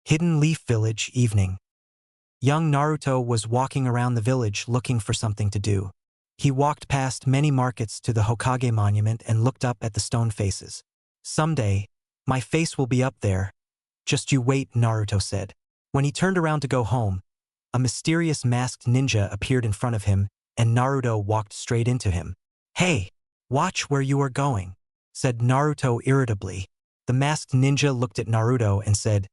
Hidden Leaf Village, evening. Young Naruto was walking around the village looking for something to do. He walked past many markets to the Hokage monument and looked up at the stone faces. Someday, my face will be up there. Just you wait, Naruto said. When he turned around to go home, a mysterious masked ninja appeared in front of him, and Naruto walked straight into him. Hey, watch where you are going, said Naruto irritably. The masked ninja looked at Naruto and said,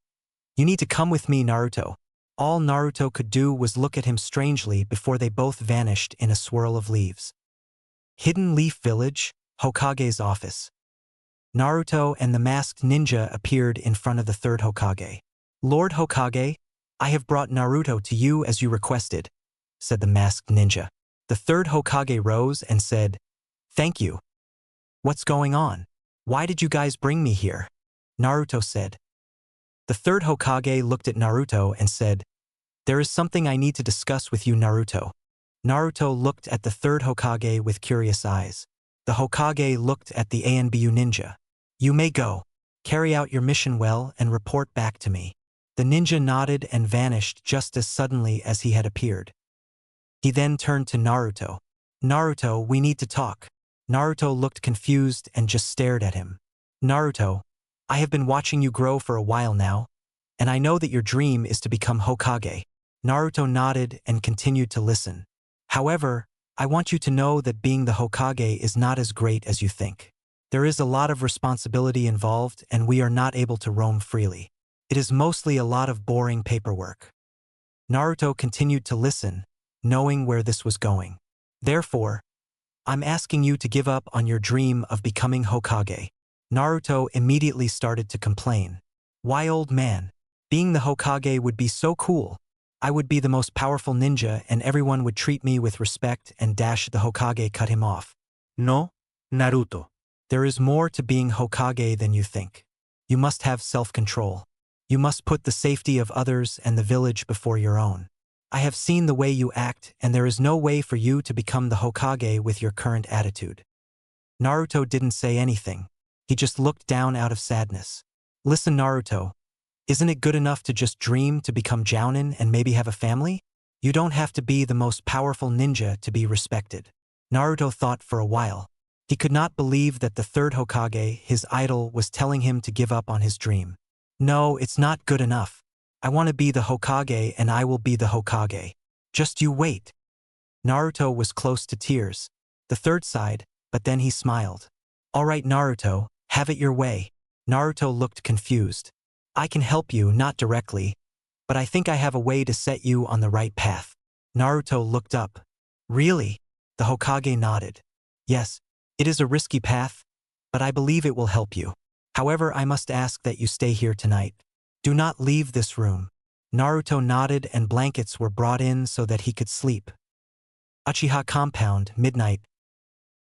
You need to come with me, Naruto. All Naruto could do was look at him strangely before they both vanished in a swirl of leaves. Hidden Leaf Village, Hokage's office. Naruto and the masked ninja appeared in front of the third Hokage. Lord Hokage, I have brought Naruto to you as you requested, said the masked ninja. The third Hokage rose and said, Thank you. What's going on? Why did you guys bring me here? Naruto said. The third Hokage looked at Naruto and said, There is something I need to discuss with you, Naruto. Naruto looked at the third Hokage with curious eyes. The Hokage looked at the ANBU ninja. You may go. Carry out your mission well and report back to me. The ninja nodded and vanished just as suddenly as he had appeared. He then turned to Naruto. Naruto, we need to talk. Naruto looked confused and just stared at him. Naruto, I have been watching you grow for a while now, and I know that your dream is to become Hokage. Naruto nodded and continued to listen. However, I want you to know that being the Hokage is not as great as you think. There is a lot of responsibility involved and we are not able to roam freely. It is mostly a lot of boring paperwork. Naruto continued to listen, knowing where this was going. Therefore, I'm asking you to give up on your dream of becoming Hokage. Naruto immediately started to complain. Why, old man? Being the Hokage would be so cool. I would be the most powerful ninja and everyone would treat me with respect and dash the Hokage cut him off. No, Naruto. There is more to being Hokage than you think. You must have self-control. You must put the safety of others and the village before your own. I have seen the way you act and there is no way for you to become the Hokage with your current attitude. Naruto didn't say anything. He just looked down out of sadness. Listen, Naruto. Isn't it good enough to just dream to become Jounin and maybe have a family? You don't have to be the most powerful ninja to be respected. Naruto thought for a while. He could not believe that the third Hokage, his idol, was telling him to give up on his dream. No, it's not good enough. I want to be the Hokage and I will be the Hokage. Just you wait. Naruto was close to tears. The third sighed, but then he smiled. All right, Naruto, have it your way. Naruto looked confused. I can help you, not directly, but I think I have a way to set you on the right path. Naruto looked up. Really? The Hokage nodded. Yes, it is a risky path, but I believe it will help you. However, I must ask that you stay here tonight. Do not leave this room. Naruto nodded and blankets were brought in so that he could sleep. Uchiha compound, midnight.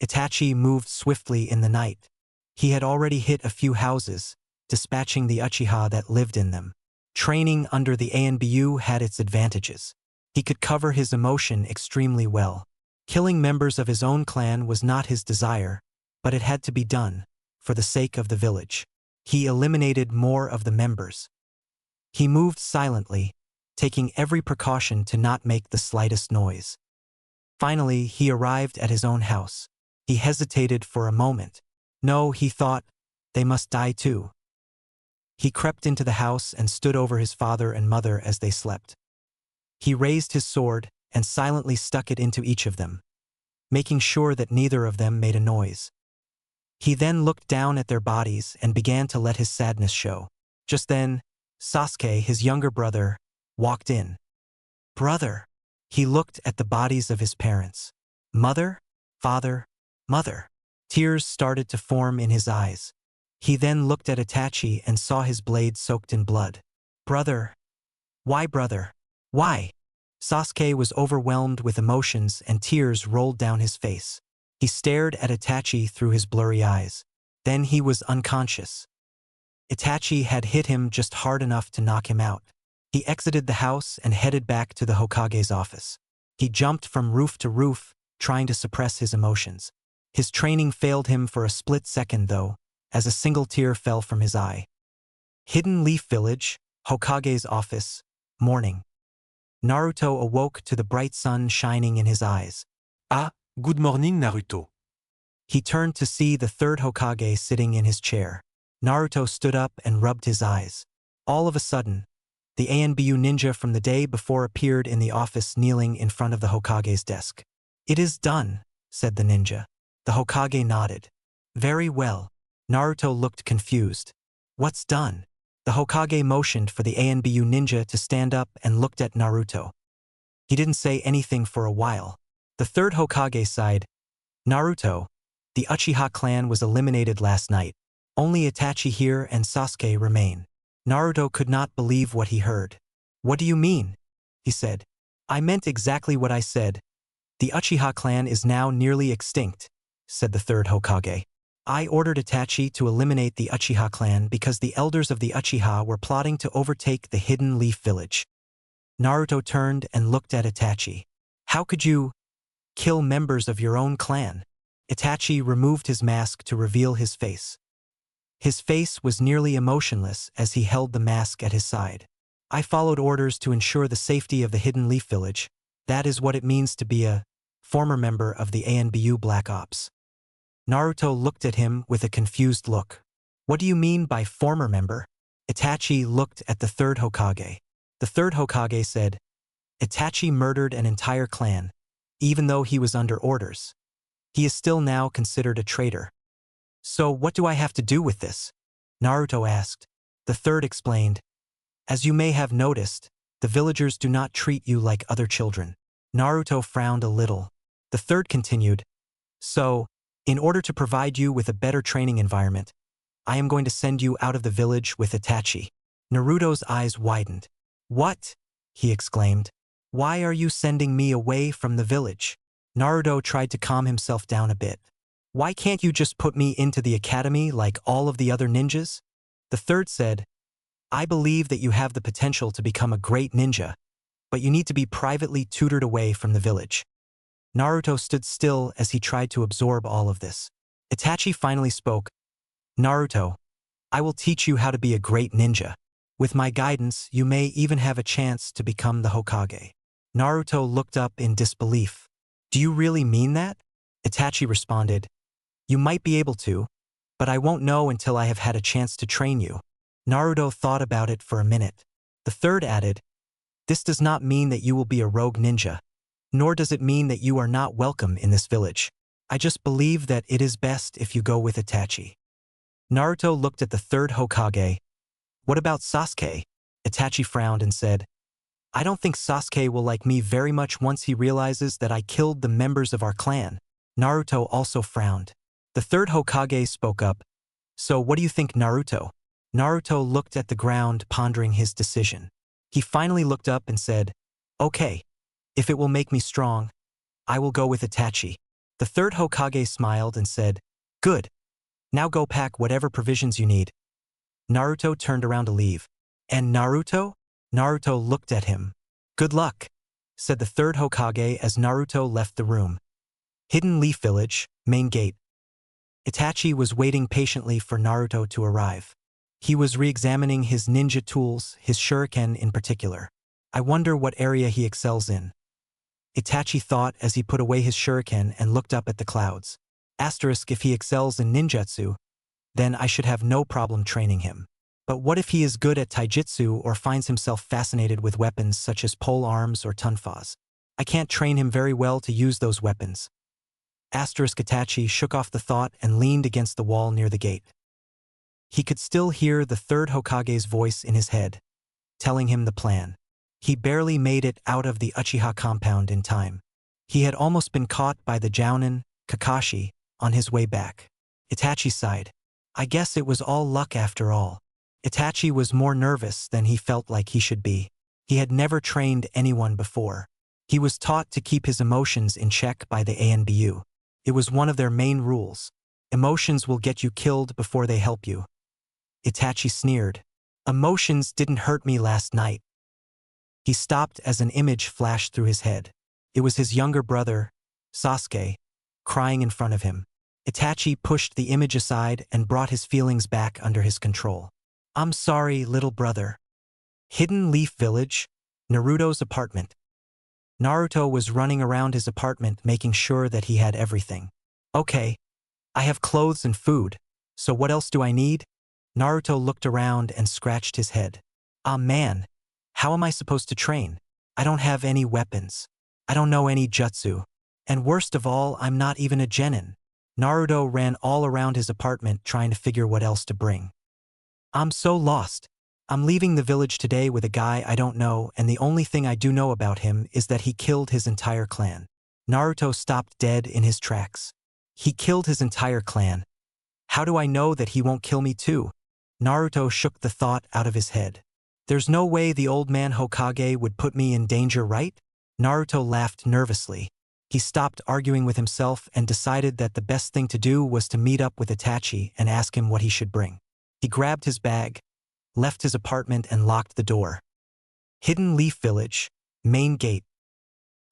Itachi moved swiftly in the night. He had already hit a few houses, dispatching the Uchiha that lived in them. Training under the ANBU had its advantages. He could cover his emotion extremely well. Killing members of his own clan was not his desire, but it had to be done, for the sake of the village. He eliminated more of the members. He moved silently, taking every precaution to not make the slightest noise. Finally, he arrived at his own house. He hesitated for a moment. No, he thought, they must die too. He crept into the house and stood over his father and mother as they slept. He raised his sword and silently stuck it into each of them, making sure that neither of them made a noise. He then looked down at their bodies and began to let his sadness show. Just then, Sasuke, his younger brother, walked in. Brother. He looked at the bodies of his parents. Mother, father, mother. Tears started to form in his eyes. He then looked at Itachi and saw his blade soaked in blood. Brother. Why, brother? Why? Sasuke was overwhelmed with emotions and tears rolled down his face. He stared at Itachi through his blurry eyes. Then he was unconscious. Itachi had hit him just hard enough to knock him out. He exited the house and headed back to the Hokage's office. He jumped from roof to roof, trying to suppress his emotions. His training failed him for a split second though, as a single tear fell from his eye. Hidden Leaf Village, Hokage's office, morning. Naruto awoke to the bright sun shining in his eyes. Ah, good morning, Naruto. He turned to see the third Hokage sitting in his chair. Naruto stood up and rubbed his eyes. All of a sudden, the ANBU ninja from the day before appeared in the office kneeling in front of the Hokage's desk. "It is done," said the ninja. The Hokage nodded. "Very well." Naruto looked confused. "What's done?" The Hokage motioned for the ANBU ninja to stand up and looked at Naruto. He didn't say anything for a while. The third Hokage sighed. "Naruto, the Uchiha clan was eliminated last night. Only Itachi here and Sasuke remain." Naruto could not believe what he heard. "What do you mean?" he said. "I meant exactly what I said. The Uchiha clan is now nearly extinct," said the third Hokage. "I ordered Itachi to eliminate the Uchiha clan because the elders of the Uchiha were plotting to overtake the Hidden Leaf Village." Naruto turned and looked at Itachi. "How could you kill members of your own clan?" Itachi removed his mask to reveal his face. His face was nearly emotionless as he held the mask at his side. "I followed orders to ensure the safety of the Hidden Leaf Village. That is what it means to be a former member of the ANBU Black Ops." Naruto looked at him with a confused look. "What do you mean by former member?" Itachi looked at the third Hokage. The third Hokage said, "Itachi murdered an entire clan, even though he was under orders. He is still now considered a traitor." "So what do I have to do with this?" Naruto asked. The third explained, "As you may have noticed, the villagers do not treat you like other children." Naruto frowned a little. The third continued, "So, in order to provide you with a better training environment, I am going to send you out of the village with Itachi." Naruto's eyes widened. "What?" he exclaimed. "Why are you sending me away from the village?" Naruto tried to calm himself down a bit. "Why can't you just put me into the academy like all of the other ninjas?" The third said, "I believe that you have the potential to become a great ninja, but you need to be privately tutored away from the village." Naruto stood still as he tried to absorb all of this. Itachi finally spoke. "Naruto, I will teach you how to be a great ninja. With my guidance, you may even have a chance to become the Hokage." Naruto looked up in disbelief. "Do you really mean that?" Itachi responded, "You might be able to, but I won't know until I have had a chance to train you." Naruto thought about it for a minute. The third added, "This does not mean that you will be a rogue ninja, nor does it mean that you are not welcome in this village. I just believe that it is best if you go with Itachi." Naruto looked at the third Hokage. "What about Sasuke?" Itachi frowned and said, "I don't think Sasuke will like me very much once he realizes that I killed the members of our clan." Naruto also frowned. The third Hokage spoke up. "So what do you think, Naruto?" Naruto looked at the ground, pondering his decision. He finally looked up and said, "Okay, if it will make me strong, I will go with Itachi." The third Hokage smiled and said, "Good. Now go pack whatever provisions you need." Naruto turned around to leave. "And Naruto?" Naruto looked at him. "Good luck," said the third Hokage as Naruto left the room. Hidden Leaf Village, main gate. Itachi was waiting patiently for Naruto to arrive. He was re-examining his ninja tools, his shuriken in particular. "I wonder what area he excels in," Itachi thought as he put away his shuriken and looked up at the clouds. Asterisk, if he excels in ninjutsu, then I should have no problem training him. But what if he is good at taijutsu or finds himself fascinated with weapons such as pole arms or tonfas? I can't train him very well to use those weapons. Asterisk, Itachi shook off the thought and leaned against the wall near the gate. He could still hear the third Hokage's voice in his head, telling him the plan. He barely made it out of the Uchiha compound in time. He had almost been caught by the Jounin, Kakashi, on his way back. Itachi sighed. I guess it was all luck after all. Itachi was more nervous than he felt like he should be. He had never trained anyone before. He was taught to keep his emotions in check by the ANBU. It was one of their main rules. Emotions will get you killed before they help you. Itachi sneered. Emotions didn't hurt me last night. He stopped as an image flashed through his head. It was his younger brother, Sasuke, crying in front of him. Itachi pushed the image aside and brought his feelings back under his control. I'm sorry, little brother. Hidden Leaf Village, Naruto's apartment. Naruto was running around his apartment making sure that he had everything. Okay, I have clothes and food, so what else do I need? Naruto looked around and scratched his head. Ah man, how am I supposed to train? I don't have any weapons. I don't know any jutsu. And worst of all, I'm not even a genin. Naruto ran all around his apartment trying to figure what else to bring. I'm so lost. I'm leaving the village today with a guy I don't know, and the only thing I do know about him is that he killed his entire clan. Naruto stopped dead in his tracks. He killed his entire clan. How do I know that he won't kill me too? Naruto shook the thought out of his head. There's no way the old man Hokage would put me in danger, right? Naruto laughed nervously. He stopped arguing with himself and decided that the best thing to do was to meet up with Itachi and ask him what he should bring. He grabbed his bag, left his apartment and locked the door. Hidden Leaf Village, main gate.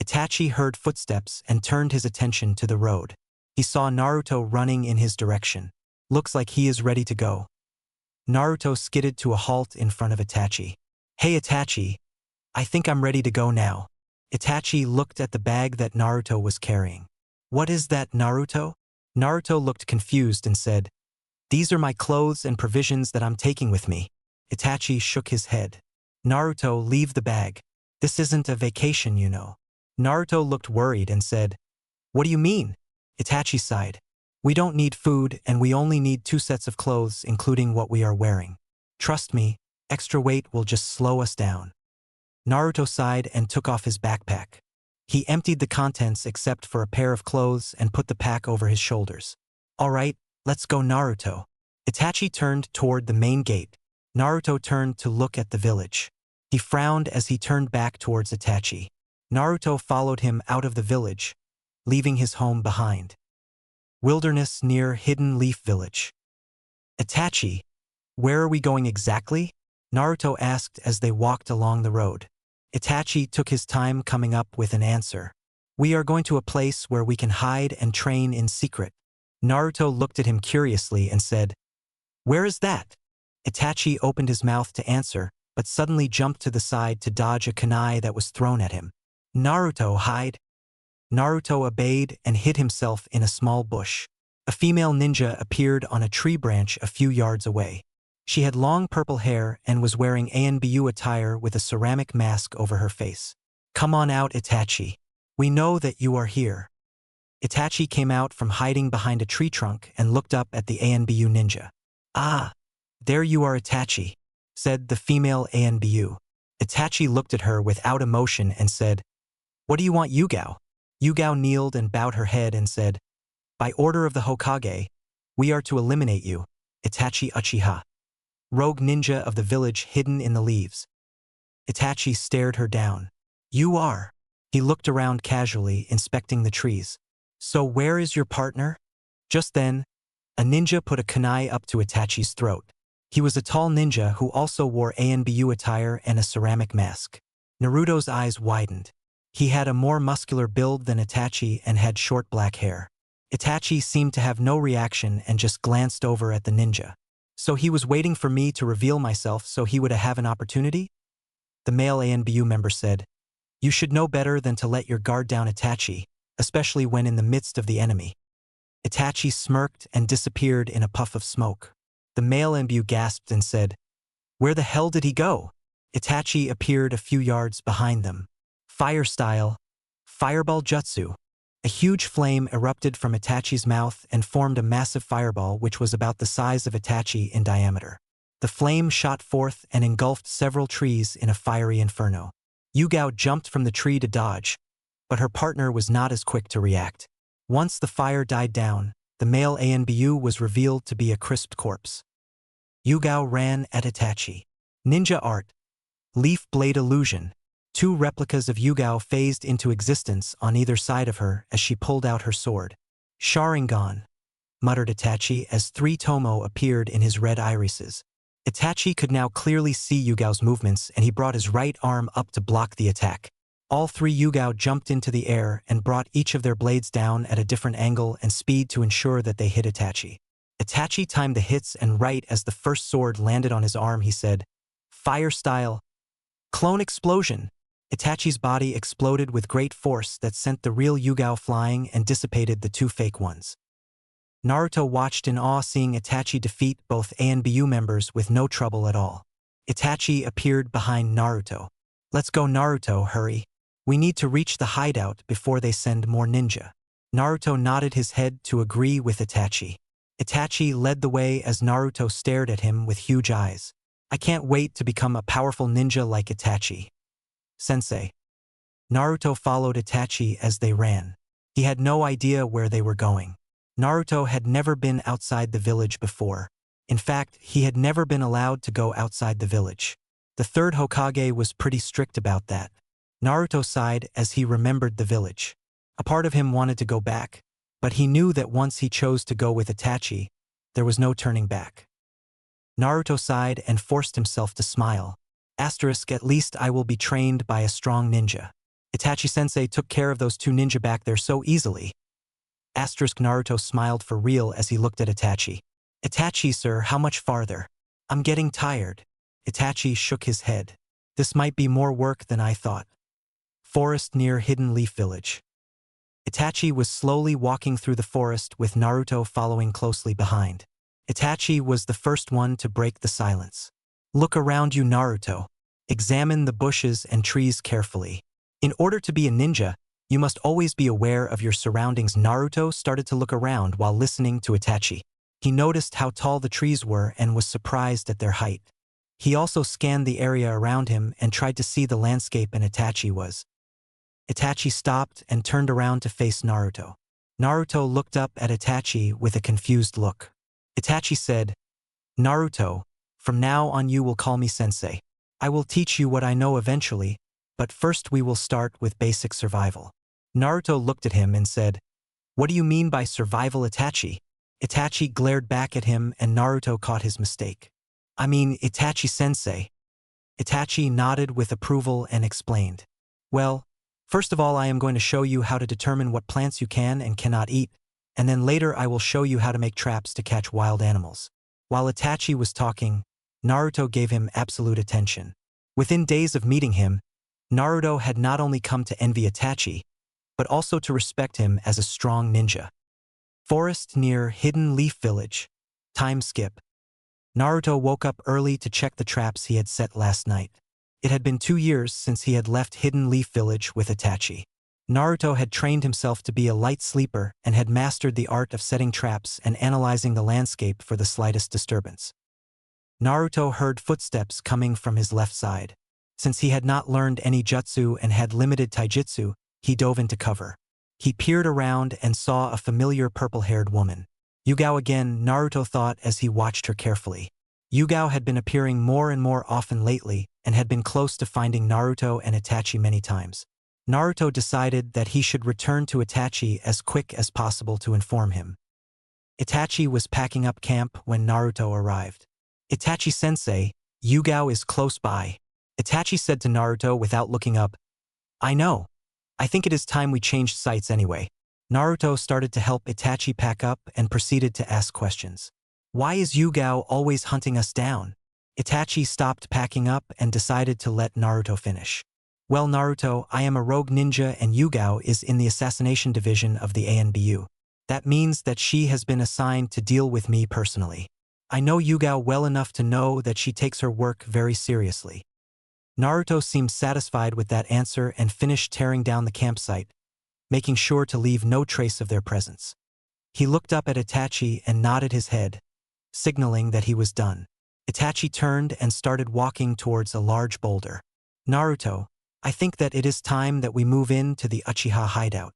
Itachi heard footsteps and turned his attention to the road. He saw Naruto running in his direction. Looks like he is ready to go. Naruto skidded to a halt in front of Itachi. Hey Itachi, I think I'm ready to go now. Itachi looked at the bag that Naruto was carrying. What is that, Naruto? Naruto looked confused and said, These are my clothes and provisions that I'm taking with me. Itachi shook his head. Naruto, leave the bag. This isn't a vacation, you know. Naruto looked worried and said, What do you mean? Itachi sighed. We don't need food and we only need 2 sets of clothes including what we are wearing. Trust me, extra weight will just slow us down. Naruto sighed and took off his backpack. He emptied the contents except for a pair of clothes and put the pack over his shoulders. Alright, let's go Naruto. Itachi turned toward the main gate. Naruto turned to look at the village. He frowned as he turned back towards Itachi. Naruto followed him out of the village, leaving his home behind. Wilderness near Hidden Leaf Village. Itachi, where are we going exactly? Naruto asked as they walked along the road. Itachi took his time coming up with an answer. We are going to a place where we can hide and train in secret. Naruto looked at him curiously and said, Where is that? Itachi opened his mouth to answer, but suddenly jumped to the side to dodge a kunai that was thrown at him. Naruto, hide. Naruto obeyed and hid himself in a small bush. A female ninja appeared on a tree branch a few yards away. She had long purple hair and was wearing ANBU attire with a ceramic mask over her face. Come on out, Itachi. We know that you are here. Itachi came out from hiding behind a tree trunk and looked up at the ANBU ninja. Ah, there you are, Itachi, said the female ANBU. Itachi looked at her without emotion and said, What do you want, Yugao? Yugao kneeled and bowed her head and said, By order of the Hokage, we are to eliminate you, Itachi Uchiha, rogue ninja of the village hidden in the leaves. Itachi stared her down. You are. He looked around casually, inspecting the trees. So where is your partner? Just then, a ninja put a kunai up to Itachi's throat. He was a tall ninja who also wore ANBU attire and a ceramic mask. Naruto's eyes widened. He had a more muscular build than Itachi and had short black hair. Itachi seemed to have no reaction and just glanced over at the ninja. So he was waiting for me to reveal myself so he would have an opportunity? The male ANBU member said, You should know better than to let your guard down, Itachi, especially when in the midst of the enemy. Itachi smirked and disappeared in a puff of smoke. The male ANBU gasped and said, Where the hell did he go? Itachi appeared a few yards behind them. Fire style, fireball jutsu. A huge flame erupted from Itachi's mouth and formed a massive fireball which was about the size of Itachi in diameter. The flame shot forth and engulfed several trees in a fiery inferno. Yugao jumped from the tree to dodge, but her partner was not as quick to react. Once the fire died down, the male ANBU was revealed to be a crisped corpse. Yugao ran at Itachi. Ninja art. Leaf blade illusion. 2 replicas of Yugao phased into existence on either side of her as she pulled out her sword. Sharingan, muttered Itachi as 3 Tomo appeared in his red irises. Itachi could now clearly see Yugao's movements and he brought his right arm up to block the attack. All 3 Yugao jumped into the air and brought each of their blades down at a different angle and speed to ensure that they hit Itachi. Itachi timed the hits and right as the first sword landed on his arm he said, Fire style, Clone explosion! Itachi's body exploded with great force that sent the real Yugao flying and dissipated the two fake ones. Naruto watched in awe, seeing Itachi defeat both ANBU members with no trouble at all. Itachi appeared behind Naruto. "Let's go, Naruto, hurry. We need to reach the hideout before they send more ninja." Naruto nodded his head to agree with Itachi. Itachi led the way as Naruto stared at him with huge eyes. "I can't wait to become a powerful ninja like Itachi. Sensei." Naruto followed Itachi as they ran. He had no idea where they were going. Naruto had never been outside the village before. In fact, he had never been allowed to go outside the village. The third Hokage was pretty strict about that. Naruto sighed as he remembered the village. A part of him wanted to go back, but he knew that once he chose to go with Itachi, there was no turning back. Naruto sighed and forced himself to smile. At least I will be trained by a strong ninja. Itachi-sensei took care of those two ninja back there so easily. Naruto smiled for real as he looked at Itachi. "Itachi, sir, how much farther? I'm getting tired." Itachi shook his head. "This might be more work than I thought." Forest near Hidden Leaf Village. Itachi was slowly walking through the forest with Naruto following closely behind. Itachi was the first one to break the silence. "Look around you, Naruto. Examine the bushes and trees carefully. In order to be a ninja, you must always be aware of your surroundings." Naruto started to look around while listening to Itachi. He noticed how tall the trees were and was surprised at their height. He also scanned the area around him and tried to see the landscape and Itachi was. Itachi stopped and turned around to face Naruto. Naruto looked up at Itachi with a confused look. Itachi said, "Naruto, from now on you will call me sensei. I will teach you what I know eventually, but first we will start with basic survival." Naruto looked at him and said, "What do you mean by survival, Itachi?" Itachi glared back at him and Naruto caught his mistake. "I mean, Itachi-sensei." Itachi nodded with approval and explained, "Well, first of all I am going to show you how to determine what plants you can and cannot eat, and then later I will show you how to make traps to catch wild animals." While Itachi was talking, Naruto gave him absolute attention. Within days of meeting him, Naruto had not only come to envy Itachi, but also to respect him as a strong ninja. Forest near Hidden Leaf Village. Time skip. Naruto woke up early to check the traps he had set last night. It had been 2 years since he had left Hidden Leaf Village with Itachi. Naruto had trained himself to be a light sleeper and had mastered the art of setting traps and analyzing the landscape for the slightest disturbance. Naruto heard footsteps coming from his left side. Since he had not learned any jutsu and had limited taijutsu, he dove into cover. He peered around and saw a familiar purple-haired woman. Yugao again, Naruto thought as he watched her carefully. Yugao had been appearing more and more often lately and had been close to finding Naruto and Itachi many times. Naruto decided that he should return to Itachi as quick as possible to inform him. Itachi was packing up camp when Naruto arrived. "Itachi-sensei, Yugao is close by." Itachi said to Naruto without looking up. "I know. I think it is time we changed sites anyway." Naruto started to help Itachi pack up and proceeded to ask questions. "Why is Yugao always hunting us down?" Itachi stopped packing up and decided to let Naruto finish. "Well, Naruto, I am a rogue ninja and Yugao is in the assassination division of the ANBU. That means that she has been assigned to deal with me personally. I know Yugao well enough to know that she takes her work very seriously." Naruto seemed satisfied with that answer and finished tearing down the campsite, making sure to leave no trace of their presence. He looked up at Itachi and nodded his head, signaling that he was done. Itachi turned and started walking towards a large boulder. "Naruto, I think that it is time that we move in to the Uchiha hideout."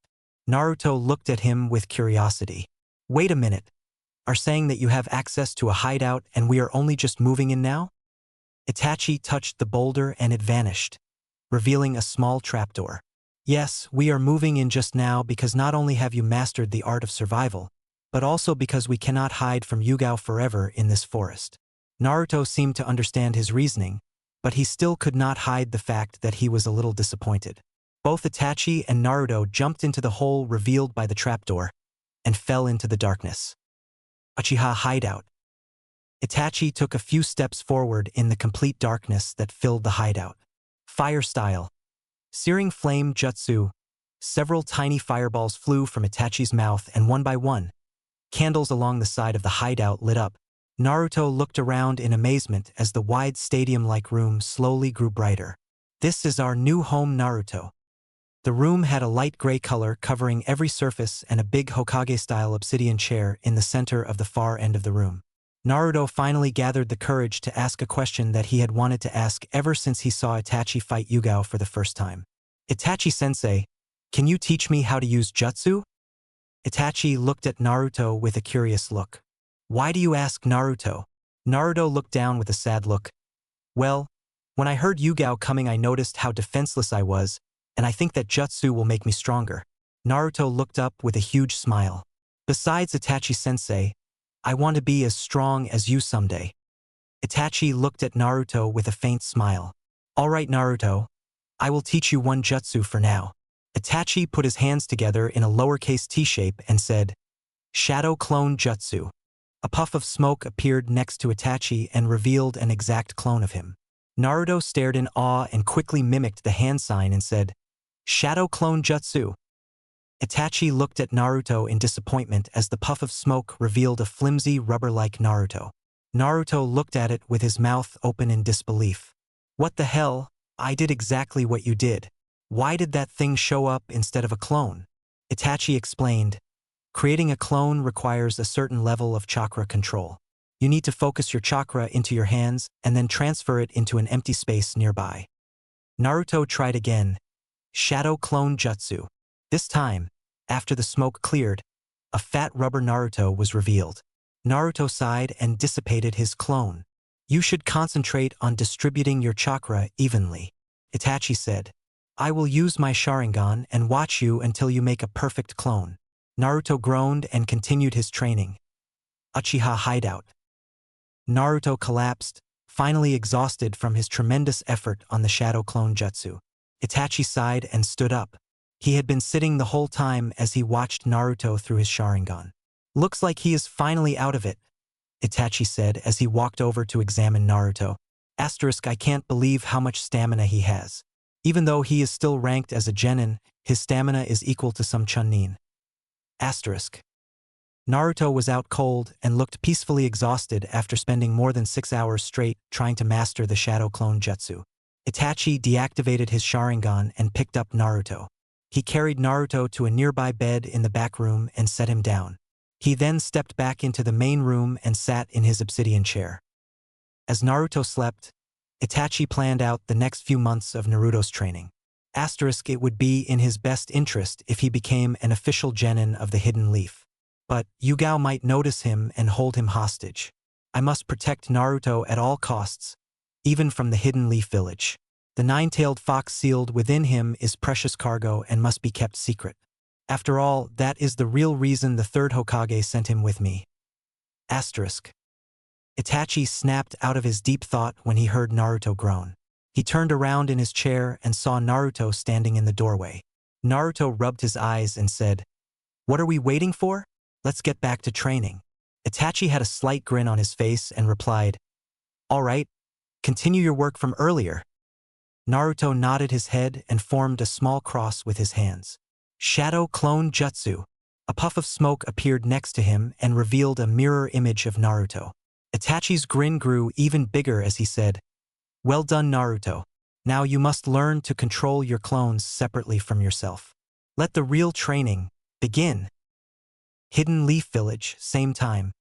Naruto looked at him with curiosity. "Wait a minute. Are saying that you have access to a hideout and we are only just moving in now?" Itachi touched the boulder and it vanished, revealing a small trapdoor. "Yes, we are moving in just now because not only have you mastered the art of survival, but also because we cannot hide from Yugao forever in this forest." Naruto seemed to understand his reasoning, but he still could not hide the fact that he was a little disappointed. Both Itachi and Naruto jumped into the hole revealed by the trapdoor and fell into the darkness. Uchiha hideout. Itachi took a few steps forward in the complete darkness that filled the hideout. Fire style. Searing flame jutsu. Several tiny fireballs flew from Itachi's mouth and one by one, candles along the side of the hideout lit up. Naruto looked around in amazement as the wide stadium-like room slowly grew brighter. This is our new home, Naruto. The room had a light gray color covering every surface and a big Hokage-style obsidian chair in the center of the far end of the room. Naruto finally gathered the courage to ask a question that he had wanted to ask ever since he saw Itachi fight Yugao for the first time. Itachi-sensei, can you teach me how to use jutsu? Itachi looked at Naruto with a curious look. Why do you ask, Naruto? Naruto looked down with a sad look. Well, when I heard Yugao coming I noticed how defenseless I was, and I think that jutsu will make me stronger. Naruto looked up with a huge smile. Besides, Itachi-sensei, I want to be as strong as you someday. Itachi looked at Naruto with a faint smile. All right, Naruto. I will teach you one jutsu for now. Itachi put his hands together in a lowercase t shape and said, Shadow Clone Jutsu. A puff of smoke appeared next to Itachi and revealed an exact clone of him. Naruto stared in awe and quickly mimicked the hand sign and said, Shadow Clone Jutsu. Itachi looked at Naruto in disappointment as the puff of smoke revealed a flimsy rubber-like Naruto. Naruto looked at it with his mouth open in disbelief. What the hell? I did exactly what you did. Why did that thing show up instead of a clone? Itachi explained, creating a clone requires a certain level of chakra control. You need to focus your chakra into your hands and then transfer it into an empty space nearby. Naruto tried again. Shadow Clone Jutsu. This time, after the smoke cleared, a fat rubber Naruto was revealed. Naruto sighed and dissipated his clone. You should concentrate on distributing your chakra evenly. Itachi said, I will use my Sharingan and watch you until you make a perfect clone. Naruto groaned and continued his training. Uchiha hideout. Naruto collapsed, finally exhausted from his tremendous effort on the Shadow Clone Jutsu. Itachi sighed and stood up. He had been sitting the whole time as he watched Naruto through his Sharingan. Looks like he is finally out of it, Itachi said as he walked over to examine Naruto. I can't believe how much stamina he has. Even though he is still ranked as a genin, his stamina is equal to some chunin. Naruto was out cold and looked peacefully exhausted after spending more than 6 hours straight trying to master the Shadow Clone Jutsu. Itachi deactivated his Sharingan and picked up Naruto. He carried Naruto to a nearby bed in the back room and set him down. He then stepped back into the main room and sat in his obsidian chair. As Naruto slept, Itachi planned out the next few months of Naruto's training. It would be in his best interest if he became an official genin of the Hidden Leaf. But Yugao might notice him and hold him hostage. I must protect Naruto at all costs, even from the Hidden Leaf village. The nine-tailed fox sealed within him is precious cargo and must be kept secret. After all, that is the real reason the third Hokage sent him with me. Itachi snapped out of his deep thought when he heard Naruto groan. He turned around in his chair and saw Naruto standing in the doorway. Naruto rubbed his eyes and said, What are we waiting for? Let's get back to training. Itachi had a slight grin on his face and replied, All right, continue your work from earlier. Naruto nodded his head and formed a small cross with his hands. Shadow Clone Jutsu. A puff of smoke appeared next to him and revealed a mirror image of Naruto. Itachi's grin grew even bigger as he said, Well done, Naruto. Now you must learn to control your clones separately from yourself. Let the real training begin. Hidden Leaf Village, same time.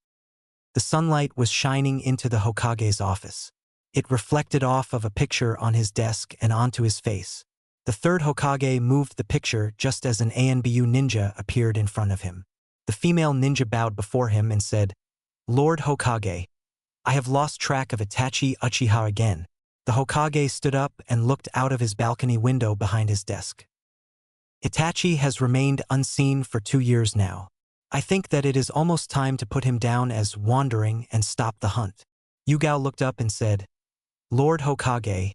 The sunlight was shining into the Hokage's office. It reflected off of a picture on his desk and onto his face. The third Hokage moved the picture just as an ANBU ninja appeared in front of him. The female ninja bowed before him and said, Lord Hokage, I have lost track of Itachi Uchiha again. The Hokage stood up and looked out of his balcony window behind his desk. Itachi has remained unseen for 2 years now. I think that it is almost time to put him down as wandering and stop the hunt. Yugao looked up and said, Lord Hokage,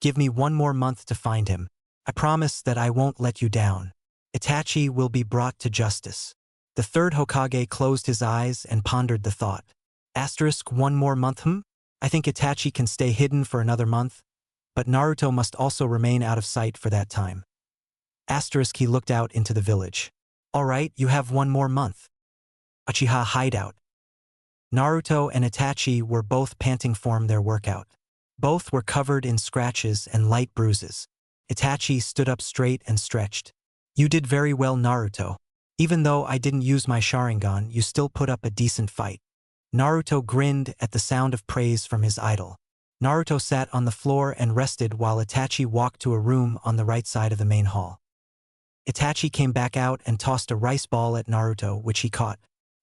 give me 1 more month to find him. I promise that I won't let you down. Itachi will be brought to justice. The third Hokage closed his eyes and pondered the thought. 1 more month, I think Itachi can stay hidden for another month. but Naruto must also remain out of sight for that time. Asterisk, he looked out into the village. Alright, you have one more month. Uchiha hideout. Naruto and Itachi were both panting from their workout. Both were covered in scratches and light bruises. Itachi stood up straight and stretched. You did very well, Naruto. Even though I didn't use my Sharingan, you still put up a decent fight. Naruto grinned at the sound of praise from his idol. Naruto sat on the floor and rested while Itachi walked to a room on the right side of the main hall. Itachi came back out and tossed a rice ball at Naruto, which he caught.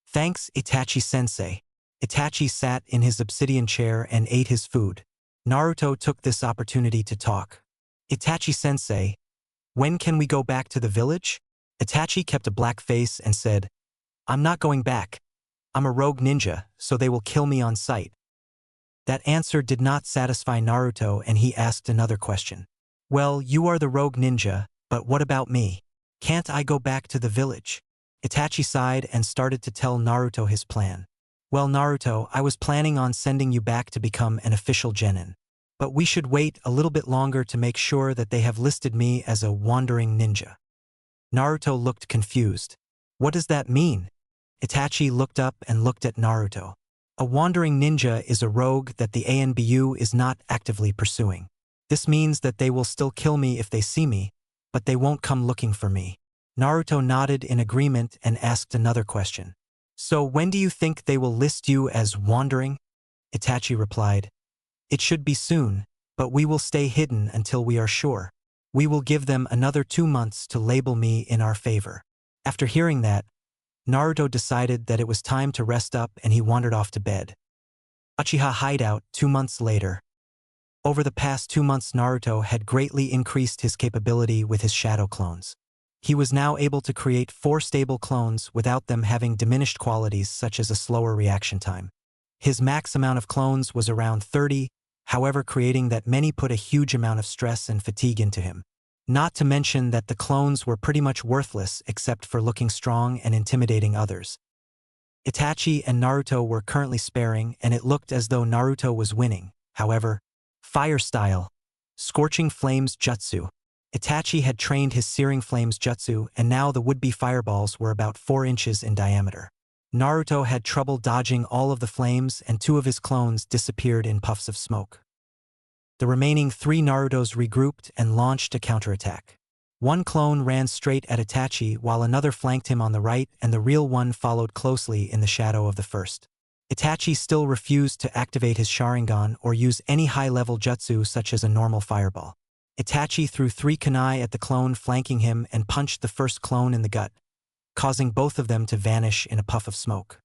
Thanks, Itachi-sensei. Itachi sat in his obsidian chair and ate his food. Naruto took this opportunity to talk. Itachi-sensei, when can we go back to the village? Itachi kept a black face and said, I'm not going back. I'm a rogue ninja, so they will kill me on sight. That answer did not satisfy Naruto and he asked another question. Well, you are the rogue ninja, but what about me? Can't I go back to the village? Itachi sighed and started to tell Naruto his plan. Well, Naruto, I was planning on sending you back to become an official genin. But we should wait a little bit longer to make sure that they have listed me as a wandering ninja. Naruto looked confused. What does that mean? Itachi looked up and looked at Naruto. A wandering ninja is a rogue that the ANBU is not actively pursuing. This means that they will still kill me if they see me, but they won't come looking for me. Naruto nodded in agreement and asked another question. So when do you think they will list you as wandering? Itachi replied. It should be soon, but we will stay hidden until we are sure. We will give them another 2 months to label me in our favor. After hearing that, Naruto decided that it was time to rest up and he wandered off to bed. Uchiha hideout 2 months later. Over the past 2 months, Naruto had greatly increased his capability with his shadow clones. He was now able to create 4 stable clones without them having diminished qualities such as a slower reaction time. His max amount of clones was around 30, however, creating that many put a huge amount of stress and fatigue into him. Not to mention that the clones were pretty much worthless except for looking strong and intimidating others. Itachi and Naruto were currently sparring and it looked as though Naruto was winning. However, fire style, scorching flames jutsu. Itachi had trained his searing flames jutsu and now the would-be fireballs were about 4 inches in diameter. Naruto had trouble dodging all of the flames and 2 of his clones disappeared in puffs of smoke. The remaining 3 Narutos regrouped and launched a counterattack. One clone ran straight at Itachi while another flanked him on the right and the real one followed closely in the shadow of the first. Itachi still refused to activate his Sharingan or use any high-level jutsu such as a normal fireball. Itachi threw 3 kunai at the clone flanking him and punched the first clone in the gut, causing both of them to vanish in a puff of smoke.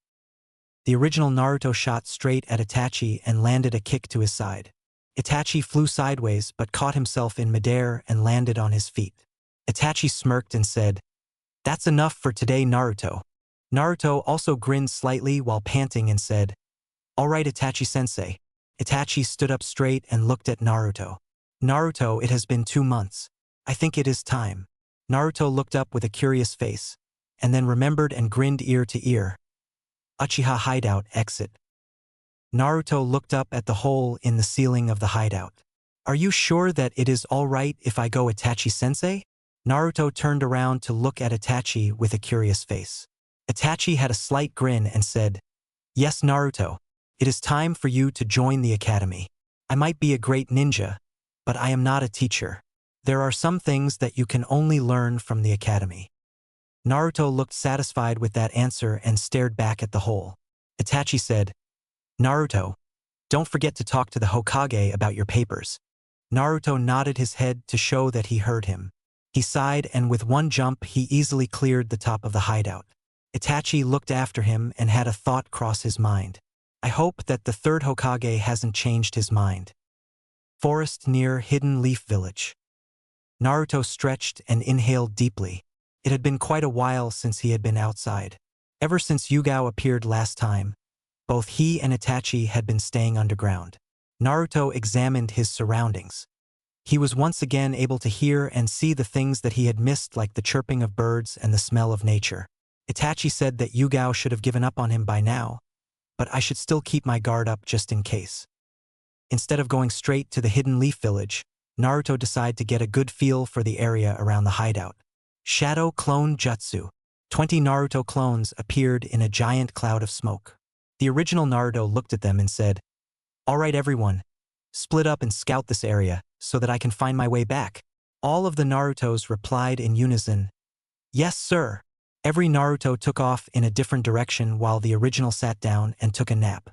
The original Naruto shot straight at Itachi and landed a kick to his side. Itachi flew sideways but caught himself in midair and landed on his feet. Itachi smirked and said, "That's enough for today, Naruto." Naruto also grinned slightly while panting and said, "All right, Itachi-sensei." Itachi stood up straight and looked at Naruto. "Naruto, it has been 2 months. I think it is time." Naruto looked up with a curious face, and then remembered and grinned ear to ear. Uchiha hideout exit. Naruto looked up at the hole in the ceiling of the hideout. "Are you sure that it is all right if I go, Itachi-sensei?" Naruto turned around to look at Itachi with a curious face. Itachi had a slight grin and said, "Yes, Naruto. It is time for you to join the academy. I might be a great ninja, but I am not a teacher. There are some things that you can only learn from the academy." Naruto looked satisfied with that answer and stared back at the hole. Itachi said, "Naruto, don't forget to talk to the Hokage about your papers." Naruto nodded his head to show that he heard him. He sighed and with one jump he easily cleared the top of the hideout. Itachi looked after him and had a thought cross his mind. I hope that the 3rd Hokage hasn't changed his mind. Forest near Hidden Leaf Village. Naruto stretched and inhaled deeply. It had been quite a while since he had been outside. Ever since Yugao appeared last time, both he and Itachi had been staying underground. Naruto examined his surroundings. He was once again able to hear and see the things that he had missed, like the chirping of birds and the smell of nature. Itachi said that Yugao should have given up on him by now, but I should still keep my guard up just in case. Instead of going straight to the Hidden Leaf Village, Naruto decided to get a good feel for the area around the hideout. Shadow Clone Jutsu. 20 Naruto clones appeared in a giant cloud of smoke. The original Naruto looked at them and said, "All right everyone, split up and scout this area so that I can find my way back." All of the Narutos replied in unison, "Yes, sir." Every Naruto took off in a different direction while the original sat down and took a nap.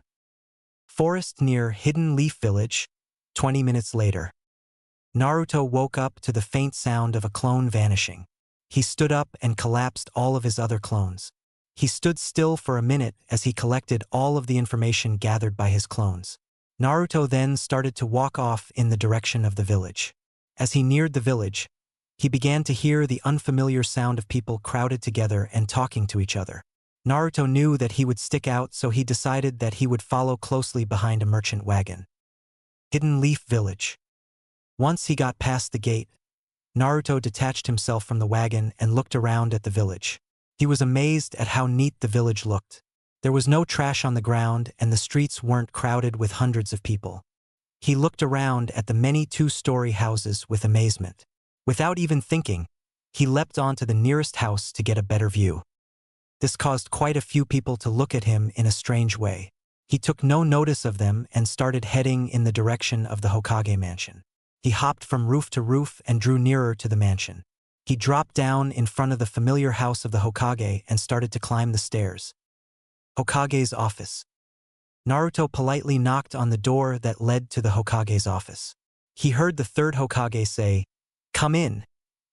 Forest near Hidden Leaf Village. 20 minutes later. Naruto woke up to the faint sound of a clone vanishing. He stood up and collapsed all of his other clones. He stood still for a minute as he collected all of the information gathered by his clones. Naruto then started to walk off in the direction of the village. As he neared the village, he began to hear the unfamiliar sound of people crowded together and talking to each other. Naruto knew that he would stick out, so he decided that he would follow closely behind a merchant wagon. Hidden Leaf Village. Once he got past the gate, Naruto detached himself from the wagon and looked around at the village. He was amazed at how neat the village looked. There was no trash on the ground and the streets weren't crowded with hundreds of people. He looked around at the many two-story houses with amazement. Without even thinking, he leapt onto the nearest house to get a better view. This caused quite a few people to look at him in a strange way. He took no notice of them and started heading in the direction of the Hokage mansion. He hopped from roof to roof and drew nearer to the mansion. He dropped down in front of the familiar house of the Hokage and started to climb the stairs. Hokage's office. Naruto politely knocked on the door that led to the Hokage's office. He heard the third Hokage say, "Come in,"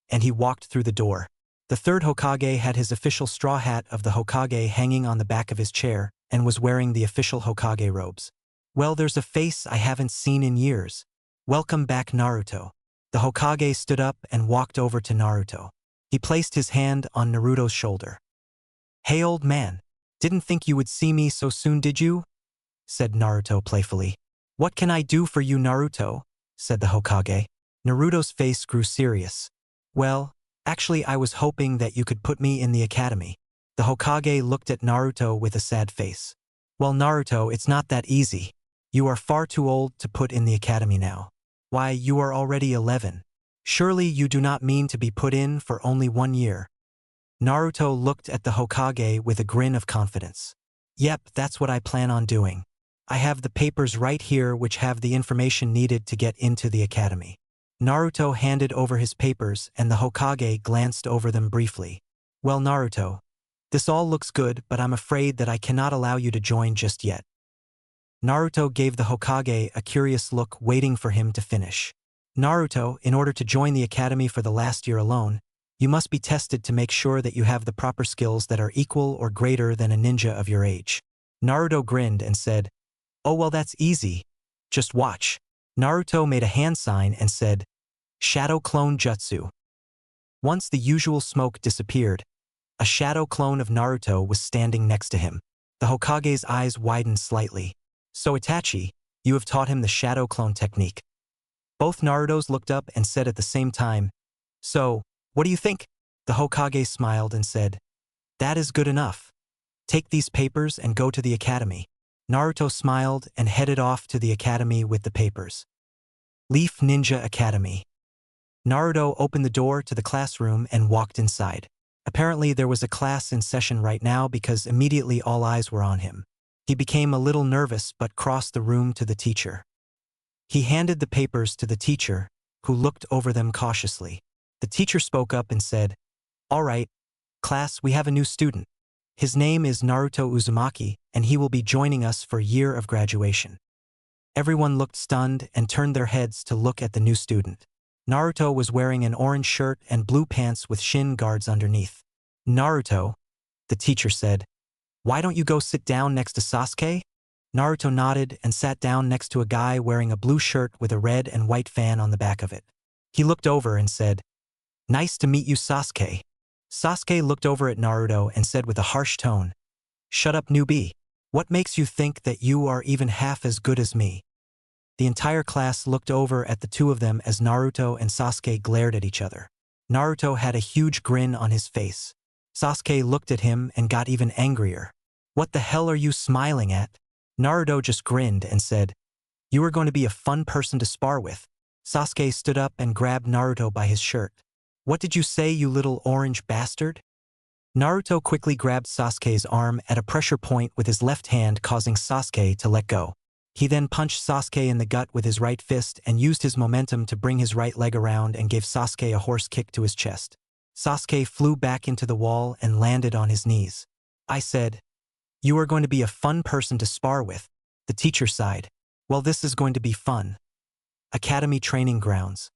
and he walked through the door. The third Hokage had his official straw hat of the Hokage hanging on the back of his chair and was wearing the official Hokage robes. "Well, there's a face I haven't seen in years. Welcome back, Naruto." The Hokage stood up and walked over to Naruto. He placed his hand on Naruto's shoulder. "Hey old man, didn't think you would see me so soon, did you?" said Naruto playfully. "What can I do for you, Naruto?" said the Hokage. Naruto's face grew serious. "Well, actually I was hoping that you could put me in the academy." The Hokage looked at Naruto with a sad face. "Well, Naruto, it's not that easy. You are far too old to put in the academy now. Why, you are already 11. Surely you do not mean to be put in for only 1 year." Naruto looked at the Hokage with a grin of confidence. "Yep, that's what I plan on doing. I have the papers right here which have the information needed to get into the academy." Naruto handed over his papers and the Hokage glanced over them briefly. "Well, Naruto, this all looks good, but I'm afraid that I cannot allow you to join just yet." Naruto gave the Hokage a curious look, waiting for him to finish. "Naruto, in order to join the academy for the last year alone, you must be tested to make sure that you have the proper skills that are equal or greater than a ninja of your age." Naruto grinned and said, "Oh well, that's easy. Just watch." Naruto made a hand sign and said, "Shadow Clone Jutsu." Once the usual smoke disappeared, a shadow clone of Naruto was standing next to him. The Hokage's eyes widened slightly. "So Itachi, you have taught him the shadow clone technique." Both Narutos looked up and said at the same time, "So, what do you think?" The Hokage smiled and said, "That is good enough. Take these papers and go to the academy." Naruto smiled and headed off to the academy with the papers. Leaf Ninja Academy. Naruto opened the door to the classroom and walked inside. Apparently there was a class in session right now because immediately all eyes were on him. He became a little nervous but crossed the room to the teacher. He handed the papers to the teacher, who looked over them cautiously. The teacher spoke up and said, "All right, class, we have a new student. His name is Naruto Uzumaki, and he will be joining us for a year of graduation." Everyone looked stunned and turned their heads to look at the new student. Naruto was wearing an orange shirt and blue pants with shin guards underneath. "Naruto," the teacher said, "why don't you go sit down next to Sasuke?" Naruto nodded and sat down next to a guy wearing a blue shirt with a red and white fan on the back of it. He looked over and said, "Nice to meet you, Sasuke." Sasuke looked over at Naruto and said with a harsh tone, "Shut up, newbie. What makes you think that you are even half as good as me?" The entire class looked over at the two of them as Naruto and Sasuke glared at each other. Naruto had a huge grin on his face. Sasuke looked at him and got even angrier. "What the hell are you smiling at?" Naruto just grinned and said, "You are going to be a fun person to spar with." Sasuke stood up and grabbed Naruto by his shirt. "What did you say, you little orange bastard?" Naruto quickly grabbed Sasuke's arm at a pressure point with his left hand, causing Sasuke to let go. He then punched Sasuke in the gut with his right fist and used his momentum to bring his right leg around and gave Sasuke a horse kick to his chest. Sasuke flew back into the wall and landed on his knees. "I said, you are going to be a fun person to spar with," the teacher sighed. "Well, this is going to be fun." Academy training grounds.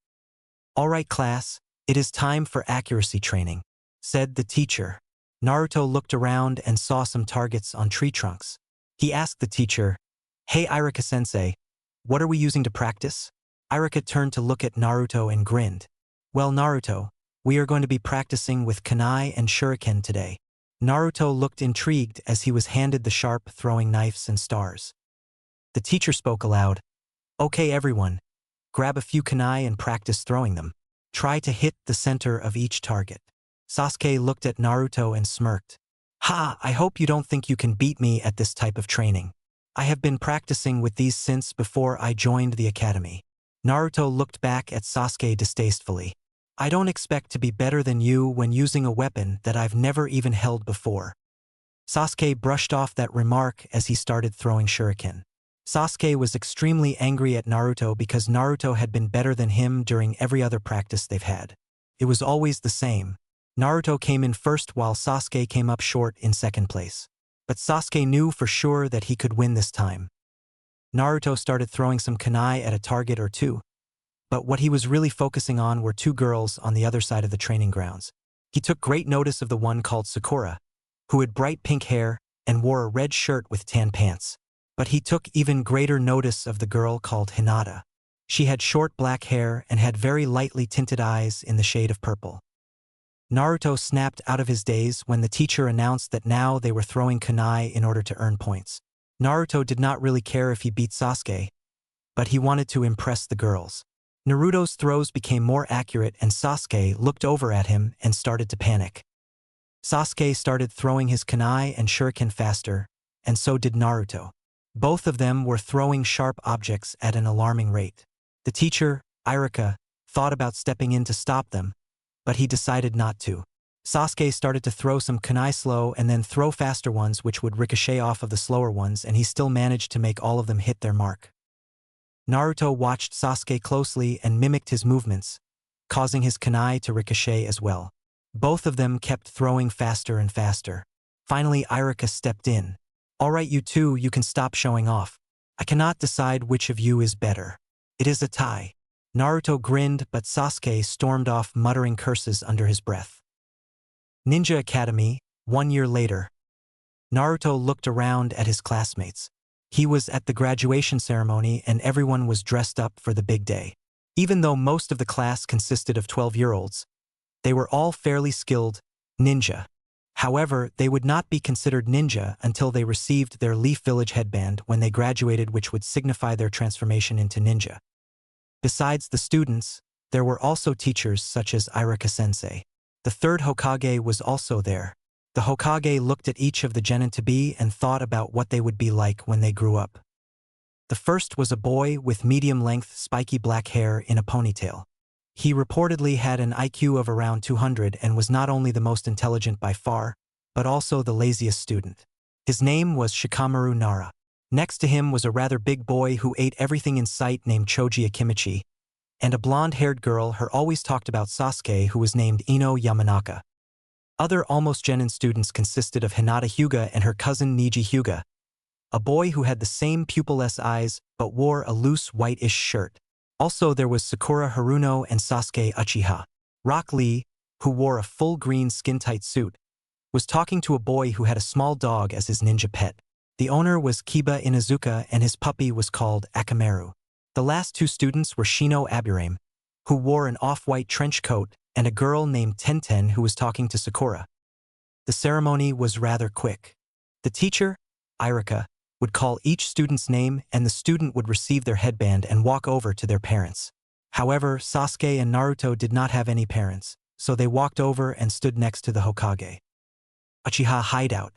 "All right, class, it is time for accuracy training," said the teacher. Naruto looked around and saw some targets on tree trunks. He asked the teacher, "Hey Iruka-sensei, what are we using to practice?" Iruka turned to look at Naruto and grinned. "Well, Naruto, we are going to be practicing with kunai and shuriken today." Naruto looked intrigued as he was handed the sharp throwing knives and stars. The teacher spoke aloud. "Okay everyone, grab a few kunai and practice throwing them. Try to hit the center of each target." Sasuke looked at Naruto and smirked. "Ha, I hope you don't think you can beat me at this type of training. I have been practicing with these since before I joined the academy." Naruto looked back at Sasuke distastefully. "I don't expect to be better than you when using a weapon that I've never even held before." Sasuke brushed off that remark as he started throwing shuriken. Sasuke was extremely angry at Naruto because Naruto had been better than him during every other practice they've had. It was always the same. Naruto came in first while Sasuke came up short in second place. But Sasuke knew for sure that he could win this time. Naruto started throwing some kunai at a target or two, but what he was really focusing on were two girls on the other side of the training grounds. He took great notice of the one called Sakura, who had bright pink hair and wore a red shirt with tan pants. But he took even greater notice of the girl called Hinata. She had short black hair and had very lightly tinted eyes in the shade of purple. Naruto snapped out of his daze when the teacher announced that now they were throwing kunai in order to earn points. Naruto did not really care if he beat Sasuke, but he wanted to impress the girls. Naruto's throws became more accurate and Sasuke looked over at him and started to panic. Sasuke started throwing his kunai and shuriken faster, and so did Naruto. Both of them were throwing sharp objects at an alarming rate. The teacher, Iruka, thought about stepping in to stop them, but he decided not to. Sasuke started to throw some kunai slow and then throw faster ones which would ricochet off of the slower ones, and he still managed to make all of them hit their mark. Naruto watched Sasuke closely and mimicked his movements, causing his kunai to ricochet as well. Both of them kept throwing faster and faster. Finally, Iruka stepped in. "All right, you two, you can stop showing off. I cannot decide which of you is better. It is a tie." Naruto grinned, but Sasuke stormed off muttering curses under his breath. Ninja Academy, 1 year later. Naruto looked around at his classmates. He was at the graduation ceremony and everyone was dressed up for the big day. Even though most of the class consisted of 12-year-olds, they were all fairly skilled ninja. However, they would not be considered ninja until they received their Leaf Village headband when they graduated, which would signify their transformation into ninja. Besides the students, there were also teachers such as Iruka-sensei. The third Hokage was also there. The Hokage looked at each of the genin-to-be and thought about what they would be like when they grew up. The first was a boy with medium-length spiky black hair in a ponytail. He reportedly had an IQ of around 200 and was not only the most intelligent by far, but also the laziest student. His name was Shikamaru Nara. Next to him was a rather big boy who ate everything in sight named Choji Akimichi, and a blonde-haired girl who always talked about Sasuke who was named Ino Yamanaka. Other almost genin students consisted of Hinata Hyuga and her cousin Neji Hyuga, a boy who had the same pupilless eyes but wore a loose whitish shirt. Also there was Sakura Haruno and Sasuke Uchiha. Rock Lee, who wore a full green skin-tight suit, was talking to a boy who had a small dog as his ninja pet. The owner was Kiba Inuzuka and his puppy was called Akamaru. The last two students were Shino Aburame, who wore an off-white trench coat, and a girl named Tenten who was talking to Sakura. The ceremony was rather quick. The teacher, Iruka, would call each student's name and the student would receive their headband and walk over to their parents. However, Sasuke and Naruto did not have any parents, so they walked over and stood next to the Hokage. Uchiha hideout.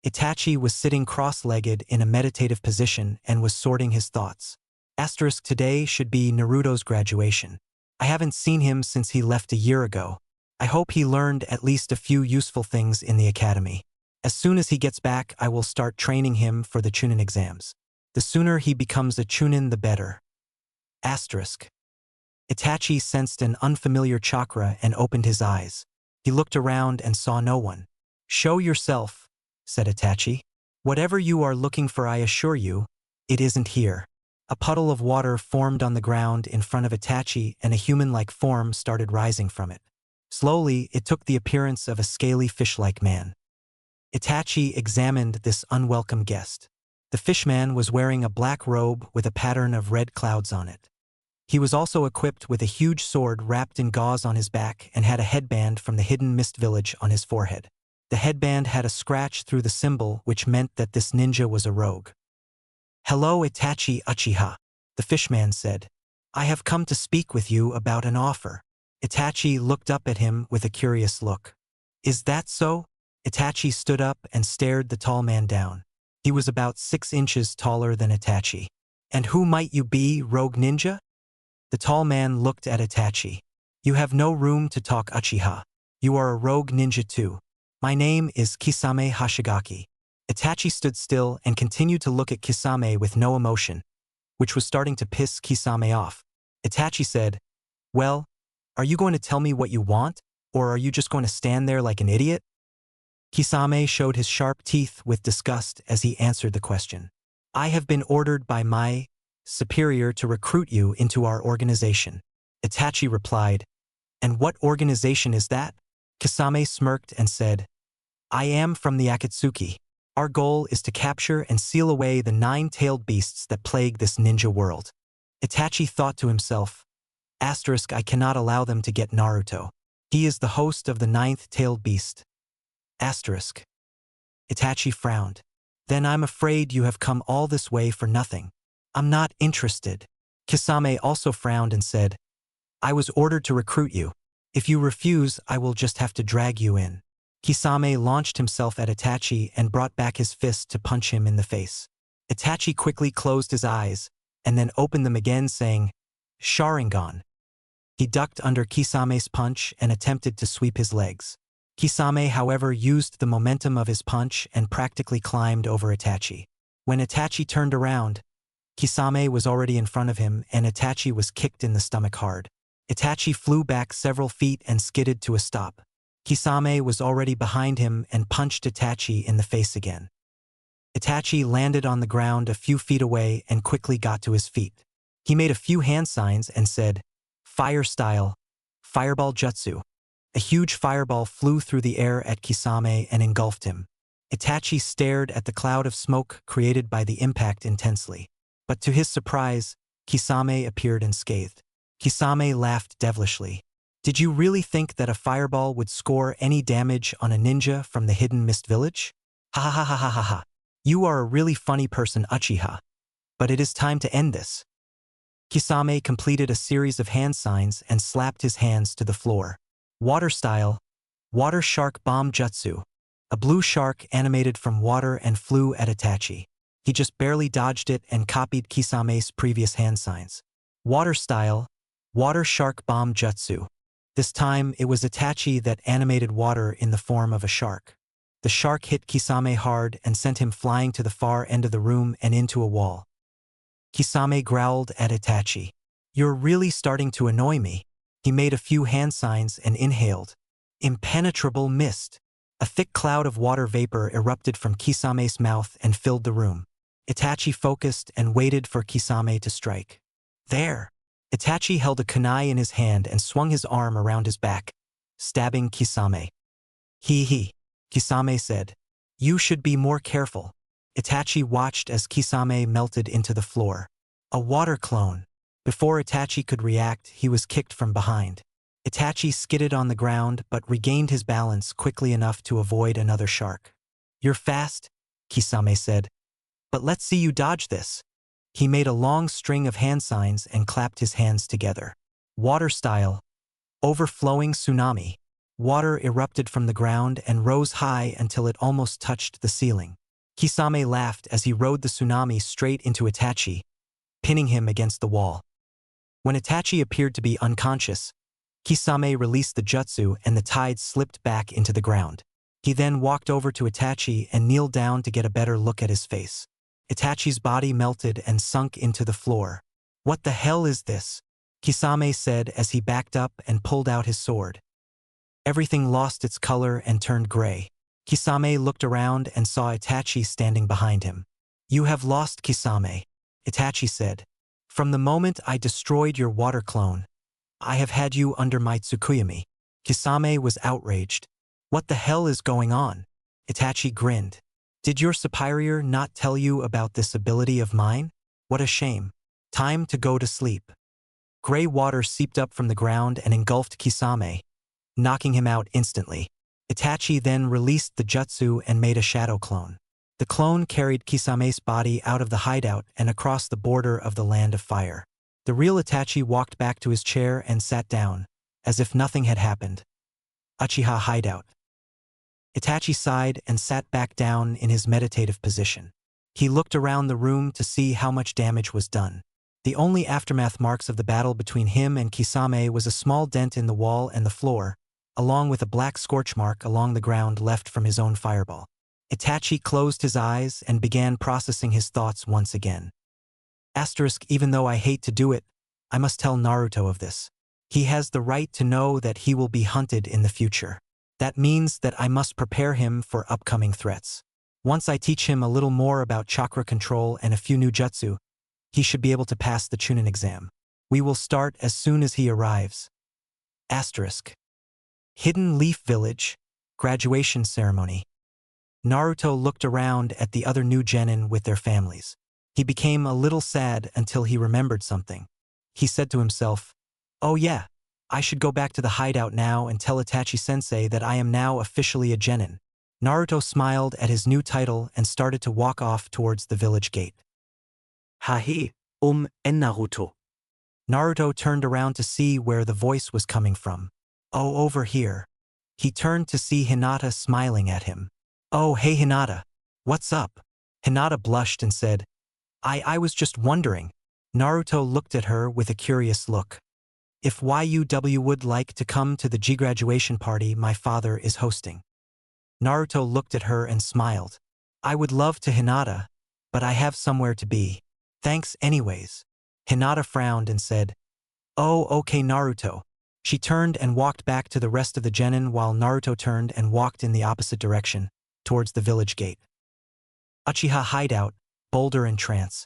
Itachi was sitting cross-legged in a meditative position and was sorting his thoughts. Asterisk today should be Naruto's graduation. I haven't seen him since he left a year ago. I hope he learned at least a few useful things in the academy. As soon as he gets back, I will start training him for the Chunin exams. The sooner he becomes a Chunin, the better. Asterisk. Itachi sensed an unfamiliar chakra and opened his eyes. He looked around and saw no one. Show yourself, said Itachi. Whatever you are looking for, I assure you, it isn't here. A puddle of water formed on the ground in front of Itachi and a human-like form started rising from it. Slowly, it took the appearance of a scaly fish-like man. Itachi examined this unwelcome guest. The fishman was wearing a black robe with a pattern of red clouds on it. He was also equipped with a huge sword wrapped in gauze on his back and had a headband from the hidden mist village on his forehead. The headband had a scratch through the symbol, which meant that this ninja was a rogue. Hello, Itachi Uchiha, the fishman said. I have come to speak with you about an offer. Itachi looked up at him with a curious look. Is that so? Itachi stood up and stared the tall man down. He was about 6 inches taller than Itachi. And who might you be, rogue ninja? The tall man looked at Itachi. You have no room to talk, Uchiha. You are a rogue ninja too. My name is Kisame Hashigaki. Itachi stood still and continued to look at Kisame with no emotion, which was starting to piss Kisame off. Itachi said, Well, are you going to tell me what you want, or are you just going to stand there like an idiot? Kisame showed his sharp teeth with disgust as he answered the question. I have been ordered by my superior to recruit you into our organization. Itachi replied, And what organization is that? Kisame smirked and said, I am from the Akatsuki. Our goal is to capture and seal away the 9-tailed beasts that plague this ninja world. Itachi thought to himself, Asterisk, I cannot allow them to get Naruto. He is the host of the 9th-tailed beast. Asterisk. Itachi frowned. Then I'm afraid you have come all this way for nothing. I'm not interested. Kisame also frowned and said, I was ordered to recruit you. If you refuse, I will just have to drag you in. Kisame launched himself at Itachi and brought back his fist to punch him in the face. Itachi quickly closed his eyes and then opened them again, saying, Sharingan. He ducked under Kisame's punch and attempted to sweep his legs. Kisame, however, used the momentum of his punch and practically climbed over Itachi. When Itachi turned around, Kisame was already in front of him and Itachi was kicked in the stomach hard. Itachi flew back several feet and skidded to a stop. Kisame was already behind him and punched Itachi in the face again. Itachi landed on the ground a few feet away and quickly got to his feet. He made a few hand signs and said, Fire style, fireball jutsu. A huge fireball flew through the air at Kisame and engulfed him. Itachi stared at the cloud of smoke created by the impact intensely. But to his surprise, Kisame appeared unscathed. Kisame laughed devilishly. Did you really think that a fireball would score any damage on a ninja from the hidden mist village? Ha ha ha ha ha ha. You are a really funny person, Uchiha. But it is time to end this. Kisame completed a series of hand signs and slapped his hands to the floor. Water style, water shark bomb jutsu. A blue shark animated from water and flew at Itachi. He just barely dodged it and copied Kisame's previous hand signs. Water style, water shark bomb jutsu. This time, it was Itachi that animated water in the form of a shark. The shark hit Kisame hard and sent him flying to the far end of the room and into a wall. Kisame growled at Itachi. You're really starting to annoy me. He made a few hand signs and inhaled. Impenetrable mist. A thick cloud of water vapor erupted from Kisame's mouth and filled the room. Itachi focused and waited for Kisame to strike. There! Itachi held a kunai in his hand and swung his arm around his back, stabbing Kisame. Hee, Kisame said. You should be more careful. Itachi watched as Kisame melted into the floor. A water clone. Before Itachi could react, he was kicked from behind. Itachi skidded on the ground but regained his balance quickly enough to avoid another shark. You're fast, Kisame said. But let's see you dodge this. He made a long string of hand signs and clapped his hands together. Water style. Overflowing tsunami. Water erupted from the ground and rose high until it almost touched the ceiling. Kisame laughed as he rode the tsunami straight into Itachi, pinning him against the wall. When Itachi appeared to be unconscious, Kisame released the jutsu and the tide slipped back into the ground. He then walked over to Itachi and kneeled down to get a better look at his face. Itachi's body melted and sunk into the floor. "What the hell is this?" Kisame said as he backed up and pulled out his sword. Everything lost its color and turned gray. Kisame looked around and saw Itachi standing behind him. "You have lost, Kisame," Itachi said. "From the moment I destroyed your water clone, I have had you under my Tsukuyomi." Kisame was outraged. "What the hell is going on?" Itachi grinned. "Did your superior not tell you about this ability of mine? What a shame. Time to go to sleep." Gray water seeped up from the ground and engulfed Kisame, knocking him out instantly. Itachi then released the jutsu and made a shadow clone. The clone carried Kisame's body out of the hideout and across the border of the Land of Fire. The real Itachi walked back to his chair and sat down, as if nothing had happened. Uchiha hideout. Itachi sighed and sat back down in his meditative position. He looked around the room to see how much damage was done. The only aftermath marks of the battle between him and Kisame was a small dent in the wall and the floor, along with a black scorch mark along the ground left from his own fireball. Itachi closed his eyes and began processing his thoughts once again. Even though I hate to do it, I must tell Naruto of this. He has the right to know that he will be hunted in the future. That means that I must prepare him for upcoming threats. Once I teach him a little more about chakra control and a few new jutsu, he should be able to pass the Chunin exam. We will start as soon as he arrives. Hidden Leaf Village, graduation ceremony. Naruto looked around at the other new genin with their families. He became a little sad until he remembered something. He said to himself, "Oh yeah, I should go back to the hideout now and tell Itachi-sensei that I am now officially a genin." Naruto smiled at his new title and started to walk off towards the village gate. En Naruto. Naruto turned around to see where the voice was coming from. "Oh, over here." He turned to see Hinata smiling at him. "Oh, hey Hinata. What's up?" Hinata blushed and said, I was just wondering." Naruto looked at her with a curious look. "If YUW would like to come to the G-graduation party my father is hosting." Naruto looked at her and smiled. "I would love to, Hinata, but I have somewhere to be. Thanks anyways." Hinata frowned and said, "Oh, okay Naruto." She turned and walked back to the rest of the genin while Naruto turned and walked in the opposite direction, towards the village gate. Uchiha hideout, boulder and trance.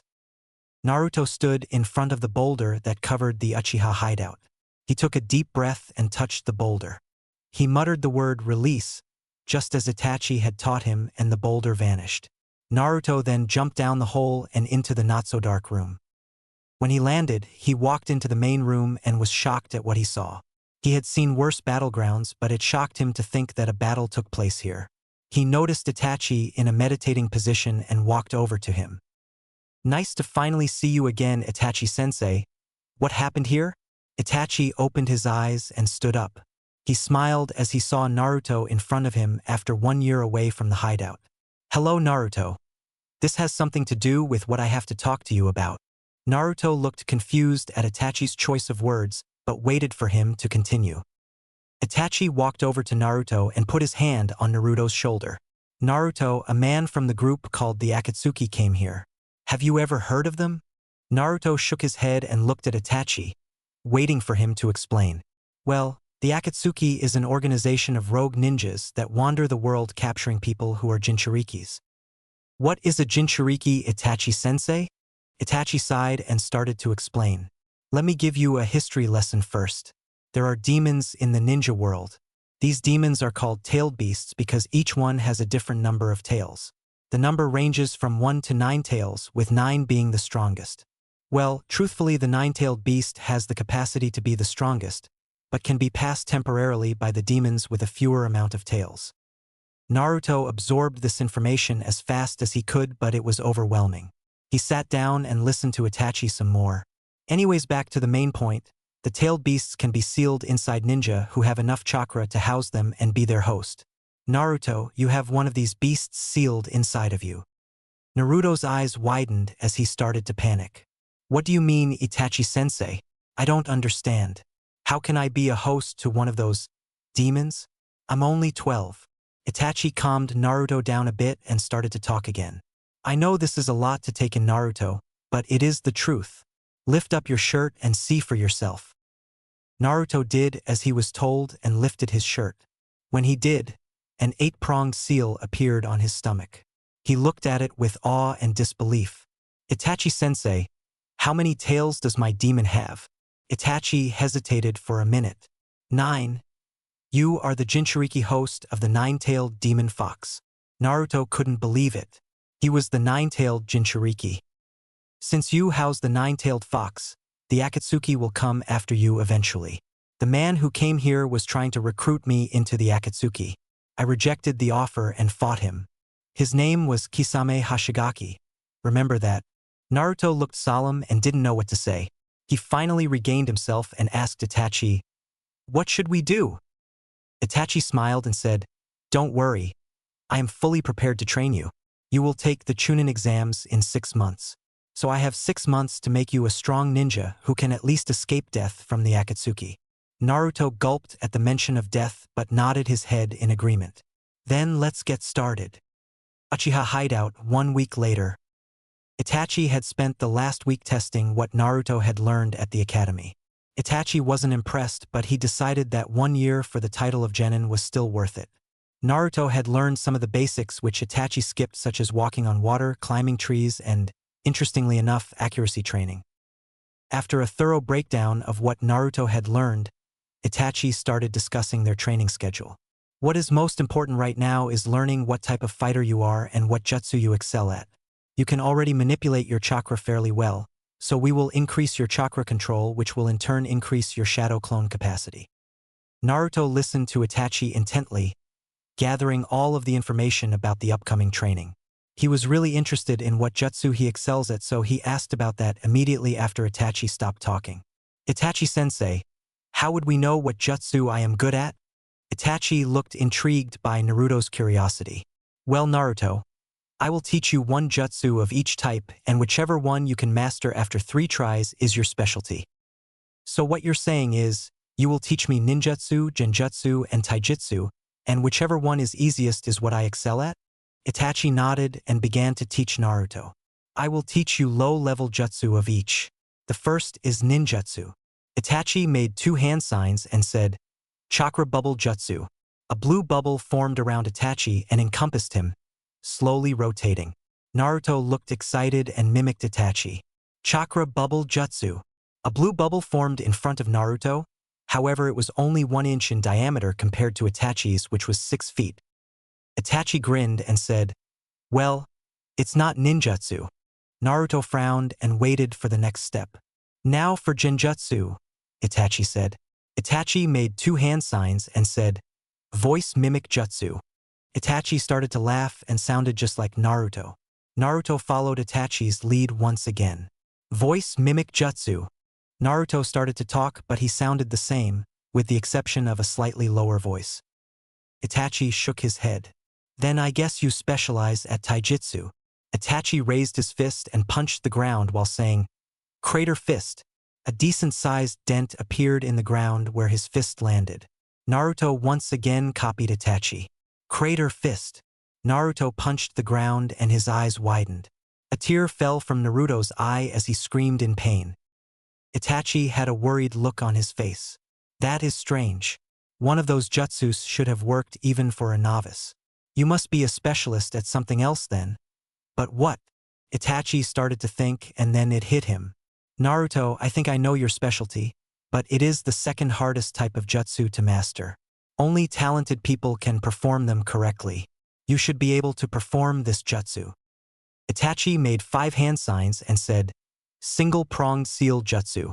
Naruto stood in front of the boulder that covered the Uchiha hideout. He took a deep breath and touched the boulder. He muttered the word release, just as Itachi had taught him, and the boulder vanished. Naruto then jumped down the hole and into the not-so-dark room. When he landed, he walked into the main room and was shocked at what he saw. He had seen worse battlegrounds, but it shocked him to think that a battle took place here. He noticed Itachi in a meditating position and walked over to him. "Nice to finally see you again, Itachi-sensei. What happened here?" Itachi opened his eyes and stood up. He smiled as he saw Naruto in front of him after 1 year away from the hideout. "Hello, Naruto. This has something to do with what I have to talk to you about." Naruto looked confused at Itachi's choice of words, but waited for him to continue. Itachi walked over to Naruto and put his hand on Naruto's shoulder. "Naruto, a man from the group called the Akatsuki came here. Have you ever heard of them?" Naruto shook his head and looked at Itachi, waiting for him to explain. "Well, the Akatsuki is an organization of rogue ninjas that wander the world capturing people who are Jinchurikis." "What is a Jinchuriki, Itachi-sensei?" Itachi sighed and started to explain. "Let me give you a history lesson first. There are demons in the ninja world. These demons are called tailed beasts because each one has a different number of tails. The number ranges from 1 to 9 tails, with 9 being the strongest. Well, truthfully, the 9-tailed beast has the capacity to be the strongest, but can be passed temporarily by the demons with a fewer amount of tails." Naruto absorbed this information as fast as he could, but it was overwhelming. He sat down and listened to Itachi some more. Anyways, back to the main point. The tailed beasts can be sealed inside ninja who have enough chakra to house them and be their host. Naruto, you have one of these beasts sealed inside of you. Naruto's eyes widened as he started to panic. What do you mean, Itachi-sensei? I don't understand. How can I be a host to one of those demons? I'm only 12. Itachi calmed Naruto down a bit and started to talk again. I know this is a lot to take in, Naruto, but it is the truth. Lift up your shirt and see for yourself. Naruto did as he was told and lifted his shirt. When he did, an 8-pronged seal appeared on his stomach. He looked at it with awe and disbelief. Itachi-sensei, how many tails does my demon have? Itachi hesitated for a minute. 9. You are the Jinchuriki host of the 9-tailed demon fox. Naruto couldn't believe it. He was the 9-tailed Jinchuriki. Since you house the 9-tailed fox, the Akatsuki will come after you eventually. The man who came here was trying to recruit me into the Akatsuki. I rejected the offer and fought him. His name was Kisame Hashigaki. Remember that? Naruto looked solemn and didn't know what to say. He finally regained himself and asked Itachi, "What should we do?" Itachi smiled and said, "Don't worry. I am fully prepared to train you. You will take the Chunin exams in 6 months. So I have 6 months to make you a strong ninja who can at least escape death from the Akatsuki." Naruto gulped at the mention of death but nodded his head in agreement. Then let's get started. Uchiha hideout 1 week later. Itachi had spent the last week testing what Naruto had learned at the academy. Itachi wasn't impressed, but he decided that 1 year for the title of genin was still worth it. Naruto had learned some of the basics which Itachi skipped, such as walking on water, climbing trees, and, interestingly enough, accuracy training. After a thorough breakdown of what Naruto had learned, Itachi started discussing their training schedule. What is most important right now is learning what type of fighter you are and what jutsu you excel at. You can already manipulate your chakra fairly well, so we will increase your chakra control, which will in turn increase your shadow clone capacity. Naruto listened to Itachi intently, gathering all of the information about the upcoming training. He was really interested in what jutsu he excels at, so he asked about that immediately after Itachi stopped talking. "Itachi-sensei, how would we know what jutsu I am good at?" Itachi looked intrigued by Naruto's curiosity. "Well, Naruto, I will teach you 1 jutsu of each type, and whichever one you can master after 3 tries is your specialty. So what you're saying is, you will teach me ninjutsu, genjutsu, and taijutsu, and whichever one is easiest is what I excel at?" Itachi nodded and began to teach Naruto. "I will teach you low-level jutsu of each. The first is ninjutsu." Itachi made 2 hand signs and said, "Chakra bubble jutsu." A blue bubble formed around Itachi and encompassed him, slowly rotating. Naruto looked excited and mimicked Itachi. "Chakra bubble jutsu." A blue bubble formed in front of Naruto. However, it was only 1 inch in diameter compared to Itachi's, which was 6 feet. Itachi grinned and said, "Well, it's not ninjutsu." Naruto frowned and waited for the next step. "Now for genjutsu," Itachi said. Itachi made 2 hand signs and said, "Voice mimic jutsu." Itachi started to laugh and sounded just like Naruto. Naruto followed Itachi's lead once again. "Voice mimic jutsu." Naruto started to talk, but he sounded the same, with the exception of a slightly lower voice. Itachi shook his head. "Then I guess you specialize at taijutsu." Itachi raised his fist and punched the ground while saying, "Crater fist." A decent-sized dent appeared in the ground where his fist landed. Naruto once again copied Itachi. "Crater fist." Naruto punched the ground and his eyes widened. A tear fell from Naruto's eye as he screamed in pain. Itachi had a worried look on his face. "That is strange. One of those jutsus should have worked even for a novice. You must be a specialist at something else then." "But what?" Itachi started to think, and then it hit him. "Naruto, I think I know your specialty, but it is the second hardest type of jutsu to master. Only talented people can perform them correctly. You should be able to perform this jutsu." Itachi made 5 hand signs and said, "Single-pronged seal jutsu."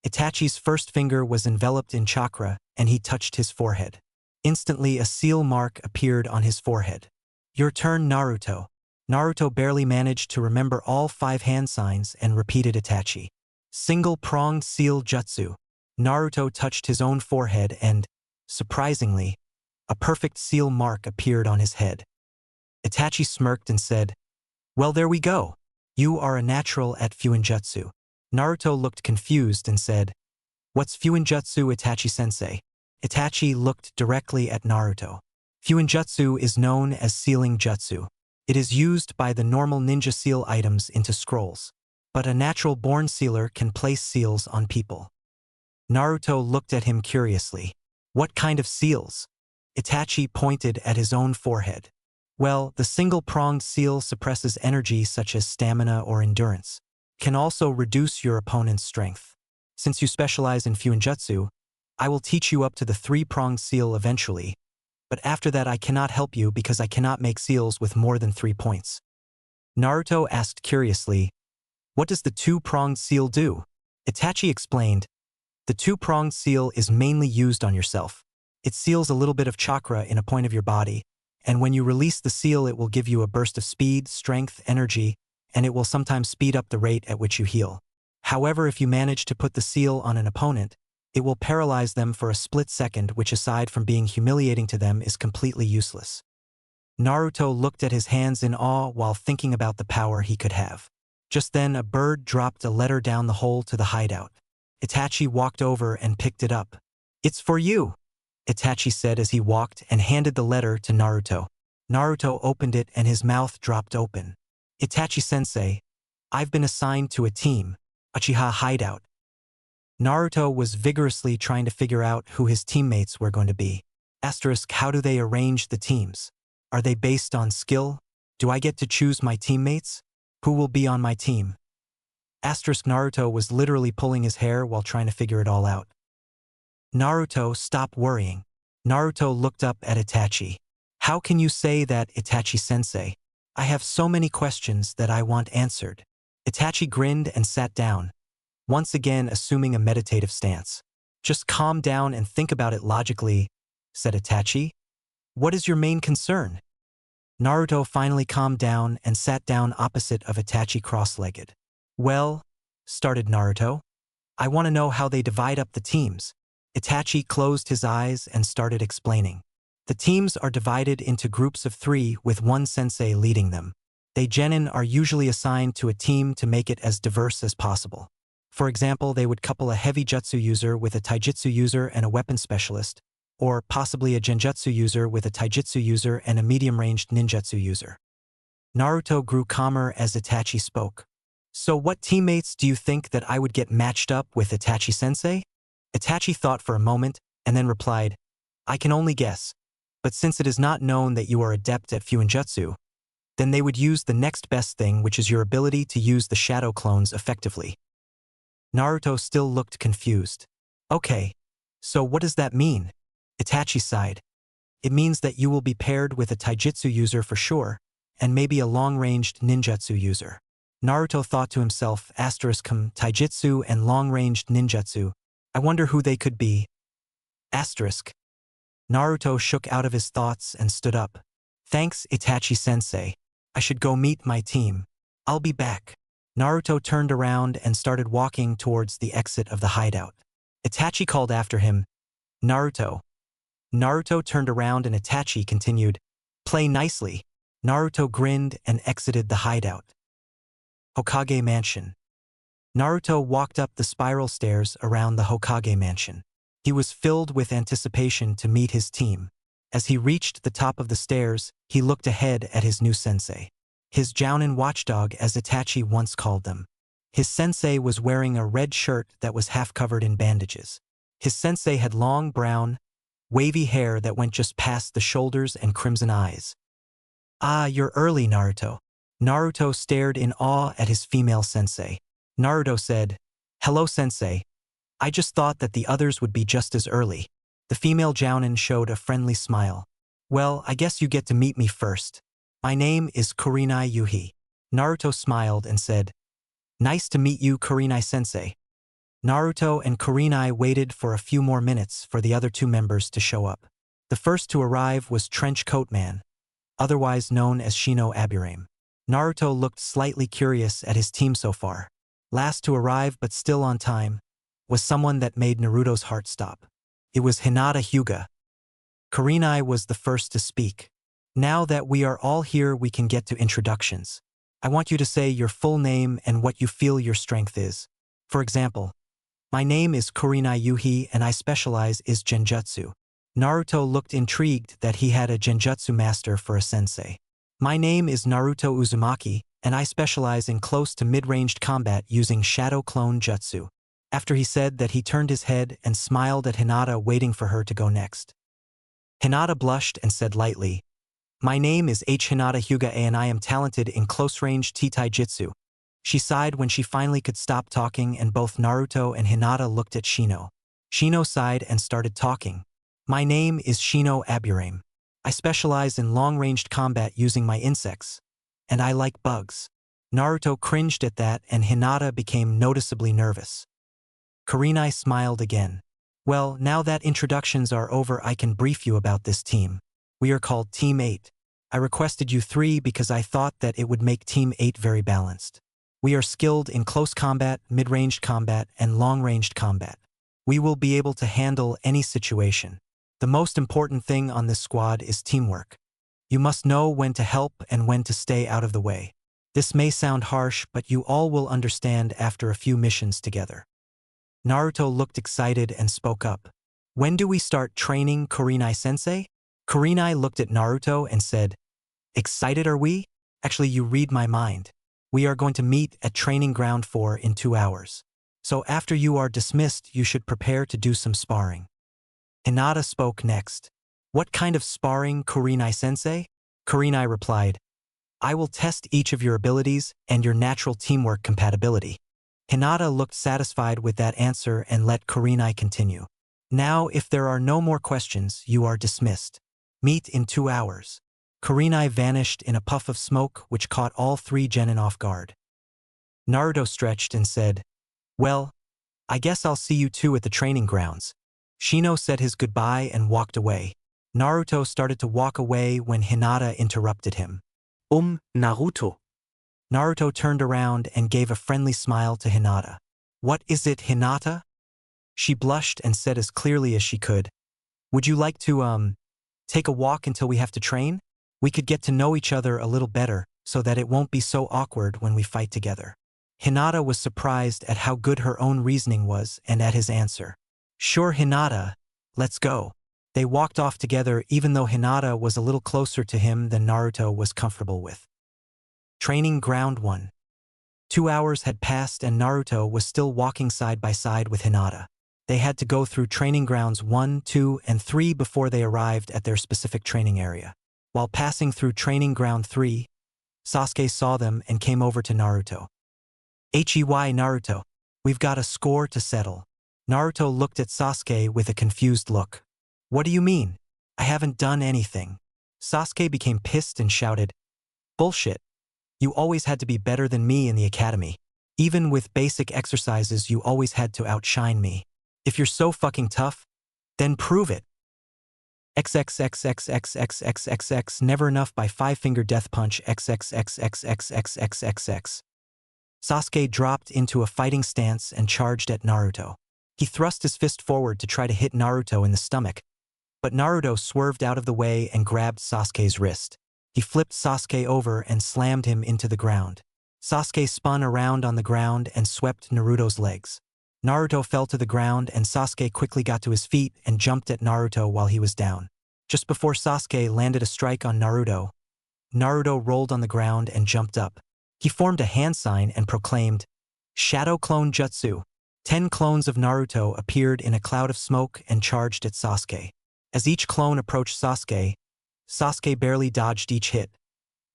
Itachi's first finger was enveloped in chakra, and he touched his forehead. Instantly, a seal mark appeared on his forehead. "Your turn, Naruto." Naruto barely managed to remember all 5 hand signs and repeated Itachi. "Single-pronged seal jutsu." Naruto touched his own forehead and, surprisingly, a perfect seal mark appeared on his head. Itachi smirked and said, "Well, there we go. You are a natural at Fuinjutsu." Naruto looked confused and said, "What's Fuinjutsu, Itachi-sensei?" Itachi looked directly at Naruto. Fuinjutsu is known as sealing jutsu. It is used by the normal ninja seal items into scrolls. But a natural-born sealer can place seals on people. Naruto looked at him curiously. What kind of seals? Itachi pointed at his own forehead. Well, the single-pronged seal suppresses energy such as stamina or endurance. Can also reduce your opponent's strength. Since you specialize in Fuinjutsu, I will teach you up to the three-pronged seal eventually, but after that I cannot help you because I cannot make seals with more than 3 points. Naruto asked curiously, "What does the two-pronged seal do?" Itachi explained, "The two-pronged seal is mainly used on yourself. It seals a little bit of chakra in a point of your body, and when you release the seal it will give you a burst of speed, strength, energy, and it will sometimes speed up the rate at which you heal. However, if you manage to put the seal on an opponent, it will paralyze them for a split second, which aside from being humiliating to them is completely useless." Naruto looked at his hands in awe while thinking about the power he could have. Just then a bird dropped a letter down the hole to the hideout. Itachi walked over and picked it up. "It's for you," Itachi said as he walked and handed the letter to Naruto. Naruto opened it and his mouth dropped open. "Itachi-sensei, I've been assigned to a team, Uchiha hideout." Naruto was vigorously trying to figure out who his teammates were going to be. Asterisk, how do they arrange the teams? Are they based on skill? Do I get to choose my teammates? Who will be on my team? Asterisk, Naruto was literally pulling his hair while trying to figure it all out. "Naruto, stop worrying." Naruto looked up at Itachi. "How can you say that, Itachi-sensei? I have so many questions that I want answered." Itachi grinned and sat down, once again assuming a meditative stance. "Just calm down and think about it logically," said Itachi. "What is your main concern?" Naruto finally calmed down and sat down opposite of Itachi cross-legged. "Well," started Naruto, "I want to know how they divide up the teams." Itachi closed his eyes and started explaining. "The teams are divided into groups of 3 with one sensei leading them. They genin are usually assigned to a team to make it as diverse as possible. For example, they would couple a heavy jutsu user with a taijutsu user and a weapon specialist, or possibly a genjutsu user with a taijutsu user and a medium-ranged ninjutsu user." Naruto grew calmer as Itachi spoke. "So what teammates do you think that I would get matched up with, Itachi-sensei?" Itachi thought for a moment and then replied, "I can only guess, but since it is not known that you are adept at Fuinjutsu, then they would use the next best thing, which is your ability to use the shadow clones effectively." Naruto still looked confused. "Okay, so what does that mean?" Itachi sighed. "It means that you will be paired with a taijutsu user for sure, and maybe a long-ranged ninjutsu user." Naruto thought to himself, taijutsu and long-ranged ninjutsu, I wonder who they could be. Asterisk. Naruto shook out of his thoughts and stood up. "Thanks, Itachi-sensei. I should go meet my team. I'll be back." Naruto turned around and started walking towards the exit of the hideout. Itachi called after him, "Naruto." Naruto turned around and Itachi continued, "Play nicely." Naruto grinned and exited the hideout. Hokage Mansion. Naruto walked up the spiral stairs around the Hokage Mansion. He was filled with anticipation to meet his team. As he reached the top of the stairs, he looked ahead at his new sensei. His Jounin watchdog, as Itachi once called them. His sensei was wearing a red shirt that was half covered in bandages. His sensei had long brown, wavy hair that went just past the shoulders and crimson eyes. "Ah, you're early, Naruto." Naruto stared in awe at his female sensei. Naruto said, "Hello, sensei. I just thought that the others would be just as early." The female Jounin showed a friendly smile. "Well, I guess you get to meet me first. My name is Kurenai Yuhi." Naruto smiled and said, "Nice to meet you, Kurenai-sensei." Naruto and Kurenai waited for a few more minutes for the other 2 members to show up. The first to arrive was Trench Coat Man, otherwise known as Shino Aburame. Naruto looked slightly curious at his team so far. Last to arrive, but still on time, was someone that made Naruto's heart stop. It was Hinata Hyuga. Kurenai was the first to speak. "Now that we are all here, we can get to introductions. I want you to say your full name and what you feel your strength is." For example, my name is Kurenai Yuhi and I specialize is genjutsu. Naruto looked intrigued that he had a genjutsu master for a sensei. My name is Naruto Uzumaki, and I specialize in close to mid-ranged combat using shadow clone jutsu. After he said that, he turned his head and smiled at Hinata, waiting for her to go next. Hinata blushed and said lightly, my name is Hinata Hyuga and I am talented in close-range Taijutsu. She sighed when she finally could stop talking, and both Naruto and Hinata looked at Shino. Shino sighed and started talking. My name is Shino Aburame. I specialize in long-ranged combat using my insects. And I like bugs. Naruto cringed at that and Hinata became noticeably nervous. Kurenai smiled again. Well, now that introductions are over, I can brief you about this team. We are called Team 8. I requested you 3 because I thought that it would make Team 8 very balanced. We are skilled in close combat, mid-ranged combat, and long-ranged combat. We will be able to handle any situation. The most important thing on this squad is teamwork. You must know when to help and when to stay out of the way. This may sound harsh, but you all will understand after a few missions together. Naruto looked excited and spoke up. When do we start training, Kurenai-sensei? Kurenai looked at Naruto and said, excited are we? Actually, you read my mind. We are going to meet at training ground 4 in 2 hours. So after you are dismissed, you should prepare to do some sparring. Hinata spoke next. What kind of sparring, Kurenai-sensei? Kurenai replied, I will test each of your abilities and your natural teamwork compatibility. Hinata looked satisfied with that answer and let Kurenai continue. Now, if there are no more questions, you are dismissed. Meet in 2 hours. Kurenai vanished in a puff of smoke which caught all 3 genin off guard. Naruto stretched and said, well, I guess I'll see you 2 at the training grounds. Shino said his goodbye and walked away. Naruto started to walk away when Hinata interrupted him. Naruto. Naruto turned around and gave a friendly smile to Hinata. What is it, Hinata? She blushed and said as clearly as she could, would you like to, take a walk until we have to train? We could get to know each other a little better so that it won't be so awkward when we fight together. Hinata was surprised at how good her own reasoning was and at his answer. Sure, Hinata, let's go. They walked off together even though Hinata was a little closer to him than Naruto was comfortable with. Training Ground 1. 2 hours had passed and Naruto was still walking side by side with Hinata. They had to go through training grounds 1, 2, and 3 before they arrived at their specific training area. While passing through training ground 3, Sasuke saw them and came over to Naruto. Naruto, we've got a score to settle. Naruto looked at Sasuke with a confused look. What do you mean? I haven't done anything. Sasuke became pissed and shouted, bullshit. You always had to be better than me in the academy. Even with basic exercises, you always had to outshine me. If you're so fucking tough, then prove it. XXXXXXXXX never enough by 5-finger death punch XXXXXXXXX. Sasuke dropped into a fighting stance and charged at Naruto. He thrust his fist forward to try to hit Naruto in the stomach, but Naruto swerved out of the way and grabbed Sasuke's wrist. He flipped Sasuke over and slammed him into the ground. Sasuke spun around on the ground and swept Naruto's legs. Naruto fell to the ground and Sasuke quickly got to his feet and jumped at Naruto while he was down. Just before Sasuke landed a strike on Naruto, Naruto rolled on the ground and jumped up. He formed a hand sign and proclaimed, Shadow Clone Jutsu. 10 clones of Naruto appeared in a cloud of smoke and charged at Sasuke. As each clone approached Sasuke, Sasuke barely dodged each hit,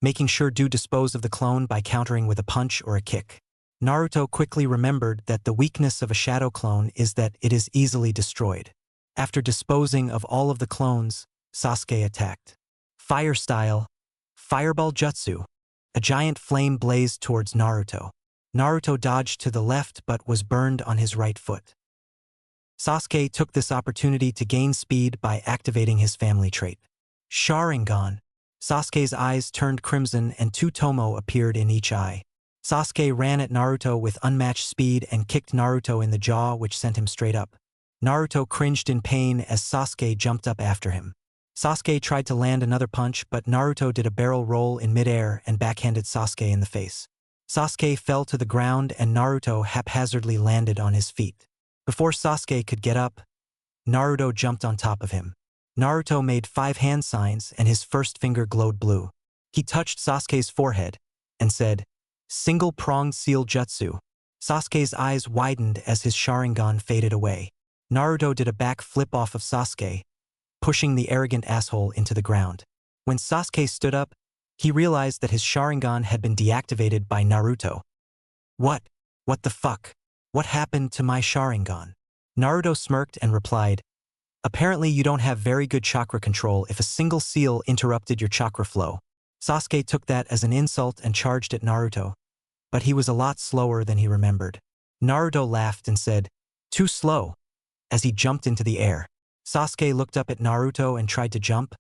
making sure to dispose of the clone by countering with a punch or a kick. Naruto quickly remembered that the weakness of a shadow clone is that it is easily destroyed. After disposing of all of the clones, Sasuke attacked. Fire Style, Fireball Jutsu. A giant flame blazed towards Naruto. Naruto dodged to the left but was burned on his right foot. Sasuke took this opportunity to gain speed by activating his family trait. Sharingan. Sasuke's eyes turned crimson and 2 tomo appeared in each eye. Sasuke ran at Naruto with unmatched speed and kicked Naruto in the jaw, which sent him straight up. Naruto cringed in pain as Sasuke jumped up after him. Sasuke tried to land another punch, but Naruto did a barrel roll in midair and backhanded Sasuke in the face. Sasuke fell to the ground and Naruto haphazardly landed on his feet. Before Sasuke could get up, Naruto jumped on top of him. Naruto made 5 hand signs and his first finger glowed blue. He touched Sasuke's forehead and said, "Single-pronged seal jutsu." Sasuke's eyes widened as his Sharingan faded away. Naruto did a back flip off of Sasuke, pushing the arrogant asshole into the ground. When Sasuke stood up, he realized that his Sharingan had been deactivated by Naruto. What? What the fuck? What happened to my Sharingan? Naruto smirked and replied, "Apparently you don't have very good chakra control if a single seal interrupted your chakra flow." Sasuke took that as an insult and charged at Naruto, but he was a lot slower than he remembered. Naruto laughed and said, "Too slow," as he jumped into the air. Sasuke looked up at Naruto and tried to jump,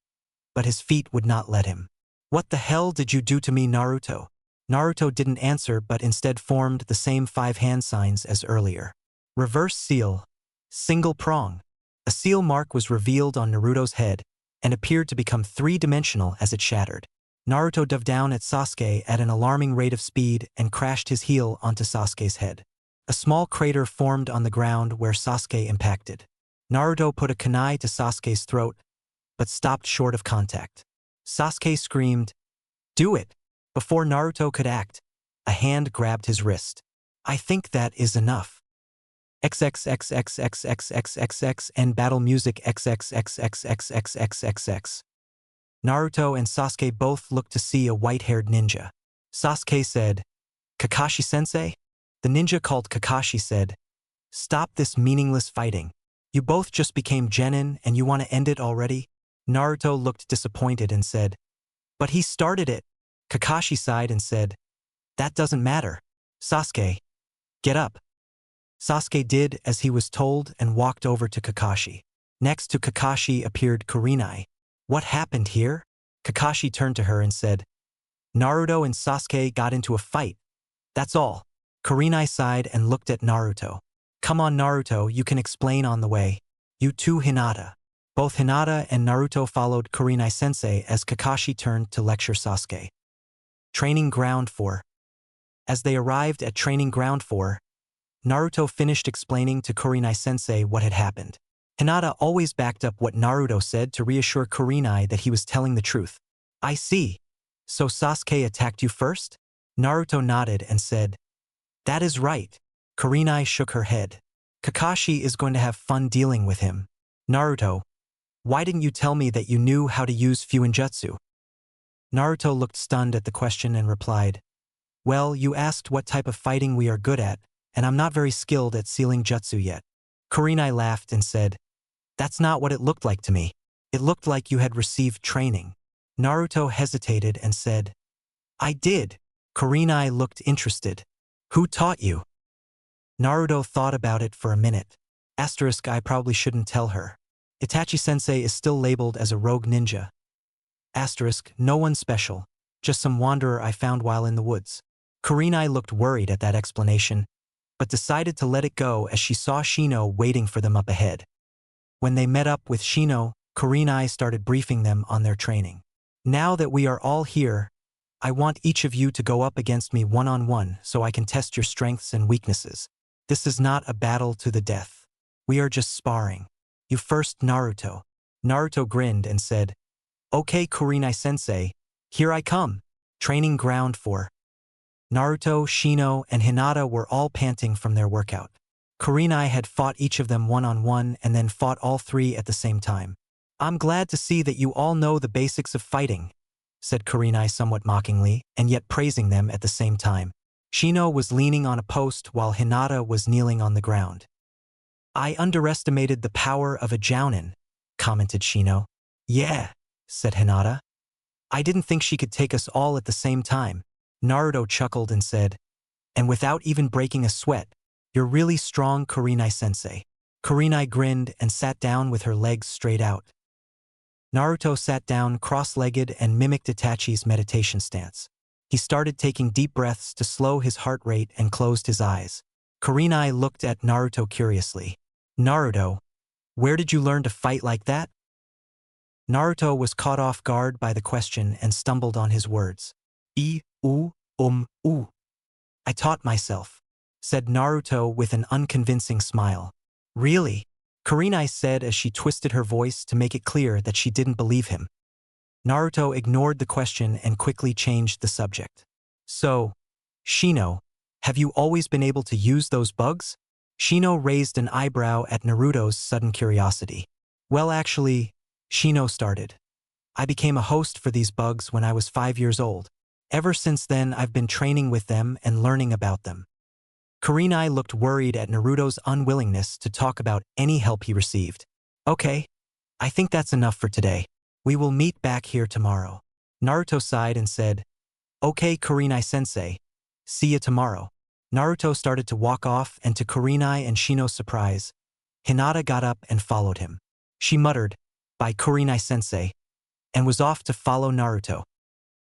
but his feet would not let him. "What the hell did you do to me, Naruto?" Naruto didn't answer but instead formed the same 5 hand signs as earlier. Reverse seal. Single prong. A seal mark was revealed on Naruto's head and appeared to become 3-dimensional as it shattered. Naruto dove down at Sasuke at an alarming rate of speed and crashed his heel onto Sasuke's head. A small crater formed on the ground where Sasuke impacted. Naruto put a kunai to Sasuke's throat, but stopped short of contact. Sasuke screamed, "Do it!" Before Naruto could act, a hand grabbed his wrist. "I think that is enough." XXXXXXXXXX and battle music XXXXXXXXX. Naruto and Sasuke both looked to see a white-haired ninja. Sasuke said, "Kakashi-sensei?" The ninja called Kakashi said, "Stop this meaningless fighting. You both just became genin and you want to end it already?" Naruto looked disappointed and said, "But he started it." Kakashi sighed and said, "That doesn't matter. Sasuke, get up." Sasuke did as he was told and walked over to Kakashi. Next to Kakashi appeared Kurenai. "What happened here?" Kakashi turned to her and said, "Naruto and Sasuke got into a fight. That's all." Kurenai sighed and looked at Naruto. "Come on, Naruto, you can explain on the way. You too, Hinata." Both Hinata and Naruto followed Kurenai-sensei as Kakashi turned to lecture Sasuke. Training Ground 4. As they arrived at Training Ground 4, Naruto finished explaining to Kurenai-sensei what had happened. Hinata always backed up what Naruto said to reassure Kurenai that he was telling the truth. "I see. So Sasuke attacked you first?" Naruto nodded and said, "That is right." Kurenai shook her head. "Kakashi is going to have fun dealing with him." "Naruto, why didn't you tell me that you knew how to use Fuinjutsu?" Naruto looked stunned at the question and replied, "Well, you asked what type of fighting we are good at, and I'm not very skilled at sealing jutsu yet." Kurenai laughed and said, "That's not what it looked like to me. It looked like you had received training." Naruto hesitated and said, "I did." Kurenai looked interested. "Who taught you?" Naruto thought about it for a minute. I probably shouldn't tell her. Itachi-sensei is still labeled as a rogue ninja. No one special, just some wanderer I found while in the woods. Kurenai looked worried at that explanation, but decided to let it go as she saw Shino waiting for them up ahead. When they met up with Shino, Kurenai started briefing them on their training. "Now that we are all here, I want each of you to go up against me one-on-one so I can test your strengths and weaknesses. This is not a battle to the death. We are just sparring. You first, Naruto." Naruto grinned and said, "Okay, Kurenai-sensei, here I come." Training Ground 4. Naruto, Shino, and Hinata were all panting from their workout. Kurenai had fought each of them one-on-one and then fought all 3 at the same time. "I'm glad to see that you all know the basics of fighting," said Kurenai somewhat mockingly, and yet praising them at the same time. Shino was leaning on a post while Hinata was kneeling on the ground. "I underestimated the power of a jounin," commented Shino. "Yeah," said Hinata. "I didn't think she could take us all at the same time." Naruto chuckled and said, "And without even breaking a sweat, you're really strong, Kurenai-sensei." Kurenai grinned and sat down with her legs straight out. Naruto sat down cross-legged and mimicked Itachi's meditation stance. He started taking deep breaths to slow his heart rate and closed his eyes. Kurenai looked at Naruto curiously. "Naruto, where did you learn to fight like that?" Naruto was caught off guard by the question and stumbled on his words. "U." I taught myself, said Naruto with an unconvincing smile. Really? Kurenai said as she twisted her voice to make it clear that she didn't believe him. Naruto ignored the question and quickly changed the subject. So, Shino, have you always been able to use those bugs? Shino raised an eyebrow at Naruto's sudden curiosity. Well, actually, Shino started. I became a host for these bugs when I was 5 years old. Ever since then, I've been training with them and learning about them. Kurenai looked worried at Naruto's unwillingness to talk about any help he received. Okay, I think that's enough for today. We will meet back here tomorrow. Naruto sighed and said, Okay, Kurenai-sensei. See you tomorrow. Naruto started to walk off, and to Kurenai and Shino's surprise, Hinata got up and followed him. She muttered, Bye Kurenai-sensei, and was off to follow Naruto.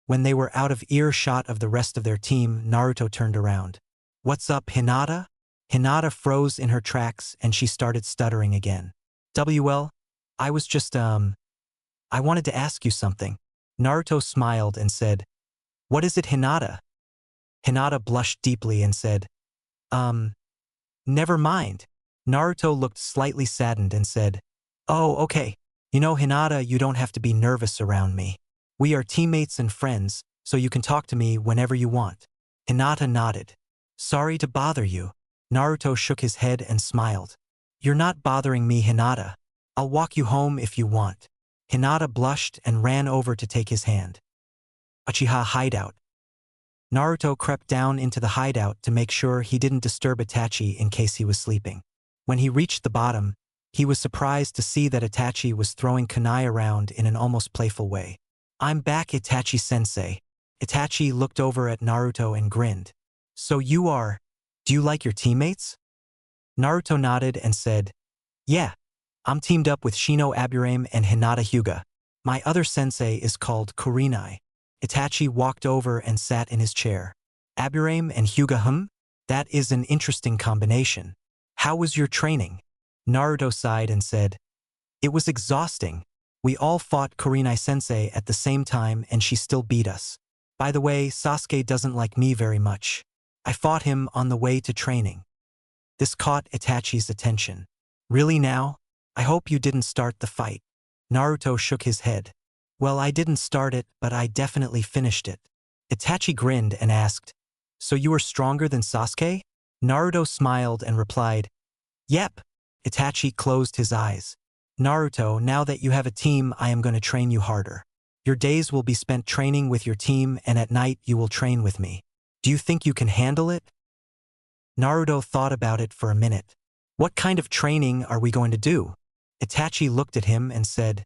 When they were out of earshot of the rest of their team, Naruto turned around. What's up, Hinata? Hinata froze in her tracks and she started stuttering again. WL, I was just, I wanted to ask you something. Naruto smiled and said, What is it, Hinata? Hinata blushed deeply and said, Never mind. Naruto looked slightly saddened and said, Oh, okay. You know, Hinata, you don't have to be nervous around me. We are teammates and friends, so you can talk to me whenever you want. Hinata nodded. Sorry to bother you. Naruto shook his head and smiled. You're not bothering me, Hinata. I'll walk you home if you want. Hinata blushed and ran over to take his hand. Uchiha hideout. Naruto crept down into the hideout to make sure he didn't disturb Itachi in case he was sleeping. When he reached the bottom, he was surprised to see that Itachi was throwing kunai around in an almost playful way. I'm back, Itachi-sensei. Itachi looked over at Naruto and grinned. So you are… Do you like your teammates? Naruto nodded and said, Yeah, I'm teamed up with Shino Aburame and Hinata Hyuga. My other sensei is called Kurenai. Itachi walked over and sat in his chair. Aburame and Hyuga, That is an interesting combination. How was your training? Naruto sighed and said, It was exhausting. We all fought Kurenai-sensei at the same time and she still beat us. By the way, Sasuke doesn't like me very much. I fought him on the way to training. This caught Itachi's attention. Really now? I hope you didn't start the fight. Naruto shook his head. Well, I didn't start it, but I definitely finished it. Itachi grinned and asked, So you were stronger than Sasuke? Naruto smiled and replied, Yep. Itachi closed his eyes. Naruto, now that you have a team, I am going to train you harder. Your days will be spent training with your team and at night you will train with me. Do you think you can handle it? Naruto thought about it for a minute. What kind of training are we going to do? Itachi looked at him and said,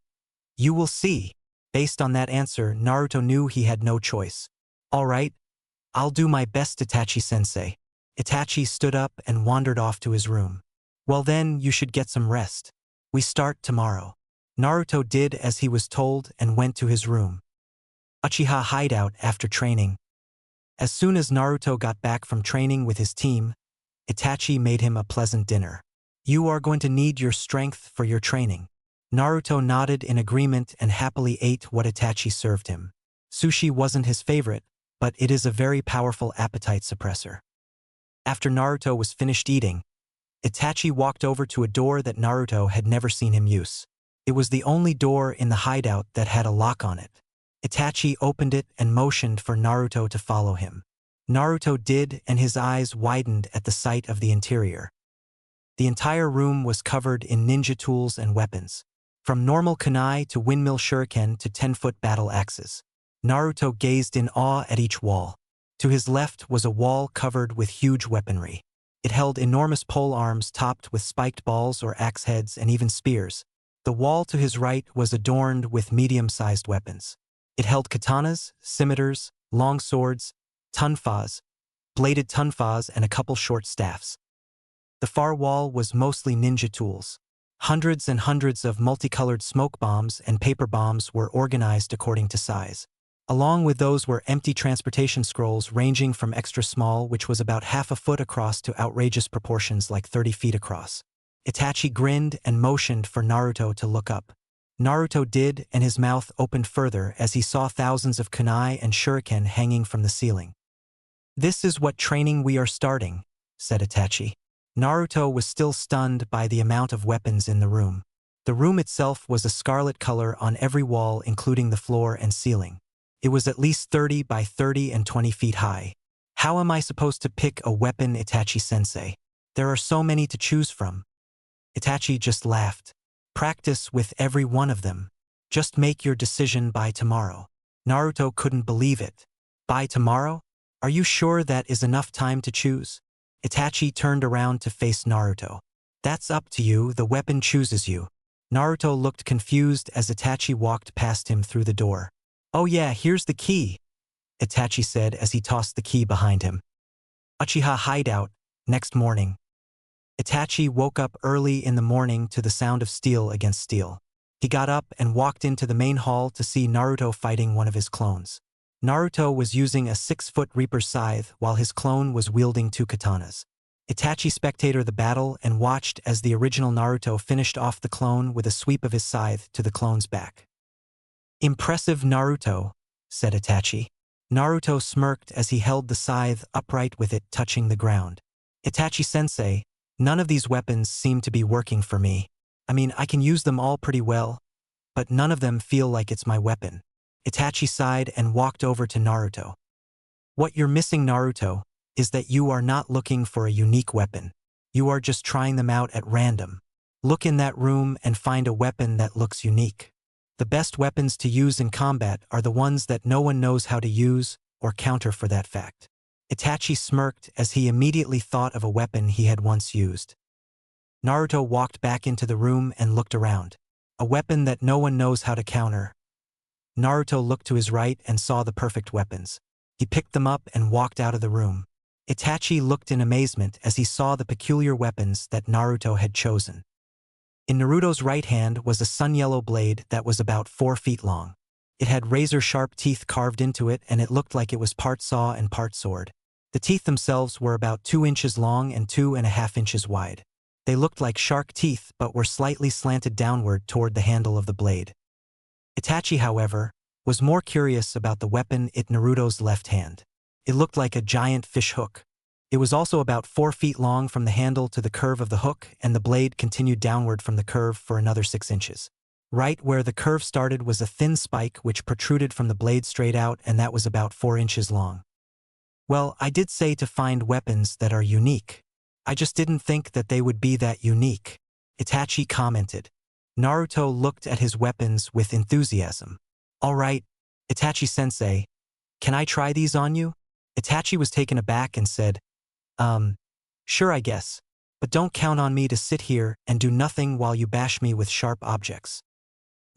You will see. Based on that answer, Naruto knew he had no choice. All right, I'll do my best, Itachi-sensei. Itachi stood up and wandered off to his room. Well then, you should get some rest. We start tomorrow. Naruto did as he was told and went to his room. Uchiha hideout after training. As soon as Naruto got back from training with his team, Itachi made him a pleasant dinner. You are going to need your strength for your training. Naruto nodded in agreement and happily ate what Itachi served him. Sushi wasn't his favorite, but it is a very powerful appetite suppressor. After Naruto was finished eating, Itachi walked over to a door that Naruto had never seen him use. It was the only door in the hideout that had a lock on it. Itachi opened it and motioned for Naruto to follow him. Naruto did, and his eyes widened at the sight of the interior. The entire room was covered in ninja tools and weapons. From normal kunai to windmill shuriken to 10-foot battle axes. Naruto gazed in awe at each wall. To his left was a wall covered with huge weaponry. It held enormous pole arms topped with spiked balls or axe heads and even spears. The wall to his right was adorned with medium-sized weapons. It held katanas, scimitars, long swords, tunfas, bladed tunfas, and a couple short staffs. The far wall was mostly ninja tools. Hundreds and hundreds of multicolored smoke bombs and paper bombs were organized according to size. Along with those were empty transportation scrolls ranging from extra small, which was about half a foot across, to outrageous proportions like 30 feet across. Itachi grinned and motioned for Naruto to look up. Naruto did, and his mouth opened further as he saw thousands of kunai and shuriken hanging from the ceiling. This is what training we are starting, said Itachi. Naruto was still stunned by the amount of weapons in the room. The room itself was a scarlet color on every wall, including the floor and ceiling. It was at least 30 by 30 and 20 feet high. How am I supposed to pick a weapon, Itachi-sensei? There are so many to choose from. Itachi just laughed. Practice with every one of them. Just make your decision by tomorrow. Naruto couldn't believe it. By tomorrow? Are you sure that is enough time to choose? Itachi turned around to face Naruto. That's up to you, the weapon chooses you. Naruto looked confused as Itachi walked past him through the door. Oh yeah, here's the key, Itachi said as he tossed the key behind him. Uchiha hideout. Next morning. Itachi woke up early in the morning to the sound of steel against steel. He got up and walked into the main hall to see Naruto fighting one of his clones. Naruto was using a 6-foot Reaper scythe while his clone was wielding 2 katanas. Itachi spectated the battle and watched as the original Naruto finished off the clone with a sweep of his scythe to the clone's back. Impressive, Naruto, said Itachi. Naruto smirked as he held the scythe upright with it touching the ground. Itachi-sensei, none of these weapons seem to be working for me. I mean, I can use them all pretty well, but none of them feel like it's my weapon. Itachi sighed and walked over to Naruto. What you're missing, Naruto, is that you are not looking for a unique weapon. You are just trying them out at random. Look in that room and find a weapon that looks unique. The best weapons to use in combat are the ones that no one knows how to use or counter for that fact. Itachi smirked as he immediately thought of a weapon he had once used. Naruto walked back into the room and looked around. A weapon that no one knows how to counter. Naruto looked to his right and saw the perfect weapons. He picked them up and walked out of the room. Itachi looked in amazement as he saw the peculiar weapons that Naruto had chosen. In Naruto's right hand was a sun-yellow blade that was about 4 feet long. It had razor-sharp teeth carved into it, and it looked like it was part saw and part sword. The teeth themselves were about 2 inches long and 2.5 inches wide. They looked like shark teeth but were slightly slanted downward toward the handle of the blade. Itachi, however, was more curious about the weapon in Naruto's left hand. It looked like a giant fish hook. It was also about 4 feet long from the handle to the curve of the hook, and the blade continued downward from the curve for another 6 inches. Right where the curve started was a thin spike which protruded from the blade straight out, and that was about 4 inches long. Well, I did say to find weapons that are unique. I just didn't think that they would be that unique, Itachi commented. Naruto looked at his weapons with enthusiasm. All right, Itachi-sensei, can I try these on you? Itachi was taken aback and said, Sure, I guess, but don't count on me to sit here and do nothing while you bash me with sharp objects.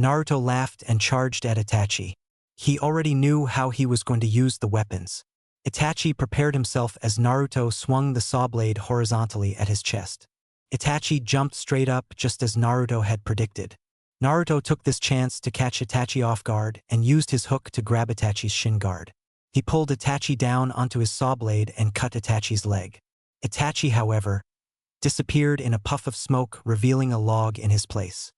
Naruto laughed and charged at Itachi. He already knew how he was going to use the weapons. Itachi prepared himself as Naruto swung the saw blade horizontally at his chest. Itachi jumped straight up just as Naruto had predicted. Naruto took this chance to catch Itachi off guard and used his hook to grab Itachi's shin guard. He pulled Itachi down onto his saw blade and cut Itachi's leg. Itachi, however, disappeared in a puff of smoke, revealing a log in his place.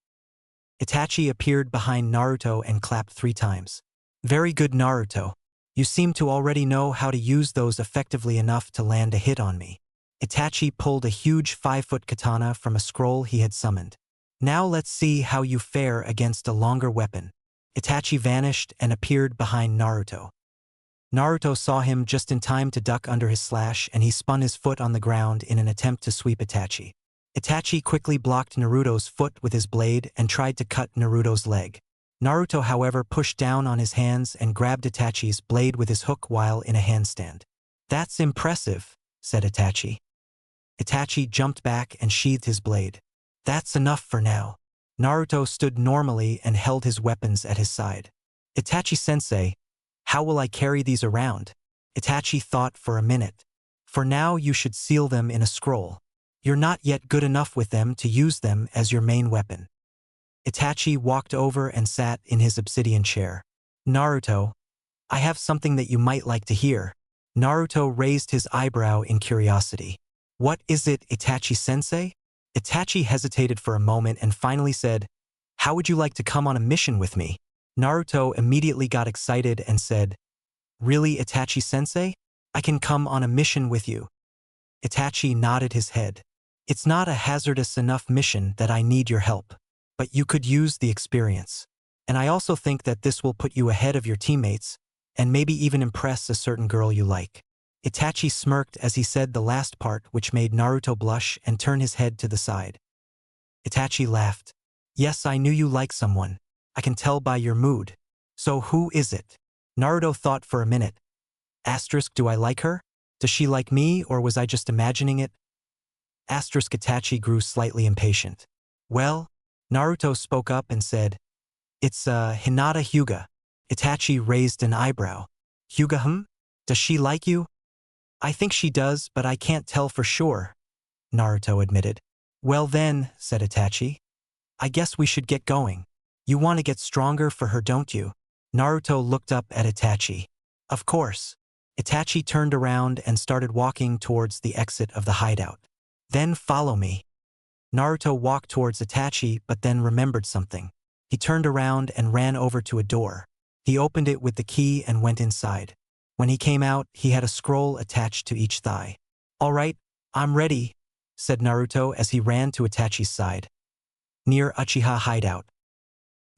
Itachi appeared behind Naruto and clapped 3 times. Very good, Naruto. You seem to already know how to use those effectively enough to land a hit on me. Itachi pulled a huge 5-foot katana from a scroll he had summoned. Now let's see how you fare against a longer weapon. Itachi vanished and appeared behind Naruto. Naruto saw him just in time to duck under his slash, and he spun his foot on the ground in an attempt to sweep Itachi. Itachi quickly blocked Naruto's foot with his blade and tried to cut Naruto's leg. Naruto, however, pushed down on his hands and grabbed Itachi's blade with his hook while in a handstand. That's impressive, said Itachi. Itachi jumped back and sheathed his blade. That's enough for now. Naruto stood normally and held his weapons at his side. Itachi-sensei, how will I carry these around? Itachi thought for a minute. For now you should seal them in a scroll. You're not yet good enough with them to use them as your main weapon. Itachi walked over and sat in his obsidian chair. Naruto, I have something that you might like to hear. Naruto raised his eyebrow in curiosity. What is it, Itachi-sensei? Itachi hesitated for a moment and finally said, How would you like to come on a mission with me? Naruto immediately got excited and said, Really, Itachi-sensei? I can come on a mission with you. Itachi nodded his head. It's not a hazardous enough mission that I need your help. But you could use the experience. And I also think that this will put you ahead of your teammates, and maybe even impress a certain girl you like. Itachi smirked as he said the last part, which made Naruto blush and turn his head to the side. Itachi laughed. Yes, I knew you liked someone. I can tell by your mood. So who is it? Naruto thought for a minute. Asterisk, do I like her? Does she like me, or was I just imagining it? Asterisk. Itachi grew slightly impatient. Well, Naruto spoke up and said, It's Hinata Hyuga. Itachi raised an eyebrow. Hyuga, Does she like you? I think she does, but I can't tell for sure, Naruto admitted. Well then, said Itachi. I guess we should get going. You want to get stronger for her, don't you? Naruto looked up at Itachi. Of course. Itachi turned around and started walking towards the exit of the hideout. Then follow me. Naruto walked towards Itachi but then remembered something. He turned around and ran over to a door. He opened it with the key and went inside. When he came out, he had a scroll attached to each thigh. All right, I'm ready, said Naruto as he ran to Itachi's side. Near Uchiha hideout.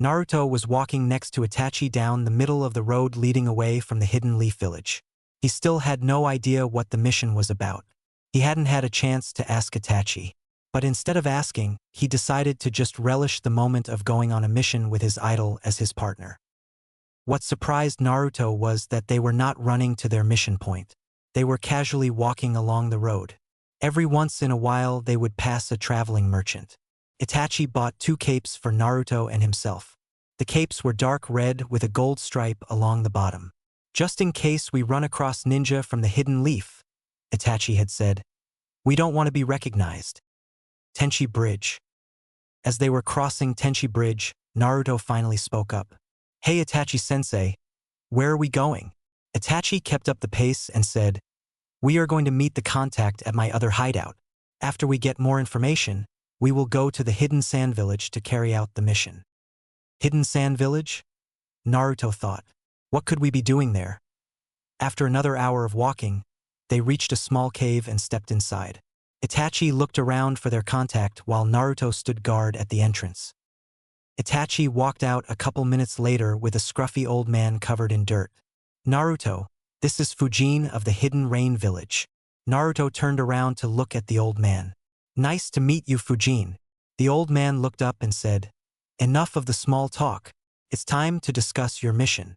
Naruto was walking next to Itachi down the middle of the road leading away from the Hidden Leaf Village. He still had no idea what the mission was about. He hadn't had a chance to ask Itachi. But instead of asking, he decided to just relish the moment of going on a mission with his idol as his partner. What surprised Naruto was that they were not running to their mission point. They were casually walking along the road. Every once in a while they would pass a traveling merchant. Itachi bought 2 capes for Naruto and himself. The capes were dark red with a gold stripe along the bottom. Just in case we run across ninja from the hidden leaf, Itachi had said. We don't want to be recognized. Tenchi Bridge. As they were crossing Tenchi Bridge, Naruto finally spoke up. Hey Itachi-sensei, where are we going? Itachi kept up the pace and said, We are going to meet the contact at my other hideout. After we get more information, we will go to the Hidden Sand Village to carry out the mission. Hidden Sand Village? Naruto thought. What could we be doing there? After another hour of walking, they reached a small cave and stepped inside. Itachi looked around for their contact while Naruto stood guard at the entrance. Itachi walked out a couple minutes later with a scruffy old man covered in dirt. Naruto, this is Fujin of the Hidden Rain Village. Naruto turned around to look at the old man. Nice to meet you, Fujin. The old man looked up and said, Enough of the small talk. It's time to discuss your mission.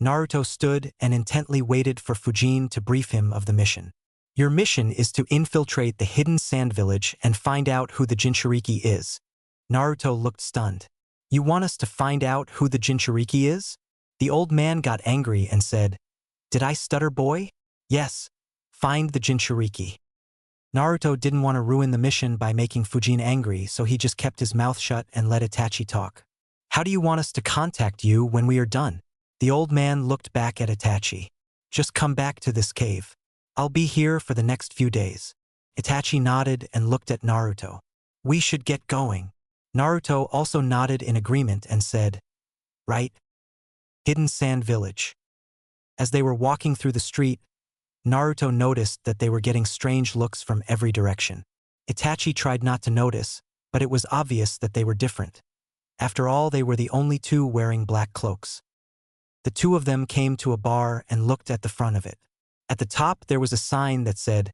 Naruto stood and intently waited for Fujin to brief him of the mission. Your mission is to infiltrate the Hidden Sand Village and find out who the Jinchuriki is. Naruto looked stunned. You want us to find out who the Jinchuriki is? The old man got angry and said, Did I stutter, boy? Yes. Find the Jinchuriki. Naruto didn't want to ruin the mission by making Fujin angry, so he just kept his mouth shut and let Itachi talk. How do you want us to contact you when we are done? The old man looked back at Itachi. Just come back to this cave. I'll be here for the next few days. Itachi nodded and looked at Naruto. We should get going. Naruto also nodded in agreement and said, Right. Hidden Sand Village. As they were walking through the street, Naruto noticed that they were getting strange looks from every direction. Itachi tried not to notice, but it was obvious that they were different. After all, they were the only 2 wearing black cloaks. The 2 of them came to a bar and looked at the front of it. At the top there was a sign that said,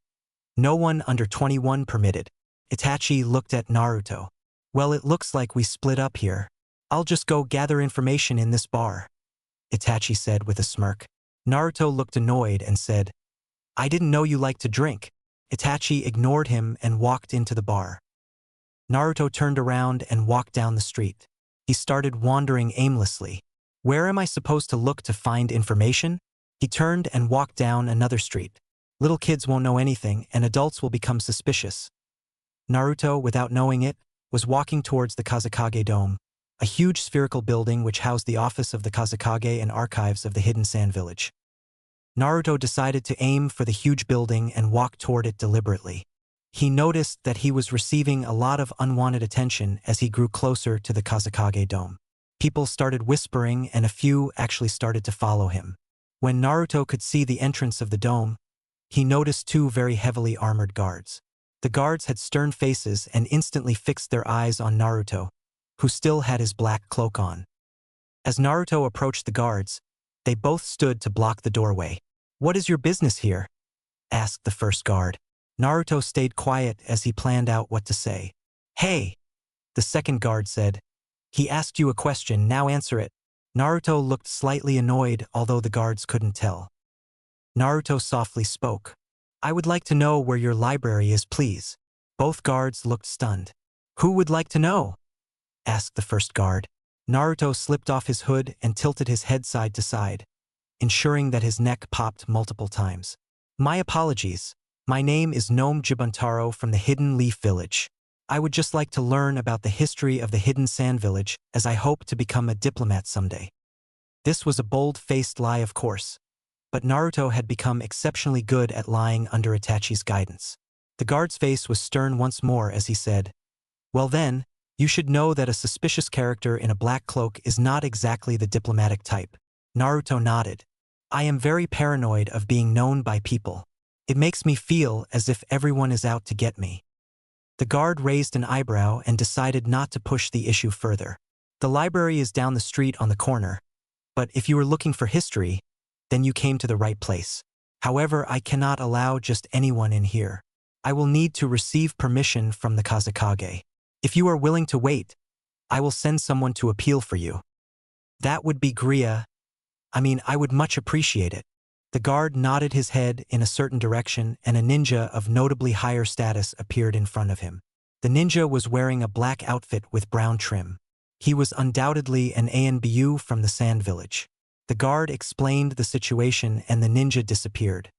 No one under 21 permitted. Itachi looked at Naruto. Well, it looks like we split up here. I'll just go gather information in this bar, Itachi said with a smirk. Naruto looked annoyed and said, I didn't know you liked to drink. Itachi ignored him and walked into the bar. Naruto turned around and walked down the street. He started wandering aimlessly. Where am I supposed to look to find information? He turned and walked down another street. Little kids won't know anything and adults will become suspicious. Naruto, without knowing it, was walking towards the Kazekage Dome, a huge spherical building which housed the office of the Kazekage and archives of the Hidden Sand Village. Naruto decided to aim for the huge building and walk toward it deliberately. He noticed that he was receiving a lot of unwanted attention as he grew closer to the Kazekage Dome. People started whispering and a few actually started to follow him. When Naruto could see the entrance of the dome, he noticed two very heavily armored guards. The guards had stern faces and instantly fixed their eyes on Naruto, who still had his black cloak on. As Naruto approached the guards, they both stood to block the doorway. "What is your business here?" asked the first guard. Naruto stayed quiet as he planned out what to say. "Hey," the second guard said. "He asked you a question, now answer it." Naruto looked slightly annoyed, although the guards couldn't tell. Naruto softly spoke. "I would like to know where your library is, please." Both guards looked stunned. "Who would like to know?" asked the first guard. Naruto slipped off his hood and tilted his head side to side, ensuring that his neck popped multiple times. "My apologies. My name is Gnome Jibuntaro from the Hidden Leaf Village. I would just like to learn about the history of the Hidden Sand Village, as I hope to become a diplomat someday." This was a bold-faced lie, of course, but Naruto had become exceptionally good at lying under Itachi's guidance. The guard's face was stern once more as he said, "Well then, you should know that a suspicious character in a black cloak is not exactly the diplomatic type." Naruto nodded. "I am very paranoid of being known by people. It makes me feel as if everyone is out to get me." The guard raised an eyebrow and decided not to push the issue further. "The library is down the street on the corner, but if you were looking for history, then you came to the right place. However, I cannot allow just anyone in here. I will need to receive permission from the Kazekage. If you are willing to wait, I will send someone to appeal for you." "That would be I would much appreciate it." The guard nodded his head in a certain direction and a ninja of notably higher status appeared in front of him. The ninja was wearing a black outfit with brown trim. He was undoubtedly an ANBU from the Sand Village. The guard explained the situation and the ninja disappeared.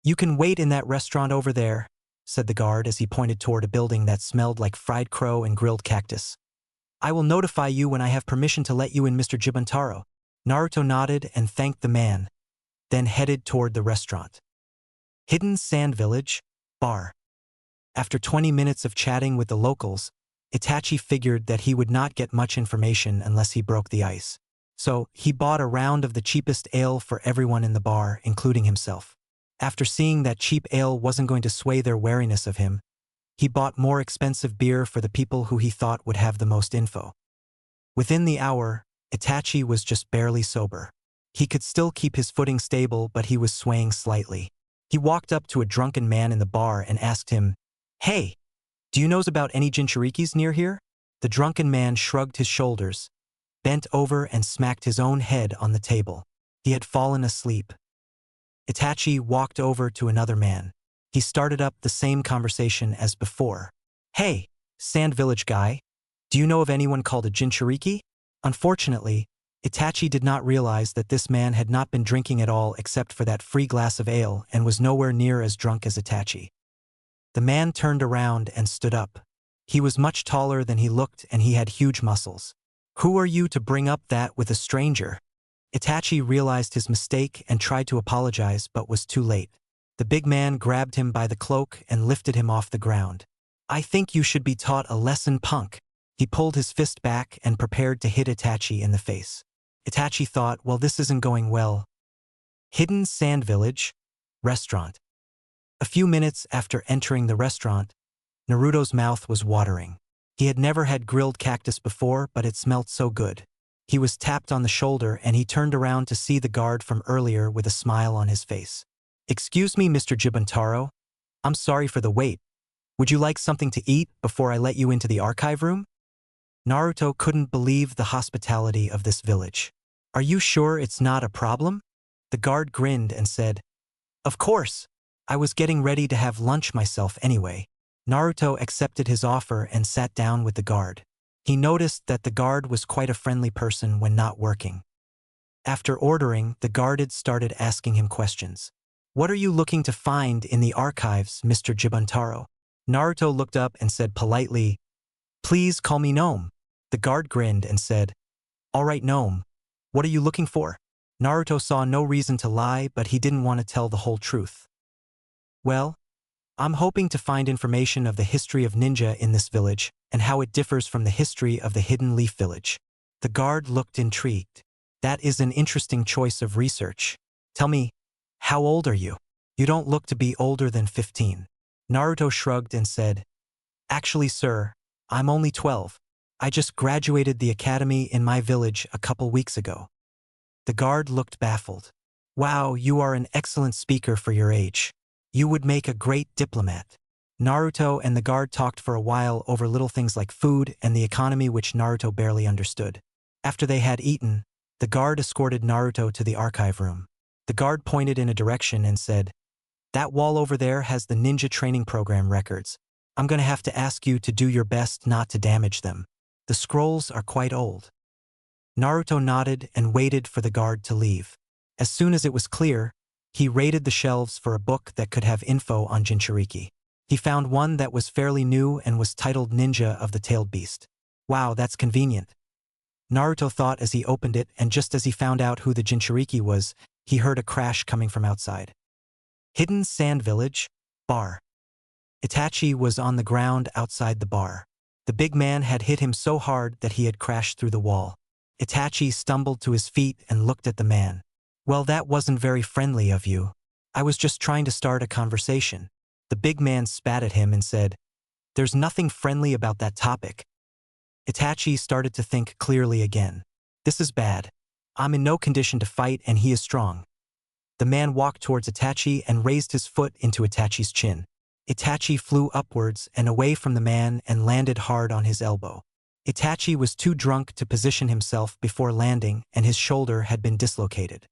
"You can wait in that restaurant over there," said the guard as he pointed toward a building that smelled like fried crow and grilled cactus. "I will notify you when I have permission to let you in, Mr. Jibuntaro." Naruto nodded and thanked the man, then headed toward the restaurant. Hidden Sand Village, Bar. After 20 minutes of chatting with the locals, Itachi figured that he would not get much information unless he broke the ice. So, he bought a round of the cheapest ale for everyone in the bar, including himself. After seeing that cheap ale wasn't going to sway their wariness of him, he bought more expensive beer for the people who he thought would have the most info. Within the hour, Itachi was just barely sober. He could still keep his footing stable, but he was swaying slightly. He walked up to a drunken man in the bar and asked him, "Hey, do you know about any Jinchurikis near here?" The drunken man shrugged his shoulders, bent over and smacked his own head on the table. He had fallen asleep. Itachi walked over to another man. He started up the same conversation as before. "Hey, Sand Village guy, do you know of anyone called a Jinchuriki?" Unfortunately, Itachi did not realize that this man had not been drinking at all except for that free glass of ale and was nowhere near as drunk as Itachi. The man turned around and stood up. He was much taller than he looked and he had huge muscles. "Who are you to bring up that with a stranger?" Itachi realized his mistake and tried to apologize but was too late. The big man grabbed him by the cloak and lifted him off the ground. "I think you should be taught a lesson, punk." He pulled his fist back and prepared to hit Itachi in the face. Itachi thought, well, this isn't going well. Hidden Sand Village, Restaurant. A few minutes after entering the restaurant, Naruto's mouth was watering. He had never had grilled cactus before, but it smelt so good. He was tapped on the shoulder and he turned around to see the guard from earlier with a smile on his face. "Excuse me, Mr. Jibuntaro. I'm sorry for the wait. Would you like something to eat before I let you into the archive room?" Naruto couldn't believe the hospitality of this village. "Are you sure it's not a problem?" The guard grinned and said, "Of course. I was getting ready to have lunch myself anyway." Naruto accepted his offer and sat down with the guard. He noticed that the guard was quite a friendly person when not working. After ordering, the guard started asking him questions. "What are you looking to find in the archives, Mr. Jibuntaro?" Naruto looked up and said politely, "Please call me Gnome." The guard grinned and said, "All right, Gnome. What are you looking for?" Naruto saw no reason to lie, but he didn't want to tell the whole truth. "Well, I'm hoping to find information of the history of ninja in this village and how it differs from the history of the Hidden Leaf Village." The guard looked intrigued. "That is an interesting choice of research. Tell me, how old are you? You don't look to be older than 15. Naruto shrugged and said, Actually, sir, I'm only 12. I just graduated the academy in my village a couple weeks ago. The guard looked baffled. Wow, you are an excellent speaker for your age. You would make a great diplomat. Naruto and the guard talked for a while over little things like food and the economy which Naruto barely understood. After they had eaten, the guard escorted Naruto to the archive room. The guard pointed in a direction and said, That wall over there has the ninja training program records. I'm gonna have to ask you to do your best not to damage them. The scrolls are quite old. Naruto nodded and waited for the guard to leave. As soon as it was clear, he raided the shelves for a book that could have info on Jinchuriki. He found one that was fairly new and was titled Ninja of the Tailed Beast. Wow, that's convenient. Naruto thought as he opened it, and just as he found out who the Jinchuriki was, he heard a crash coming from outside. Hidden Sand Village, bar. Itachi was on the ground outside the bar. The big man had hit him so hard that he had crashed through the wall. Itachi stumbled to his feet and looked at the man. Well, that wasn't very friendly of you. I was just trying to start a conversation. The big man spat at him and said, There's nothing friendly about that topic. Itachi started to think clearly again. This is bad. I'm in no condition to fight and he is strong. The man walked towards Itachi and raised his foot into Itachi's chin. Itachi flew upwards and away from the man and landed hard on his elbow. Itachi was too drunk to position himself before landing and his shoulder had been dislocated.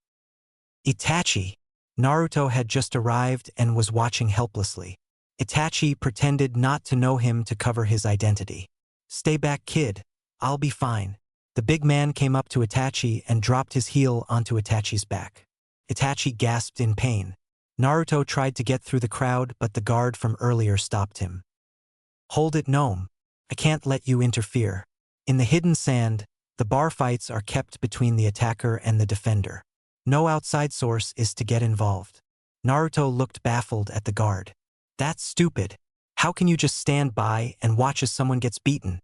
Itachi! Naruto had just arrived and was watching helplessly. Itachi pretended not to know him to cover his identity. Stay back, kid. I'll be fine. The big man came up to Itachi and dropped his heel onto Itachi's back. Itachi gasped in pain. Naruto tried to get through the crowd, but the guard from earlier stopped him. Hold it, Gnome. I can't let you interfere. In the hidden sand, the bar fights are kept between the attacker and the defender. No outside source is to get involved. Naruto looked baffled at the guard. That's stupid. How can you just stand by and watch as someone gets beaten?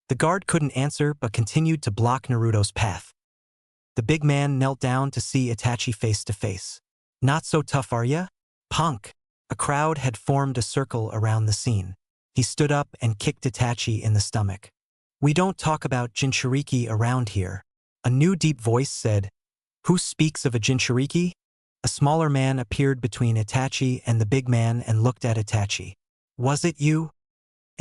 The guard couldn't answer but continued to block Naruto's path. The big man knelt down to see Itachi face to face. Not so tough, are ya? Punk! A crowd had formed a circle around the scene. He stood up and kicked Itachi in the stomach. We don't talk about Jinchuriki around here. A new deep voice said, Who speaks of a Jinchuriki? A smaller man appeared between Itachi and the big man and looked at Itachi. Was it you?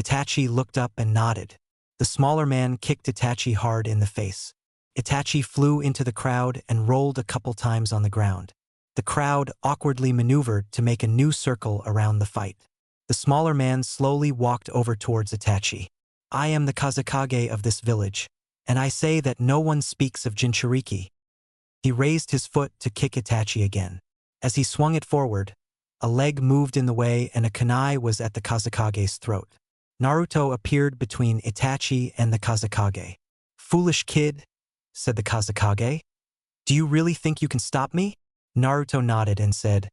Itachi looked up and nodded. The smaller man kicked Itachi hard in the face. Itachi flew into the crowd and rolled a couple times on the ground. The crowd awkwardly maneuvered to make a new circle around the fight. The smaller man slowly walked over towards Itachi. I am the Kazekage of this village, and I say that no one speaks of Jinchuriki. He raised his foot to kick Itachi again. As he swung it forward, a leg moved in the way and a kunai was at the Kazekage's throat. Naruto appeared between Itachi and the Kazekage. Foolish kid, said the Kazekage. Do you really think you can stop me? Naruto nodded and said,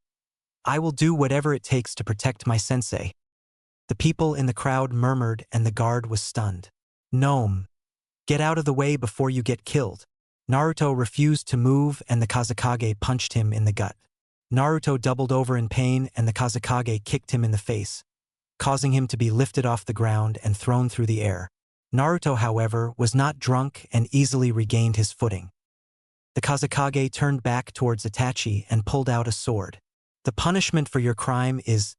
I will do whatever it takes to protect my sensei. The people in the crowd murmured and the guard was stunned. Gnome, get out of the way before you get killed. Naruto refused to move and the Kazekage punched him in the gut. Naruto doubled over in pain and the Kazekage kicked him in the face, causing him to be lifted off the ground and thrown through the air. Naruto, however, was not drunk and easily regained his footing. The Kazekage turned back towards Itachi and pulled out a sword. The punishment for your crime is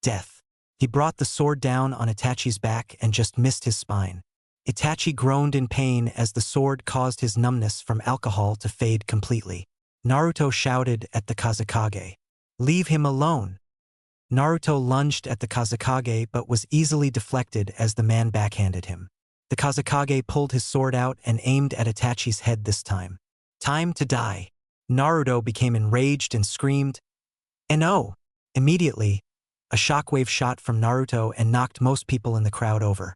death. He brought the sword down on Itachi's back and just missed his spine. Itachi groaned in pain as the sword caused his numbness from alcohol to fade completely. Naruto shouted at the Kazekage, Leave him alone. Naruto lunged at the Kazekage but was easily deflected as the man backhanded him. The Kazekage pulled his sword out and aimed at Itachi's head this time. Time to die. Naruto became enraged and screamed, No! Immediately, a shockwave shot from Naruto and knocked most people in the crowd over.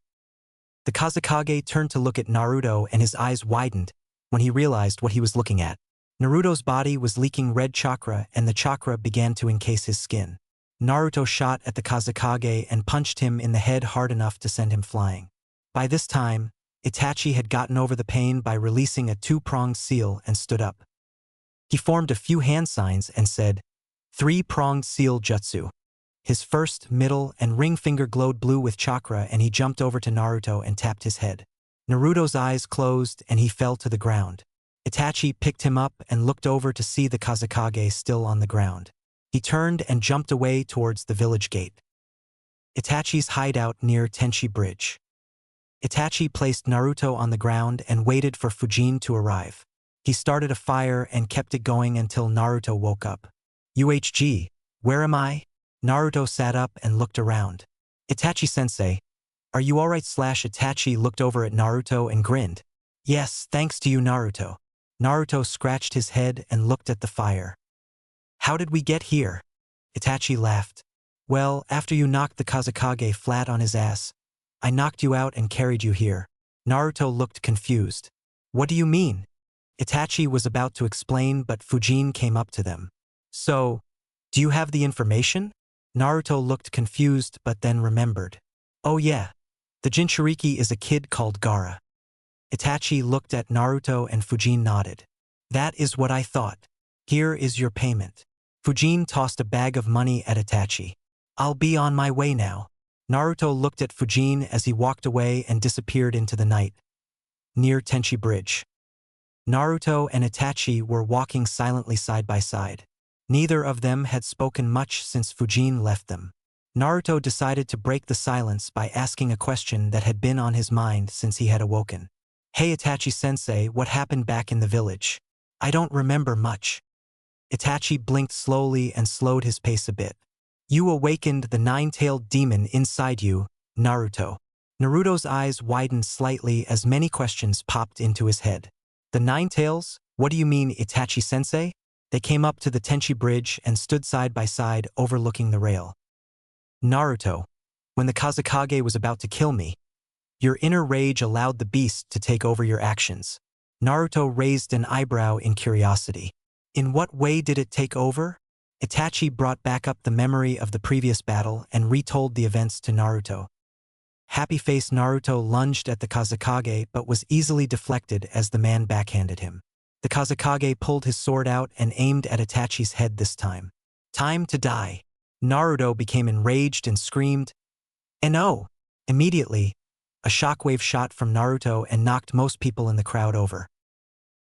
The Kazekage turned to look at Naruto and his eyes widened when he realized what he was looking at. Naruto's body was leaking red chakra and the chakra began to encase his skin. Naruto shot at the Kazekage and punched him in the head hard enough to send him flying. By this time, Itachi had gotten over the pain by releasing a two-pronged seal and stood up. He formed a few hand signs and said, "Three-pronged seal jutsu." His first, middle, and ring finger glowed blue with chakra, and he jumped over to Naruto and tapped his head. Naruto's eyes closed and he fell to the ground. Itachi picked him up and looked over to see the Kazekage still on the ground. He turned and jumped away towards the village gate. Itachi's hideout near Tenchi Bridge. Itachi placed Naruto on the ground and waited for Fujin to arrive. He started a fire and kept it going until Naruto woke up. "UHG, where am I?" Naruto sat up and looked around. "Itachi-sensei, are you alright?" Itachi looked over at Naruto and grinned. "Yes, thanks to you, Naruto." Naruto scratched his head and looked at the fire. "How did we get here?" Itachi laughed. "Well, after you knocked the Kazekage flat on his ass, I knocked you out and carried you here." Naruto looked confused. "What do you mean?" Itachi was about to explain, but Fujin came up to them. "So, do you have the information?" Naruto looked confused but then remembered. "Oh yeah. The Jinchuriki is a kid called Gaara." Itachi looked at Naruto and Fujin nodded. "That is what I thought. Here is your payment." Fujin tossed a bag of money at Itachi. "I'll be on my way now." Naruto looked at Fujin as he walked away and disappeared into the night. Near Tenchi Bridge. Naruto and Itachi were walking silently side by side. Neither of them had spoken much since Fujin left them. Naruto decided to break the silence by asking a question that had been on his mind since he had awoken. "Hey Itachi-sensei, what happened back in the village?" "I don't remember much." Itachi blinked slowly and slowed his pace a bit. "You awakened the nine-tailed demon inside you, Naruto." Naruto's eyes widened slightly as many questions popped into his head. "The Nine Tails? What do you mean, Itachi-sensei?" They came up to the Tenchi Bridge and stood side by side overlooking the rail. "Naruto, when the Kazekage was about to kill me, your inner rage allowed the beast to take over your actions." Naruto raised an eyebrow in curiosity. "In what way did it take over?" Itachi brought back up the memory of the previous battle and retold the events to Naruto. Happy-faced Naruto lunged at the Kazekage but was easily deflected as the man backhanded him. The Kazekage pulled his sword out and aimed at Itachi's head this time. "Time to die." Naruto became enraged and screamed, "And oh!" Immediately, a shockwave shot from Naruto and knocked most people in the crowd over.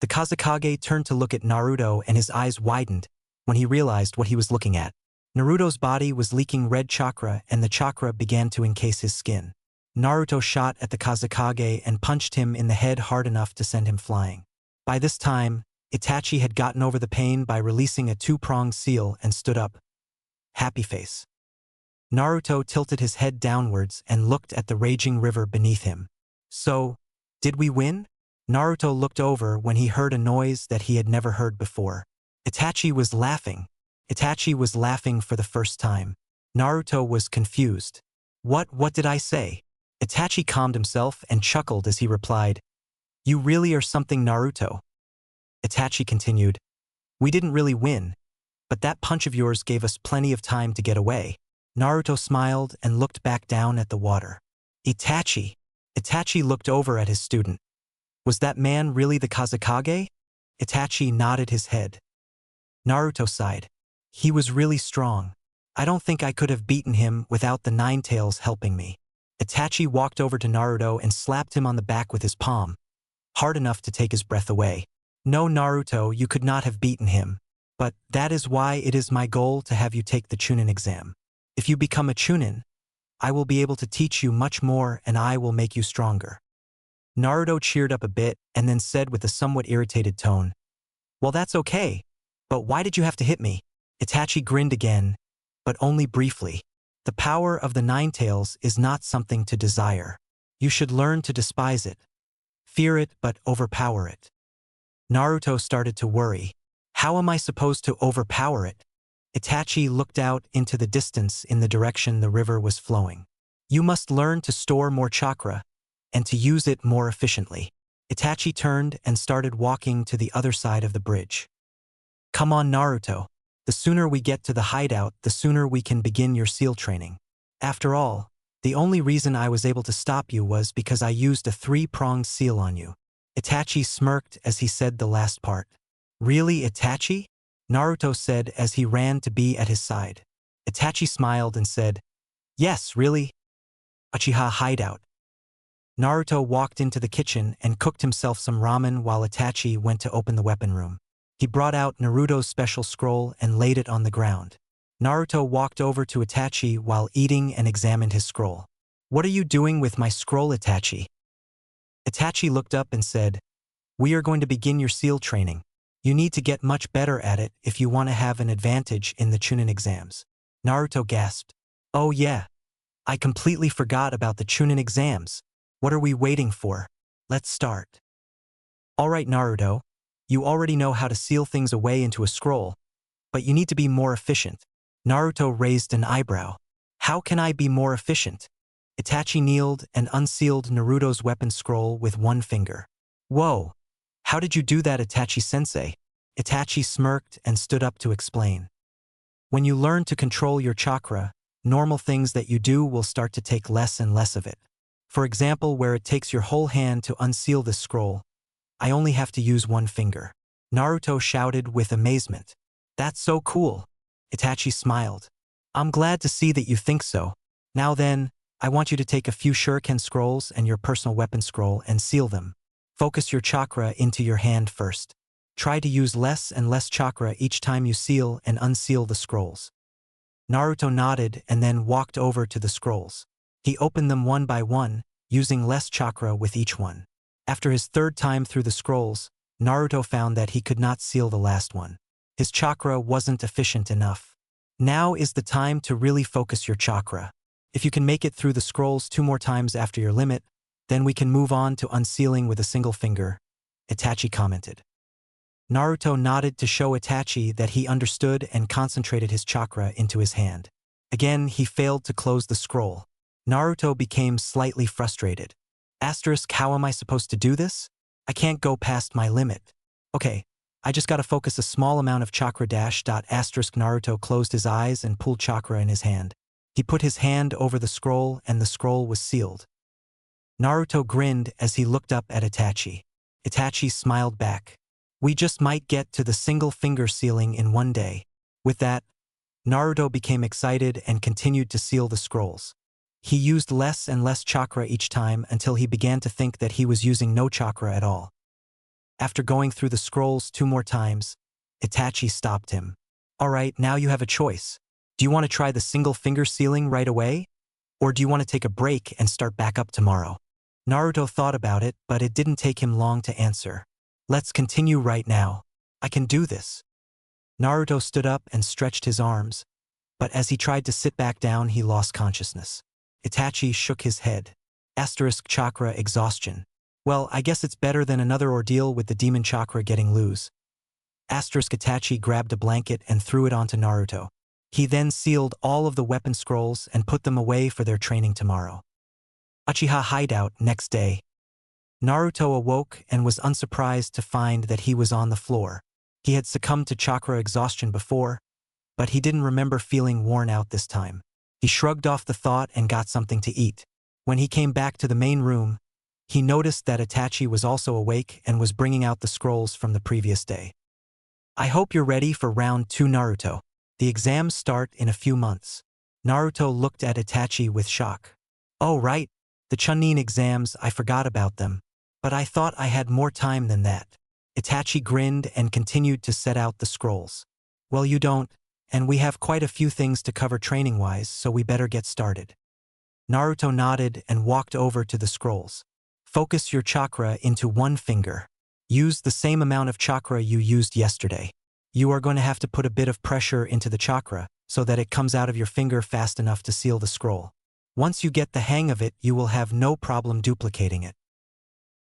The Kazekage turned to look at Naruto and his eyes widened when he realized what he was looking at. Naruto's body was leaking red chakra and the chakra began to encase his skin. Naruto shot at the Kazekage and punched him in the head hard enough to send him flying. By this time, Itachi had gotten over the pain by releasing a two-pronged seal and stood up. Happy face. Naruto tilted his head downwards and looked at the raging river beneath him. "So, did we win?" Naruto looked over when he heard a noise that he had never heard before. Itachi was laughing. Itachi was laughing for the first time. Naruto was confused. What did I say?" Itachi calmed himself and chuckled as he replied, "You really are something, Naruto." Itachi continued, "We didn't really win, but that punch of yours gave us plenty of time to get away." Naruto smiled and looked back down at the water. "Itachi." Itachi looked over at his student. "Was that man really the Kazekage?" Itachi nodded his head. Naruto sighed. "He was really strong. I don't think I could have beaten him without the Nine Tails helping me." Itachi walked over to Naruto and slapped him on the back with his palm, hard enough to take his breath away. "No, Naruto, you could not have beaten him. But that is why it is my goal to have you take the Chunin exam. If you become a Chunin, I will be able to teach you much more and I will make you stronger." Naruto cheered up a bit and then said with a somewhat irritated tone, "Well, that's okay, but why did you have to hit me?" Itachi grinned again, but only briefly. "The power of the Nine Tails is not something to desire. You should learn to despise it. Fear it but overpower it." Naruto started to worry. How am I supposed to overpower it? Itachi looked out into the distance in the direction the river was flowing. "You must learn to store more chakra and to use it more efficiently." Itachi turned and started walking to the other side of the bridge. "Come on, Naruto. The sooner we get to the hideout, the sooner we can begin your seal training. After all, the only reason I was able to stop you was because I used a three-pronged seal on you." Itachi smirked as he said the last part. Really, Itachi? Naruto said as he ran to be at his side. Itachi smiled and said, Yes, really? Uchiha hideout. Naruto walked into the kitchen and cooked himself some ramen while Itachi went to open the weapon room. He brought out Naruto's special scroll and laid it on the ground. Naruto walked over to Itachi while eating and examined his scroll. What are you doing with my scroll, Itachi? Itachi looked up and said, We are going to begin your seal training. You need to get much better at it if you want to have an advantage in the Chunin exams. Naruto gasped. Oh yeah. I completely forgot about the Chunin exams. What are we waiting for? Let's start. Alright Naruto, you already know how to seal things away into a scroll, but you need to be more efficient. Naruto raised an eyebrow. How can I be more efficient? Itachi kneeled and unsealed Naruto's weapon scroll with one finger. Whoa! How did you do that, Itachi-sensei? Itachi smirked and stood up to explain. When you learn to control your chakra, normal things that you do will start to take less and less of it. For example, where it takes your whole hand to unseal this scroll, I only have to use one finger. Naruto shouted with amazement. That's so cool. Itachi smiled. I'm glad to see that you think so. Now then, I want you to take a few shuriken scrolls and your personal weapon scroll and seal them. Focus your chakra into your hand first. Try to use less and less chakra each time you seal and unseal the scrolls. Naruto nodded and then walked over to the scrolls. He opened them one by one, using less chakra with each one. After his third time through the scrolls, Naruto found that he could not seal the last one. His chakra wasn't efficient enough. Now is the time to really focus your chakra. If you can make it through the scrolls 2 more times after your limit, then we can move on to unsealing with a single finger, Itachi commented. Naruto nodded to show Itachi that he understood and concentrated his chakra into his hand. Again, he failed to close the scroll. Naruto became slightly frustrated. How am I supposed to do this? I can't go past my limit. Okay, I just gotta focus a small amount of chakra . Naruto closed his eyes and pulled chakra in his hand. He put his hand over the scroll and the scroll was sealed. Naruto grinned as he looked up at Itachi. Itachi smiled back. We just might get to the single finger sealing in one day. With that, Naruto became excited and continued to seal the scrolls. He used less and less chakra each time until he began to think that he was using no chakra at all. After going through the scrolls 2 more times, Itachi stopped him. Alright, now you have a choice. Do you want to try the single finger sealing right away? Or do you want to take a break and start back up tomorrow? Naruto thought about it, but it didn't take him long to answer. Let's continue right now. I can do this. Naruto stood up and stretched his arms, but as he tried to sit back down, he lost consciousness. Itachi shook his head. Chakra exhaustion. Well, I guess it's better than another ordeal with the demon chakra getting loose. Itachi grabbed a blanket and threw it onto Naruto. He then sealed all of the weapon scrolls and put them away for their training tomorrow. Uchiha hideout next day. Naruto awoke and was unsurprised to find that he was on the floor. He had succumbed to chakra exhaustion before, but he didn't remember feeling worn out this time. He shrugged off the thought and got something to eat. When he came back to the main room, he noticed that Itachi was also awake and was bringing out the scrolls from the previous day. I hope you're ready for round 2, Naruto. The exams start in a few months. Naruto looked at Itachi with shock. Oh right, the Chunin exams, I forgot about them. But I thought I had more time than that. Itachi grinned and continued to set out the scrolls. Well, you don't, and we have quite a few things to cover training-wise, so we better get started. Naruto nodded and walked over to the scrolls. Focus your chakra into one finger. Use the same amount of chakra you used yesterday. You are going to have to put a bit of pressure into the chakra so that it comes out of your finger fast enough to seal the scroll. Once you get the hang of it, you will have no problem duplicating it.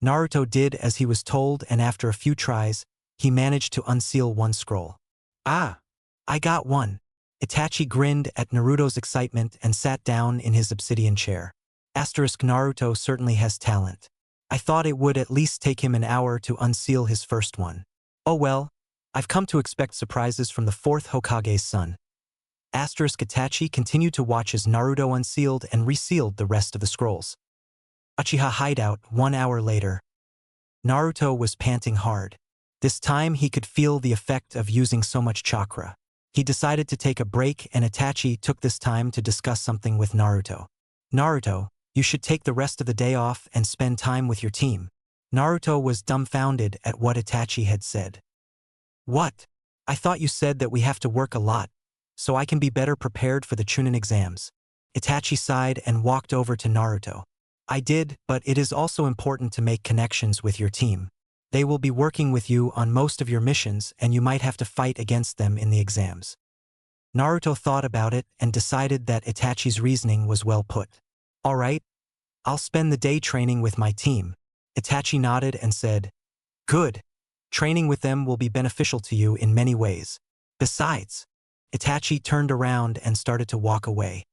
Naruto did as he was told, and after a few tries, he managed to unseal one scroll. Ah! I got one. Itachi grinned at Naruto's excitement and sat down in his obsidian chair. Naruto certainly has talent. I thought it would at least take him an hour to unseal his first one. Oh well, I've come to expect surprises from the 4th Hokage's son. Itachi continued to watch as Naruto unsealed and resealed the rest of the scrolls. Uchiha hideout 1 hour later. Naruto was panting hard. This time he could feel the effect of using so much chakra. He decided to take a break, and Itachi took this time to discuss something with Naruto. Naruto, you should take the rest of the day off and spend time with your team. Naruto was dumbfounded at what Itachi had said. What? I thought you said that we have to work a lot, so I can be better prepared for the Chunin exams. Itachi sighed and walked over to Naruto. I did, but it is also important to make connections with your team. They will be working with you on most of your missions, and you might have to fight against them in the exams. Naruto thought about it and decided that Itachi's reasoning was well put. All right, I'll spend the day training with my team. Itachi nodded and said, Good. Training with them will be beneficial to you in many ways. Besides, Itachi turned around and started to walk away.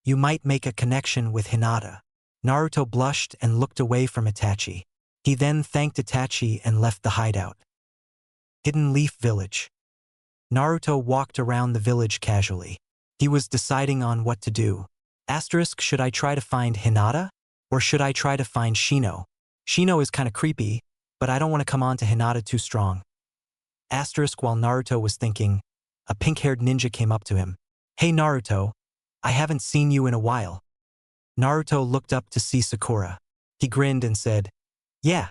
You might make a connection with Hinata. Naruto blushed and looked away from Itachi. He then thanked Itachi and left the hideout. Hidden Leaf Village. Naruto walked around the village casually. He was deciding on what to do. Should I try to find Hinata? Or should I try to find Shino? Shino is kinda creepy, but I don't want to come on to Hinata too strong. While Naruto was thinking, a pink-haired ninja came up to him. Hey Naruto, I haven't seen you in a while. Naruto looked up to see Sakura. He grinned and said, Yeah,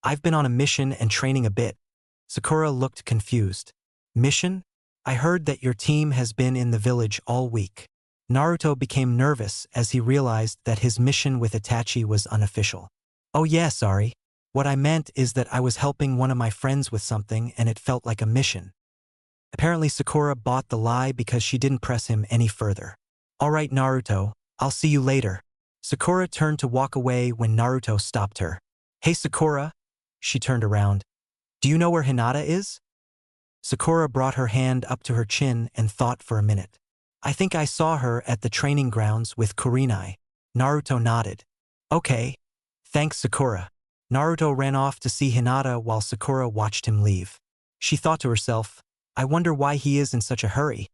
I've been on a mission and training a bit. Sakura looked confused. Mission? I heard that your team has been in the village all week. Naruto became nervous as he realized that his mission with Itachi was unofficial. Oh yeah, sorry. What I meant is that I was helping one of my friends with something and it felt like a mission. Apparently Sakura bought the lie because she didn't press him any further. Alright Naruto, I'll see you later. Sakura turned to walk away when Naruto stopped her. Hey Sakura. She turned around. Do you know where Hinata is? Sakura brought her hand up to her chin and thought for a minute. I think I saw her at the training grounds with Kurenai. Naruto nodded. Okay. Thanks Sakura. Naruto ran off to see Hinata while Sakura watched him leave. She thought to herself, I wonder why he is in such a hurry.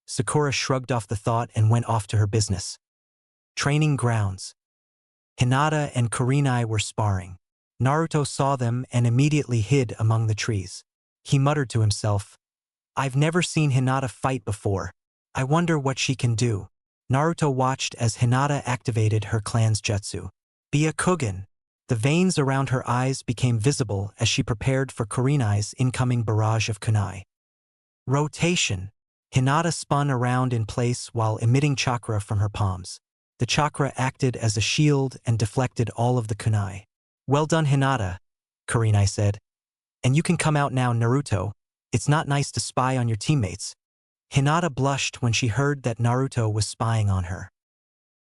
Sakura shrugged off the thought and went off to her business. Training grounds. Hinata and Kurenai were sparring. Naruto saw them and immediately hid among the trees. He muttered to himself, I've never seen Hinata fight before. I wonder what she can do. Naruto watched as Hinata activated her clan's jutsu. Byakugan. The veins around her eyes became visible as she prepared for Kurenai's incoming barrage of kunai. Rotation. Hinata spun around in place while emitting chakra from her palms. The chakra acted as a shield and deflected all of the kunai. Well done Hinata, Kurenai said. And you can come out now Naruto. It's not nice to spy on your teammates. Hinata blushed when she heard that Naruto was spying on her.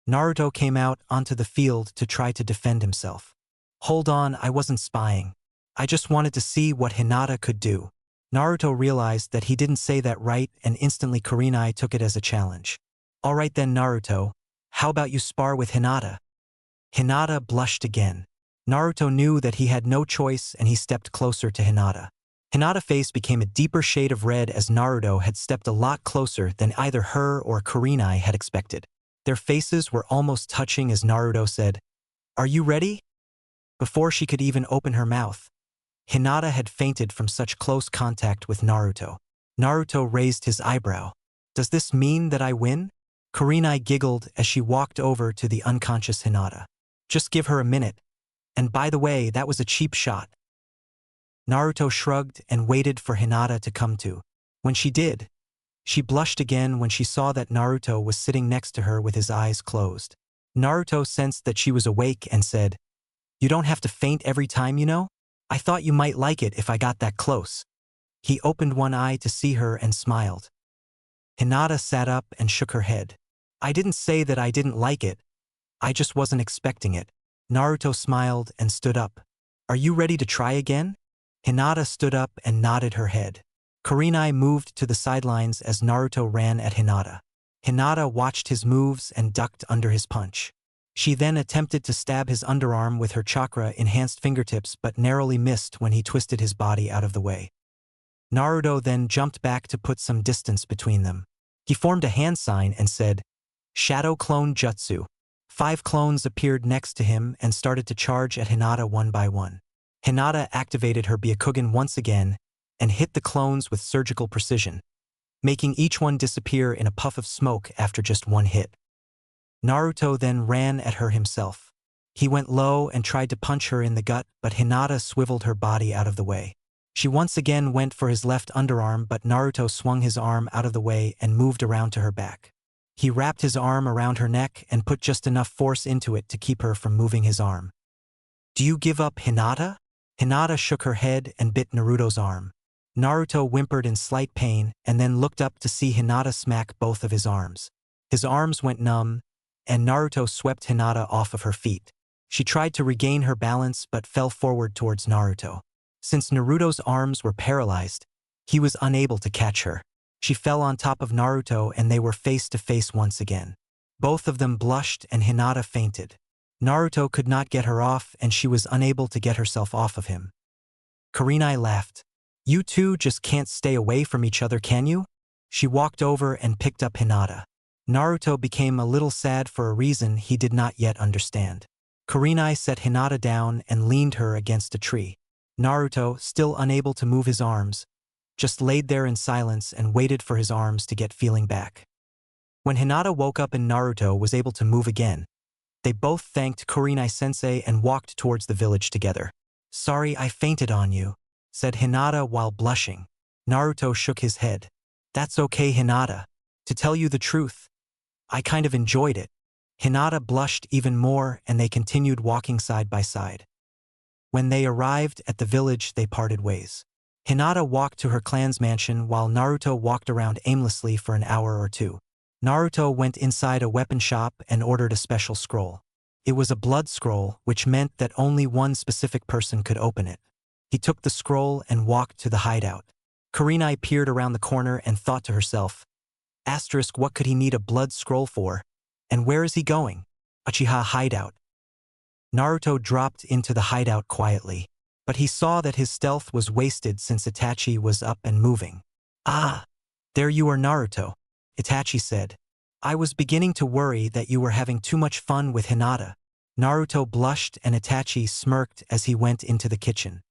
Naruto came out onto the field to try to defend himself. Hold on, I wasn't spying. I just wanted to see what Hinata could do. Naruto realized that he didn't say that right and instantly Kurenai took it as a challenge. Alright then Naruto, how about you spar with Hinata? Hinata blushed again. Naruto knew that he had no choice and he stepped closer to Hinata. Hinata's face became a deeper shade of red as Naruto had stepped a lot closer than either her or Kurenai had expected. Their faces were almost touching as Naruto said, Are you ready? Before she could even open her mouth, Hinata had fainted from such close contact with Naruto. Naruto raised his eyebrow. Does this mean that I win? Kurenai giggled as she walked over to the unconscious Hinata. Just give her a minute. And by the way, that was a cheap shot. Naruto shrugged and waited for Hinata to come to. When she did, she blushed again when she saw that Naruto was sitting next to her with his eyes closed. Naruto sensed that she was awake and said, You don't have to faint every time, you know? I thought you might like it if I got that close. He opened one eye to see her and smiled. Hinata sat up and shook her head. I didn't say that I didn't like it. I just wasn't expecting it. Naruto smiled and stood up. Are you ready to try again? Hinata stood up and nodded her head. Kurenai moved to the sidelines as Naruto ran at Hinata. Hinata watched his moves and ducked under his punch. She then attempted to stab his underarm with her chakra-enhanced fingertips but narrowly missed when he twisted his body out of the way. Naruto then jumped back to put some distance between them. He formed a hand sign and said, Shadow Clone Jutsu. 5 clones appeared next to him and started to charge at Hinata one by one. Hinata activated her Byakugan once again and hit the clones with surgical precision, making each one disappear in a puff of smoke after just one hit. Naruto then ran at her himself. He went low and tried to punch her in the gut, but Hinata swiveled her body out of the way. She once again went for his left underarm, but Naruto swung his arm out of the way and moved around to her back. He wrapped his arm around her neck and put just enough force into it to keep her from moving his arm. "Do you give up, Hinata?" Hinata shook her head and bit Naruto's arm. Naruto whimpered in slight pain and then looked up to see Hinata smack both of his arms. His arms went numb, and Naruto swept Hinata off of her feet. She tried to regain her balance but fell forward towards Naruto. Since Naruto's arms were paralyzed, he was unable to catch her. She fell on top of Naruto and they were face to face once again. Both of them blushed and Hinata fainted. Naruto could not get her off and she was unable to get herself off of him. Kurenai laughed. "You two just can't stay away from each other, can you?" She walked over and picked up Hinata. Naruto became a little sad for a reason he did not yet understand. Kurenai set Hinata down and leaned her against a tree. Naruto, still unable to move his arms, just laid there in silence and waited for his arms to get feeling back. When Hinata woke up and Naruto was able to move again, they both thanked Kurenai-sensei and walked towards the village together. "Sorry I fainted on you," said Hinata while blushing. Naruto shook his head. "That's okay, Hinata. To tell you the truth, I kind of enjoyed it." Hinata blushed even more and they continued walking side by side. When they arrived at the village, they parted ways. Hinata walked to her clan's mansion while Naruto walked around aimlessly for an hour or two. Naruto went inside a weapon shop and ordered a special scroll. It was a blood scroll, which meant that only one specific person could open it. He took the scroll and walked to the hideout. Kurenai peered around the corner and thought to herself, "What could he need a blood scroll for? And where is he going?" Uchiha hideout. Naruto dropped into the hideout quietly, but he saw that his stealth was wasted since Itachi was up and moving. "Ah, there you are, Naruto," Itachi said. "I was beginning to worry that you were having too much fun with Hinata." Naruto blushed and Itachi smirked as he went into the kitchen.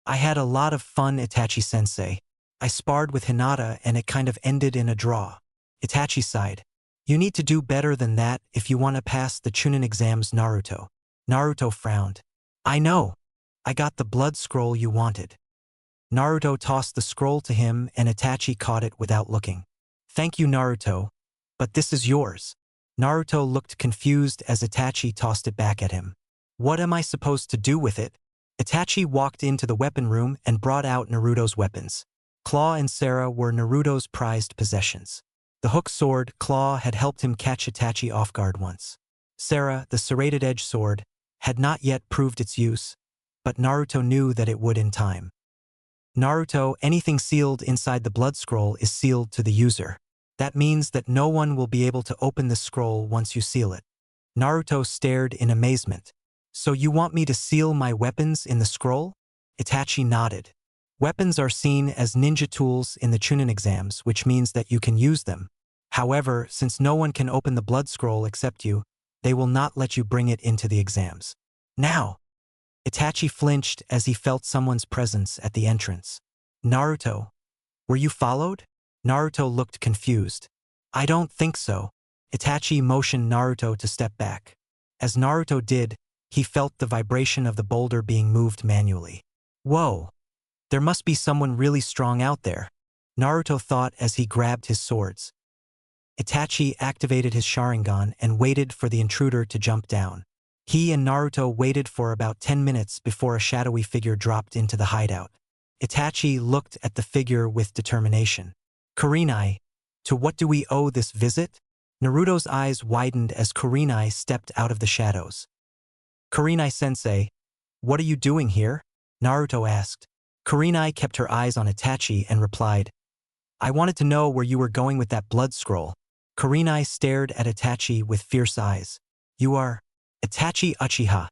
"I had a lot of fun, Itachi-sensei. I sparred with Hinata and it kind of ended in a draw." Itachi sighed. "You need to do better than that if you want to pass the Chunin exams, Naruto." Naruto frowned. "I know. I got the blood scroll you wanted." Naruto tossed the scroll to him and Itachi caught it without looking. "Thank you, Naruto, but this is yours." Naruto looked confused as Itachi tossed it back at him. "What am I supposed to do with it?" Itachi walked into the weapon room and brought out Naruto's weapons. Claw and Sarah were Naruto's prized possessions. The hook sword, Claw, had helped him catch Itachi off guard once. Sarah, the serrated edge sword, had not yet proved its use, but Naruto knew that it would in time. "Naruto, anything sealed inside the blood scroll is sealed to the user. That means that no one will be able to open the scroll once you seal it." Naruto stared in amazement. "So you want me to seal my weapons in the scroll?" Itachi nodded. "Weapons are seen as ninja tools in the Chunin exams, which means that you can use them. However, since no one can open the blood scroll except you, they will not let you bring it into the exams." "Now!" Itachi flinched as he felt someone's presence at the entrance. "Naruto, were you followed?" Naruto looked confused. "I don't think so." Itachi motioned Naruto to step back. As Naruto did, he felt the vibration of the boulder being moved manually. "Whoa! There must be someone really strong out there," Naruto thought as he grabbed his swords. Itachi activated his Sharingan and waited for the intruder to jump down. He and Naruto waited for about 10 minutes before a shadowy figure dropped into the hideout. Itachi looked at the figure with determination. "Kurenai, to what do we owe this visit?" Naruto's eyes widened as Kurenai stepped out of the shadows. "Kurenai-sensei, what are you doing here?" Naruto asked. Kurenai kept her eyes on Itachi and replied, "I wanted to know where you were going with that blood scroll." Kurenai stared at Itachi with fierce eyes. "You are Itachi Uchiha,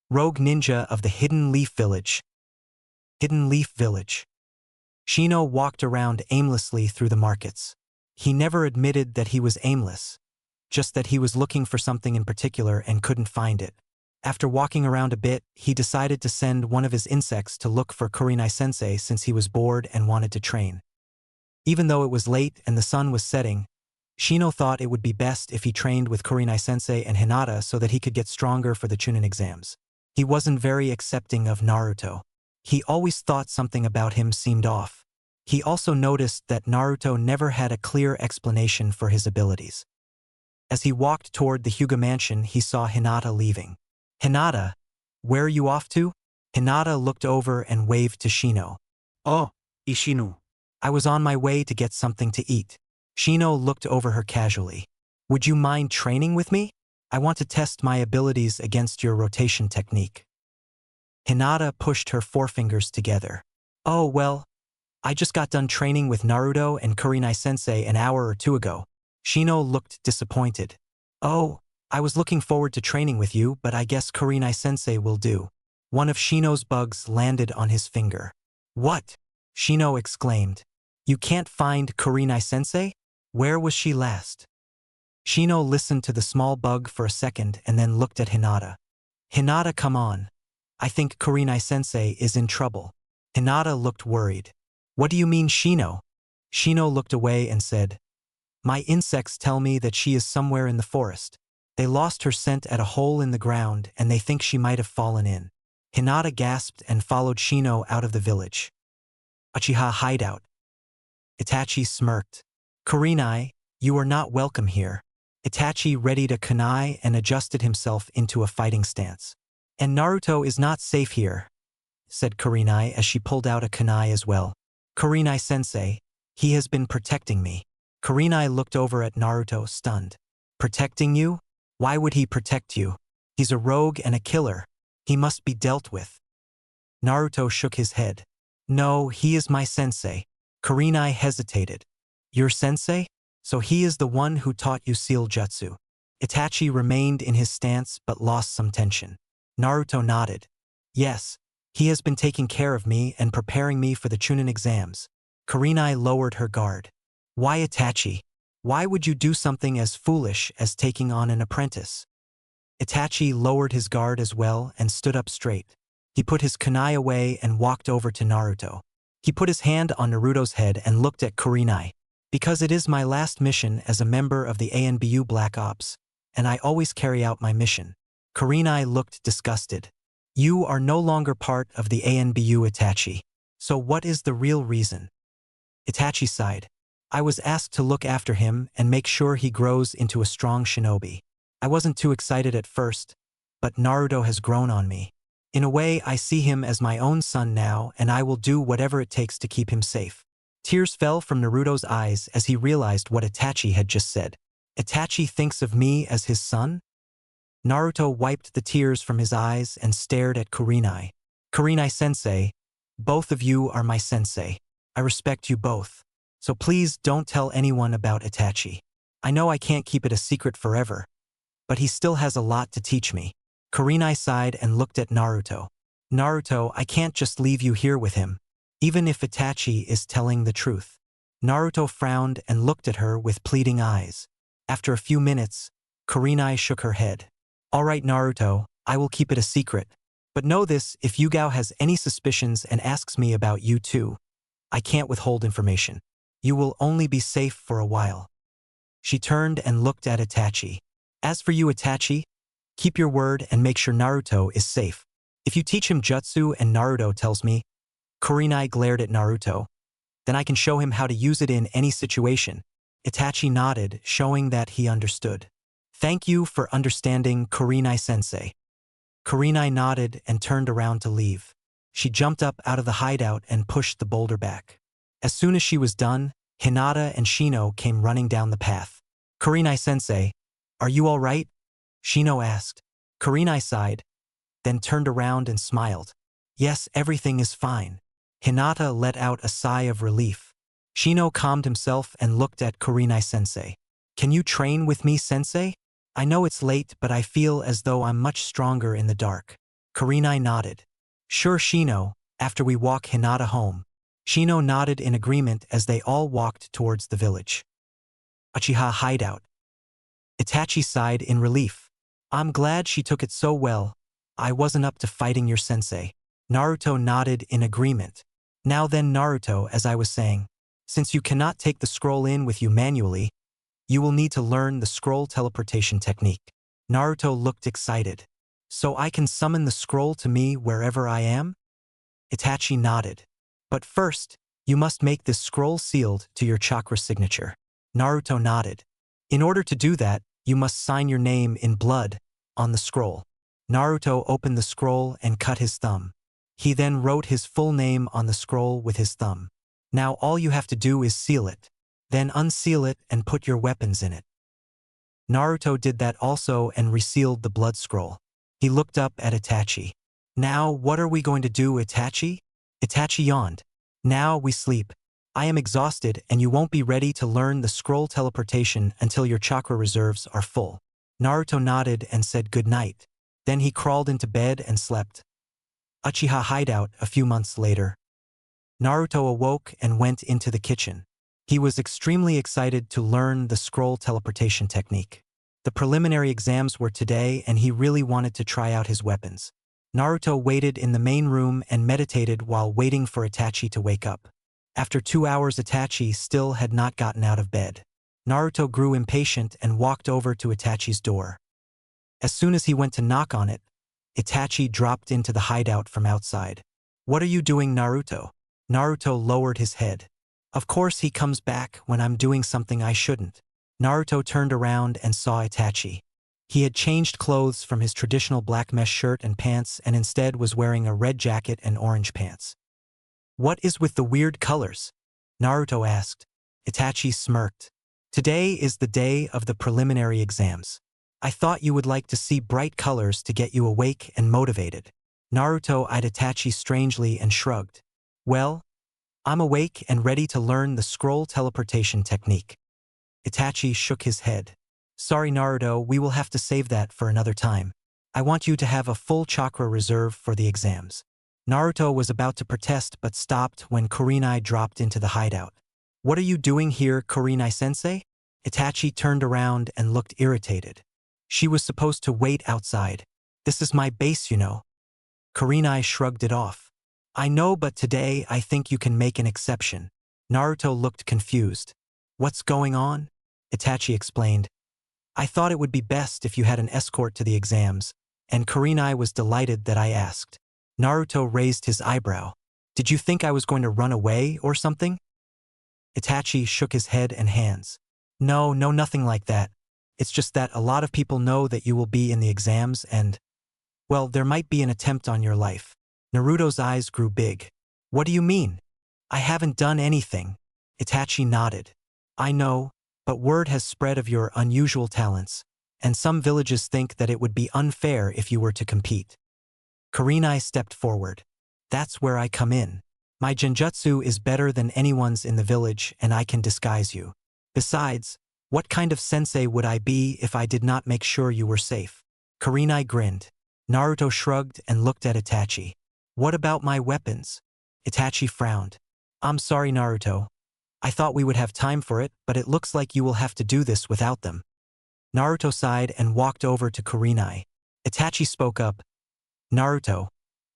rogue ninja of the Hidden Leaf Village." Hidden Leaf Village. Shino walked around aimlessly through the markets. He never admitted that he was aimless, just that he was looking for something in particular and couldn't find it. After walking around a bit, he decided to send one of his insects to look for Kurenai-sensei since he was bored and wanted to train. Even though it was late and the sun was setting, Shino thought it would be best if he trained with Kurenai-sensei and Hinata so that he could get stronger for the Chunin exams. He wasn't very accepting of Naruto. He always thought something about him seemed off. He also noticed that Naruto never had a clear explanation for his abilities. As he walked toward the Hyuga mansion, he saw Hinata leaving. "Hinata, where are you off to?" Hinata looked over and waved to Shino. Oh, Ishinu. "I was on my way to get something to eat." Shino looked over her casually. "Would you mind training with me? I want to test my abilities against your rotation technique." Hinata pushed her forefingers together. "Oh, well, I just got done training with Naruto and Kurenai-sensei an hour or two ago." Shino looked disappointed. "Oh, I was looking forward to training with you, but I guess Kurenai-sensei will do." One of Shino's bugs landed on his finger. "What?" Shino exclaimed. "You can't find Kurenai-sensei? Where was she last?" Shino listened to the small bug for a second and then looked at Hinata. "Hinata, come on. I think Kurenai-sensei is in trouble." Hinata looked worried. "What do you mean, Shino?" Shino looked away and said, "My insects tell me that she is somewhere in the forest. They lost her scent at a hole in the ground and they think she might have fallen in." Hinata gasped and followed Shino out of the village. Uchiha hideout. Itachi smirked. "Kurenai, you are not welcome here." Itachi readied a kunai and adjusted himself into a fighting stance. "And Naruto is not safe here," said Kurenai as she pulled out a kunai as well. "Kurenai-sensei, he has been protecting me." Kurenai looked over at Naruto, stunned. "Protecting you? Why would he protect you? He's a rogue and a killer. He must be dealt with." Naruto shook his head. "No, he is my sensei." Kurenai hesitated. "Your sensei? So he is the one who taught you seal jutsu." Itachi remained in his stance but lost some tension. Naruto nodded. "Yes, he has been taking care of me and preparing me for the Chunin exams." Kurenai lowered her guard. "Why, Itachi? Why would you do something as foolish as taking on an apprentice?" Itachi lowered his guard as well and stood up straight. He put his kunai away and walked over to Naruto. He put his hand on Naruto's head and looked at Kurenai. "Because it is my last mission as a member of the ANBU Black Ops, and I always carry out my mission." Kurenai looked disgusted. "You are no longer part of the ANBU, Itachi. So what is the real reason?" Itachi sighed. "I was asked to look after him and make sure he grows into a strong shinobi. I wasn't too excited at first, but Naruto has grown on me. In a way, I see him as my own son now, and I will do whatever it takes to keep him safe." Tears fell from Naruto's eyes as he realized what Itachi had just said. "Itachi thinks of me as his son?" Naruto wiped the tears from his eyes and stared at Kurenai. "Kurenai-sensei, both of you are my sensei. I respect you both. So please don't tell anyone about Itachi. I know I can't keep it a secret forever, but he still has a lot to teach me." Kurenai sighed and looked at Naruto. "Naruto, I can't just leave you here with him, even if Itachi is telling the truth." Naruto frowned and looked at her with pleading eyes. After a few minutes, Kurenai shook her head. "All right, Naruto, I will keep it a secret. But know this, if Yugao has any suspicions and asks me about you too, I can't withhold information. You will only be safe for a while." She turned and looked at Itachi. "As for you, Itachi, keep your word and make sure Naruto is safe. If you teach him jutsu and Naruto tells me," Kurenai glared at Naruto, "then I can show him how to use it in any situation." Itachi nodded, showing that he understood. "Thank you for understanding, Kurenai-sensei." Kurenai nodded and turned around to leave. She jumped up out of the hideout and pushed the boulder back. As soon as she was done, Hinata and Shino came running down the path. "Kurenai-sensei, are you all right?" Shino asked. Kurenai sighed, then turned around and smiled. "Yes, everything is fine." Hinata let out a sigh of relief. Shino calmed himself and looked at Kurenai-sensei. "Can you train with me, sensei? I know it's late, but I feel as though I'm much stronger in the dark." Kurenai nodded. "Sure, Shino, after we walk Hinata home." Shino nodded in agreement as they all walked towards the village. Uchiha hideout. Itachi sighed in relief. "I'm glad she took it so well. I wasn't up to fighting your sensei. Naruto nodded in agreement. Now then, Naruto, as I was saying, since you cannot take the scroll in with you manually, you will need to learn the scroll teleportation technique. Naruto looked excited. So I can summon the scroll to me wherever I am? Itachi nodded. But first, you must make this scroll sealed to your chakra signature. Naruto nodded. In order to do that, you must sign your name in blood on the scroll. Naruto opened the scroll and cut his thumb. He then wrote his full name on the scroll with his thumb. Now all you have to do is seal it. Then unseal it and put your weapons in it. Naruto did that also and resealed the blood scroll. He looked up at Itachi. Now what are we going to do, Itachi? Itachi yawned. Now we sleep. I am exhausted and you won't be ready to learn the scroll teleportation until your chakra reserves are full. Naruto nodded and said good night. Then he crawled into bed and slept. Uchiha hideout a few months later. Naruto awoke and went into the kitchen. He was extremely excited to learn the scroll teleportation technique. The preliminary exams were today and he really wanted to try out his weapons. Naruto waited in the main room and meditated while waiting for Itachi to wake up. After 2 hours, Itachi still had not gotten out of bed. Naruto grew impatient and walked over to Itachi's door. As soon as he went to knock on it, Itachi dropped into the hideout from outside. What are you doing, Naruto? Naruto lowered his head. Of course he comes back when I'm doing something I shouldn't. Naruto turned around and saw Itachi. He had changed clothes from his traditional black mesh shirt and pants and instead was wearing a red jacket and orange pants. What is with the weird colors? Naruto asked. Itachi smirked. Today is the day of the preliminary exams. I thought you would like to see bright colors to get you awake and motivated. Naruto eyed Itachi strangely and shrugged. Well, I'm awake and ready to learn the scroll teleportation technique. Itachi shook his head. Sorry, Naruto, we will have to save that for another time. I want you to have a full chakra reserve for the exams. Naruto was about to protest but stopped when Kurenai dropped into the hideout. What are you doing here, Kurenai-sensei? Itachi turned around and looked irritated. She was supposed to wait outside. This is my base, you know. Kurenai shrugged it off. I know, but today I think you can make an exception. Naruto looked confused. What's going on? Itachi explained. I thought it would be best if you had an escort to the exams, and Kurenai was delighted that I asked. Naruto raised his eyebrow. Did you think I was going to run away or something? Itachi shook his head and hands. No, nothing like that. It's just that a lot of people know that you will be in the exams and, well, there might be an attempt on your life. Naruto's eyes grew big. What do you mean? I haven't done anything. Itachi nodded. I know, but word has spread of your unusual talents, and some villages think that it would be unfair if you were to compete. Kurenai stepped forward. That's where I come in. My genjutsu is better than anyone's in the village and I can disguise you. Besides, what kind of sensei would I be if I did not make sure you were safe? Kurenai grinned. Naruto shrugged and looked at Itachi. What about my weapons? Itachi frowned. I'm sorry, Naruto. I thought we would have time for it, but it looks like you will have to do this without them. Naruto sighed and walked over to Kurenai. Itachi spoke up. Naruto,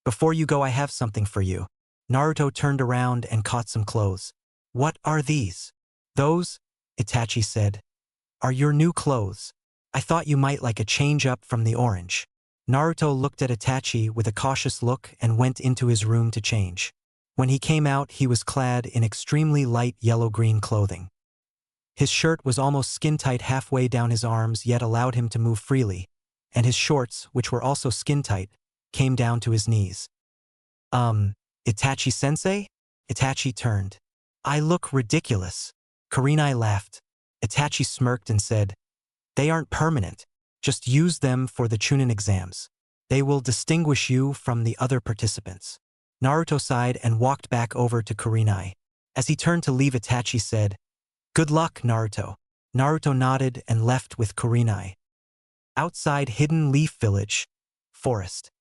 before you go I have something for you. Naruto turned around and caught some clothes. What are these? Those, Itachi said, are your new clothes. I thought you might like a change up from the orange. Naruto looked at Itachi with a cautious look and went into his room to change. When he came out, he was clad in extremely light yellow-green clothing. His shirt was almost skin-tight halfway down his arms yet allowed him to move freely, and his shorts, which were also skin-tight, came down to his knees. Itachi-sensei? Itachi turned. I look ridiculous. Kurenai laughed. Itachi smirked and said, They aren't permanent. Just use them for the Chunin exams. They will distinguish you from the other participants. Naruto sighed and walked back over to Kurenai. As he turned to leave, Itachi said, Good luck, Naruto. Naruto nodded and left with Kurenai. Outside Hidden Leaf Village, forest.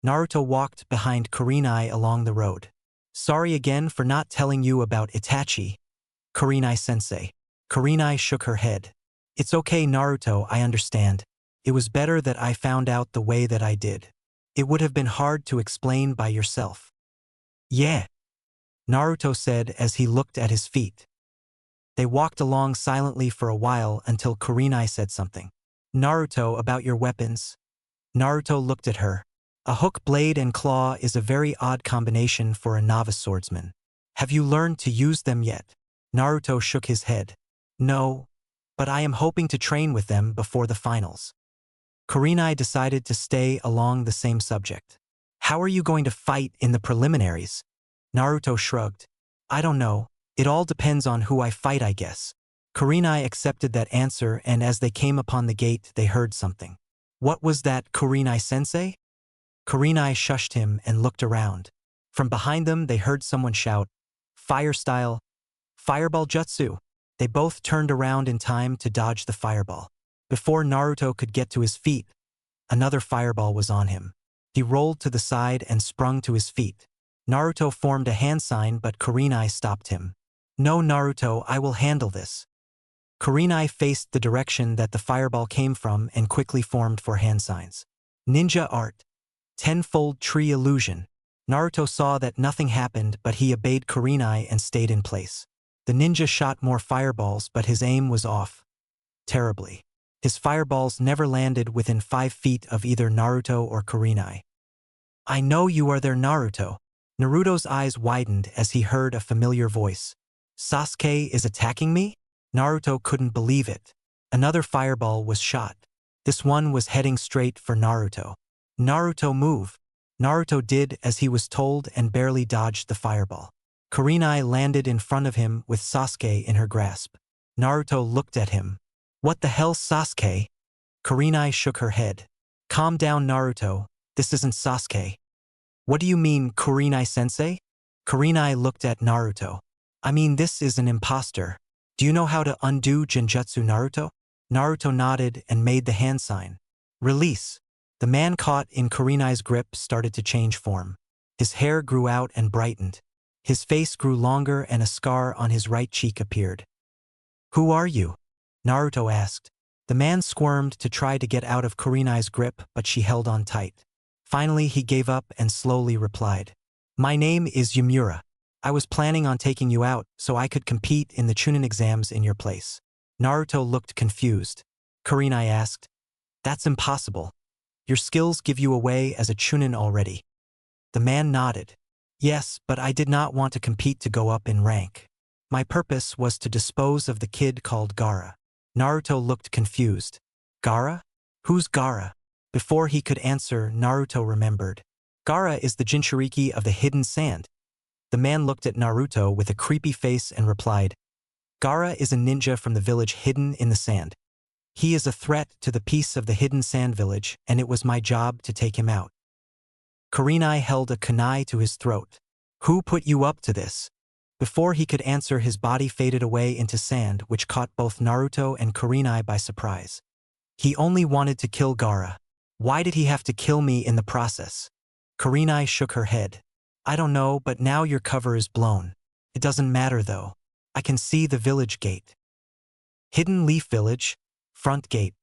Naruto walked behind Kurenai along the road. Sorry again for not telling you about Itachi, Kurenai-sensei. Kurenai shook her head. It's okay, Naruto, I understand. It was better that I found out the way that I did. It would have been hard to explain by yourself. Yeah, Naruto said as he looked at his feet. They walked along silently for a while until Kurenai said something. Naruto, about your weapons. Naruto looked at her. A hook, blade, and claw is a very odd combination for a novice swordsman. Have you learned to use them yet? Naruto shook his head. No, but I am hoping to train with them before the finals. Kurenai decided to stay along the same subject. How are you going to fight in the preliminaries? Naruto shrugged. I don't know. It all depends on who I fight, I guess. Kurenai accepted that answer, and as they came upon the gate, they heard something. What was that, Kurenai-sensei? Kurenai shushed him and looked around. From behind them, they heard someone shout, Fire style, Fireball Jutsu. They both turned around in time to dodge the fireball. Before Naruto could get to his feet, another fireball was on him. He rolled to the side and sprung to his feet. Naruto formed a hand sign, but Kurenai stopped him. No, Naruto, I will handle this. Kurenai faced the direction that the fireball came from and quickly formed for hand signs. Ninja art. Tenfold tree illusion. Naruto saw that nothing happened, but he obeyed Kurenai and stayed in place. The ninja shot more fireballs, but his aim was off. Terribly. His fireballs never landed within 5 feet of either Naruto or Kurenai. I know you are there, Naruto. Naruto's eyes widened as he heard a familiar voice. Sasuke is attacking me? Naruto couldn't believe it. Another fireball was shot. This one was heading straight for Naruto. Naruto, move. Naruto did as he was told and barely dodged the fireball. Kurenai landed in front of him with Sasuke in her grasp. Naruto looked at him. What the hell, Sasuke? Kurenai shook her head. Calm down, Naruto. This isn't Sasuke. What do you mean, Kurenai-sensei? Kurenai looked at Naruto. I mean, this is an imposter. Do you know how to undo genjutsu, Naruto? Naruto nodded and made the hand sign. Release. The man caught in Kurenai's grip started to change form. His hair grew out and brightened. His face grew longer and a scar on his right cheek appeared. Who are you? Naruto asked. The man squirmed to try to get out of Kurenai's grip, but she held on tight. Finally, he gave up and slowly replied. My name is Yamura. I was planning on taking you out so I could compete in the Chunin exams in your place. Naruto looked confused. Kurenai asked. That's impossible. Your skills give you away as a Chunin already. The man nodded. Yes, but I did not want to compete to go up in rank. My purpose was to dispose of the kid called Gaara. Naruto looked confused. Gaara? Who's Gaara? Before he could answer, Naruto remembered. Gaara is the Jinchuriki of the hidden sand. The man looked at Naruto with a creepy face and replied, Gaara is a ninja from the village hidden in the sand. He is a threat to the peace of the hidden sand village, and it was my job to take him out. Kurenai held a kunai to his throat. Who put you up to this? Before he could answer, his body faded away into sand, which caught both Naruto and Kurenai by surprise. He only wanted to kill Gaara. Why did he have to kill me in the process? Kurenai shook her head. I don't know, but now your cover is blown. It doesn't matter though. I can see the village gate. Hidden Leaf Village, front gate.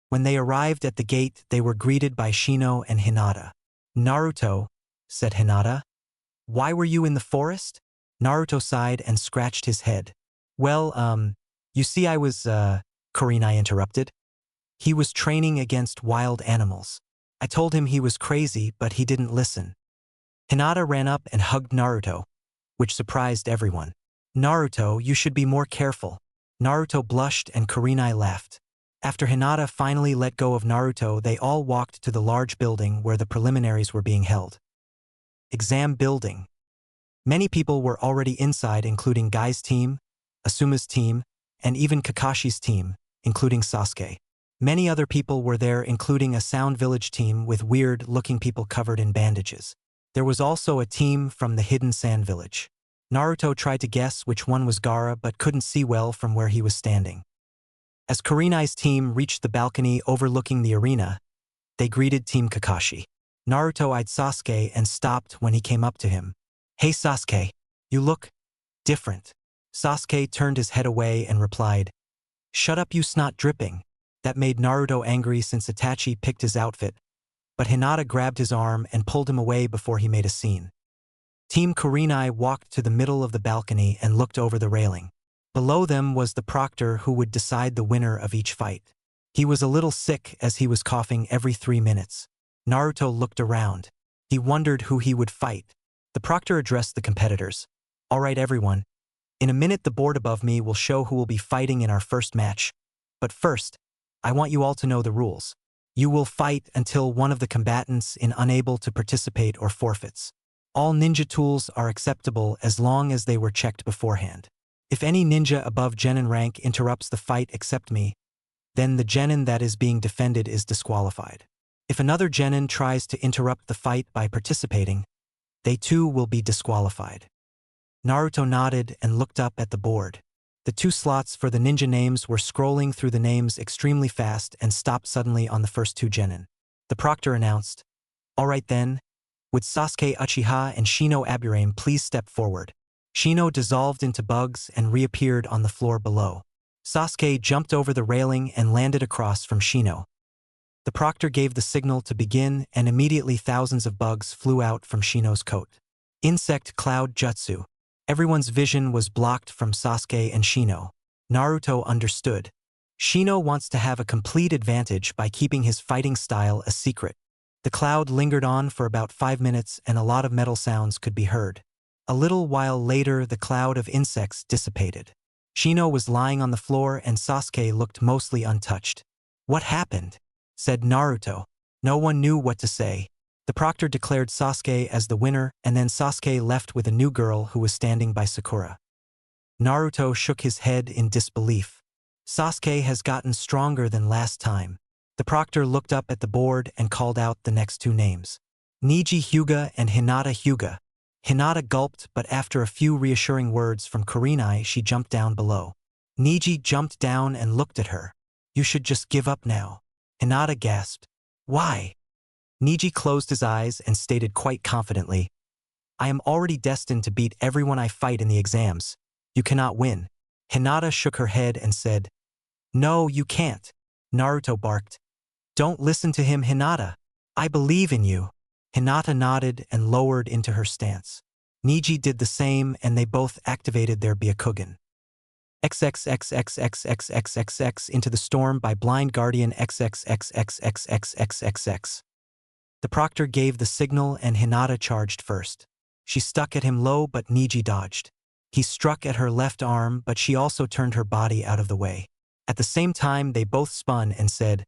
When they arrived at the gate, they were greeted by Shino and Hinata. Naruto, said Hinata. Why were you in the forest? Naruto sighed and scratched his head. Well, you see I was, Kurenai interrupted. He was training against wild animals. I told him he was crazy, but he didn't listen. Hinata ran up and hugged Naruto, which surprised everyone. Naruto, you should be more careful. Naruto blushed and Kurenai laughed. After Hinata finally let go of Naruto, they all walked to the large building where the preliminaries were being held. Exam building. Many people were already inside, including Gai's team, Asuma's team, and even Kakashi's team, including Sasuke. Many other people were there, including a Sound Village team with weird-looking people covered in bandages. There was also a team from the Hidden Sand Village. Naruto tried to guess which one was Gaara but couldn't see well from where he was standing. As Kurenai's team reached the balcony overlooking the arena, they greeted Team Kakashi. Naruto eyed Sasuke and stopped when he came up to him. Hey Sasuke, you look different. Sasuke turned his head away and replied, Shut up, you snot dripping. That made Naruto angry since Itachi picked his outfit, but Hinata grabbed his arm and pulled him away before he made a scene. Team Kurenai walked to the middle of the balcony and looked over the railing. Below them was the proctor who would decide the winner of each fight. He was a little sick as he was coughing every 3 minutes. Naruto looked around. He wondered who he would fight. The proctor addressed the competitors. "All right, everyone. In a minute the board above me will show who will be fighting in our first match. But first, I want you all to know the rules. You will fight until one of the combatants is unable to participate or forfeits. All ninja tools are acceptable as long as they were checked beforehand. If any ninja above genin rank interrupts the fight except me, then the genin that is being defended is disqualified. If another genin tries to interrupt the fight by participating, they too will be disqualified." Naruto nodded and looked up at the board. The 2 slots for the ninja names were scrolling through the names extremely fast and stopped suddenly on the first 2 genin. The proctor announced, "All right then, would Sasuke Uchiha and Shino Aburame please step forward?" Shino dissolved into bugs and reappeared on the floor below. Sasuke jumped over the railing and landed across from Shino. The proctor gave the signal to begin, and immediately thousands of bugs flew out from Shino's coat. Insect Cloud Jutsu. Everyone's vision was blocked from Sasuke and Shino. Naruto understood. Shino wants to have a complete advantage by keeping his fighting style a secret. The cloud lingered on for about 5 minutes and a lot of metal sounds could be heard. A little while later the cloud of insects dissipated. Shino was lying on the floor and Sasuke looked mostly untouched. "What happened?" said Naruto. No one knew what to say. The proctor declared Sasuke as the winner, and then Sasuke left with a new girl who was standing by Sakura. Naruto shook his head in disbelief. Sasuke has gotten stronger than last time. The proctor looked up at the board and called out the next 2 names. Neji Hyuga and Hinata Hyuga. Hinata gulped, but after a few reassuring words from Kurenai, she jumped down below. Neji jumped down and looked at her. "You should just give up now." Hinata gasped. "Why?" Neji closed his eyes and stated quite confidently, "I am already destined to beat everyone I fight in the exams. You cannot win." Hinata shook her head and said, "No, you can't." Naruto barked, "Don't listen to him, Hinata. I believe in you." Hinata nodded and lowered into her stance. Neji did the same and they both activated their Byakugan. XXXXXXXXXX into the storm by Blind Guardian XXXXXXXXX. The proctor gave the signal and Hinata charged first. She stuck at him low but Neji dodged. He struck at her left arm but she also turned her body out of the way. At the same time they both spun and said,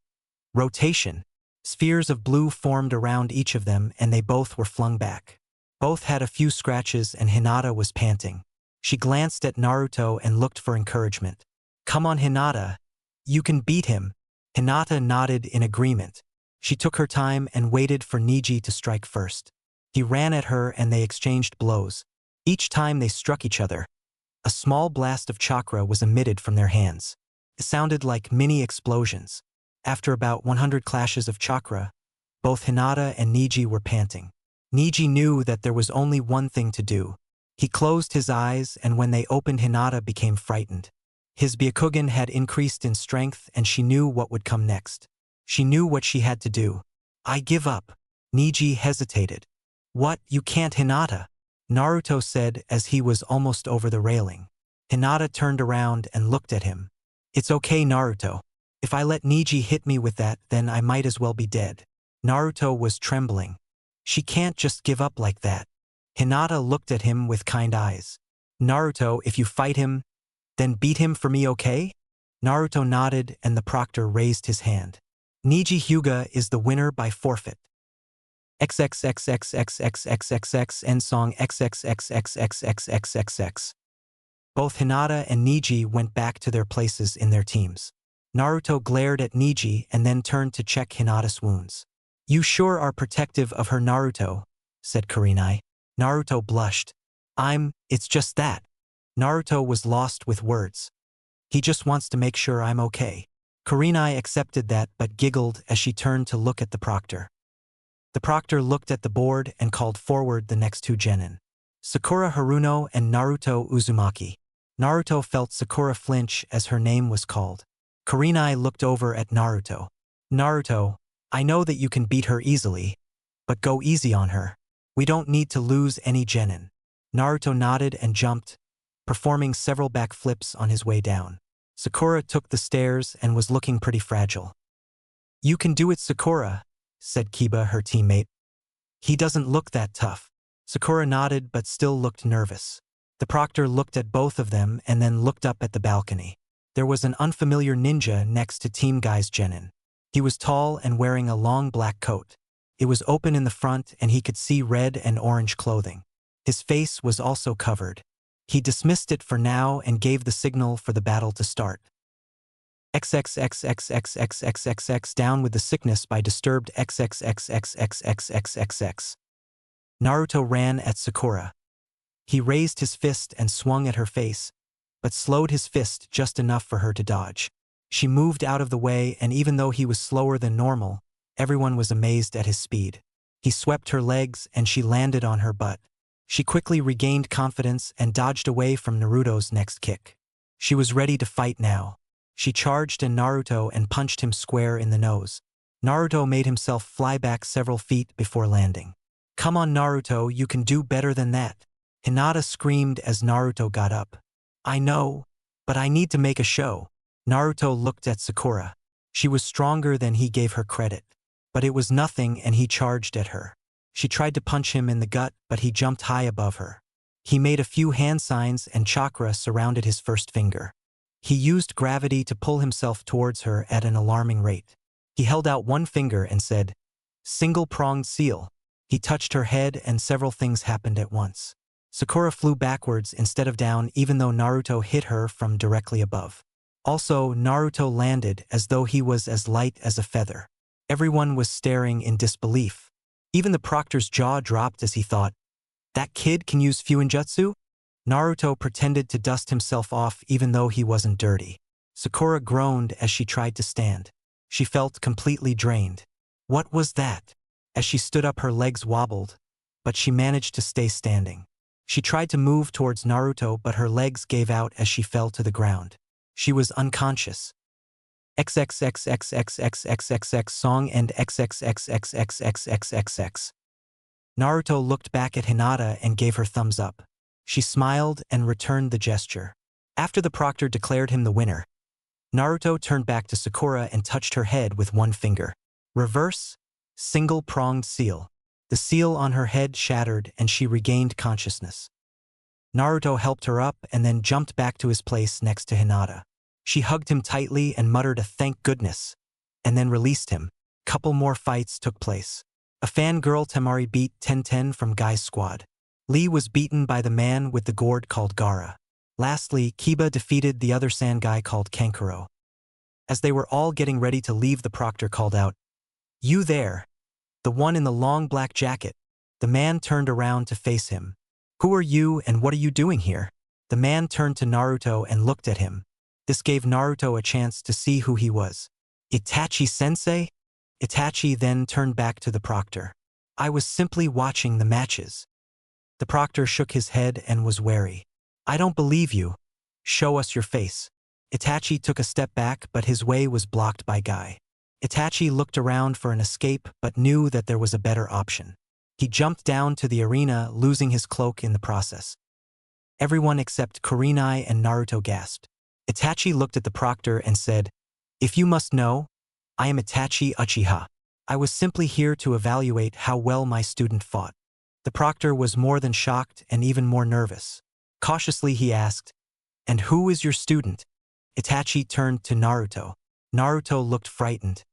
"Rotation." Spheres of blue formed around each of them and they both were flung back. Both had a few scratches and Hinata was panting. She glanced at Naruto and looked for encouragement. "Come on, Hinata. You can beat him." Hinata nodded in agreement. She took her time and waited for Neji to strike first. He ran at her and they exchanged blows. Each time they struck each other, a small blast of chakra was emitted from their hands. It sounded like mini explosions. After about 100 clashes of chakra, both Hinata and Neji were panting. Neji knew that there was only one thing to do. He closed his eyes and when they opened Hinata became frightened. His Byakugan had increased in strength and she knew what would come next. She knew what she had to do. "I give up." Neji hesitated. "What, you can't, Hinata?" Naruto said as he was almost over the railing. Hinata turned around and looked at him. "It's okay, Naruto. If I let Neji hit me with that, then I might as well be dead." Naruto was trembling. "She can't just give up like that." Hinata looked at him with kind eyes. "Naruto, if you fight him, then beat him for me, okay?" Naruto nodded and the proctor raised his hand. "Neji Hyuga is the winner by forfeit." XXXXXXXXX end song XXXXXXXXX. Both Hinata and Neji went back to their places in their teams. Naruto glared at Neji and then turned to check Hinata's wounds. "You sure are protective of her, Naruto," said Kurenai. Naruto blushed. It's just that." Naruto was lost with words. "He just wants to make sure I'm okay." Kurenai accepted that but giggled as she turned to look at the proctor. The proctor looked at the board and called forward the next 2 genin. Sakura Haruno and Naruto Uzumaki. Naruto felt Sakura flinch as her name was called. Kurenai looked over at Naruto. "Naruto, I know that you can beat her easily, but go easy on her. We don't need to lose any genin." Naruto nodded and jumped, performing several backflips on his way down. Sakura took the stairs and was looking pretty fragile. "You can do it, Sakura," said Kiba, her teammate. "He doesn't look that tough." Sakura nodded but still looked nervous. The proctor looked at both of them and then looked up at the balcony. There was an unfamiliar ninja next to Team Guy's genin. He was tall and wearing a long black coat. It was open in the front and he could see red and orange clothing. His face was also covered. He dismissed it for now and gave the signal for the battle to start. XXXXXXXXXX down with the sickness by disturbed XXXXXXXXX. Naruto ran at Sakura. He raised his fist and swung at her face, but slowed his fist just enough for her to dodge. She moved out of the way, and even though he was slower than normal, everyone was amazed at his speed. He swept her legs and she landed on her butt. She quickly regained confidence and dodged away from Naruto's next kick. She was ready to fight now. She charged at Naruto and punched him square in the nose. Naruto made himself fly back several feet before landing. "Come on, Naruto, you can do better than that." Hinata screamed as Naruto got up. "I know, but I need to make a show." Naruto looked at Sakura. She was stronger than he gave her credit. But it was nothing and he charged at her. She tried to punch him in the gut, but he jumped high above her. He made a few hand signs and chakra surrounded his first finger. He used gravity to pull himself towards her at an alarming rate. He held out one finger and said, "Single-pronged seal." He touched her head and several things happened at once. Sakura flew backwards instead of down even though Naruto hit her from directly above. Also, Naruto landed as though he was as light as a feather. Everyone was staring in disbelief. Even the proctor's jaw dropped as he thought, "That kid can use Fuinjutsu?" Naruto pretended to dust himself off even though he wasn't dirty. Sakura groaned as she tried to stand. She felt completely drained. What was that? As she stood up, her legs wobbled, but she managed to stay standing. She tried to move towards Naruto, but her legs gave out as she fell to the ground. She was unconscious. XXXXXXXXX song and XXXXXXXXX. Naruto looked back at Hinata and gave her thumbs up. She smiled and returned the gesture. After the proctor declared him the winner, Naruto turned back to Sakura and touched her head with one finger. Reverse, single-pronged seal. The seal on her head shattered and she regained consciousness. Naruto helped her up and then jumped back to his place next to Hinata. She hugged him tightly and muttered a "thank goodness," and then released him. Couple more fights took place. A fangirl Temari beat 10-10 from Guy's squad. Lee was beaten by the man with the gourd called Gaara. Lastly, Kiba defeated the other sand guy called Kankuro. As they were all getting ready to leave, the proctor called out, "You there, the one in the long black jacket." The man turned around to face him. "Who are you and what are you doing here?" The man turned to Naruto and looked at him. This gave Naruto a chance to see who he was. "Itachi-sensei?" Itachi then turned back to the proctor. "I was simply watching the matches." The proctor shook his head and was wary. "I don't believe you. Show us your face." Itachi took a step back, but his way was blocked by Guy. Itachi looked around for an escape but knew that there was a better option. He jumped down to the arena, losing his cloak in the process. Everyone except Kurenai and Naruto gasped. Itachi looked at the proctor and said, "If you must know, I am Itachi Uchiha. I was simply here to evaluate how well my student fought." The proctor was more than shocked and even more nervous. Cautiously he asked, "And who is your student?" Itachi turned to Naruto. Naruto looked frightened.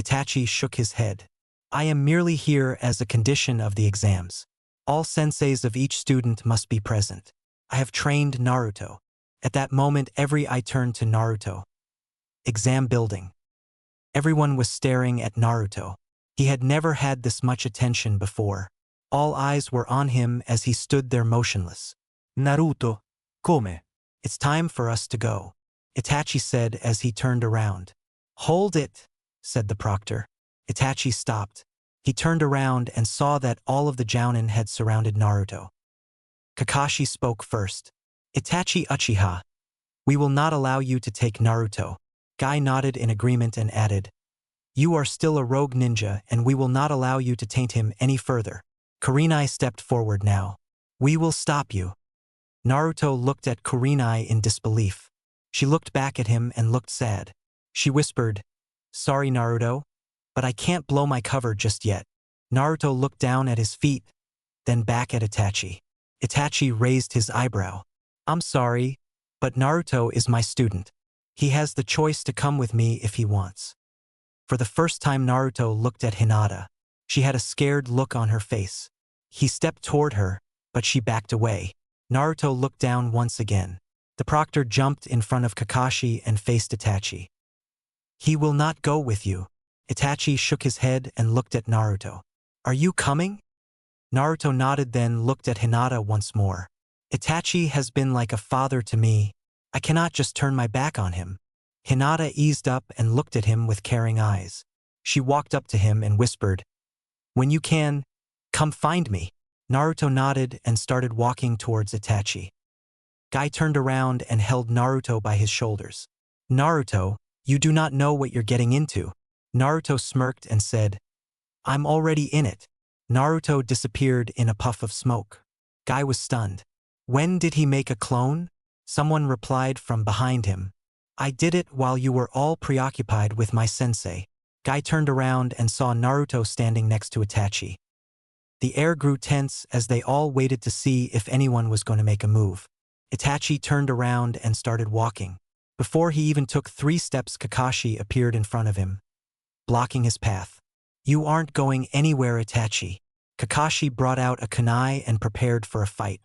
Itachi shook his head. "I am merely here as a condition of the exams. All senseis of each student must be present. I have trained Naruto." At that moment, every eye turned to Naruto. Exam building. Everyone was staring at Naruto. He had never had this much attention before. All eyes were on him as he stood there motionless. Naruto, come? "It's time for us to go," Itachi said as he turned around. "Hold it," said the proctor. Itachi stopped. He turned around and saw that all of the jounin had surrounded Naruto. Kakashi spoke first. "Itachi Uchiha, we will not allow you to take Naruto." Guy nodded in agreement and added, You are still a rogue ninja and we will not allow you to taint him any further. Kurenai stepped forward now. We will stop you. Naruto looked at Kurenai in disbelief. She looked back at him and looked sad. She whispered, "Sorry, Naruto, but I can't blow my cover just yet." Naruto looked down at his feet, then back at Itachi. Itachi raised his eyebrow. "I'm sorry, but Naruto is my student. He has the choice to come with me if he wants." For the first time Naruto looked at Hinata. She had a scared look on her face. He stepped toward her, but she backed away. Naruto looked down once again. The proctor jumped in front of Kakashi and faced Itachi. "He will not go with you." Itachi shook his head and looked at Naruto. "Are you coming?" Naruto nodded, then looked at Hinata once more. "Itachi has been like a father to me. I cannot just turn my back on him." Hinata eased up and looked at him with caring eyes. She walked up to him and whispered, "When you can, come find me." Naruto nodded and started walking towards Itachi. Guy turned around and held Naruto by his shoulders. "Naruto, you do not know what you're getting into." Naruto smirked and said, "I'm already in it." Naruto disappeared in a puff of smoke. Guy was stunned. "When did he make a clone?" Someone replied from behind him. "I did it while you were all preoccupied with my sensei." Guy turned around and saw Naruto standing next to Itachi. The air grew tense as they all waited to see if anyone was going to make a move. Itachi turned around and started walking. Before he even took 3 steps, Kakashi appeared in front of him, blocking his path. "You aren't going anywhere, Itachi." Kakashi brought out a kunai and prepared for a fight.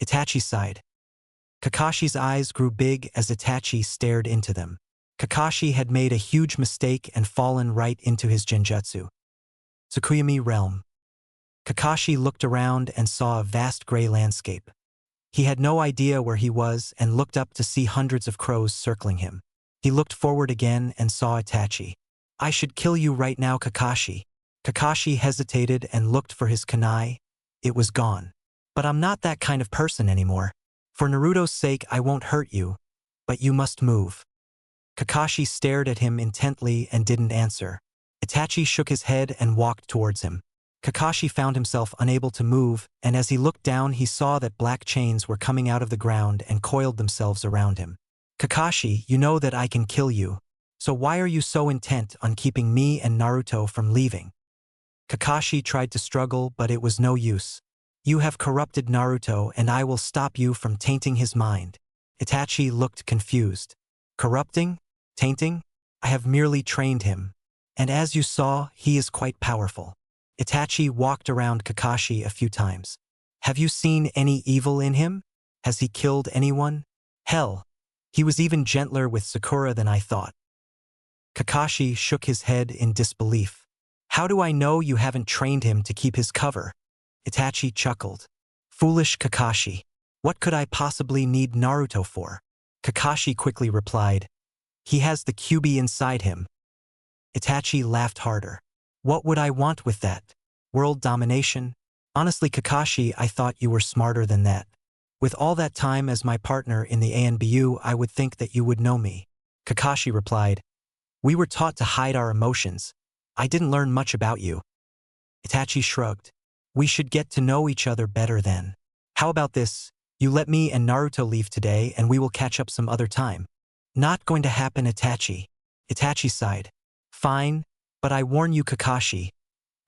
Itachi sighed. Kakashi's eyes grew big as Itachi stared into them. Kakashi had made a huge mistake and fallen right into his genjutsu. Tsukuyami realm. Kakashi looked around and saw a vast gray landscape. He had no idea where he was and looked up to see hundreds of crows circling him. He looked forward again and saw Itachi. "I should kill you right now, Kakashi." Kakashi hesitated and looked for his kunai. It was gone. "But I'm not that kind of person anymore. For Naruto's sake, I won't hurt you, but you must move." Kakashi stared at him intently and didn't answer. Itachi shook his head and walked towards him. Kakashi found himself unable to move, and as he looked down he saw that black chains were coming out of the ground and coiled themselves around him. "Kakashi, you know that I can kill you, so why are you so intent on keeping me and Naruto from leaving?" Kakashi tried to struggle, but it was no use. "You have corrupted Naruto and I will stop you from tainting his mind." Itachi looked confused. "Corrupting? Tainting? I have merely trained him. And as you saw, he is quite powerful." Itachi walked around Kakashi a few times. "Have you seen any evil in him? Has he killed anyone? Hell, he was even gentler with Sakura than I thought." Kakashi shook his head in disbelief. "How do I know you haven't trained him to keep his cover?" Itachi chuckled. "Foolish Kakashi. What could I possibly need Naruto for?" Kakashi quickly replied, "He has the QB inside him." Itachi laughed harder. "What would I want with that? World domination? Honestly, Kakashi, I thought you were smarter than that. With all that time as my partner in the ANBU, I would think that you would know me." Kakashi replied, "We were taught to hide our emotions. I didn't learn much about you." Itachi shrugged. "We should get to know each other better then. How about this? You let me and Naruto leave today and we will catch up some other time." "Not going to happen, Itachi." Itachi sighed. "Fine, but I warn you, Kakashi,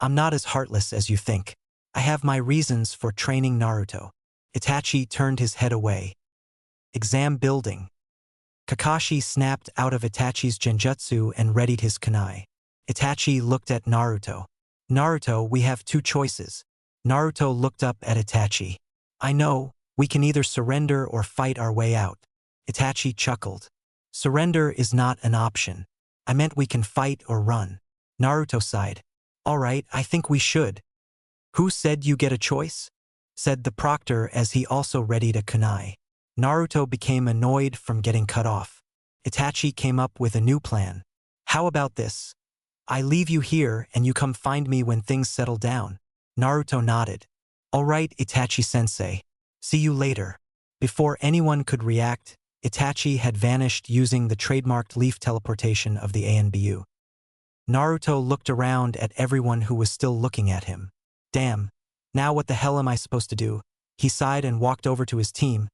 I'm not as heartless as you think. I have my reasons for training Naruto." Itachi turned his head away. Exam building. Kakashi snapped out of Itachi's genjutsu and readied his kunai. Itachi looked at Naruto. "Naruto, we have 2 choices." Naruto looked up at Itachi. "I know, we can either surrender or fight our way out." Itachi chuckled. "Surrender is not an option. I meant we can fight or run." Naruto sighed. "All right, I think we should." "Who said you get a choice?" said the proctor as he also readied a kunai. Naruto became annoyed from getting cut off. Itachi came up with a new plan. "How about this? I leave you here and you come find me when things settle down." Naruto nodded. "All right, Itachi-sensei. See you later." Before anyone could react, Itachi had vanished using the trademarked leaf teleportation of the ANBU. Naruto looked around at everyone who was still looking at him. Damn, now what the hell am I supposed to do? He sighed and walked over to his team,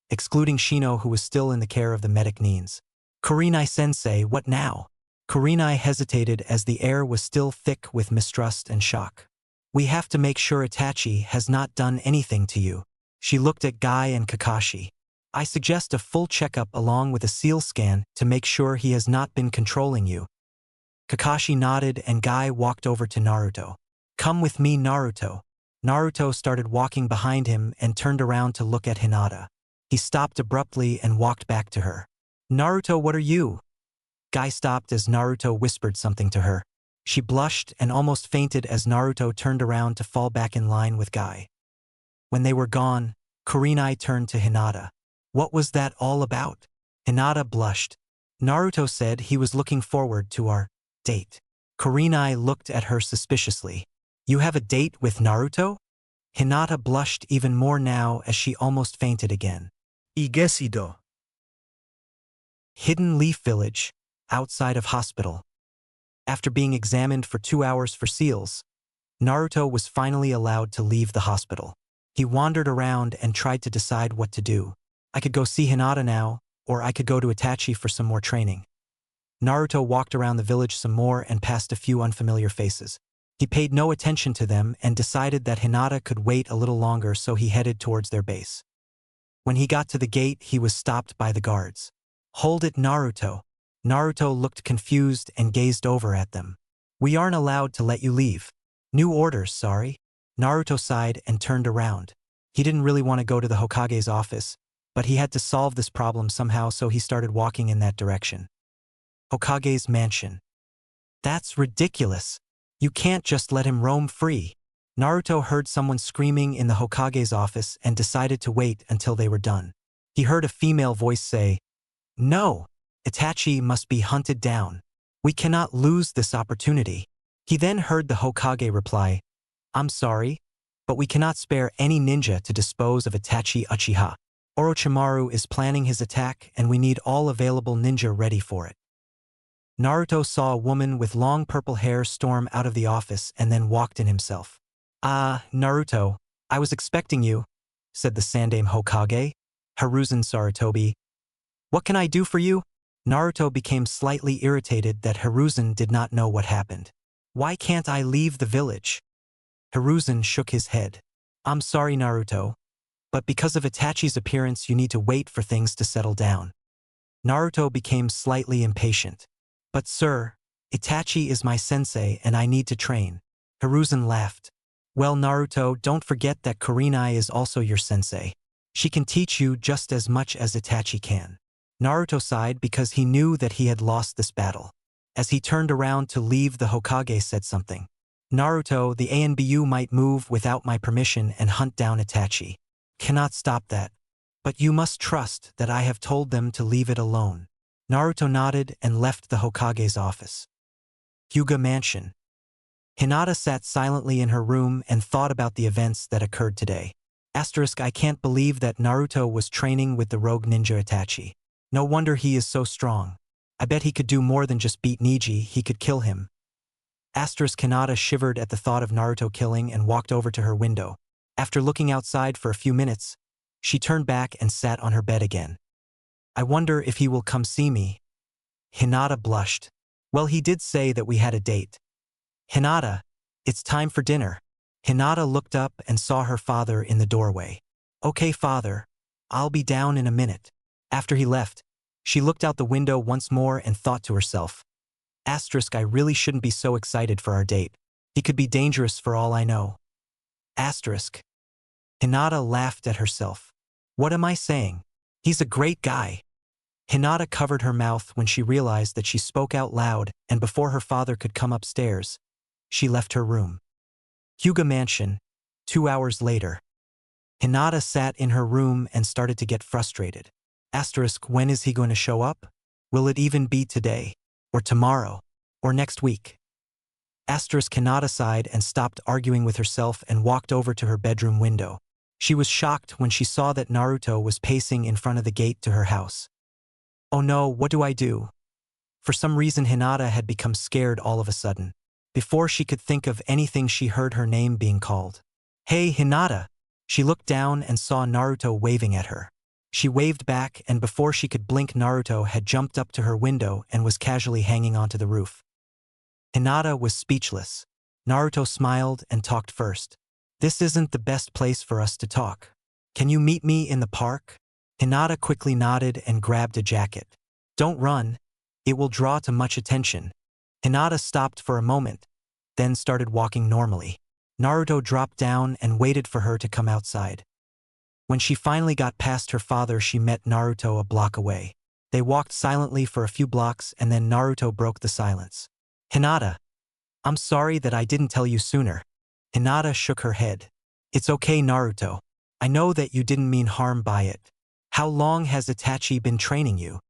excluding Shino who was still in the care of the medic Neens. Kurenai-sensei, what now? Kurenai hesitated as the air was still thick with mistrust and shock. We have to make sure Itachi has not done anything to you. She looked at Guy and Kakashi. I suggest a full checkup along with a seal scan to make sure he has not been controlling you. Kakashi nodded and Guy walked over to Naruto. Come with me, Naruto. Naruto started walking behind him and turned around to look at Hinata. He stopped abruptly and walked back to her. Naruto, what are you? Guy stopped as Naruto whispered something to her. She blushed and almost fainted as Naruto turned around to fall back in line with Guy. When they were gone, Kurenai turned to Hinata. What was that all about? Hinata blushed. Naruto said he was looking forward to our date. Kurenai looked at her suspiciously. You have a date with Naruto? Hinata blushed even more now as she almost fainted again. Igesido. Hidden Leaf Village, outside of hospital. After being examined for 2 hours for seals, Naruto was finally allowed to leave the hospital. He wandered around and tried to decide what to do. I could go see Hinata now, or I could go to Itachi for some more training. Naruto walked around the village some more and passed a few unfamiliar faces. He paid no attention to them and decided that Hinata could wait a little longer, so he headed towards their base. When he got to the gate, he was stopped by the guards. Hold it, Naruto. Naruto looked confused and gazed over at them. We aren't allowed to let you leave. New orders, sorry. Naruto sighed and turned around. He didn't really want to go to the Hokage's office, but he had to solve this problem somehow, so he started walking in that direction. Hokage's mansion. That's ridiculous. You can't just let him roam free. Naruto heard someone screaming in the Hokage's office and decided to wait until they were done. He heard a female voice say, No, Itachi must be hunted down. We cannot lose this opportunity. He then heard the Hokage reply, I'm sorry, but we cannot spare any ninja to dispose of Itachi Uchiha. Orochimaru is planning his attack and we need all available ninja ready for it. Naruto saw a woman with long purple hair storm out of the office and then walked in himself. Naruto, I was expecting you, said the Sandaime Hokage, Hiruzen Sarutobi. What can I do for you? Naruto became slightly irritated that Hiruzen did not know what happened. Why can't I leave the village? Hiruzen shook his head. I'm sorry, Naruto, but because of Itachi's appearance you need to wait for things to settle down. Naruto became slightly impatient. But sir, Itachi is my sensei and I need to train. Hiruzen laughed. Well, Naruto, don't forget that Kurenai is also your sensei. She can teach you just as much as Itachi can. Naruto sighed because he knew that he had lost this battle. As he turned around to leave, the Hokage said something. Naruto, the ANBU might move without my permission and hunt down Itachi. Cannot stop that. But you must trust that I have told them to leave it alone. Naruto nodded and left the Hokage's office. Hyuga Mansion. Hinata sat silently in her room and thought about the events that occurred today. I can't believe that Naruto was training with the rogue ninja Itachi. No wonder he is so strong. I bet he could do more than just beat Neji, he could kill him. Hinata shivered at the thought of Naruto killing and walked over to her window. After looking outside for a few minutes, she turned back and sat on her bed again. I wonder if he will come see me. Hinata blushed. Well, he did say that we had a date. Hinata, it's time for dinner. Hinata looked up and saw her father in the doorway. Okay, father, I'll be down in a minute. After he left, she looked out the window once more and thought to herself. I really shouldn't be so excited for our date. He could be dangerous for all I know. Hinata laughed at herself. What am I saying? He's a great guy. Hinata covered her mouth when she realized that she spoke out loud, and before her father could come upstairs, she left her room. Hyuga Mansion, 2 hours later. Hinata sat in her room and started to get frustrated. When is he going to show up? Will it even be today? Or tomorrow? Or next week? Hinata sighed and stopped arguing with herself and walked over to her bedroom window. She was shocked when she saw that Naruto was pacing in front of the gate to her house. Oh no, what do I do? For some reason Hinata had become scared all of a sudden. Before she could think of anything she heard her name being called. "Hey, Hinata!" She looked down and saw Naruto waving at her. She waved back, and before she could blink Naruto had jumped up to her window and was casually hanging onto the roof. Hinata was speechless. Naruto smiled and talked first. "This isn't the best place for us to talk. Can you meet me in the park?" Hinata quickly nodded and grabbed a jacket. "Don't run. It will draw too much attention." Hinata stopped for a moment, then started walking normally. Naruto dropped down and waited for her to come outside. When she finally got past her father, she met Naruto a block away. They walked silently for a few blocks, and then Naruto broke the silence. "Hinata, I'm sorry that I didn't tell you sooner." Hinata shook her head. "It's okay, Naruto. I know that you didn't mean harm by it. How long has Itachi been training you?"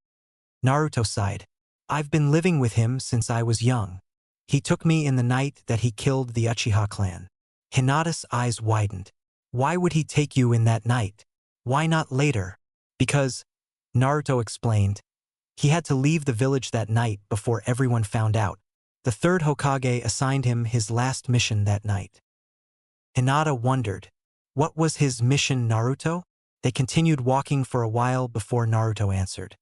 Naruto sighed. "I've been living with him since I was young. He took me in the night that he killed the Uchiha clan." Hinata's eyes widened. "Why would he take you in that night? Why not later?" "Because," Naruto explained, "he had to leave the village that night before everyone found out. The third Hokage assigned him his last mission that night." Hinata wondered. What was his mission, Naruto? They continued walking for a while before Naruto answered.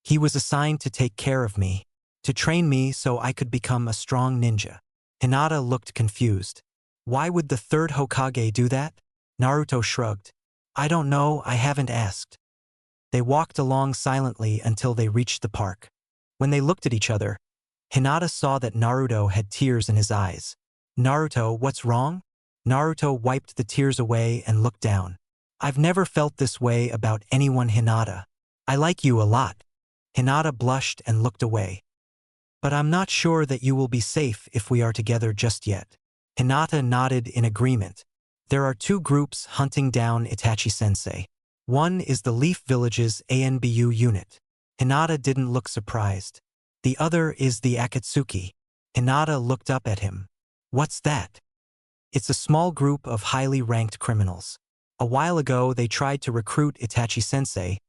"He was assigned to take care of me, to train me so I could become a strong ninja." Hinata looked confused. "Why would the third Hokage do that?" Naruto shrugged. "I don't know, I haven't asked." They walked along silently until they reached the park. When they looked at each other, Hinata saw that Naruto had tears in his eyes. "Naruto, what's wrong?" Naruto wiped the tears away and looked down. "I've never felt this way about anyone, Hinata. I like you a lot." Hinata blushed and looked away. "But I'm not sure that you will be safe if we are together just yet." Hinata nodded in agreement. "There are two groups hunting down Itachi-sensei. One is the Leaf Village's ANBU unit." Hinata didn't look surprised. "The other is the Akatsuki." Hinata looked up at him. "What's that?" "It's a small group of highly ranked criminals. A while ago they tried to recruit Itachi-sensei,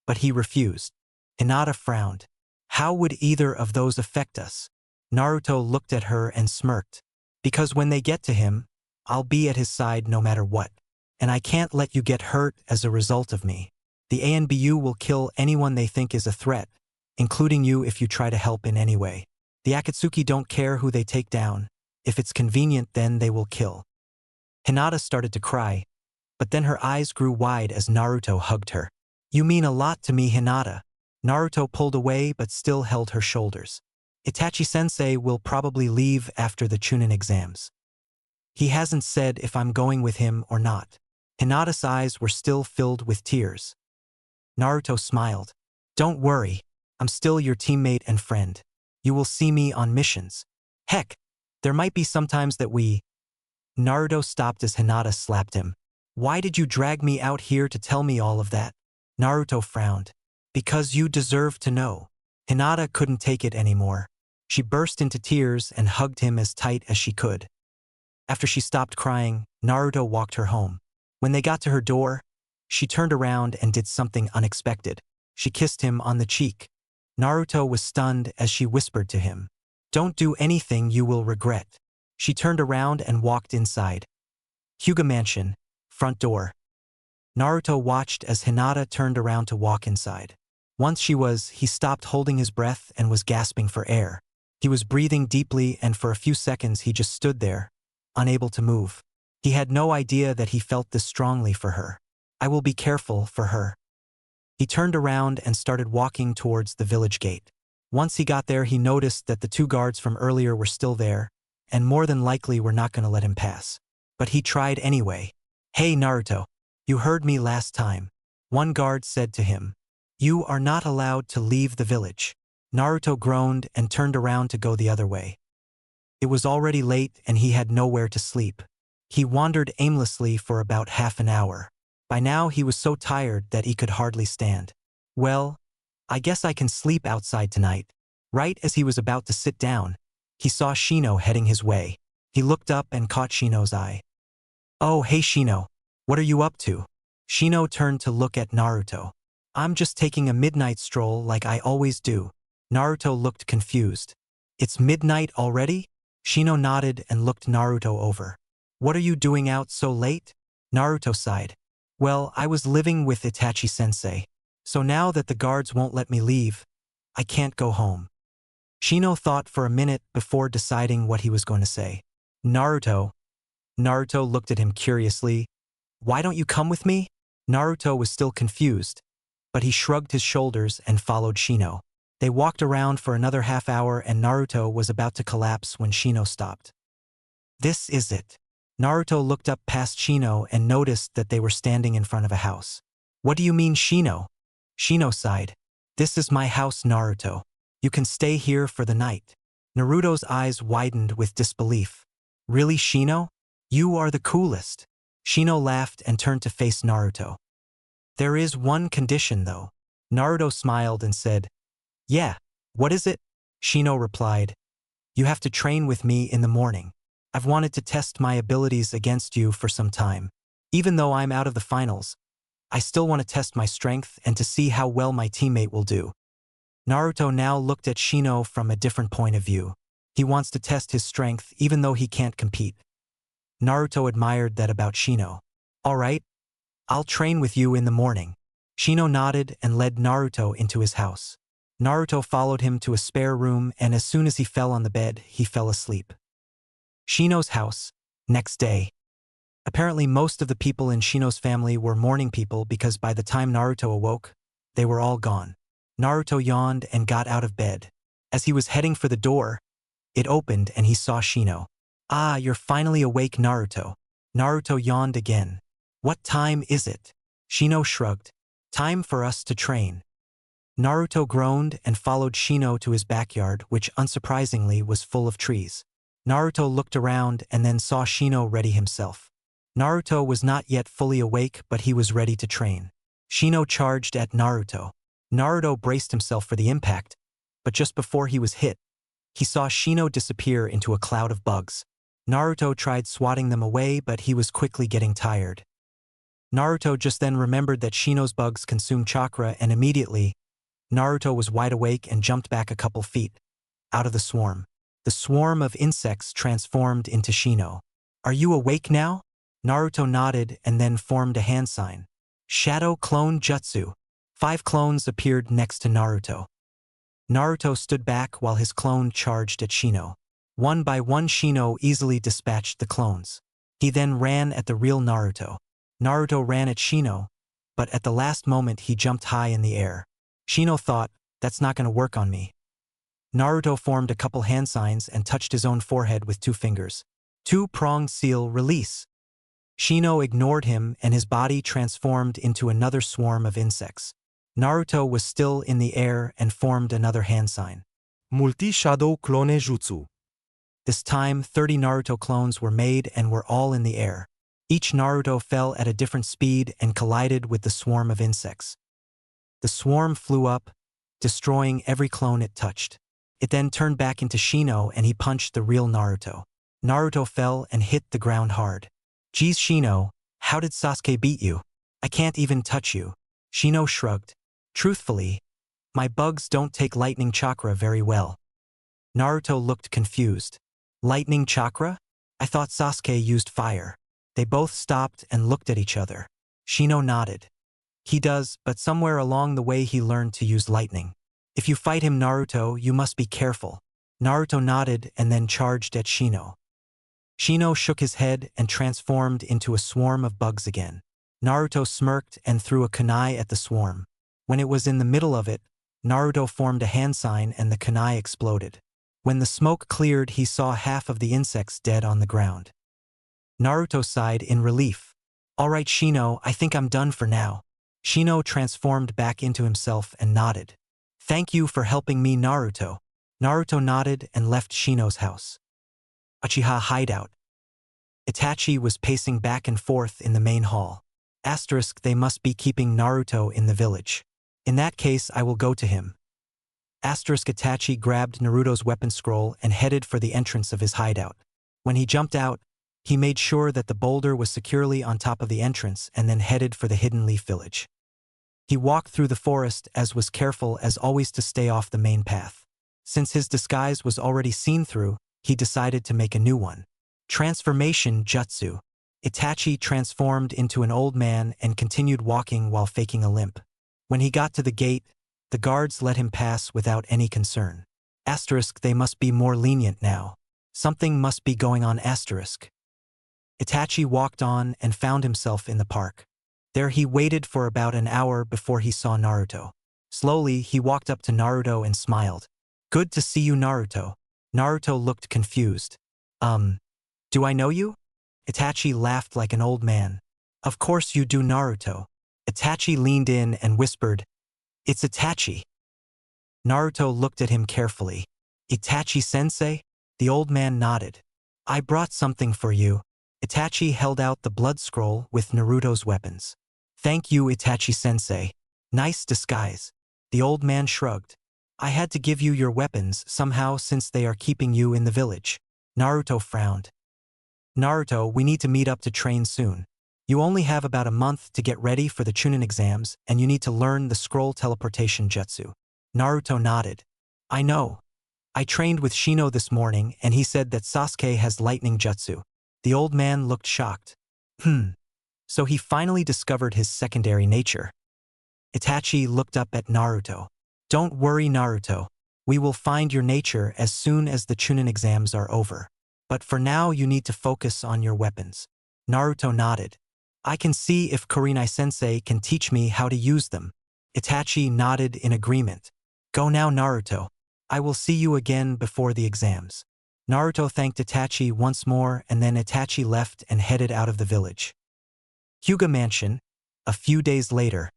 but he refused." Hinata frowned. "How would either of those affect us?" Naruto looked at her and smirked. "Because when they get to him, I'll be at his side no matter what. And I can't let you get hurt as a result of me. The ANBU will kill anyone they think is a threat, including you if you try to help in any way. The Akatsuki don't care who they take down. If it's convenient, then they will kill." Hinata started to cry, but then her eyes grew wide as Naruto hugged her. "You mean a lot to me, Hinata." Naruto pulled away but still held her shoulders. "Itachi-sensei will probably leave after the Chunin exams. He hasn't said if I'm going with him or not." Hinata's eyes were still filled with tears. Naruto smiled. "Don't worry, I'm still your teammate and friend. You will see me on missions. Heck, there might be some times that we—" Naruto stopped as Hinata slapped him. "Why did you drag me out here to tell me all of that?" Naruto frowned. "Because you deserve to know." Hinata couldn't take it anymore. She burst into tears and hugged him as tight as she could. After she stopped crying, Naruto walked her home. When they got to her door, she turned around and did something unexpected. She kissed him on the cheek. Naruto was stunned as she whispered to him, "Don't do anything you will regret." She turned around and walked inside. Hyuga Mansion, front door. Naruto watched as Hinata turned around to walk inside. Once he stopped holding his breath and was gasping for air. He was breathing deeply, and for a few seconds he just stood there, unable to move. He had no idea that he felt this strongly for her. "I will be careful for her." He turned around and started walking towards the village gate. Once he got there, he noticed that the two guards from earlier were still there, and more than likely were not going to let him pass. But he tried anyway. "Hey, Naruto, you heard me last time," one guard said to him. "You are not allowed to leave the village." Naruto groaned and turned around to go the other way. It was already late and he had nowhere to sleep. He wandered aimlessly for about half an hour. By now he was so tired that he could hardly stand. "Well, I guess I can sleep outside tonight." Right as he was about to sit down, he saw Shino heading his way. He looked up and caught Shino's eye. "Oh, hey Shino, what are you up to?" Shino turned to look at Naruto. "I'm just taking a midnight stroll like I always do." Naruto looked confused. It's midnight already? Shino nodded and looked Naruto over. What are you doing out so late? Naruto sighed. Well, I was living with Itachi-sensei. So now that the guards won't let me leave, I can't go home. Shino thought for a minute before deciding what he was going to say. Naruto. Naruto looked at him curiously. Why don't you come with me? Naruto was still confused, but he shrugged his shoulders and followed Shino. They walked around for another half hour and Naruto was about to collapse when Shino stopped. This is it. Naruto looked up past Shino and noticed that they were standing in front of a house. What do you mean, Shino? Shino sighed. This is my house, Naruto. You can stay here for the night. Naruto's eyes widened with disbelief. Really, Shino? You are the coolest. Shino laughed and turned to face Naruto. There is one condition, though. Naruto smiled and said, Yeah, what is it? Shino replied, You have to train with me in the morning. I've wanted to test my abilities against you for some time. Even though I'm out of the finals, I still want to test my strength and to see how well my teammate will do. Naruto now looked at Shino from a different point of view. He wants to test his strength even though he can't compete. Naruto admired that about Shino. All right, I'll train with you in the morning. Shino nodded and led Naruto into his house. Naruto followed him to a spare room and as soon as he fell on the bed, he fell asleep. Shino's house. Next day. Apparently most of the people in Shino's family were morning people because by the time Naruto awoke, they were all gone. Naruto yawned and got out of bed. As he was heading for the door, it opened and he saw Shino. Ah, you're finally awake, Naruto. Naruto yawned again. What time is it? Shino shrugged. Time for us to train. Naruto groaned and followed Shino to his backyard, which unsurprisingly was full of trees. Naruto looked around and then saw Shino ready himself. Naruto was not yet fully awake, but he was ready to train. Shino charged at Naruto. Naruto braced himself for the impact, but just before he was hit, he saw Shino disappear into a cloud of bugs. Naruto tried swatting them away, but he was quickly getting tired. Naruto just then remembered that Shino's bugs consume chakra and immediately, Naruto was wide awake and jumped back a couple feet, out of the swarm. The swarm of insects transformed into Shino. Are you awake now? Naruto nodded and then formed a hand sign. Shadow Clone Jutsu. 5 clones appeared next to Naruto. Naruto stood back while his clone charged at Shino. One by one Shino easily dispatched the clones. He then ran at the real Naruto. Naruto ran at Shino, but at the last moment he jumped high in the air. Shino thought, that's not going to work on me. Naruto formed a couple hand signs and touched his own forehead with 2 fingers. 2-pronged seal release. Shino ignored him and his body transformed into another swarm of insects. Naruto was still in the air and formed another hand sign. Multi-shadow clone jutsu. This time, 30 Naruto clones were made and were all in the air. Each Naruto fell at a different speed and collided with the swarm of insects. The swarm flew up, destroying every clone it touched. It then turned back into Shino and he punched the real Naruto. Naruto fell and hit the ground hard. Geez, Shino, how did Sasuke beat you? I can't even touch you. Shino shrugged. Truthfully, my bugs don't take lightning chakra very well. Naruto looked confused. Lightning chakra? I thought Sasuke used fire. They both stopped and looked at each other. Shino nodded. He does, but somewhere along the way he learned to use lightning. If you fight him, Naruto, you must be careful. Naruto nodded and then charged at Shino. Shino shook his head and transformed into a swarm of bugs again. Naruto smirked and threw a kunai at the swarm. When it was in the middle of it, Naruto formed a hand sign and the kunai exploded. When the smoke cleared, he saw half of the insects dead on the ground. Naruto sighed in relief. All right, Shino, I think I'm done for now. Shino transformed back into himself and nodded. Thank you for helping me, Naruto. Naruto nodded and left Shino's house. Uchiha hideout. Itachi was pacing back and forth in the main hall. Asterisk, they must be keeping Naruto in the village. In that case, I will go to him. Asterisk, Itachi grabbed Naruto's weapon scroll and headed for the entrance of his hideout. When he jumped out, he made sure that the boulder was securely on top of the entrance and then headed for the Hidden Leaf village. He walked through the forest as was careful as always to stay off the main path. Since his disguise was already seen through, he decided to make a new one. Transformation Jutsu. Itachi transformed into an old man and continued walking while faking a limp. When he got to the gate, the guards let him pass without any concern. Asterisk, they must be more lenient now. Something must be going on asterisk. Itachi walked on and found himself in the park. There he waited for about an hour before he saw Naruto. Slowly, he walked up to Naruto and smiled. Good to see you, Naruto. Naruto looked confused. Do I know you? Itachi laughed like an old man. Of course you do, Naruto. Itachi leaned in and whispered, It's Itachi. Naruto looked at him carefully. Itachi-sensei? The old man nodded. I brought something for you. Itachi held out the blood scroll with Naruto's weapons. Thank you, Itachi-sensei. Nice disguise. The old man shrugged. I had to give you your weapons somehow since they are keeping you in the village. Naruto frowned. Naruto, we need to meet up to train soon. You only have about a month to get ready for the Chunin exams and you need to learn the scroll teleportation jutsu. Naruto nodded. I know. I trained with Shino this morning and he said that Sasuke has lightning jutsu. The old man looked shocked. So he finally discovered his secondary nature. Itachi looked up at Naruto. Don't worry, Naruto. We will find your nature as soon as the Chunin exams are over. But for now you need to focus on your weapons. Naruto nodded. I can see if Kurenai-sensei can teach me how to use them. Itachi nodded in agreement. Go now, Naruto. I will see you again before the exams. Naruto thanked Itachi once more and then Itachi left and headed out of the village. Hyuga Mansion. A few days later.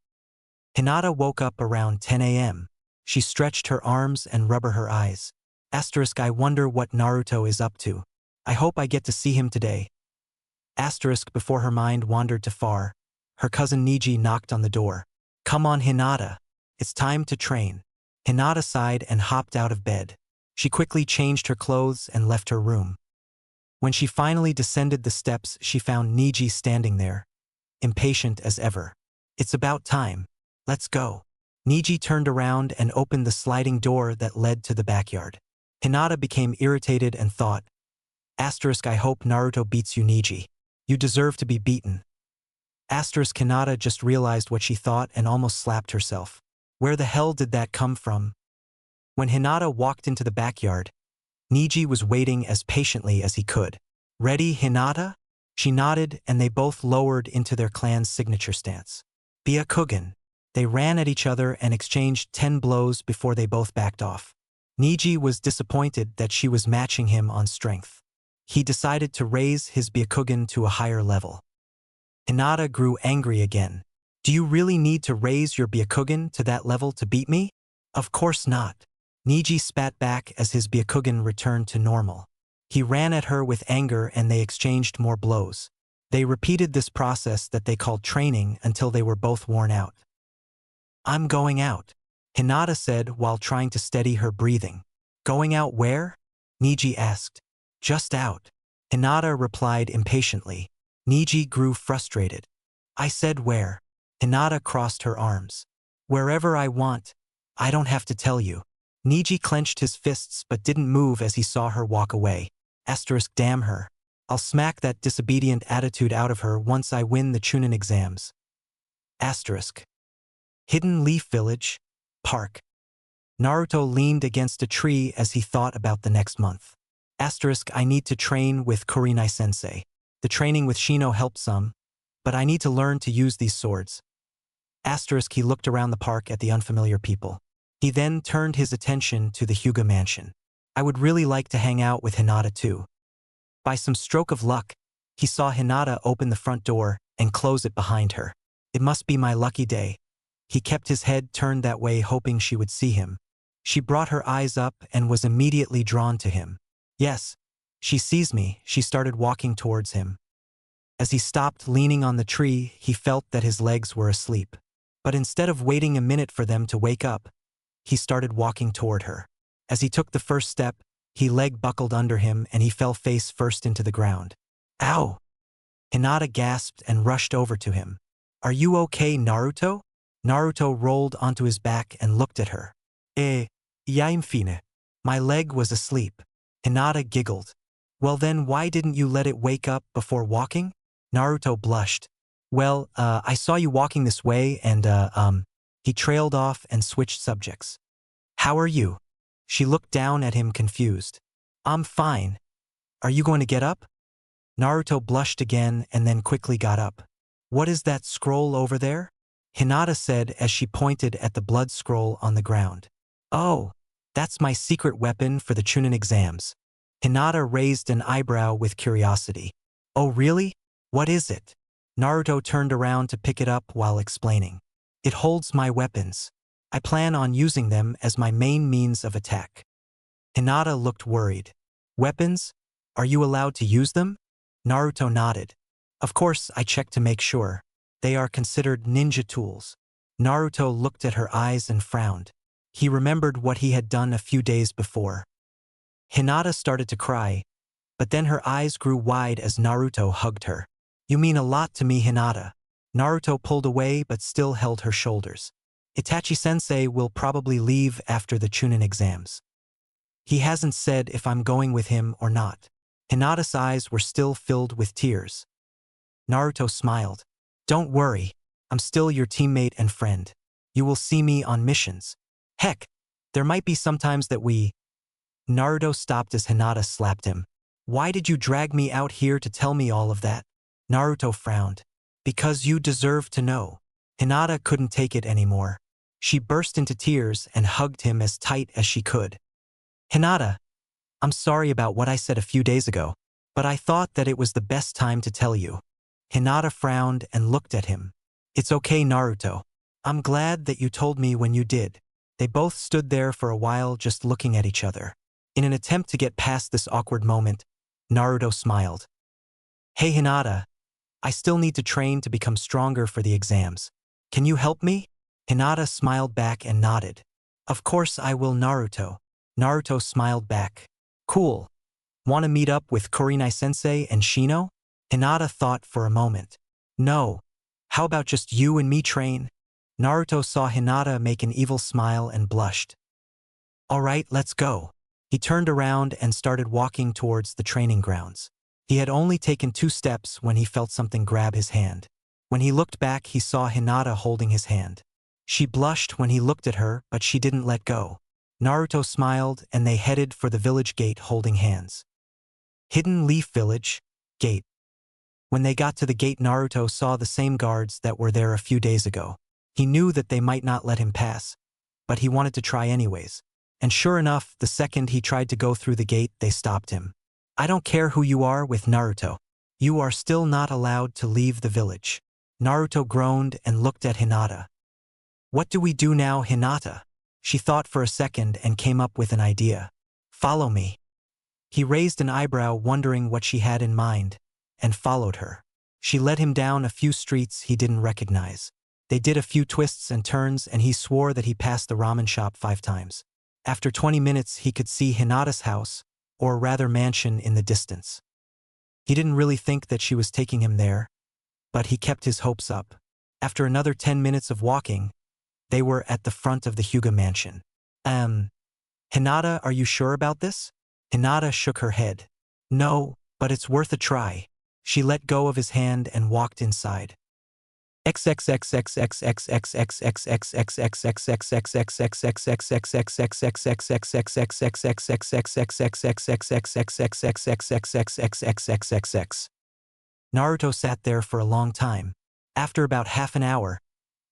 Hinata woke up around 10 a.m. She stretched her arms and rubbed her eyes. Asterisk, I wonder what Naruto is up to. I hope I get to see him today. Asterisk, before her mind wandered too far, her cousin Neji knocked on the door. Come on, Hinata. It's time to train. Hinata sighed and hopped out of bed. She quickly changed her clothes and left her room. When she finally descended the steps, she found Neji standing there, impatient as ever. It's about time. Let's go. Neji turned around and opened the sliding door that led to the backyard. Hinata became irritated and thought, Asterisk, I hope Naruto beats you, Neji. You deserve to be beaten. Asterisk, Hinata just realized what she thought and almost slapped herself. Where the hell did that come from? When Hinata walked into the backyard, Neji was waiting as patiently as he could. Ready, Hinata? She nodded and they both lowered into their clan's signature stance. Byakugan. They ran at each other and exchanged 10 blows before they both backed off. Neji was disappointed that she was matching him on strength. He decided to raise his Byakugan to a higher level. Hinata grew angry again. Do you really need to raise your Byakugan to that level to beat me? Of course not. Neji spat back as his Byakugan returned to normal. He ran at her with anger and they exchanged more blows. They repeated this process that they called training until they were both worn out. I'm going out, Hinata said while trying to steady her breathing. Going out where? Neji asked. Just out. Hinata replied impatiently. Neji grew frustrated. I said where? Hinata crossed her arms. Wherever I want. I don't have to tell you. Neji clenched his fists but didn't move as he saw her walk away. Asterisk, damn her. I'll smack that disobedient attitude out of her once I win the Chunin exams. Asterisk. Hidden Leaf Village. Park. Naruto leaned against a tree as he thought about the next month. Asterisk, I need to train with Kurenai-sensei. The training with Shino helped some, but I need to learn to use these swords. Asterisk, he looked around the park at the unfamiliar people. He then turned his attention to the Hyuga Mansion. I would really like to hang out with Hinata too. By some stroke of luck, he saw Hinata open the front door and close it behind her. It must be my lucky day. He kept his head turned that way hoping she would see him. She brought her eyes up and was immediately drawn to him. Yes, she sees me. She started walking towards him. As he stopped leaning on the tree, he felt that his legs were asleep. But instead of waiting a minute for them to wake up, he started walking toward her. As he took the first step, his leg buckled under him and he fell face first into the ground. Ow! Hinata gasped and rushed over to him. Are you okay, Naruto? Naruto rolled onto his back and looked at her. Yeah, infine. My leg was asleep. Hinata giggled. Well then why didn't you let it wake up before walking? Naruto blushed. Well, I saw you walking this way and, He trailed off and switched subjects. How are you? She looked down at him confused. I'm fine. Are you going to get up? Naruto blushed again and then quickly got up. What is that scroll over there? Hinata said as she pointed at the blood scroll on the ground. Oh, that's my secret weapon for the Chunin exams. Hinata raised an eyebrow with curiosity. Oh really? What is it? Naruto turned around to pick it up while explaining. It holds my weapons. I plan on using them as my main means of attack. Hinata looked worried. Weapons? Are you allowed to use them? Naruto nodded. Of course, I checked to make sure. They are considered ninja tools. Naruto looked at her eyes and frowned. He remembered what he had done a few days before. Hinata started to cry, but then her eyes grew wide as Naruto hugged her. You mean a lot to me, Hinata. Naruto pulled away but still held her shoulders. Itachi-sensei will probably leave after the Chunin exams. He hasn't said if I'm going with him or not. Hinata's eyes were still filled with tears. Naruto smiled. Don't worry, I'm still your teammate and friend. You will see me on missions. Heck, there might be some times that we… Naruto stopped as Hinata slapped him. Why did you drag me out here to tell me all of that? Naruto frowned. Because you deserve to know. Hinata couldn't take it anymore. She burst into tears and hugged him as tight as she could. Hinata, I'm sorry about what I said a few days ago, but I thought that it was the best time to tell you. Hinata frowned and looked at him. It's okay, Naruto. I'm glad that you told me when you did. They both stood there for a while just looking at each other. In an attempt to get past this awkward moment, Naruto smiled. Hey Hinata, I still need to train to become stronger for the exams. Can you help me? Hinata smiled back and nodded. Of course I will, Naruto. Naruto smiled back. Cool. Want to meet up with Kurenai-sensei and Shino? Hinata thought for a moment. No. How about just you and me train? Naruto saw Hinata make an evil smile and blushed. Alright, let's go. He turned around and started walking towards the training grounds. He had only taken 2 steps when he felt something grab his hand. When he looked back, he saw Hinata holding his hand. She blushed when he looked at her, but she didn't let go. Naruto smiled and they headed for the village gate holding hands. Hidden Leaf Village, gate. When they got to the gate, Naruto saw the same guards that were there a few days ago. He knew that they might not let him pass, but he wanted to try anyways. And sure enough, the second he tried to go through the gate, they stopped him. I don't care who you are with Naruto. You are still not allowed to leave the village. Naruto groaned and looked at Hinata. What do we do now, Hinata? She thought for a second and came up with an idea. Follow me. He raised an eyebrow, wondering what she had in mind, and followed her. She led him down a few streets he didn't recognize. They did a few twists and turns and he swore that he passed the ramen shop 5 times. After 20 minutes he could see Hinata's house, or rather mansion, in the distance. He didn't really think that she was taking him there, but he kept his hopes up. After another 10 minutes of walking, they were at the front of the Hyuga mansion. Hinata, are you sure about this? Hinata shook her head. No, but it's worth a try. She let go of his hand and walked inside. Naruto sat there for a long time. After about half an hour,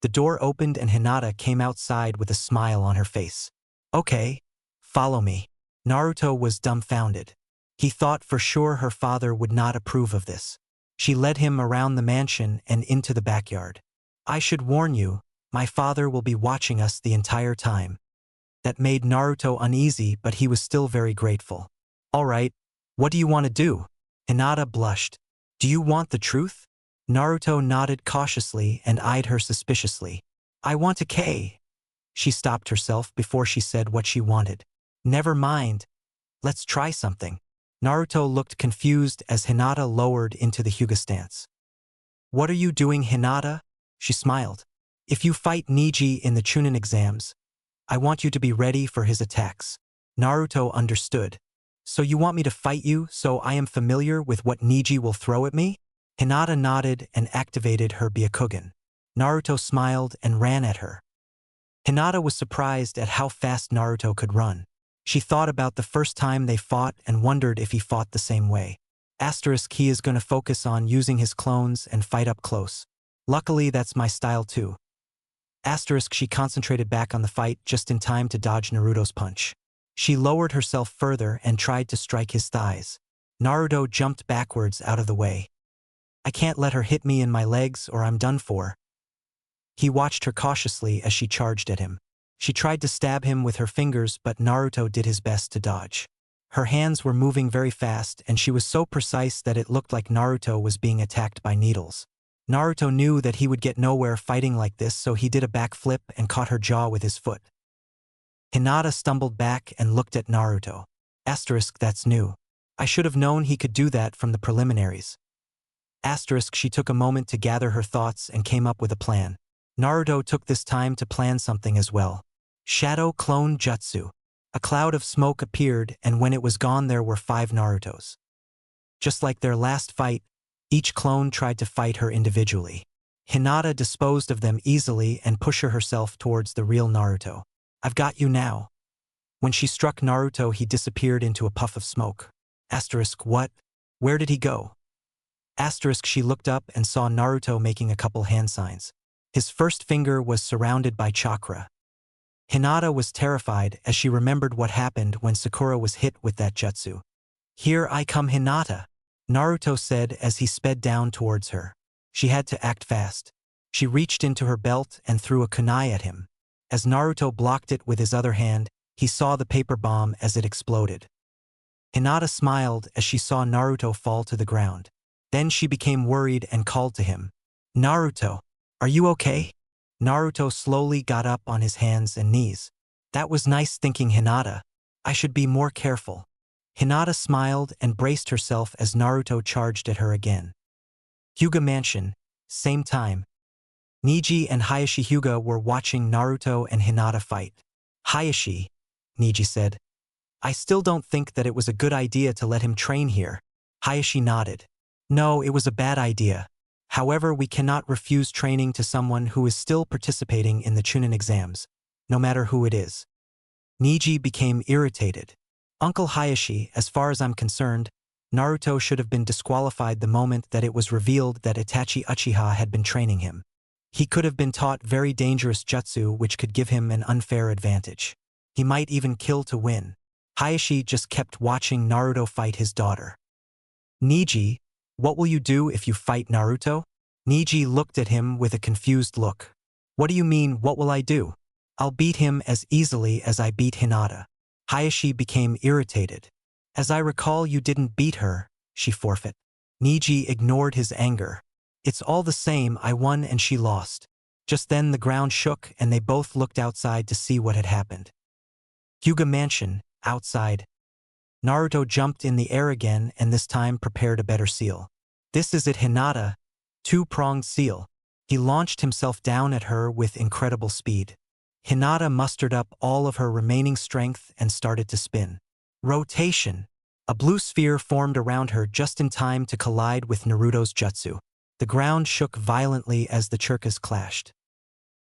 the door opened and Hinata came outside with a smile on her face. Okay, follow me. Naruto was dumbfounded. He thought for sure her father would not approve of this. She led him around the mansion and into the backyard. I should warn you, my father will be watching us the entire time. That made Naruto uneasy, but he was still very grateful. All right, what do you want to do? Hinata blushed. Do you want the truth? Naruto nodded cautiously and eyed her suspiciously. I want a K. She stopped herself before she said what she wanted. Never mind. Let's try something. Naruto looked confused as Hinata lowered into the Hyuga stance. What are you doing, Hinata? She smiled. If you fight Neji in the Chunin exams, I want you to be ready for his attacks. Naruto understood. So you want me to fight you so I am familiar with what Neji will throw at me? Hinata nodded and activated her Byakugan. Naruto smiled and ran at her. Hinata was surprised at how fast Naruto could run. She thought about the first time they fought and wondered if he fought the same way. Asterisk, he is going to focus on using his clones and fight up close. Luckily, that's my style too. Asterisk, she concentrated back on the fight just in time to dodge Naruto's punch. She lowered herself further and tried to strike his thighs. Naruto jumped backwards out of the way. I can't let her hit me in my legs or I'm done for. He watched her cautiously as she charged at him. She tried to stab him with her fingers, but Naruto did his best to dodge. Her hands were moving very fast and she was so precise that it looked like Naruto was being attacked by needles. Naruto knew that he would get nowhere fighting like this, so he did a backflip and caught her jaw with his foot. Hinata stumbled back and looked at Naruto. Asterisk, that's new. I should have known he could do that from the preliminaries. Asterisk, she took a moment to gather her thoughts and came up with a plan. Naruto took this time to plan something as well. Shadow Clone Jutsu. A cloud of smoke appeared, and when it was gone there were 5 Narutos. Just like their last fight, each clone tried to fight her individually. Hinata disposed of them easily and pushed herself towards the real Naruto. I've got you now. When she struck Naruto, he disappeared into a puff of smoke. Asterisk, what? Where did he go? Asterisk, she looked up and saw Naruto making a couple hand signs. His first finger was surrounded by chakra. Hinata was terrified as she remembered what happened when Sakura was hit with that jutsu. Here I come, Hinata, Naruto said as he sped down towards her. She had to act fast. She reached into her belt and threw a kunai at him. As Naruto blocked it with his other hand, he saw the paper bomb as it exploded. Hinata smiled as she saw Naruto fall to the ground. Then she became worried and called to him. Naruto, are you okay? Naruto slowly got up on his hands and knees. That was nice thinking, Hinata. I should be more careful. Hinata smiled and braced herself as Naruto charged at her again. Hyuga Mansion, same time. Neji and Hayashi Hyuga were watching Naruto and Hinata fight. Hayashi, Neji said. I still don't think that it was a good idea to let him train here. Hayashi nodded. No, it was a bad idea. However, we cannot refuse training to someone who is still participating in the Chunin exams, no matter who it is. Neji became irritated. Uncle Hayashi, as far as I'm concerned, Naruto should have been disqualified the moment that it was revealed that Itachi Uchiha had been training him. He could have been taught very dangerous jutsu which could give him an unfair advantage. He might even kill to win. Hayashi just kept watching Naruto fight his daughter. Neji, what will you do if you fight Naruto? Neji looked at him with a confused look. What do you mean, what will I do? I'll beat him as easily as I beat Hinata. Hayashi became irritated. As I recall, you didn't beat her, she forfeit. Neji ignored his anger. It's all the same, I won and she lost. Just then the ground shook and they both looked outside to see what had happened. Hyuga Mansion, outside. Naruto jumped in the air again and this time prepared a better seal. This is it, Hinata. Two-pronged seal. He launched himself down at her with incredible speed. Hinata mustered up all of her remaining strength and started to spin. Rotation. A blue sphere formed around her just in time to collide with Naruto's jutsu. The ground shook violently as the chakras clashed.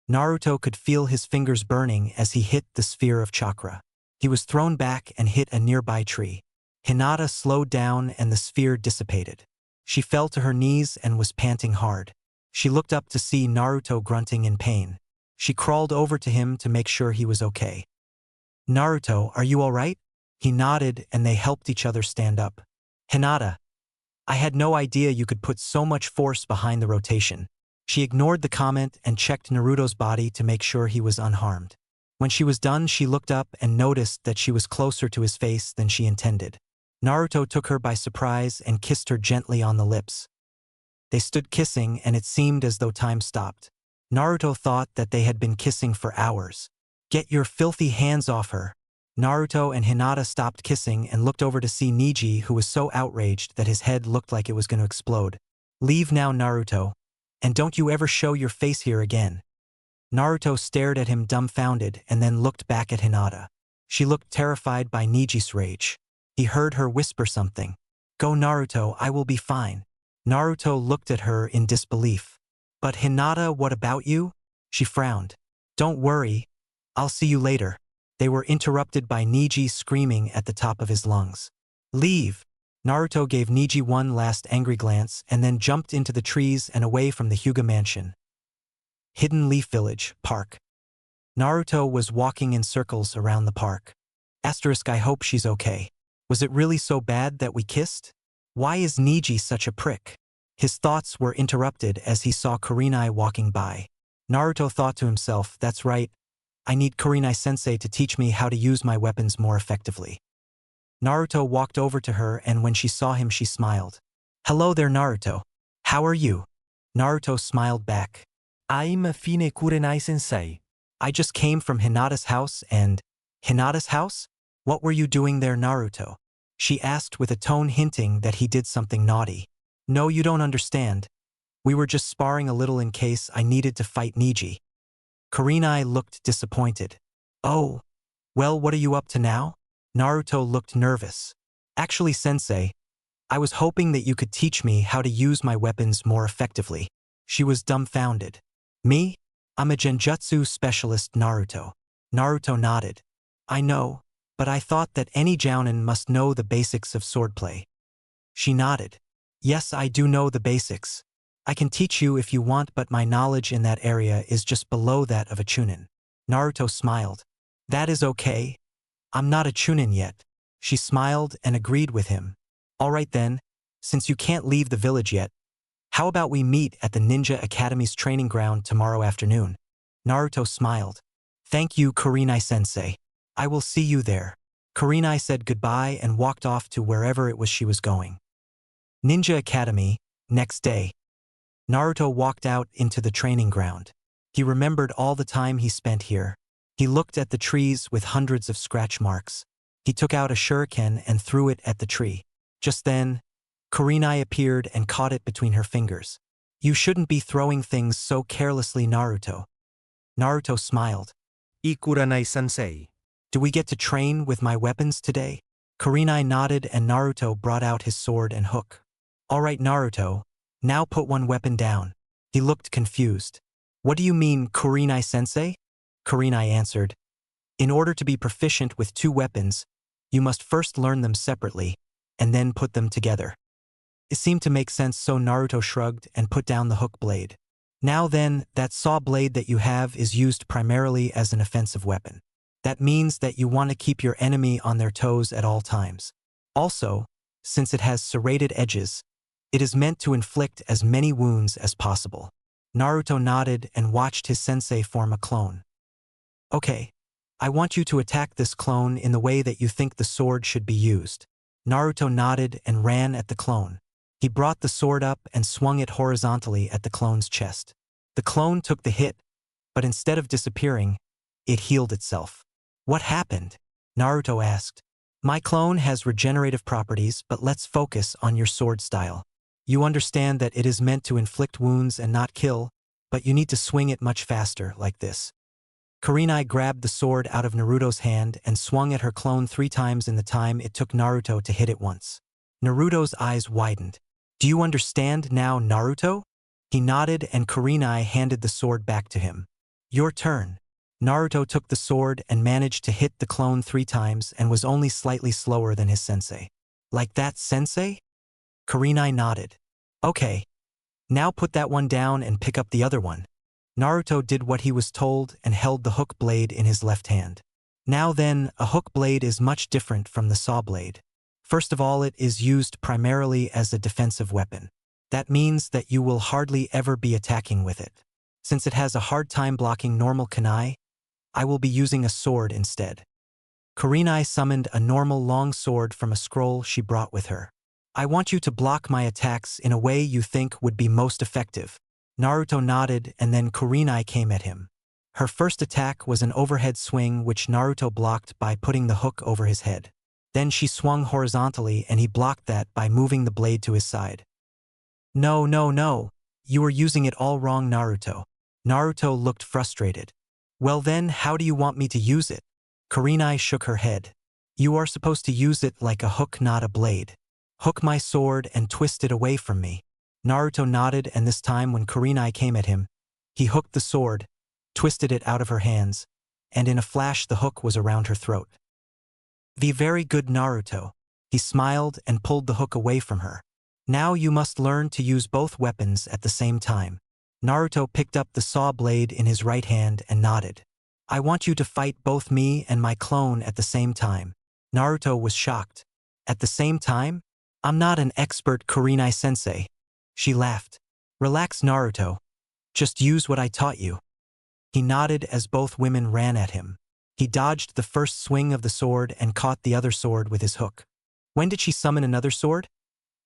Naruto could feel his fingers burning as he hit the sphere of chakra. He was thrown back and hit a nearby tree. Hinata slowed down and the sphere dissipated. She fell to her knees and was panting hard. She looked up to see Naruto grunting in pain. She crawled over to him to make sure he was okay. Naruto, are you all right? He nodded and they helped each other stand up. Hinata, I had no idea you could put so much force behind the rotation. She ignored the comment and checked Naruto's body to make sure he was unharmed. When she was done, she looked up and noticed that she was closer to his face than she intended. Naruto took her by surprise and kissed her gently on the lips. They stood kissing and it seemed as though time stopped. Naruto thought that they had been kissing for hours. Get your filthy hands off her. Naruto and Hinata stopped kissing and looked over to see Neji, who was so outraged that his head looked like it was going to explode. Leave now, Naruto. And don't you ever show your face here again. Naruto stared at him dumbfounded and then looked back at Hinata. She looked terrified by Neji's rage. He heard her whisper something. "Go Naruto, I will be fine." Naruto looked at her in disbelief. "But Hinata, what about you?" She frowned. "Don't worry. I'll see you later." They were interrupted by Neji screaming at the top of his lungs. "Leave!" Naruto gave Neji one last angry glance and then jumped into the trees and away from the Hyuga mansion. Hidden Leaf Village, Park. Naruto was walking in circles around the park. I hope she's okay. Was it really so bad that we kissed? Why is Neji such a prick? His thoughts were interrupted as he saw Kurenai walking by. Naruto thought to himself, that's right, I need Kurenai-sensei to teach me how to use my weapons more effectively. Naruto walked over to her and when she saw him she smiled. "Hello there Naruto. How are you?" Naruto smiled back. I'm fine Kurenai-sensei. "I just came from Hinata's house and… Hinata's house? What were you doing there Naruto?" She asked with a tone hinting that he did something naughty. "No, you don't understand. We were just sparring a little in case I needed to fight Neji." Kurenai looked disappointed. "Oh, well, what are you up to now?" Naruto looked nervous. "Actually, sensei, I was hoping that you could teach me how to use my weapons more effectively." She was dumbfounded. "Me? I'm a genjutsu specialist Naruto." Naruto nodded. "I know, but I thought that any jounin must know the basics of swordplay." She nodded. "Yes, I do know the basics. I can teach you if you want, but my knowledge in that area is just below that of a chunin." Naruto smiled. "That is okay. I'm not a chunin yet." She smiled and agreed with him. "All right then, since you can't leave the village yet, how about we meet at the Ninja Academy's training ground tomorrow afternoon?" Naruto smiled. "Thank you, Kurenai-sensei. I will see you there." Kurenai said goodbye and walked off to wherever it was she was going. Ninja Academy, next day. Naruto walked out into the training ground. He remembered all the time he spent here. He looked at the trees with hundreds of scratch marks. He took out a shuriken and threw it at the tree. Just then, Kurenai appeared and caught it between her fingers. "You shouldn't be throwing things so carelessly, Naruto." Naruto smiled. Kurenai-sensei. "Do we get to train with my weapons today?" Kurenai nodded and Naruto brought out his sword and hook. "All right, Naruto. Now put one weapon down." He looked confused. "What do you mean, Kurenai-sensei?" Kurenai answered. "In order to be proficient with two weapons, you must first learn them separately, and then put them together." It seemed to make sense, so Naruto shrugged and put down the hook blade. "Now then, that saw blade that you have is used primarily as an offensive weapon. That means that you want to keep your enemy on their toes at all times. Also, since it has serrated edges, it is meant to inflict as many wounds as possible." Naruto nodded and watched his sensei form a clone. "Okay, I want you to attack this clone in the way that you think the sword should be used." Naruto nodded and ran at the clone. He brought the sword up and swung it horizontally at the clone's chest. The clone took the hit, but instead of disappearing, it healed itself. "What happened?" Naruto asked. "My clone has regenerative properties, but let's focus on your sword style. You understand that it is meant to inflict wounds and not kill, but you need to swing it much faster, like this." Kurenai grabbed the sword out of Naruto's hand and swung at her clone 3 times in the time it took Naruto to hit it once. Naruto's eyes widened. "Do you understand now, Naruto?" He nodded and Kurenai handed the sword back to him. "Your turn." Naruto took the sword and managed to hit the clone 3 times and was only slightly slower than his sensei. "Like that, sensei?" Kurenai nodded. "Okay. Now put that one down and pick up the other one." Naruto did what he was told and held the hook blade in his left hand. Now then, a hook blade is much different from the saw blade. First of all, it is used primarily as a defensive weapon. That means that you will hardly ever be attacking with it. Since it has a hard time blocking normal kunai, I will be using a sword instead. Kurenai summoned a normal long sword from a scroll she brought with her. "I want you to block my attacks in a way you think would be most effective." Naruto nodded and then Kurenai came at him. Her first attack was an overhead swing which Naruto blocked by putting the hook over his head. Then she swung horizontally and he blocked that by moving the blade to his side. "No, no, no. You are using it all wrong, Naruto." Naruto looked frustrated. "Well then, how do you want me to use it?" Kurenai shook her head. You are supposed to use it like a hook, not a blade. Hook my sword and twist it away from me. Naruto nodded, and this time when Kurenai came at him, he hooked the sword, twisted it out of her hands, and in a flash the hook was around her throat. Very good, Naruto. He smiled and pulled the hook away from her. Now you must learn to use both weapons at the same time. Naruto picked up the saw blade in his right hand and nodded. I want you to fight both me and my clone at the same time. Naruto was shocked. At the same time? I'm not an expert, Kurenai-sensei. She laughed. Relax, Naruto. Just use what I taught you. He nodded as both women ran at him. He dodged the first swing of the sword and caught the other sword with his hook. When did she summon another sword?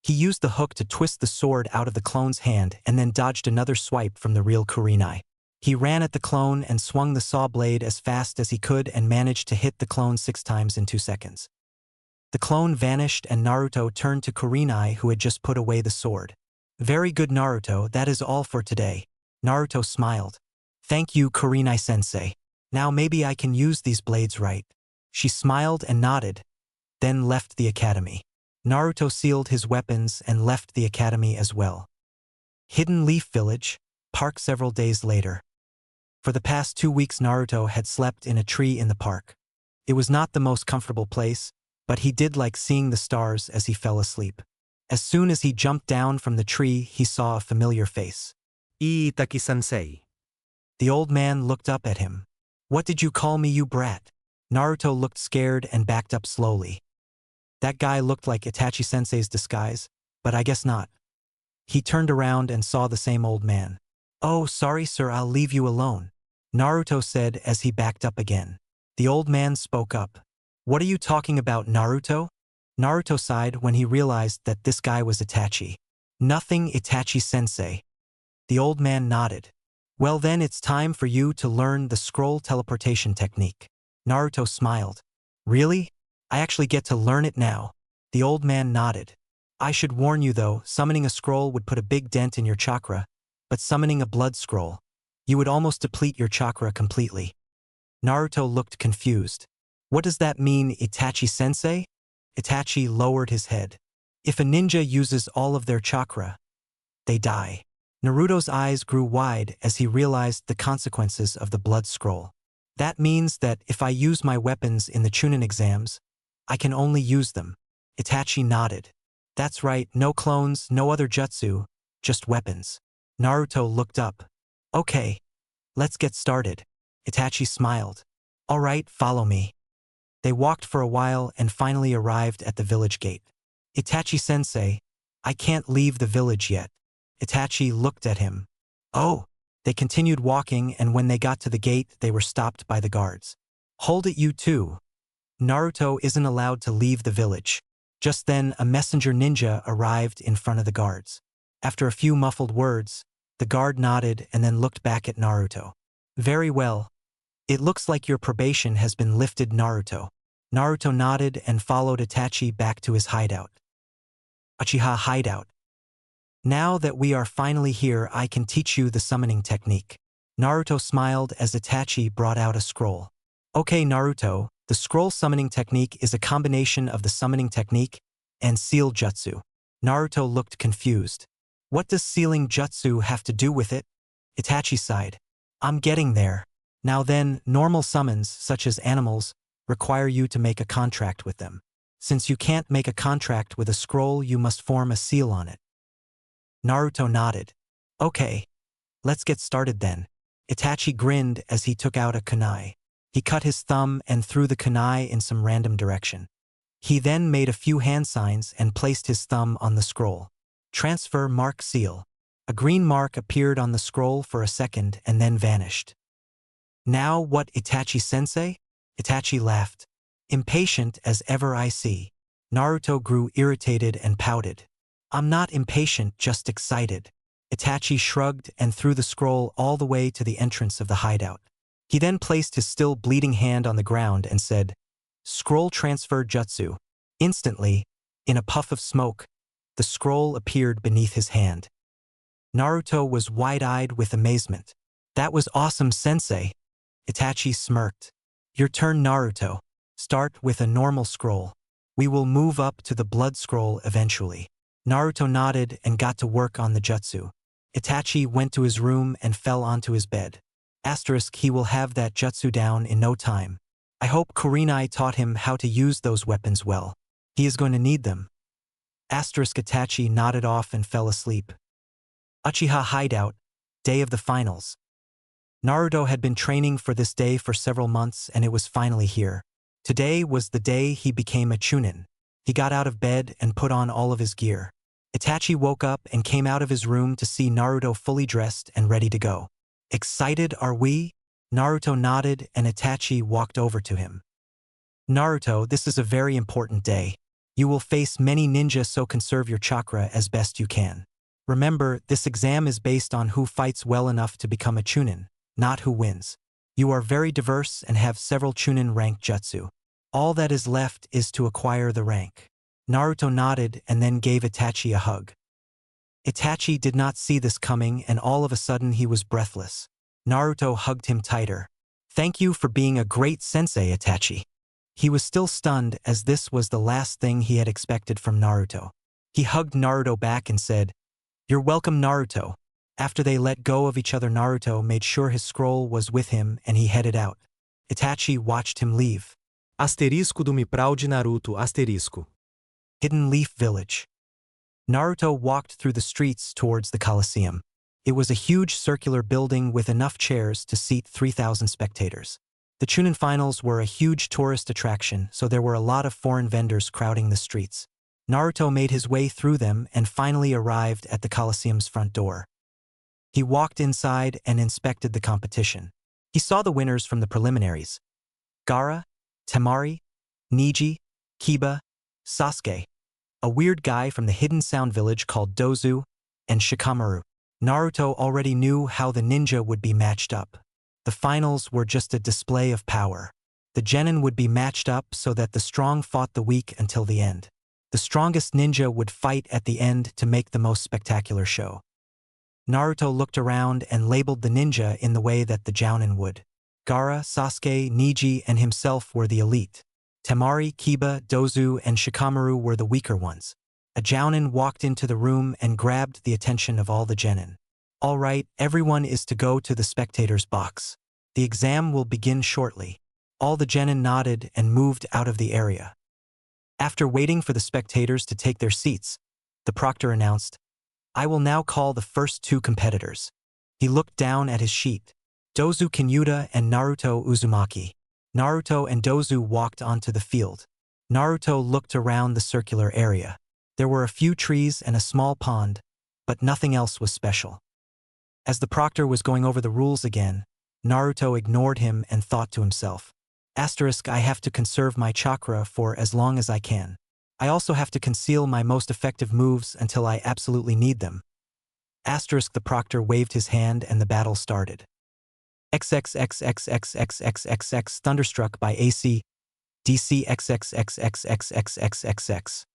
He used the hook to twist the sword out of the clone's hand and then dodged another swipe from the real Kurenai. He ran at the clone and swung the saw blade as fast as he could and managed to hit the clone 6 times in 2 seconds. The clone vanished and Naruto turned to Kurenai, who had just put away the sword. Very good, Naruto, that is all for today. Naruto smiled. Thank you, Kurenai-sensei. Now maybe I can use these blades right. She smiled and nodded, then left the academy. Naruto sealed his weapons and left the academy as well. Hidden Leaf Village, park several days later. For the past 2 weeks Naruto had slept in a tree in the park. It was not the most comfortable place, but he did like seeing the stars as he fell asleep. As soon as he jumped down from the tree, he saw a familiar face. Itachi-sensei. The old man looked up at him. What did you call me, you brat? Naruto looked scared and backed up slowly. That guy looked like Itachi-sensei's disguise, but I guess not. He turned around and saw the same old man. Oh, sorry sir, I'll leave you alone, Naruto said as he backed up again. The old man spoke up. What are you talking about, Naruto? Naruto sighed when he realized that this guy was Itachi. Nothing, Itachi-sensei. The old man nodded. Well then, it's time for you to learn the scroll teleportation technique. Naruto smiled. Really? I actually get to learn it now. The old man nodded. I should warn you though, summoning a scroll would put a big dent in your chakra, but summoning a blood scroll, you would almost deplete your chakra completely. Naruto looked confused. What does that mean, Itachi-sensei? Itachi lowered his head. If a ninja uses all of their chakra, they die. Naruto's eyes grew wide as he realized the consequences of the blood scroll. That means that if I use my weapons in the Chunin exams, I can only use them. Itachi nodded. That's right, no clones, no other jutsu, just weapons. Naruto looked up. Okay, let's get started. Itachi smiled. All right, follow me. They walked for a while and finally arrived at the village gate. Itachi-sensei, I can't leave the village yet. Itachi looked at him. Oh. They continued walking, and when they got to the gate, they were stopped by the guards. Hold it, you two. Naruto isn't allowed to leave the village. Just then, a messenger ninja arrived in front of the guards. After a few muffled words, the guard nodded and then looked back at Naruto. Very well. It looks like your probation has been lifted, Naruto. Naruto nodded and followed Itachi back to his hideout. Uchiha hideout. Now that we are finally here, I can teach you the summoning technique. Naruto smiled as Itachi brought out a scroll. Okay, Naruto, the scroll summoning technique is a combination of the summoning technique and seal jutsu. Naruto looked confused. What does sealing jutsu have to do with it? Itachi sighed. I'm getting there. Now then, normal summons, such as animals, require you to make a contract with them. Since you can't make a contract with a scroll, you must form a seal on it. Naruto nodded. Okay, let's get started then. Itachi grinned as he took out a kunai. He cut his thumb and threw the kunai in some random direction. He then made a few hand signs and placed his thumb on the scroll. Transfer mark seal. A green mark appeared on the scroll for a second and then vanished. Now what, Itachi-sensei? Itachi laughed. Impatient as ever, I see. Naruto grew irritated and pouted. I'm not impatient, just excited. Itachi shrugged and threw the scroll all the way to the entrance of the hideout. He then placed his still bleeding hand on the ground and said, Scroll transfer jutsu. Instantly, in a puff of smoke, the scroll appeared beneath his hand. Naruto was wide-eyed with amazement. That was awesome, sensei. Itachi smirked. Your turn, Naruto. Start with a normal scroll. We will move up to the blood scroll eventually. Naruto nodded and got to work on the jutsu. Itachi went to his room and fell onto his bed. Asterisk, he will have that jutsu down in no time. I hope Kurenai taught him how to use those weapons well. He is going to need them. Asterisk, Itachi nodded off and fell asleep. Uchiha hideout, day of the finals. Naruto had been training for this day for several months and it was finally here. Today was the day he became a Chunin. He got out of bed and put on all of his gear. Itachi woke up and came out of his room to see Naruto fully dressed and ready to go. Excited, are we? Naruto nodded and Itachi walked over to him. Naruto, this is a very important day. You will face many ninja, so conserve your chakra as best you can. Remember, this exam is based on who fights well enough to become a Chunin, not who wins. You are very diverse and have several Chunin rank jutsu. All that is left is to acquire the rank. Naruto nodded and then gave Itachi a hug. Itachi did not see this coming and all of a sudden he was breathless. Naruto hugged him tighter. Thank you for being a great sensei, Itachi. He was still stunned as this was the last thing he had expected from Naruto. He hugged Naruto back and said, "You're welcome, Naruto." After they let go of each other, Naruto made sure his scroll was with him and he headed out. Itachi watched him leave. Asterisco do Mipral de Naruto asterisco. Hidden Leaf Village. Naruto walked through the streets towards the Colosseum. It was a huge circular building with enough chairs to seat 3,000 spectators. The Chunin finals were a huge tourist attraction, so there were a lot of foreign vendors crowding the streets. Naruto made his way through them and finally arrived at the Colosseum's front door. He walked inside and inspected the competition. He saw the winners from the preliminaries: Gaara, Temari, Neji, Kiba, Sasuke, a weird guy from the hidden sound village called Dozu, and Shikamaru. Naruto already knew how the ninja would be matched up. The finals were just a display of power. The genin would be matched up so that the strong fought the weak until the end. The strongest ninja would fight at the end to make the most spectacular show. Naruto looked around and labeled the ninja in the way that the jounin would. Gaara, Sasuke, Neji, and himself were the elite. Temari, Kiba, Dozu, and Shikamaru were the weaker ones. A jounin walked into the room and grabbed the attention of all the genin. All right, everyone is to go to the spectators' box. The exam will begin shortly. All the genin nodded and moved out of the area. After waiting for the spectators to take their seats, the proctor announced, "I will now call the first two competitors." He looked down at his sheet. Dozu Kinyuta and Naruto Uzumaki. Naruto and Dozu walked onto the field. Naruto looked around the circular area. There were a few trees and a small pond, but nothing else was special. As the proctor was going over the rules again, Naruto ignored him and thought to himself, Asterisk, I have to conserve my chakra for as long as I can. I also have to conceal my most effective moves until I absolutely need them. Asterisk, the proctor waved his hand and the battle started. XXXXXXXXXX thunderstruck by AC DC XXXXXXXXXX.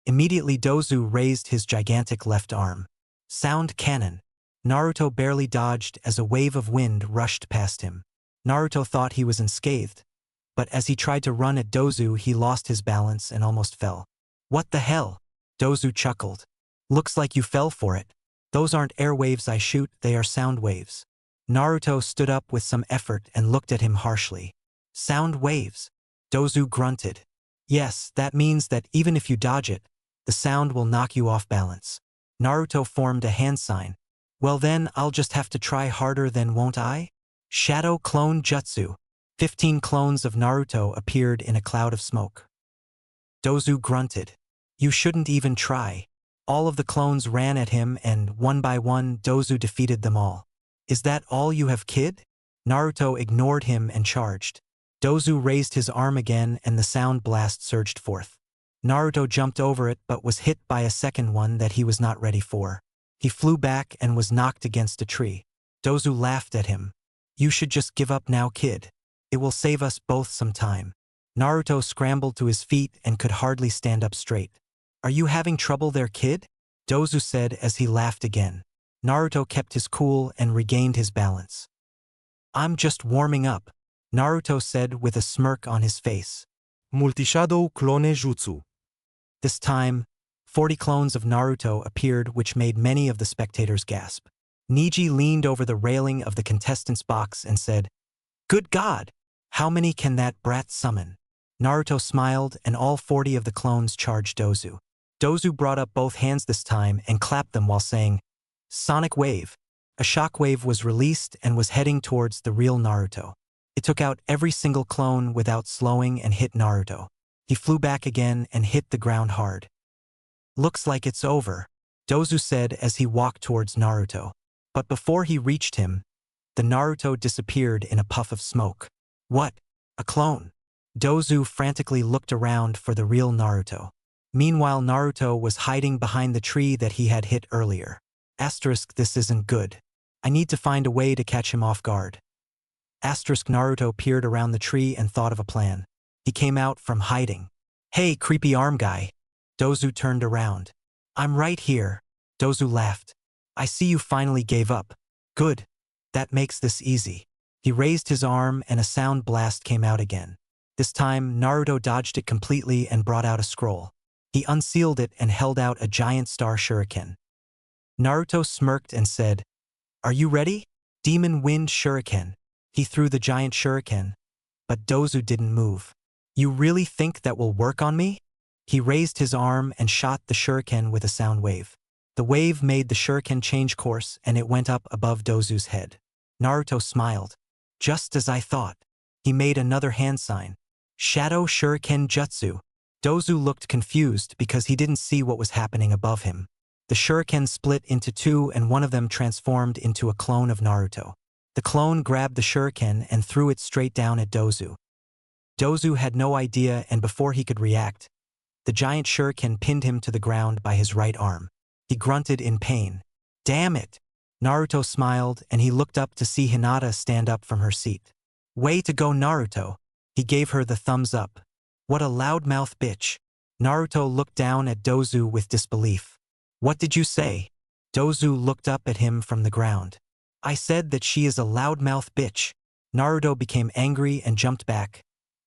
Immediately Dozu raised his gigantic left arm. Sound cannon. Naruto barely dodged as a wave of wind rushed past him. Naruto thought he was unscathed, but as he tried to run at Dozu, he lost his balance and almost fell. What the hell? Dozu chuckled. Looks like you fell for it. Those aren't air waves I shoot, they are sound waves. Naruto stood up with some effort and looked at him harshly. Sound waves? Dozu grunted. Yes, that means that even if you dodge it, the sound will knock you off balance. Naruto formed a hand sign. Well then, I'll just have to try harder then, won't I? Shadow Clone Jutsu. 15 clones of Naruto appeared in a cloud of smoke. Dozu grunted. You shouldn't even try. All of the clones ran at him and, one by one, Dozu defeated them all. Is that all you have, kid? Naruto ignored him and charged. Dozu raised his arm again and the sound blast surged forth. Naruto jumped over it but was hit by a second one that he was not ready for. He flew back and was knocked against a tree. Dozu laughed at him. You should just give up now, kid. It will save us both some time. Naruto scrambled to his feet and could hardly stand up straight. Are you having trouble there, kid? Dozu said as he laughed again. Naruto kept his cool and regained his balance. I'm just warming up. Naruto said with a smirk on his face. Multishadow clone jutsu. This time, 40 clones of Naruto appeared, which made many of the spectators gasp. Neji leaned over the railing of the contestants' box and said, "Good God! How many can that brat summon?" Naruto smiled, and all 40 of the clones charged Dozu. Dozu brought up both hands this time and clapped them while saying, "Sonic Wave." A shockwave was released and was heading towards the real Naruto. It took out every single clone without slowing and hit Naruto. He flew back again and hit the ground hard. "Looks like it's over," Dozu said as he walked towards Naruto. But before he reached him, the Naruto disappeared in a puff of smoke. "What? A clone?" Dozu frantically looked around for the real Naruto. Meanwhile, Naruto was hiding behind the tree that he had hit earlier. This isn't good. I need to find a way to catch him off guard. Naruto peered around the tree and thought of a plan. He came out from hiding. "Hey, creepy arm guy." Dozu turned around. "I'm right here." Dozu laughed. "I see you finally gave up. Good. That makes this easy." He raised his arm and a sound blast came out again. This time, Naruto dodged it completely and brought out a scroll. He unsealed it and held out a giant star shuriken. Naruto smirked and said, "Are you ready?" Demon Wind Shuriken. He threw the giant shuriken, but Dozu didn't move. "You really think that will work on me?" He raised his arm and shot the shuriken with a sound wave. The wave made the shuriken change course and it went up above Dozu's head. Naruto smiled. "Just as I thought." He made another hand sign. "Shadow Shuriken Jutsu." Dozu looked confused because he didn't see what was happening above him. The shuriken split into two and one of them transformed into a clone of Naruto. The clone grabbed the shuriken and threw it straight down at Dozu. Dozu had no idea, and before he could react, the giant shuriken pinned him to the ground by his right arm. He grunted in pain. "Damn it!" Naruto smiled and he looked up to see Hinata stand up from her seat. "Way to go, Naruto." He gave her the thumbs up. "What a loudmouth bitch." Naruto looked down at Dozu with disbelief. "What did you say?" Dozu looked up at him from the ground. "I said that she is a loudmouth bitch." Naruto became angry and jumped back,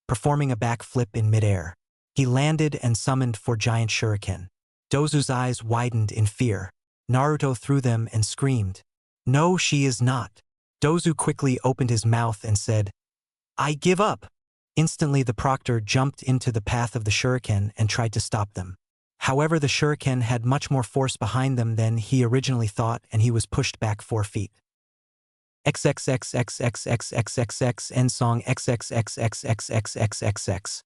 performing a backflip in midair. He landed and summoned 4 giant shuriken. Dozu's eyes widened in fear. Naruto threw them and screamed, "No, she is not." Dozu quickly opened his mouth and said, "I give up." Instantly the proctor jumped into the path of the shuriken and tried to stop them. However, the shuriken had much more force behind them than he originally thought and he was pushed back 4 feet. XXXXXXXXXX end song XXXXXXXXX.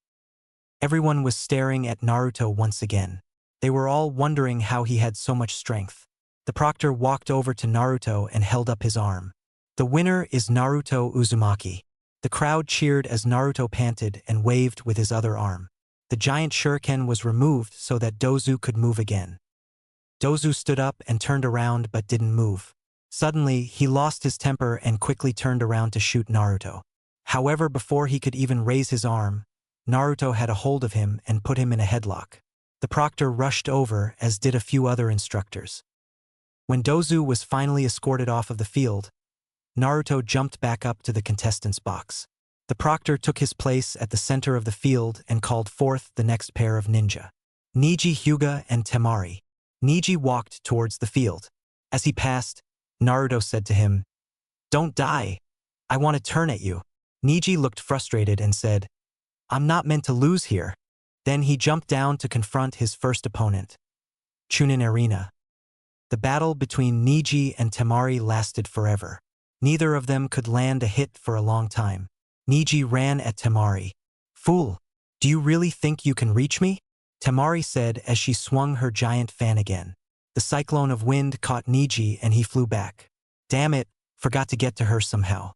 Everyone was staring at Naruto once again. They were all wondering how he had so much strength. The proctor walked over to Naruto and held up his arm. "The winner is Naruto Uzumaki." The crowd cheered as Naruto panted and waved with his other arm. The giant shuriken was removed so that Dozu could move again. Dozu stood up and turned around but didn't move. Suddenly, he lost his temper and quickly turned around to shoot Naruto. However, before he could even raise his arm, Naruto had a hold of him and put him in a headlock. The proctor rushed over, as did a few other instructors. When Dozu was finally escorted off of the field, Naruto jumped back up to the contestants' box. The proctor took his place at the center of the field and called forth the next pair of ninja, Neji, Hyuga, and Temari. Neji walked towards the field. As he passed, Naruto said to him, "Don't die. I want to turn at you." Neji looked frustrated and said, "I'm not meant to lose here." Then he jumped down to confront his first opponent, Chunin Arena. The battle between Neji and Temari lasted forever. Neither of them could land a hit for a long time. Neji ran at Temari. "Fool, do you really think you can reach me?" Temari said as she swung her giant fan again. The cyclone of wind caught Neji and he flew back. "Damn it, forgot to get to her somehow."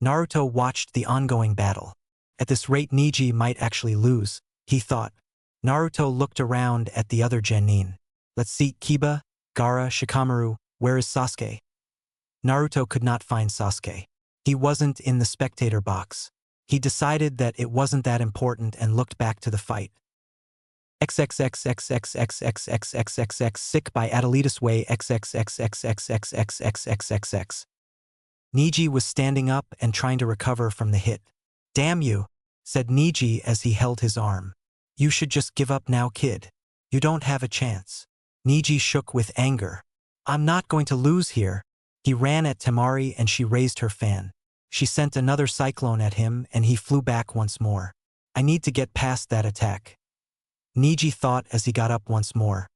Naruto watched the ongoing battle. At this rate, Neji might actually lose, he thought. Naruto looked around at the other genin. "Let's see, Kiba, Gaara, Shikamaru, where is Sasuke?" Naruto could not find Sasuke. He wasn't in the spectator box. He decided that it wasn't that important and looked back to the fight. XXXXXXXXXXXX sick by Adelitas Way XXXXXXXXXXXX. Neji was standing up and trying to recover from the hit. Damn you, said Neji as he held his arm. You should just give up now, kid. You don't have a chance. Neji shook with anger. I'm not going to lose here. He ran at Temari and she raised her fan. She sent another cyclone at him and he flew back once more. I need to get past that attack, Neji thought as he got up once more.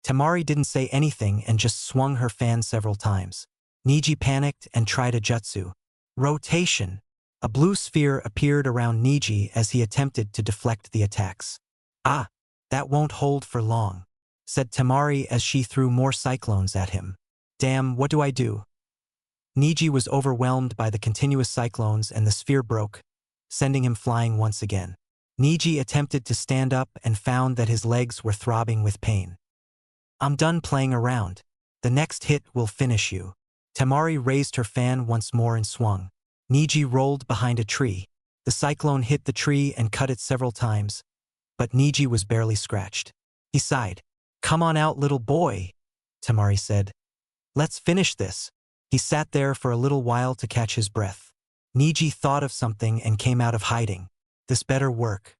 Temari didn't say anything and just swung her fan several times. Neji panicked and tried a jutsu. Rotation. A blue sphere appeared around Neji as he attempted to deflect the attacks. Ah, that won't hold for long, said Temari as she threw more cyclones at him. Damn, what do I do? Neji was overwhelmed by the continuous cyclones and the sphere broke, sending him flying once again. Neji attempted to stand up and found that his legs were throbbing with pain. I'm done playing around. The next hit will finish you. Temari raised her fan once more and swung. Neji rolled behind a tree. The cyclone hit the tree and cut it several times, but Neji was barely scratched. He sighed. Come on out, little boy, Temari said. Let's finish this. He sat there for a little while to catch his breath. Neji thought of something and came out of hiding. This better work.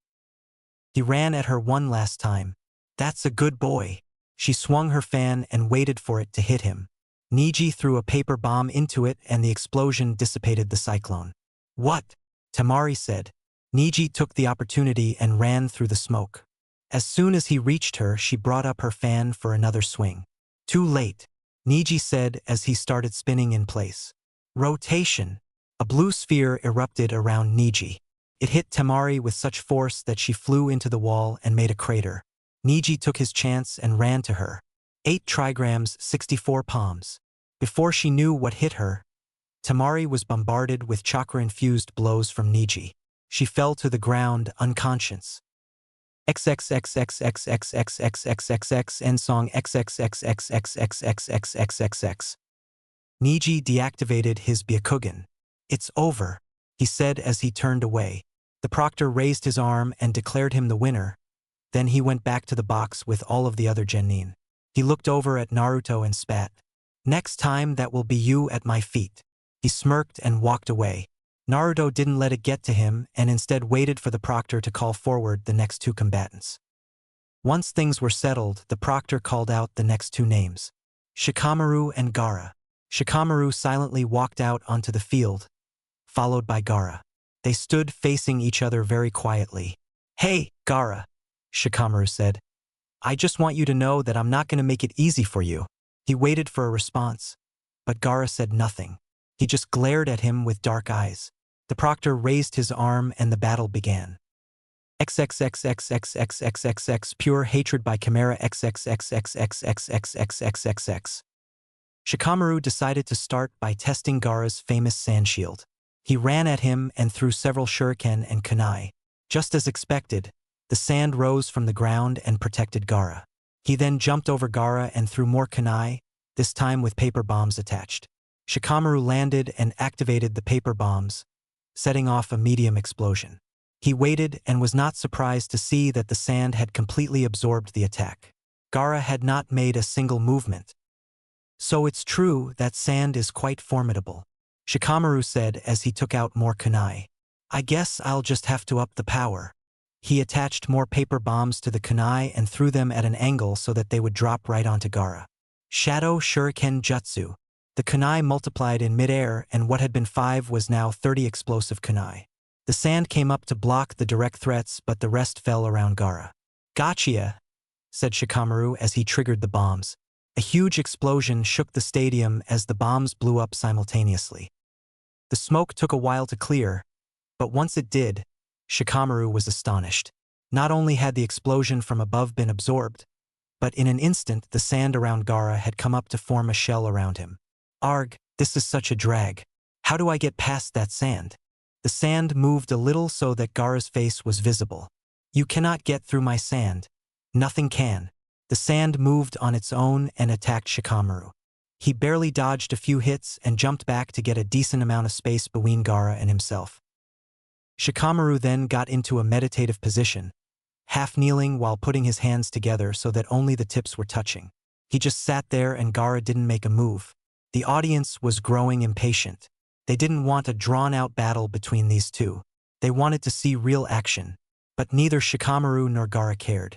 He ran at her one last time. That's a good boy. She swung her fan and waited for it to hit him. Neji threw a paper bomb into it and the explosion dissipated the cyclone. What? Temari said. Neji took the opportunity and ran through the smoke. As soon as he reached her, she brought up her fan for another swing. Too late, Neji said as he started spinning in place. Rotation. A blue sphere erupted around Neji. It hit Temari with such force that she flew into the wall and made a crater. Neji took his chance and ran to her. 8 trigrams, 64 palms. Before she knew what hit her, Temari was bombarded with chakra-infused blows from Neji. She fell to the ground, unconscious. XXXXXXXXXXXX end song XXXXXXXXXXXX. Neji deactivated his Byakugan. It's over, he said as he turned away. The proctor raised his arm and declared him the winner. Then he went back to the box with all of the other genin. He looked over at Naruto and spat. Next time that will be you at my feet. He smirked and walked away. Naruto didn't let it get to him and instead waited for the proctor to call forward the next 2 combatants. Once things were settled, the proctor called out the next 2 names. Shikamaru and Gaara. Shikamaru silently walked out onto the field, followed by Gaara. They stood facing each other very quietly. Hey, Gaara, Shikamaru said. I just want you to know that I'm not going to make it easy for you. He waited for a response, but Gaara said nothing. He just glared at him with dark eyes. The proctor raised his arm and the battle began. XXXXXXXXXX pure hatred by Chimera XXXXXXXXXXX. Shikamaru decided to start by testing Gaara's famous sand shield. He ran at him and threw several shuriken and kunai. Just as expected, the sand rose from the ground and protected Gaara. He then jumped over Gaara and threw more kunai, this time with paper bombs attached. Shikamaru landed and activated the paper bombs, setting off a medium explosion. He waited and was not surprised to see that the sand had completely absorbed the attack. Gaara had not made a single movement. So it's true that sand is quite formidable, Shikamaru said as he took out more kunai. I guess I'll just have to up the power. He attached more paper bombs to the kunai and threw them at an angle so that they would drop right onto Gaara. Shadow Shuriken Jutsu. The kunai multiplied in midair and what had been 5 was now 30 explosive kunai. The sand came up to block the direct threats but the rest fell around Gaara. Gotcha, said Shikamaru as he triggered the bombs. A huge explosion shook the stadium as the bombs blew up simultaneously. The smoke took a while to clear, but once it did, Shikamaru was astonished. Not only had the explosion from above been absorbed, but in an instant the sand around Gaara had come up to form a shell around him. Arg, this is such a drag. How do I get past that sand? The sand moved a little so that Gaara's face was visible. You cannot get through my sand. Nothing can. The sand moved on its own and attacked Shikamaru. He barely dodged a few hits and jumped back to get a decent amount of space between Gaara and himself. Shikamaru then got into a meditative position, half kneeling while putting his hands together so that only the tips were touching. He just sat there and Gaara didn't make a move. The audience was growing impatient. They didn't want a drawn-out battle between these two. They wanted to see real action. But neither Shikamaru nor Gaara cared.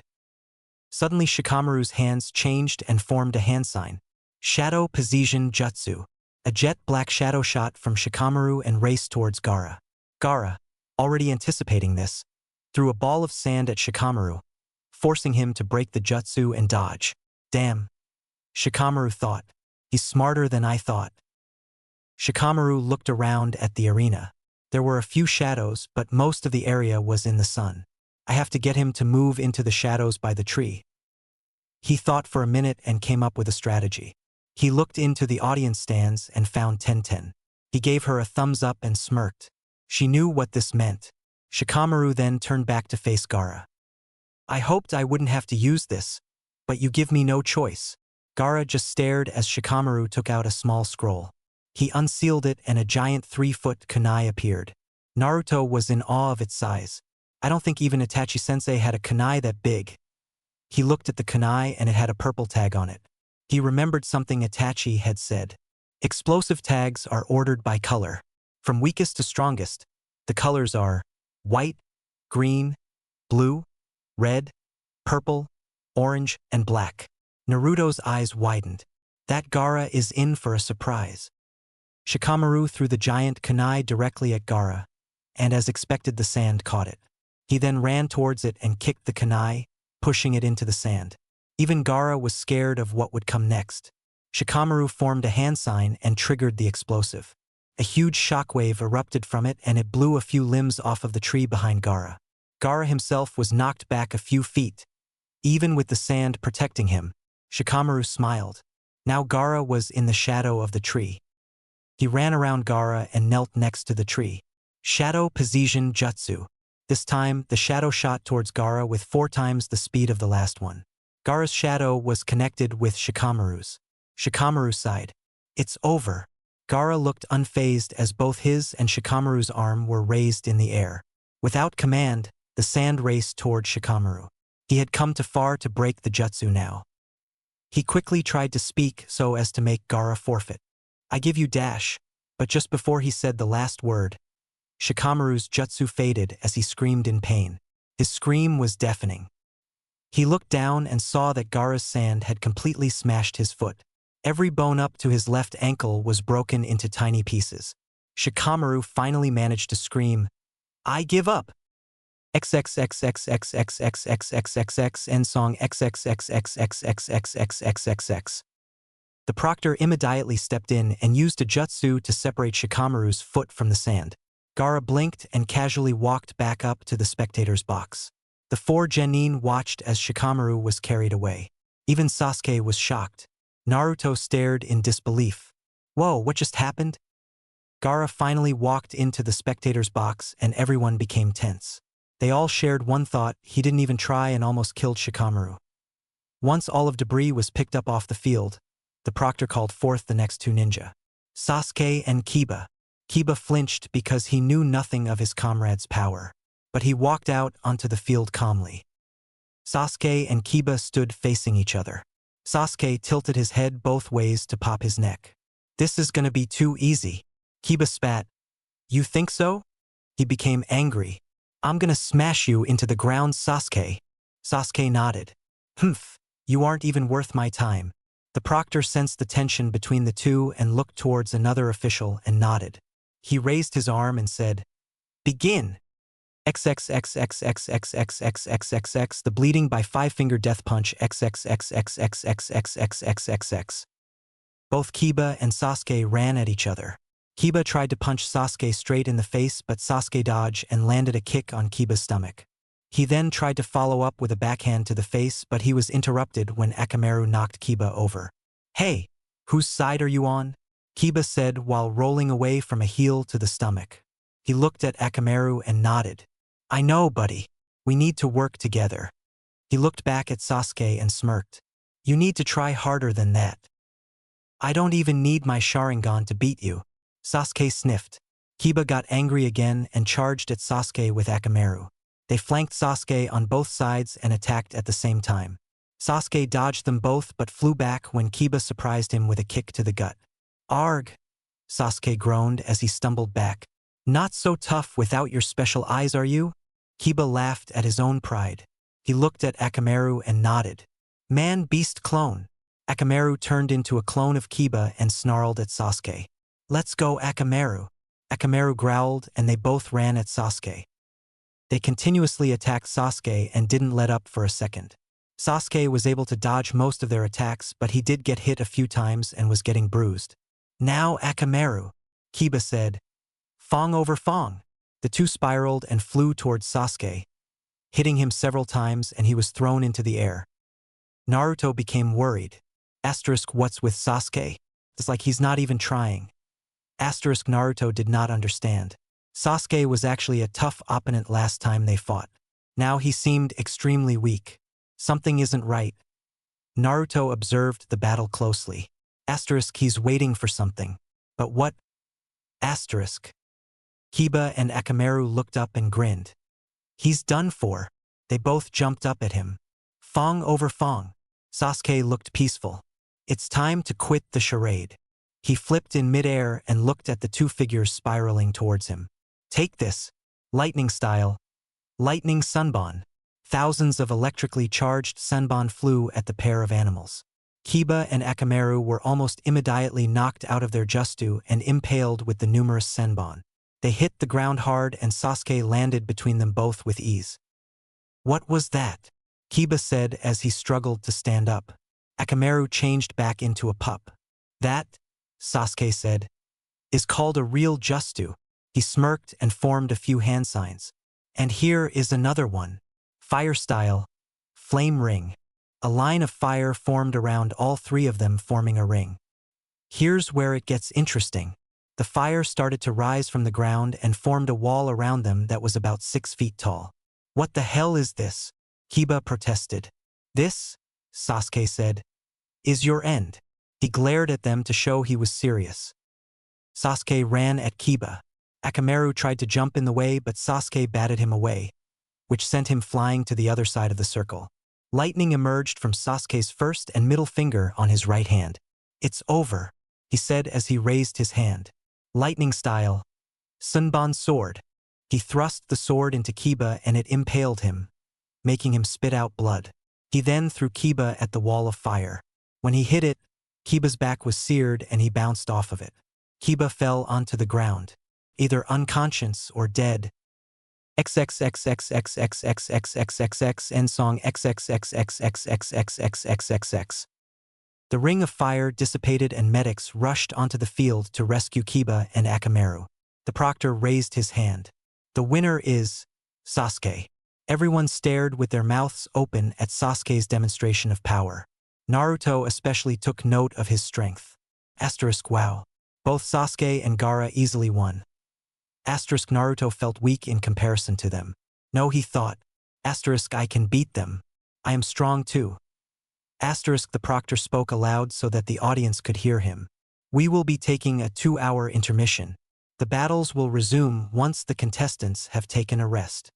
Suddenly Shikamaru's hands changed and formed a hand sign. Shadow Position Jutsu. A jet black shadow shot from Shikamaru and raced towards Gaara. Gaara, already anticipating this, threw a ball of sand at Shikamaru, forcing him to break the jutsu and dodge. Damn. Shikamaru thought. He's smarter than I thought. Shikamaru looked around at the arena. There were a few shadows, but most of the area was in the sun. I have to get him to move into the shadows by the tree. He thought for a minute and came up with a strategy. He looked into the audience stands and found Tenten. He gave her a thumbs up and smirked. She knew what this meant. Shikamaru then turned back to face Gaara. I hoped I wouldn't have to use this, but you give me no choice. Gaara just stared as Shikamaru took out a small scroll. He unsealed it and a giant 3-foot kunai appeared. Naruto was in awe of its size. I don't think even Itachi-sensei had a kunai that big. He looked at the kunai and it had a purple tag on it. He remembered something Itachi had said. Explosive tags are ordered by color. From weakest to strongest, the colors are white, green, blue, red, purple, orange, and black. Naruto's eyes widened. That Gaara is in for a surprise. Shikamaru threw the giant kunai directly at Gaara, and as expected the sand caught it. He then ran towards it and kicked the kunai, pushing it into the sand. Even Gaara was scared of what would come next. Shikamaru formed a hand sign and triggered the explosive. A huge shockwave erupted from it and it blew a few limbs off of the tree behind Gaara. Gaara himself was knocked back a few feet. Even with the sand protecting him, Shikamaru smiled. Now Gaara was in the shadow of the tree. He ran around Gaara and knelt next to the tree. Shadow Position Jutsu. This time, the shadow shot towards Gaara with 4 times the speed of the last one. Gaara's shadow was connected with Shikamaru's. Shikamaru sighed. It's over. Gaara looked unfazed as both his and Shikamaru's arm were raised in the air. Without command, the sand raced toward Shikamaru. He had come too far to break the jutsu now. He quickly tried to speak so as to make Gaara forfeit. I give you dash, but just before he said the last word, Shikamaru's jutsu faded as he screamed in pain. His scream was deafening. He looked down and saw that Gaara's sand had completely smashed his foot. Every bone up to his left ankle was broken into tiny pieces. Shikamaru finally managed to scream, I give up! XXXXXXXXXXXX end song XXXXXXXXXXX. The proctor immediately stepped in and used a jutsu to separate Shikamaru's foot from the sand. Gaara blinked and casually walked back up to the spectator's box. The 4 genin watched as Shikamaru was carried away. Even Sasuke was shocked. Naruto stared in disbelief. Whoa, what just happened? Gaara finally walked into the spectator's box and everyone became tense. They all shared one thought: he didn't even try and almost killed Shikamaru. Once all of debris was picked up off the field, the proctor called forth the next 2 ninja. Sasuke and Kiba. Kiba flinched because he knew nothing of his comrade's power, but he walked out onto the field calmly. Sasuke and Kiba stood facing each other. Sasuke tilted his head both ways to pop his neck. This is gonna be too easy. Kiba spat. You think so? He became angry. I'm gonna smash you into the ground, Sasuke. Sasuke nodded. Humph, you aren't even worth my time. The proctor sensed the tension between the two and looked towards another official and nodded. He raised his arm and said, Begin! XXXXXXXXXXXX the bleeding by 5-finger death punch XXXXXXXXXXX. Both Kiba and Sasuke ran at each other. Kiba tried to punch Sasuke straight in the face, but Sasuke dodged and landed a kick on Kiba's stomach. He then tried to follow up with a backhand to the face, but he was interrupted when Akamaru knocked Kiba over. Hey, whose side are you on? Kiba said while rolling away from a heel to the stomach. He looked at Akamaru and nodded. I know, buddy. We need to work together. He looked back at Sasuke and smirked. You need to try harder than that. I don't even need my Sharingan to beat you. Sasuke sniffed. Kiba got angry again and charged at Sasuke with Akamaru. They flanked Sasuke on both sides and attacked at the same time. Sasuke dodged them both but flew back when Kiba surprised him with a kick to the gut. Arg! Sasuke groaned as he stumbled back. Not so tough without your special eyes, are you? Kiba laughed at his own pride. He looked at Akamaru and nodded. Man-beast clone. Akamaru turned into a clone of Kiba and snarled at Sasuke. Let's go, Akamaru. Akamaru growled and they both ran at Sasuke. They continuously attacked Sasuke and didn't let up for a second. Sasuke was able to dodge most of their attacks, but he did get hit a few times and was getting bruised. Now Akamaru, Kiba said. Fong over Fong. The two spiraled and flew towards Sasuke, hitting him several times, and he was thrown into the air. Naruto became worried. What's with Sasuke? It's like he's not even trying. Naruto did not understand. Sasuke was actually a tough opponent last time they fought. Now he seemed extremely weak. Something isn't right. Naruto observed the battle closely. He's waiting for something. But what? Kiba and Akamaru looked up and grinned. He's done for. They both jumped up at him. Fong over Fong. Sasuke looked peaceful. It's time to quit the charade. He flipped in midair and looked at the two figures spiraling towards him. Take this. Lightning style. Lightning Sunbon. Thousands of electrically charged Sunbon flew at the pair of animals. Kiba and Akamaru were almost immediately knocked out of their Jutsu and impaled with the numerous Senbon. They hit the ground hard and Sasuke landed between them both with ease. What was that? Kiba said as he struggled to stand up. Akamaru changed back into a pup. That, Sasuke said, is called a real Jutsu. He smirked and formed a few hand signs. And here is another one. Fire style. Flame ring. A line of fire formed around all three of them, forming a ring. Here's where it gets interesting. The fire started to rise from the ground and formed a wall around them that was about 6 feet tall. What the hell is this? Kiba protested. This, Sasuke said, is your end. He glared at them to show he was serious. Sasuke ran at Kiba. Akamaru tried to jump in the way, but Sasuke batted him away, which sent him flying to the other side of the circle. Lightning emerged from Sasuke's first and middle finger on his right hand. It's over, he said as he raised his hand. Lightning style. Sunbon sword. He thrust the sword into Kiba and it impaled him, making him spit out blood. He then threw Kiba at the wall of fire. When he hit it, Kiba's back was seared and he bounced off of it. Kiba fell onto the ground, either unconscious or dead. XXXXXXXXXXXX end song XXXXXXXXXXX. The ring of fire dissipated and medics rushed onto the field to rescue Kiba and Akamaru. The proctor raised his hand. The winner is Sasuke. Everyone stared with their mouths open at Sasuke's demonstration of power. Naruto especially took note of his strength. Wow. Both Sasuke and Gaara easily won. Naruto felt weak in comparison to them. No, he thought. I can beat them. I am strong too. The proctor spoke aloud so that the audience could hear him. We will be taking a 2-hour intermission. The battles will resume once the contestants have taken a rest.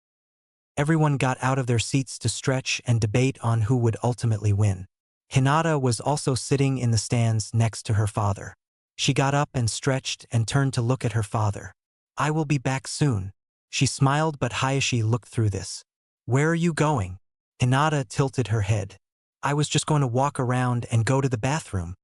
Everyone got out of their seats to stretch and debate on who would ultimately win. Hinata was also sitting in the stands next to her father. She got up and stretched and turned to look at her father. I will be back soon. She smiled, but Hayashi looked through this. Where are you going? Hinata tilted her head. I was just going to walk around and go to the bathroom.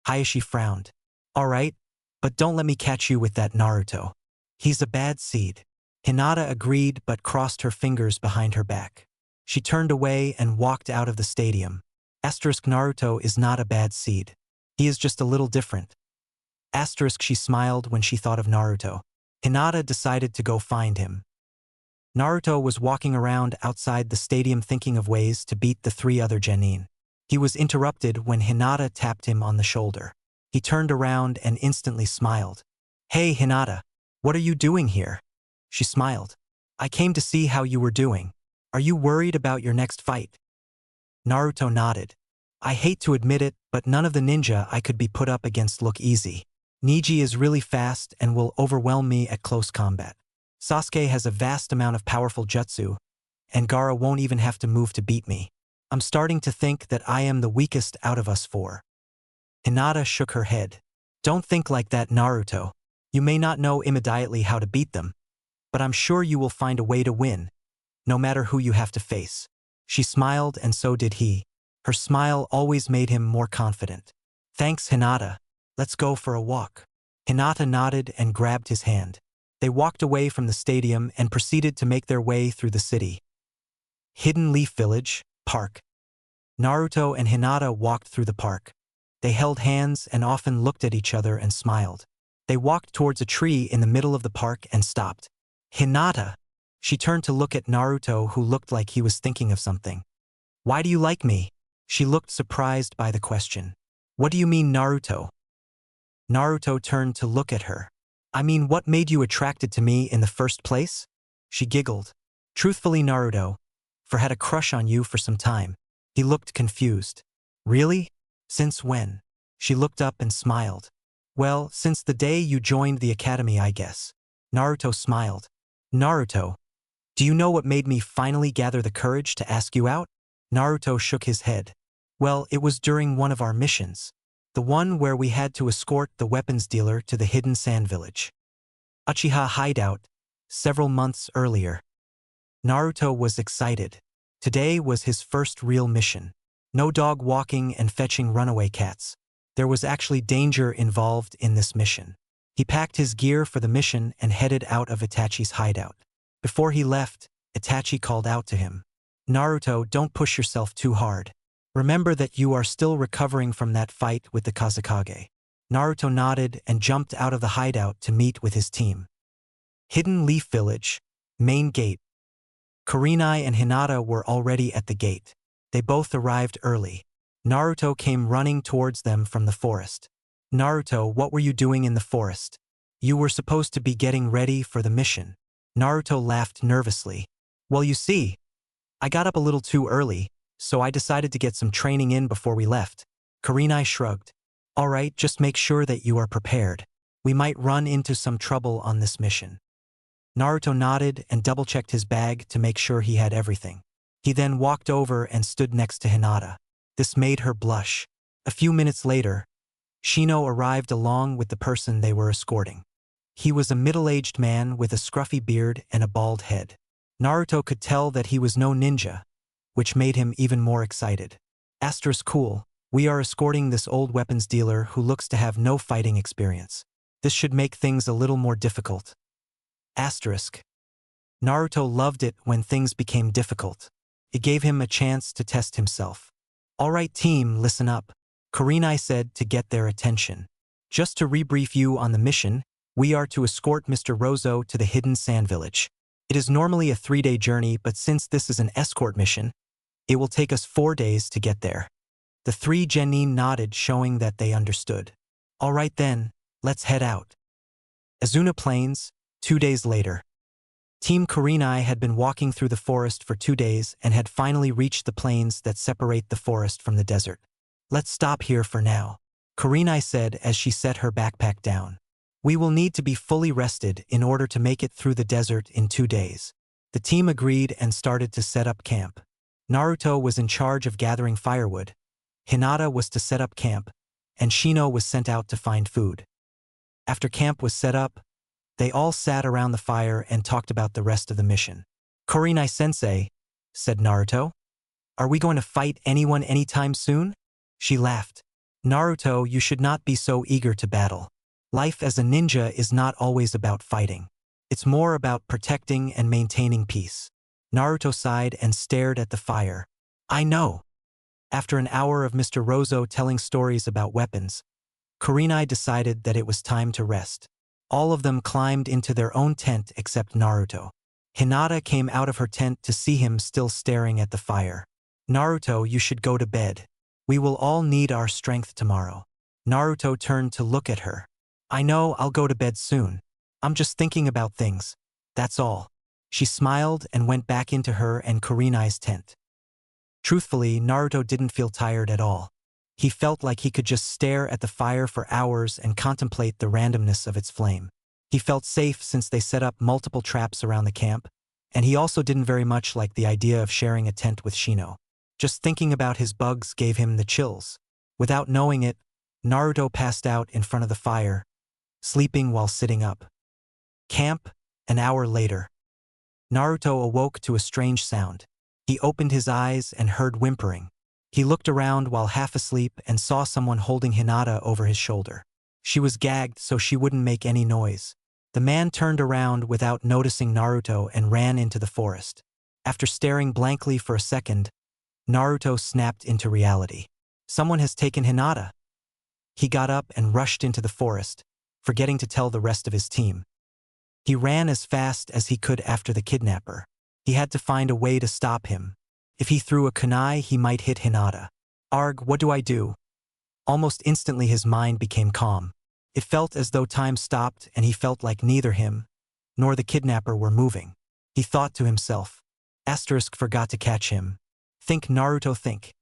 Hayashi frowned. All right, but don't let me catch you with that Naruto. He's a bad seed. Hinata agreed but crossed her fingers behind her back. She turned away and walked out of the stadium. Naruto is not a bad seed. He is just a little different. She smiled when she thought of Naruto. Hinata decided to go find him. Naruto was walking around outside the stadium thinking of ways to beat the 3 other genin. He was interrupted when Hinata tapped him on the shoulder. He turned around and instantly smiled. Hey Hinata, what are you doing here? She smiled. I came to see how you were doing. Are you worried about your next fight? Naruto nodded. I hate to admit it, but none of the ninja I could be put up against look easy. Neji is really fast and will overwhelm me at close combat. Sasuke has a vast amount of powerful jutsu, and Gaara won't even have to move to beat me. I'm starting to think that I am the weakest out of us 4. Hinata shook her head. Don't think like that, Naruto. You may not know immediately how to beat them, but I'm sure you will find a way to win, no matter who you have to face." She smiled, and so did he. Her smile always made him more confident. "Thanks, Hinata. Let's go for a walk." Hinata nodded and grabbed his hand. They walked away from the stadium and proceeded to make their way through the city. Hidden Leaf Village, Park. Naruto and Hinata walked through the park. They held hands and often looked at each other and smiled. They walked towards a tree in the middle of the park and stopped. "Hinata!" She turned to look at Naruto, who looked like he was thinking of something. "Why do you like me?" She looked surprised by the question. "What do you mean, Naruto?" Naruto turned to look at her. "I mean, what made you attracted to me in the first place?" She giggled. "Truthfully, Naruto, had a crush on you for some time." He looked confused. "Really? Since when?" She looked up and smiled. "Well, since the day you joined the academy, I guess." Naruto smiled. "Naruto, do you know what made me finally gather the courage to ask you out?" Naruto shook his head. "Well, it was during one of our missions. The one where we had to escort the weapons dealer to the hidden sand village. Uchiha hideout, several months earlier." Naruto was excited. Today was his first real mission. No dog walking and fetching runaway cats. There was actually danger involved in this mission. He packed his gear for the mission and headed out of Itachi's hideout. Before he left, Itachi called out to him. "Naruto, don't push yourself too hard. Remember that you are still recovering from that fight with the Kazekage." Naruto nodded and jumped out of the hideout to meet with his team. Hidden Leaf Village, main gate. Kurenai and Hinata were already at the gate. They both arrived early. Naruto came running towards them from the forest. "Naruto, what were you doing in the forest?" "You were supposed to be getting ready for the mission." Naruto laughed nervously. "Well, you see, I got up a little too early, so I decided to get some training in before we left." Kurenai shrugged. "All right, just make sure that you are prepared. We might run into some trouble on this mission." Naruto nodded and double-checked his bag to make sure he had everything. He then walked over and stood next to Hinata. This made her blush. A few minutes later, Shino arrived along with the person they were escorting. He was a middle-aged man with a scruffy beard and a bald head. Naruto could tell that he was no ninja, which made him even more excited. Cool, we are escorting this old weapons dealer who looks to have no fighting experience. This should make things a little more difficult. Naruto loved it when things became difficult. It gave him a chance to test himself. "All right, team, listen up," Kurenai said to get their attention. "Just to rebrief you on the mission, we are to escort Mr. Rozo to the hidden sand village. It is normally a 3-day journey, but since this is an escort mission, it will take us 4 days to get there." The 3 genin nodded, showing that they understood. "All right then, let's head out." Azuna Plains, 2 days later. Team Kurenai had been walking through the forest for 2 days and had finally reached the plains that separate the forest from the desert. "Let's stop here for now," Kurenai said as she set her backpack down. "We will need to be fully rested in order to make it through the desert in 2 days." The team agreed and started to set up camp. Naruto was in charge of gathering firewood, Hinata was to set up camp, and Shino was sent out to find food. After camp was set up, they all sat around the fire and talked about the rest of the mission. "Kurenai-sensei," said Naruto, "are we going to fight anyone anytime soon?" She laughed. "Naruto, you should not be so eager to battle. Life as a ninja is not always about fighting. It's more about protecting and maintaining peace." Naruto sighed and stared at the fire. "I know." After an hour of Mr. Rozo telling stories about weapons, Kurenai decided that it was time to rest. All of them climbed into their own tent except Naruto. Hinata came out of her tent to see him still staring at the fire. "Naruto, you should go to bed. We will all need our strength tomorrow." Naruto turned to look at her. "I know, I'll go to bed soon. I'm just thinking about things. That's all." She smiled and went back into her and Kurenai's tent. Truthfully, Naruto didn't feel tired at all. He felt like he could just stare at the fire for hours and contemplate the randomness of its flame. He felt safe since they set up multiple traps around the camp, and he also didn't very much like the idea of sharing a tent with Shino. Just thinking about his bugs gave him the chills. Without knowing it, Naruto passed out in front of the fire, sleeping while sitting up. Camp, an hour later. Naruto awoke to a strange sound. He opened his eyes and heard whimpering. He looked around while half asleep and saw someone holding Hinata over his shoulder. She was gagged so she wouldn't make any noise. The man turned around without noticing Naruto and ran into the forest. After staring blankly for a second, Naruto snapped into reality. Someone has taken Hinata. He got up and rushed into the forest, forgetting to tell the rest of his team. He ran as fast as he could after the kidnapper. He had to find a way to stop him. If he threw a kunai, he might hit Hinata. Arg, what do I do? Almost instantly his mind became calm. It felt as though time stopped and he felt like neither him nor the kidnapper were moving. He thought to himself. Asterisk forgot to catch him. Think Naruto think.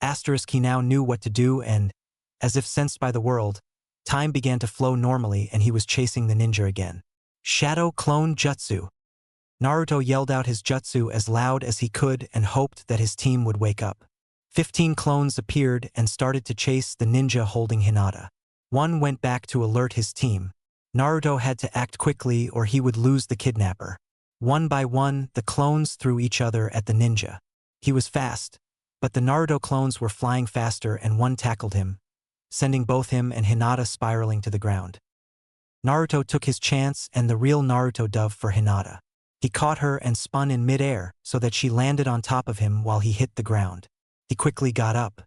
Asterisk he now knew what to do and, as if sensed by the world, time began to flow normally and he was chasing the ninja again. Shadow Clone Jutsu. Naruto yelled out his jutsu as loud as he could and hoped that his team would wake up. 15 clones appeared and started to chase the ninja holding Hinata. One went back to alert his team. Naruto had to act quickly or he would lose the kidnapper. One by one, the clones threw each other at the ninja. He was fast, but the Naruto clones were flying faster and one tackled him, sending both him and Hinata spiraling to the ground. Naruto took his chance and the real Naruto dove for Hinata. He caught her and spun in mid-air so that she landed on top of him while he hit the ground. He quickly got up.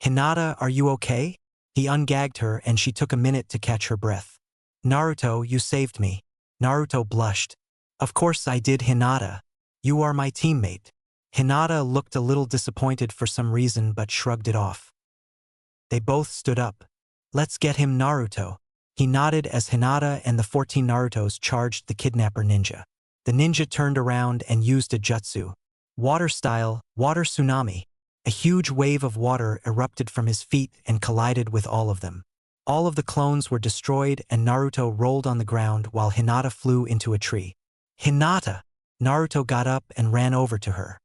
Hinata, are you okay? He ungagged her and she took a minute to catch her breath. Naruto, you saved me. Naruto blushed. Of course I did, Hinata. You are my teammate. Hinata looked a little disappointed for some reason but shrugged it off. They both stood up. Let's get him, Naruto. He nodded as Hinata and the 14 Narutos charged the kidnapper ninja. The ninja turned around and used a jutsu. Water style, water tsunami. A huge wave of water erupted from his feet and collided with all of them. All of the clones were destroyed and Naruto rolled on the ground while Hinata flew into a tree. Hinata! Naruto got up and ran over to her.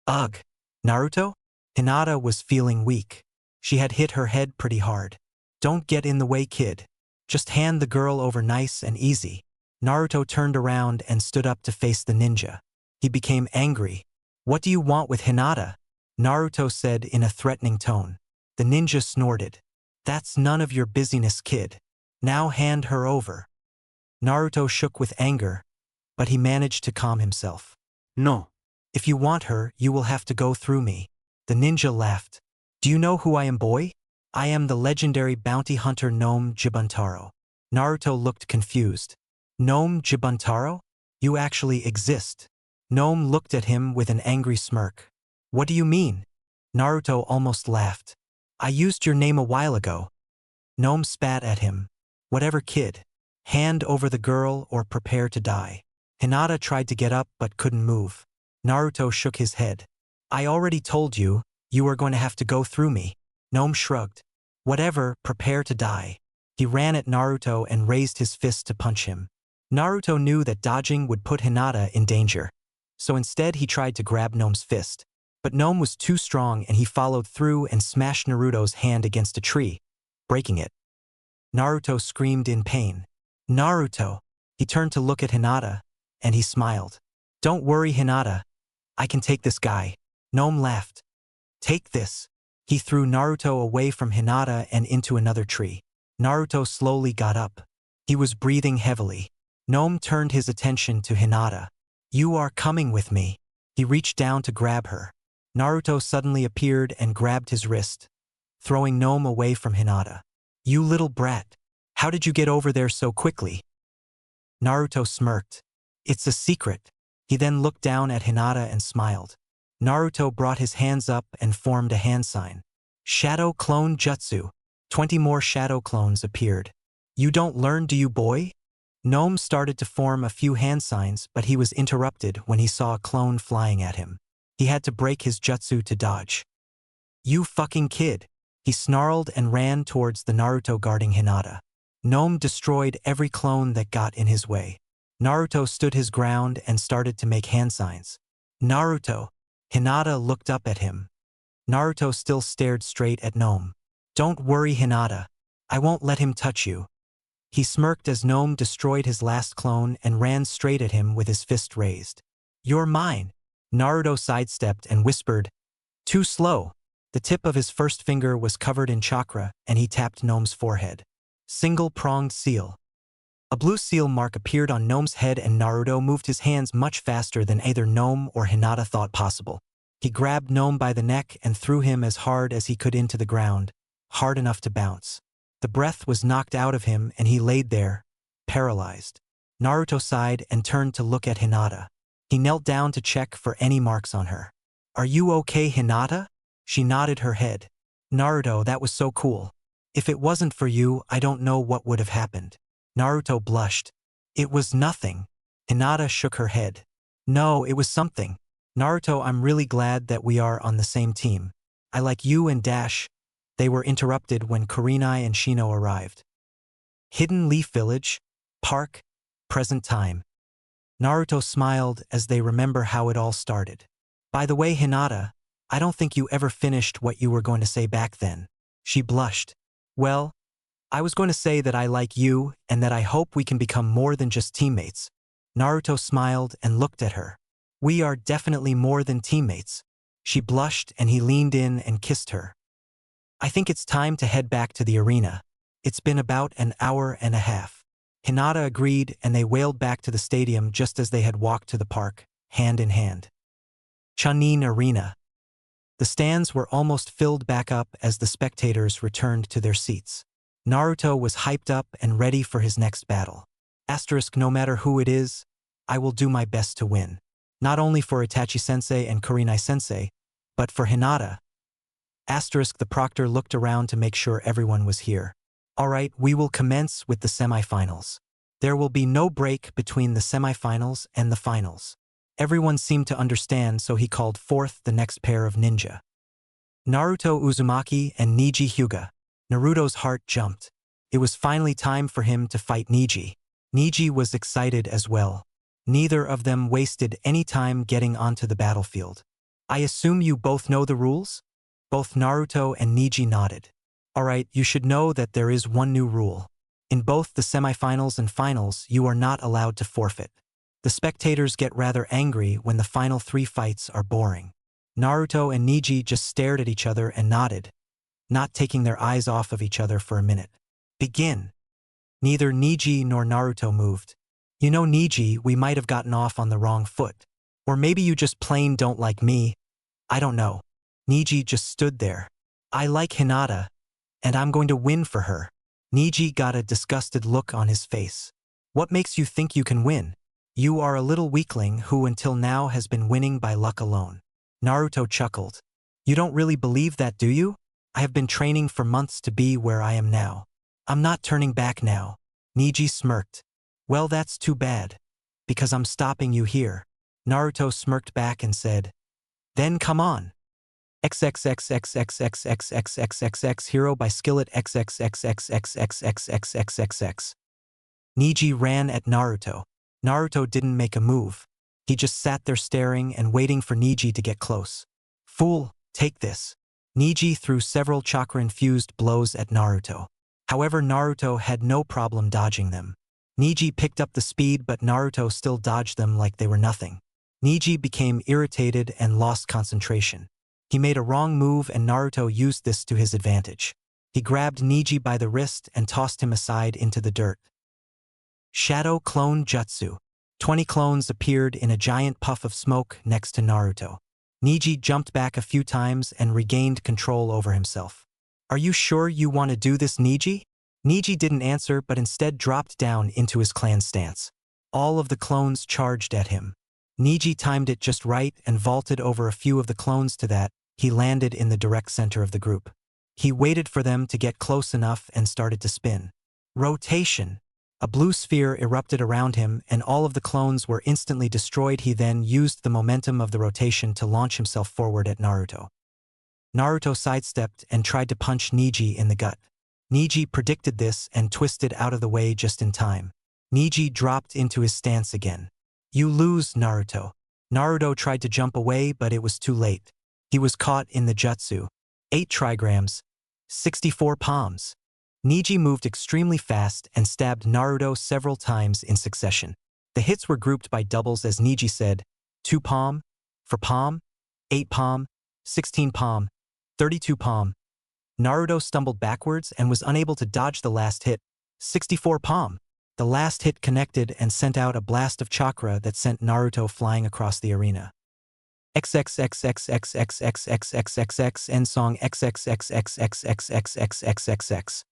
Ugh! Naruto? Hinata was feeling weak. She had hit her head pretty hard. Don't get in the way, kid. Just hand the girl over nice and easy. Naruto turned around and stood up to face the ninja. He became angry. What do you want with Hinata? Naruto said in a threatening tone. The ninja snorted. That's none of your business, kid. Now hand her over. Naruto shook with anger, but he managed to calm himself. No. If you want her, you will have to go through me. The ninja laughed. Do you know who I am, boy? I am the legendary bounty hunter Gnome Jibuntaro. Naruto looked confused. Gnome Jibuntaro? You actually exist. Gnome looked at him with an angry smirk. What do you mean? Naruto almost laughed. I used your name a while ago. Gnome spat at him. Whatever, kid. Hand over the girl or prepare to die. Hinata tried to get up but couldn't move. Naruto shook his head. I already told you, you are going to have to go through me. Gnome shrugged. Whatever, prepare to die. He ran at Naruto and raised his fist to punch him. Naruto knew that dodging would put Hinata in danger, so instead he tried to grab Gnome's fist. But Gnome was too strong and he followed through and smashed Naruto's hand against a tree, breaking it. Naruto screamed in pain. Naruto! He turned to look at Hinata, and he smiled. Don't worry, Hinata. I can take this guy. Gnome laughed. Take this. He threw Naruto away from Hinata and into another tree. Naruto slowly got up. He was breathing heavily. Gnome turned his attention to Hinata. You are coming with me. He reached down to grab her. Naruto suddenly appeared and grabbed his wrist, throwing Gnome away from Hinata. You little brat. How did you get over there so quickly? Naruto smirked. It's a secret. He then looked down at Hinata and smiled. Naruto brought his hands up and formed a hand sign. Shadow Clone Jutsu. 20 more shadow clones appeared. You don't learn, do you, boy? Gnome started to form a few hand signs, but he was interrupted when he saw a clone flying at him. He had to break his jutsu to dodge. You fucking kid! He snarled and ran towards the Naruto guarding Hinata. Gnome destroyed every clone that got in his way. Naruto stood his ground and started to make hand signs. Naruto! Hinata looked up at him. Naruto still stared straight at Gnome. Don't worry, Hinata. I won't let him touch you. He smirked as Gnome destroyed his last clone and ran straight at him with his fist raised. "You're mine." Naruto sidestepped and whispered, "Too slow." The tip of his first finger was covered in chakra, and he tapped Gnome's forehead. Single-pronged seal. A blue seal mark appeared on Gnome's head, and Naruto moved his hands much faster than either Gnome or Hinata thought possible. He grabbed Gnome by the neck and threw him as hard as he could into the ground, hard enough to bounce. The breath was knocked out of him and he laid there, paralyzed. Naruto sighed and turned to look at Hinata. He knelt down to check for any marks on her. "Are you okay, Hinata?" She nodded her head. "Naruto, that was so cool. If it wasn't for you, I don't know what would have happened." Naruto blushed. "It was nothing." Hinata shook her head. "No, it was something. Naruto, I'm really glad that we are on the same team. I like you and Dash." They were interrupted when Kurenai and Shino arrived. Hidden Leaf Village, Park, present time. Naruto smiled as they remember how it all started. "By the way, Hinata, I don't think you ever finished what you were going to say back then." She blushed. "Well, I was going to say that I like you and that I hope we can become more than just teammates." Naruto smiled and looked at her. "We are definitely more than teammates." She blushed and he leaned in and kissed her. "I think it's time to head back to the arena. It's been about an hour and a half." Hinata agreed and they wailed back to the stadium just as they had walked to the park, hand in hand. Chunin Arena. The stands were almost filled back up as the spectators returned to their seats. Naruto was hyped up and ready for his next battle. Asterisk, no matter who it is, I will do my best to win. Not only for Itachi-sensei and Kurenai-sensei, but for Hinata. Asterisk, the proctor looked around to make sure everyone was here. "Alright, we will commence with the semifinals. There will be no break between the semifinals and the finals." Everyone seemed to understand, so he called forth the next pair of ninja. Naruto Uzumaki and Neji Hyuga. Naruto's heart jumped. It was finally time for him to fight Neji. Neji was excited as well. Neither of them wasted any time getting onto the battlefield. "I assume you both know the rules?" Both Naruto and Neji nodded. "Alright, you should know that there is one new rule. In both the semifinals and finals, you are not allowed to forfeit. The spectators get rather angry when the final 3 fights are boring." Naruto and Neji just stared at each other and nodded, not taking their eyes off of each other for a minute. "Begin." Neither Neji nor Naruto moved. "You know, Neji, we might have gotten off on the wrong foot. Or maybe you just plain don't like me. I don't know." Neji just stood there. "I like Hinata, and I'm going to win for her." Neji got a disgusted look on his face. "What makes you think you can win? You are a little weakling who until now has been winning by luck alone." Naruto chuckled. "You don't really believe that, do you? I have been training for months to be where I am now. I'm not turning back now." Neji smirked. "Well, that's too bad. Because I'm stopping you here." Naruto smirked back and said, "Then come on. XXXXXXXXXXXX Hero by Skillet XXXXXXXXXXX." Neji ran at Naruto. Naruto didn't make a move. He just sat there staring and waiting for Neji to get close. "Fool, take this." Neji threw several chakra-infused blows at Naruto. However, Naruto had no problem dodging them. Neji picked up the speed, but Naruto still dodged them like they were nothing. Neji became irritated and lost concentration. He made a wrong move and Naruto used this to his advantage. He grabbed Neji by the wrist and tossed him aside into the dirt. Shadow Clone Jutsu. 20 clones appeared in a giant puff of smoke next to Naruto. Neji jumped back a few times and regained control over himself. "Are you sure you want to do this, Neji?" Neji didn't answer but instead dropped down into his clan stance. All of the clones charged at him. Neji timed it just right and vaulted over a few of the clones to that. He landed in the direct center of the group. He waited for them to get close enough and started to spin. Rotation. A blue sphere erupted around him and all of the clones were instantly destroyed. He then used the momentum of the rotation to launch himself forward at Naruto. Naruto sidestepped and tried to punch Neji in the gut. Neji predicted this and twisted out of the way just in time. Neji dropped into his stance again. "You lose, Naruto." Naruto tried to jump away but it was too late. He was caught in the jutsu. 8 trigrams. 64 palms. Neji moved extremely fast and stabbed Naruto several times in succession. The hits were grouped by doubles as Neji said, 2 palm, 4 palm, 8 palm, 16 palm, 32 palm. Naruto stumbled backwards and was unable to dodge the last hit, 64 palm. The last hit connected and sent out a blast of chakra that sent Naruto flying across the arena. XXXXXXXXXXXX end song XXXXXXXXXXX.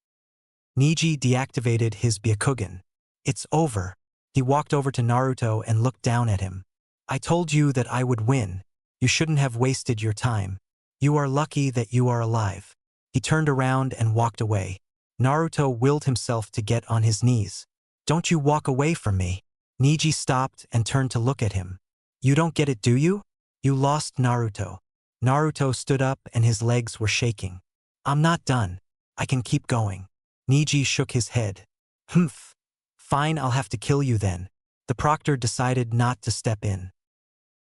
Neji deactivated his Byakugan. It's over. He walked over to Naruto and looked down at him. I told you that I would win. You shouldn't have wasted your time. You are lucky that you are alive. He turned around and walked away. Naruto willed himself to get on his knees. Don't you walk away from me. Neji stopped and turned to look at him. You don't get it, do you? You lost, Naruto. Naruto stood up and his legs were shaking. I'm not done. I can keep going. Neji shook his head. Humph. Fine, I'll have to kill you then. The proctor decided not to step in.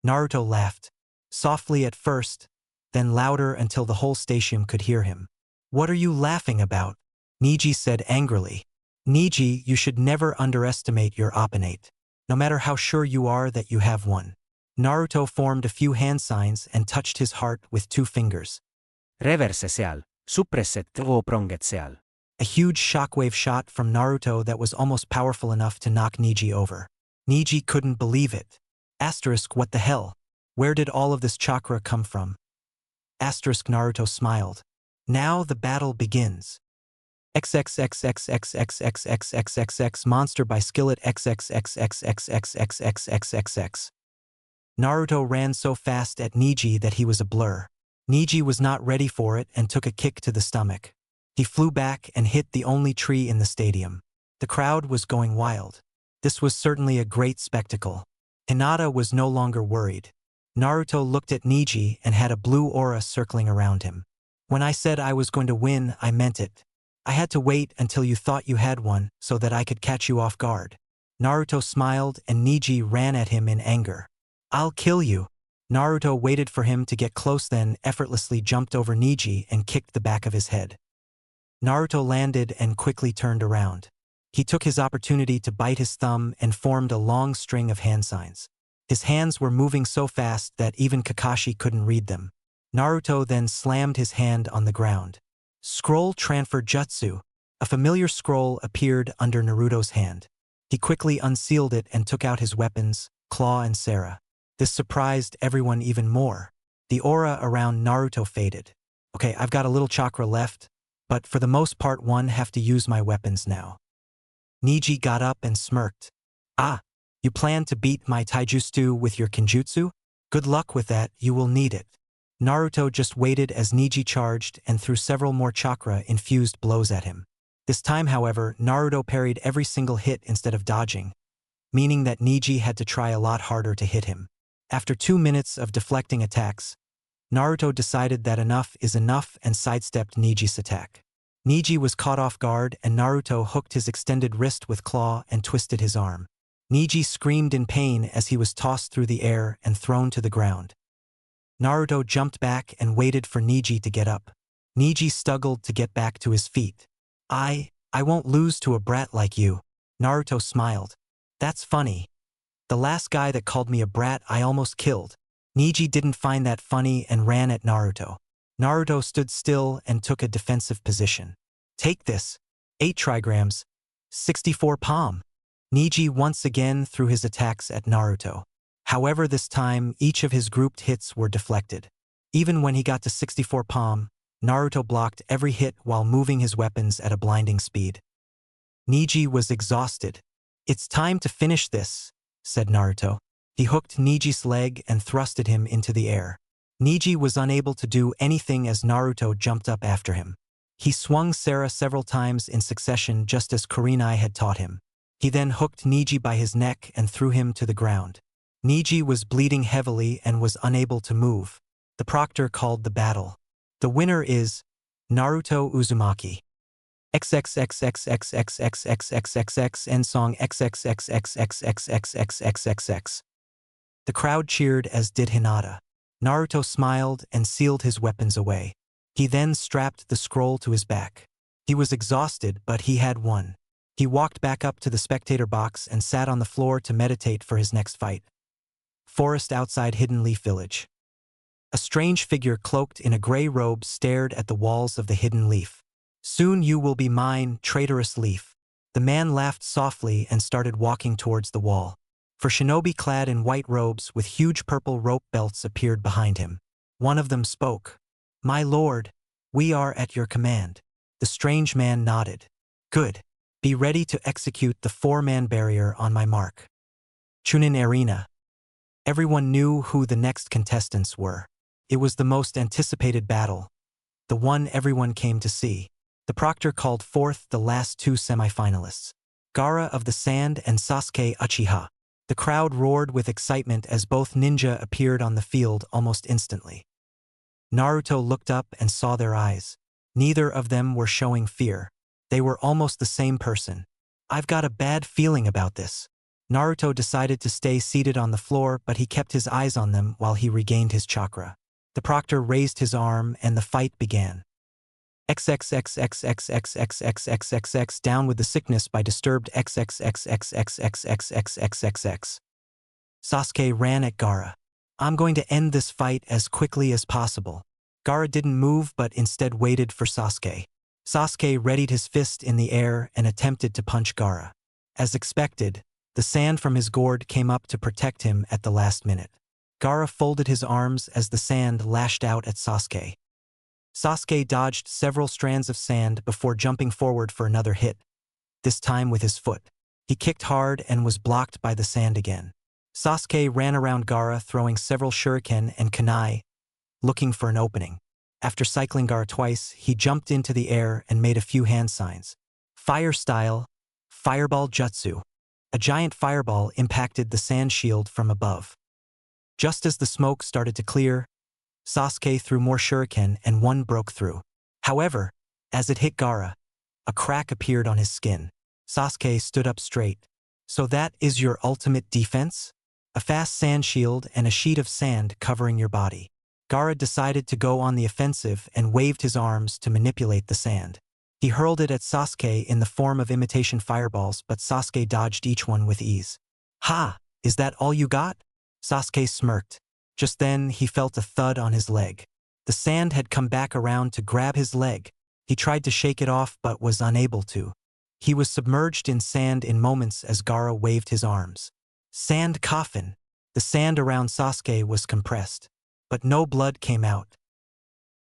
Naruto laughed. Softly at first, then louder until the whole station could hear him. What are you laughing about? Neji said angrily. Neji, you should never underestimate your opponent, no matter how sure you are that you have one. Naruto formed a few hand signs and touched his heart with 2 fingers. Reverse-seal, suppresset o pronget-seal. A huge shockwave shot from Naruto that was almost powerful enough to knock Neji over. Neji couldn't believe it. Asterisk, what the hell? Where did all of this chakra come from? Asterisk, Naruto smiled. Now the battle begins. XXXXXXXXXXX monster by Skillet XXXXXXXXXXX. Naruto ran so fast at Neji that he was a blur. Neji was not ready for it and took a kick to the stomach. He flew back and hit the only tree in the stadium. The crowd was going wild. This was certainly a great spectacle. Hinata was no longer worried. Naruto looked at Neji and had a blue aura circling around him. When I said I was going to win, I meant it. I had to wait until you thought you had one so that I could catch you off guard. Naruto smiled and Neji ran at him in anger. I'll kill you. Naruto waited for him to get close, then effortlessly jumped over Neji and kicked the back of his head. Naruto landed and quickly turned around. He took his opportunity to bite his thumb and formed a long string of hand signs. His hands were moving so fast that even Kakashi couldn't read them. Naruto then slammed his hand on the ground. Scroll Transfer Jutsu. A familiar scroll appeared under Naruto's hand. He quickly unsealed it and took out his weapons, Claw and Sarah. This surprised everyone even more. The aura around Naruto faded. Okay, I've got a little chakra left, but for the most part have to use my weapons now. Neji got up and smirked. Ah, you plan to beat my taijutsu with your genjutsu? Good luck with that, you will need it. Naruto just waited as Neji charged and threw several more chakra-infused blows at him. This time, however, Naruto parried every single hit instead of dodging, meaning that Neji had to try a lot harder to hit him. After 2 minutes of deflecting attacks, Naruto decided that enough is enough and sidestepped Neji's attack. Neji was caught off guard and Naruto hooked his extended wrist with claw and twisted his arm. Neji screamed in pain as he was tossed through the air and thrown to the ground. Naruto jumped back and waited for Neji to get up. Neji struggled to get back to his feet. I won't lose to a brat like you. Naruto smiled. That's funny. The last guy that called me a brat I almost killed. Neji didn't find that funny and ran at Naruto. Naruto stood still and took a defensive position. Take this. 8 trigrams. 64 palm. Neji once again threw his attacks at Naruto. However, this time, each of his grouped hits were deflected. Even when he got to 64 palm, Naruto blocked every hit while moving his weapons at a blinding speed. Neji was exhausted. It's time to finish this, said Naruto. He hooked Neji's leg and thrusted him into the air. Neji was unable to do anything as Naruto jumped up after him. He swung Sarah several times in succession just as Kurenai had taught him. He then hooked Neji by his neck and threw him to the ground. Neji was bleeding heavily and was unable to move. The proctor called the battle. The winner is Naruto Uzumaki. XXXXXXXXXXX end song XXXXXXXXXXX. The crowd cheered as did Hinata. Naruto smiled and sealed his weapons away. He then strapped the scroll to his back. He was exhausted, but he had won. He walked back up to the spectator box and sat on the floor to meditate for his next fight. Forest outside Hidden Leaf Village. A strange figure cloaked in a gray robe stared at the walls of the Hidden Leaf. "Soon you will be mine, traitorous leaf." The man laughed softly and started walking towards the wall. For shinobi clad in white robes with huge purple rope belts appeared behind him. One of them spoke. "My lord, we are at your command." The strange man nodded. "Good. Be ready to execute the 4-man barrier on my mark." Chunin Arena. Everyone knew who the next contestants were. It was the most anticipated battle, the one everyone came to see. The proctor called forth the last 2 semifinalists, Gaara of the Sand and Sasuke Uchiha. The crowd roared with excitement as both ninja appeared on the field almost instantly. Naruto looked up and saw their eyes. Neither of them were showing fear. They were almost the same person. "I've got a bad feeling about this." Naruto decided to stay seated on the floor, but he kept his eyes on them while he regained his chakra. The proctor raised his arm and the fight began. XXXXXXXXXXXX down with the sickness by disturbed XXXXXXXXXXX. Sasuke ran at Gaara. "I'm going to end this fight as quickly as possible." Gaara didn't move but instead waited for Sasuke. Sasuke readied his fist in the air and attempted to punch Gaara. As expected, the sand from his gourd came up to protect him at the last minute. Gaara folded his arms as the sand lashed out at Sasuke. Sasuke dodged several strands of sand before jumping forward for another hit, this time with his foot. He kicked hard and was blocked by the sand again. Sasuke ran around Gaara throwing several shuriken and kunai, looking for an opening. After cycling Gaara twice, he jumped into the air and made a few hand signs. Fire style, fireball jutsu. A giant fireball impacted the sand shield from above. Just as the smoke started to clear, Sasuke threw more shuriken and one broke through. However, as it hit Gaara, a crack appeared on his skin. Sasuke stood up straight. "So that is your ultimate defense? A fast sand shield and a sheet of sand covering your body." Gaara decided to go on the offensive and waved his arms to manipulate the sand. He hurled it at Sasuke in the form of imitation fireballs, but Sasuke dodged each one with ease. "Ha! Is that all you got?" Sasuke smirked. Just then, he felt a thud on his leg. The sand had come back around to grab his leg. He tried to shake it off but was unable to. He was submerged in sand in moments as Gaara waved his arms. Sand coffin. The sand around Sasuke was compressed, but no blood came out.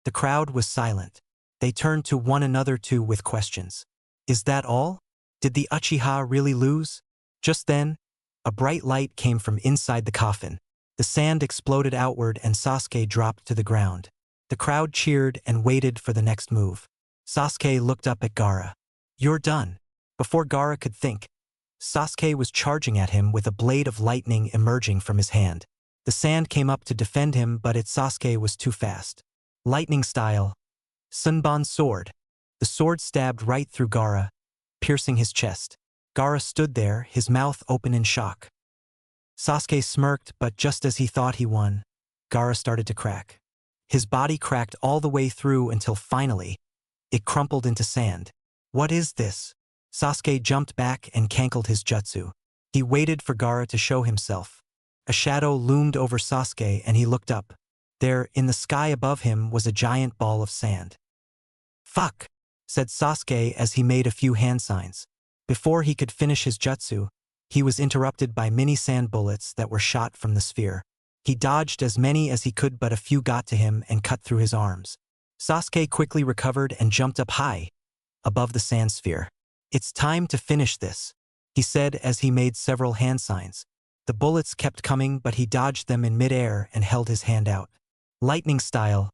The crowd was silent. They turned to one another too with questions. "Is that all? Did the Uchiha really lose?" Just then, a bright light came from inside the coffin. The sand exploded outward and Sasuke dropped to the ground. The crowd cheered and waited for the next move. Sasuke looked up at Gaara. "You're done." Before Gaara could think, Sasuke was charging at him with a blade of lightning emerging from his hand. The sand came up to defend him, but Sasuke was too fast. Lightning style. Sunban sword. The sword stabbed right through Gaara, piercing his chest. Gaara stood there, his mouth open in shock. Sasuke smirked, but just as he thought he won, Gaara started to crack. His body cracked all the way through until finally, it crumpled into sand. "What is this?" Sasuke jumped back and canceled his jutsu. He waited for Gaara to show himself. A shadow loomed over Sasuke and he looked up. There, in the sky above him, was a giant ball of sand. "Fuck," said Sasuke as he made a few hand signs. Before he could finish his jutsu, he was interrupted by many sand bullets that were shot from the sphere. He dodged as many as he could, but a few got to him and cut through his arms. Sasuke quickly recovered and jumped up high, above the sand sphere. "It's time to finish this," he said as he made several hand signs. The bullets kept coming, but he dodged them in midair and held his hand out. Lightning style.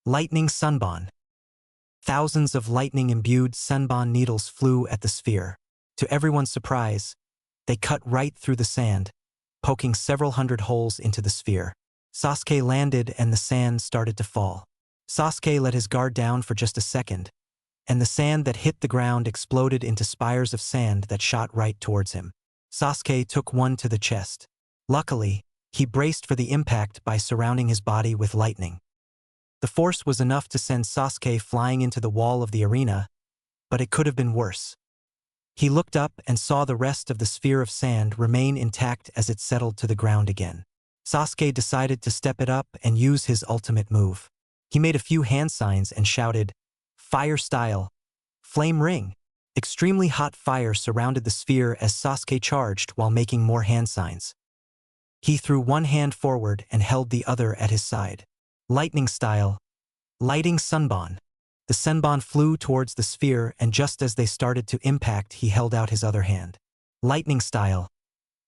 Lightning sunban. Thousands of lightning-imbued sunban needles flew at the sphere. To everyone's surprise, they cut right through the sand, poking several hundred holes into the sphere. Sasuke landed and the sand started to fall. Sasuke let his guard down for just a second, and the sand that hit the ground exploded into spires of sand that shot right towards him. Sasuke took one to the chest. Luckily, he braced for the impact by surrounding his body with lightning. The force was enough to send Sasuke flying into the wall of the arena, but it could have been worse. He looked up and saw the rest of the sphere of sand remain intact as it settled to the ground again. Sasuke decided to step it up and use his ultimate move. He made a few hand signs and shouted, "Fire style! Flame ring!" Extremely hot fire surrounded the sphere as Sasuke charged while making more hand signs. He threw one hand forward and held the other at his side. Lightning style! Lighting sunbon! The senbon flew towards the sphere, and just as they started to impact, he held out his other hand. Lightning style!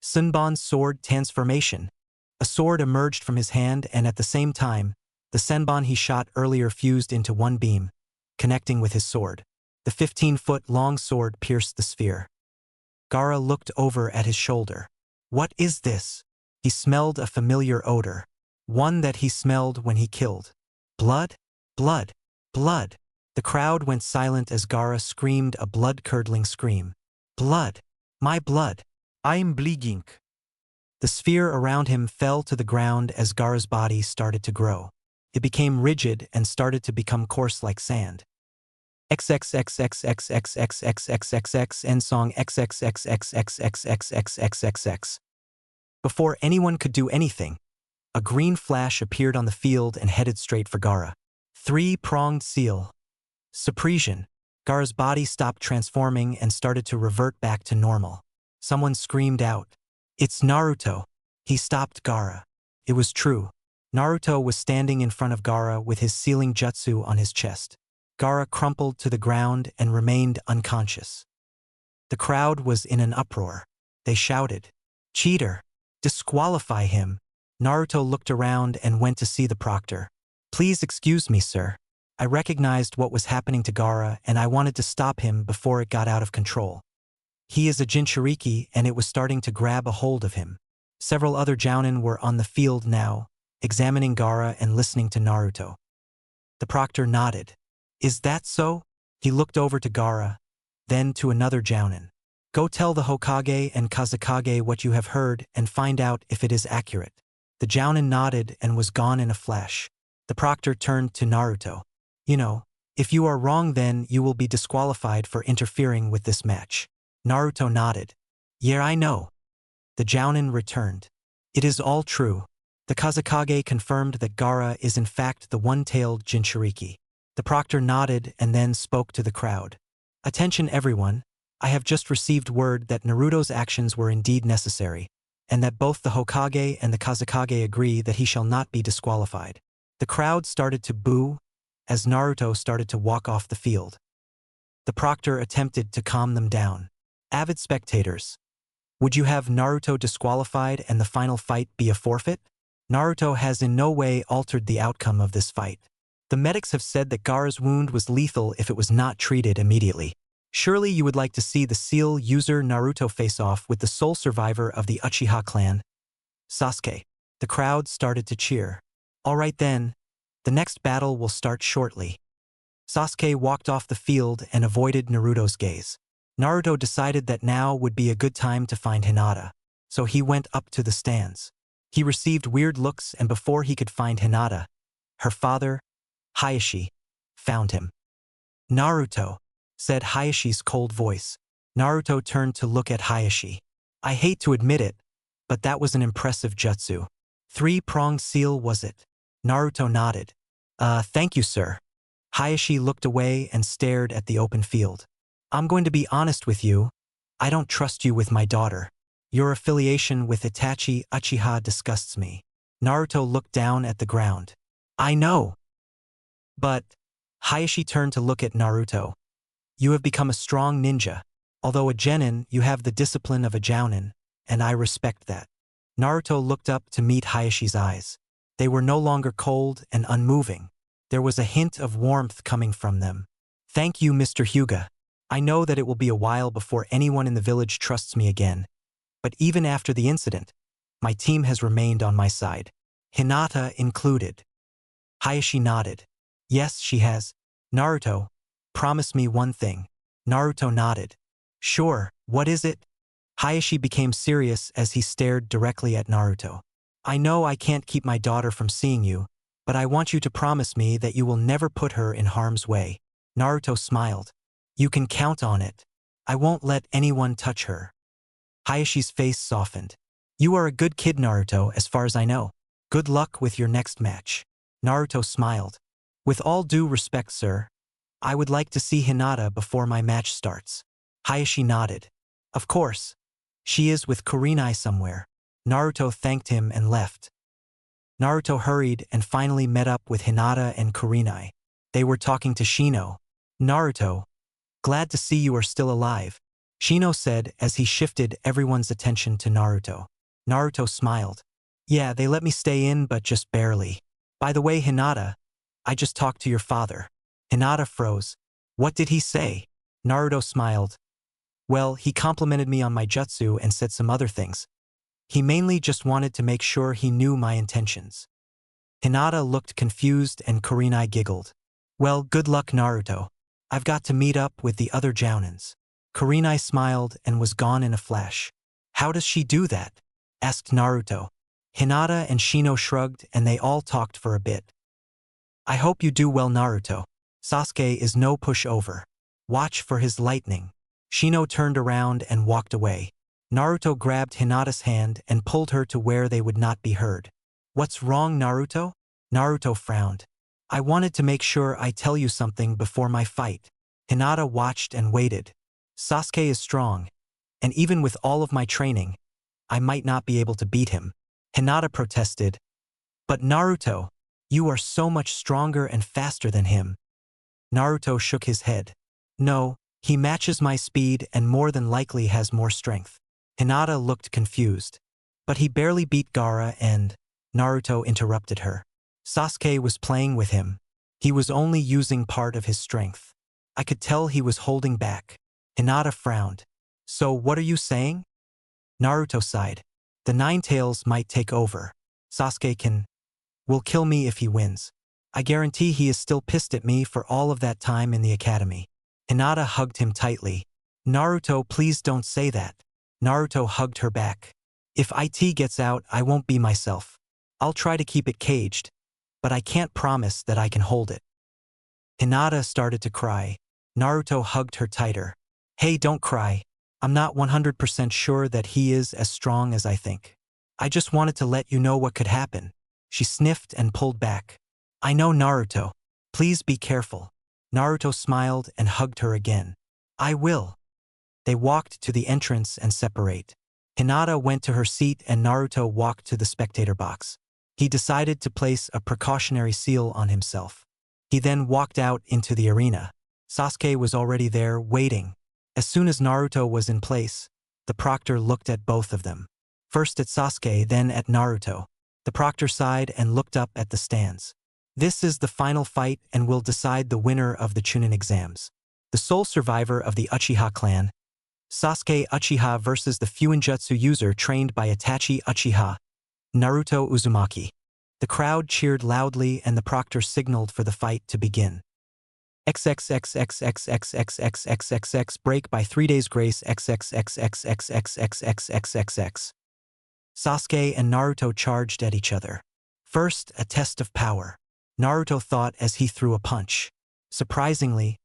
Sunbon sword transformation! A sword emerged from his hand, and at the same time, the senbon he shot earlier fused into one beam, connecting with his sword. The 15-foot-long sword pierced the sphere. Gaara looked over at his shoulder. What is this? He smelled a familiar odor. One that he smelled when he killed. Blood? Blood! Blood! The crowd went silent as Gaara screamed a blood-curdling scream. Blood! My blood! I'm bleeding. The sphere around him fell to the ground as Gaara's body started to grow. It became rigid and started to become coarse like sand. XXXXXXXXXXXX end song XXXXXXXXXXXX. Before anyone could do anything, a green flash appeared on the field and headed straight for Gaara. Three-pronged seal. Suppression. Gaara's body stopped transforming and started to revert back to normal. Someone screamed out, "It's Naruto!" He stopped Gaara. It was true. Naruto was standing in front of Gaara with his sealing jutsu on his chest. Gaara crumpled to the ground and remained unconscious. The crowd was in an uproar. They shouted, "Cheater! Disqualify him!" Naruto looked around and went to see the proctor. "Please excuse me, sir. I recognized what was happening to Gaara and I wanted to stop him before it got out of control. He is a Jinchuriki and it was starting to grab a hold of him." Several other jounin were on the field now, examining Gaara and listening to Naruto. The proctor nodded. "Is that so?" He looked over to Gaara, then to another jounin. "Go tell the Hokage and Kazekage what you have heard and find out if it is accurate." The jounin nodded and was gone in a flash. The proctor turned to Naruto. "You know, if you are wrong then you will be disqualified for interfering with this match." Naruto nodded. "Yeah, I know." The jounin returned. "It is all true." The Kazekage confirmed that Gaara is in fact the one-tailed Jinchuriki. The proctor nodded and then spoke to the crowd. "Attention everyone, I have just received word that Naruto's actions were indeed necessary, and that both the Hokage and the Kazekage agree that he shall not be disqualified." The crowd started to boo as Naruto started to walk off the field. The proctor attempted to calm them down. "Avid spectators, would you have Naruto disqualified and the final fight be a forfeit? Naruto has in no way altered the outcome of this fight. The medics have said that Gaara's wound was lethal if it was not treated immediately. Surely you would like to see the seal user Naruto face off with the sole survivor of the Uchiha clan, Sasuke." The crowd started to cheer. "All right then, the next battle will start shortly." Sasuke walked off the field and avoided Naruto's gaze. Naruto decided that now would be a good time to find Hinata, so he went up to the stands. He received weird looks, and before he could find Hinata, her father, Hiashi, found him. "Naruto," said Hayashi's cold voice. Naruto turned to look at Hiashi. "I hate to admit it, but that was an impressive jutsu. Three-pronged seal, was it?" Naruto nodded. Thank you, sir." Hiashi looked away and stared at the open field. "I'm going to be honest with you. I don't trust you with my daughter. Your affiliation with Itachi Uchiha disgusts me." Naruto looked down at the ground. "I know. But," Hiashi turned to look at Naruto, "you have become a strong ninja. Although a genin, you have the discipline of a jounin, and I respect that." Naruto looked up to meet Hayashi's eyes. They were no longer cold and unmoving. There was a hint of warmth coming from them. "Thank you, Mr. Hyuga. I know that it will be a while before anyone in the village trusts me again. But even after the incident, my team has remained on my side. Hinata included." Hiashi nodded. "Yes, she has. Naruto, promise me one thing." Naruto nodded. "Sure, what is it?" Hiashi became serious as he stared directly at Naruto. "I know I can't keep my daughter from seeing you, but I want you to promise me that you will never put her in harm's way." Naruto smiled. You can count on it. I won't let anyone touch her. Hayashi's face softened. You are a good kid, Naruto, as far as I know. Good luck with your next match. Naruto smiled. With all due respect, sir, I would like to see Hinata before my match starts. Hayashi nodded. Of course. She is with Kurenai somewhere. Naruto thanked him and left. Naruto hurried and finally met up with Hinata and Kurenai. They were talking to Shino. Naruto, glad to see you are still alive, Shino said as he shifted everyone's attention to Naruto. Naruto smiled. Yeah, they let me stay in, but just barely. By the way, Hinata, I just talked to your father. Hinata froze. What did he say? Naruto smiled. Well, he complimented me on my jutsu and said some other things. He mainly just wanted to make sure he knew my intentions. Hinata looked confused and Kurenai giggled. Well, good luck, Naruto. I've got to meet up with the other jounins. Kurenai smiled and was gone in a flash. How does she do that? Asked Naruto. Hinata and Shino shrugged and they all talked for a bit. I hope you do well, Naruto. Sasuke is no pushover. Watch for his lightning. Shino turned around and walked away. Naruto grabbed Hinata's hand and pulled her to where they would not be heard. What's wrong, Naruto? Naruto frowned. I wanted to make sure I tell you something before my fight. Hinata watched and waited. Sasuke is strong, and even with all of my training, I might not be able to beat him. Hinata protested. But Naruto, you are so much stronger and faster than him. Naruto shook his head. No, he matches my speed and more than likely has more strength. Hinata looked confused. But he barely beat Gaara and… Naruto interrupted her. Sasuke was playing with him. He was only using part of his strength. I could tell he was holding back. Hinata frowned. So what are you saying? Naruto sighed. The Nine Tails might take over. Sasuke will kill me if he wins. I guarantee he is still pissed at me for all of that time in the academy. Hinata hugged him tightly. Naruto, please don't say that. Naruto hugged her back. If IT gets out, I won't be myself. I'll try to keep it caged, but I can't promise that I can hold it. Hinata started to cry. Naruto hugged her tighter. Hey, don't cry. I'm not 100% sure that he is as strong as I think. I just wanted to let you know what could happen. She sniffed and pulled back. I know, Naruto. Please be careful. Naruto smiled and hugged her again. I will. They walked to the entrance and separate. Hinata went to her seat and Naruto walked to the spectator box. He decided to place a precautionary seal on himself. He then walked out into the arena. Sasuke was already there, waiting. As soon as Naruto was in place, the proctor looked at both of them. First at Sasuke, then at Naruto. The proctor sighed and looked up at the stands. This is the final fight and will decide the winner of the Chunin exams. The sole survivor of the Uchiha clan, Sasuke Uchiha versus the Fuinjutsu user trained by Itachi Uchiha, Naruto Uzumaki. The crowd cheered loudly and the proctor signaled for the fight to begin. XXXXXXXXXXXXX break by 3 days grace XXXXXXXXXXXX. Sasuke and Naruto charged at each other. First, a test of power. Naruto thought as he threw a punch. Surprisingly,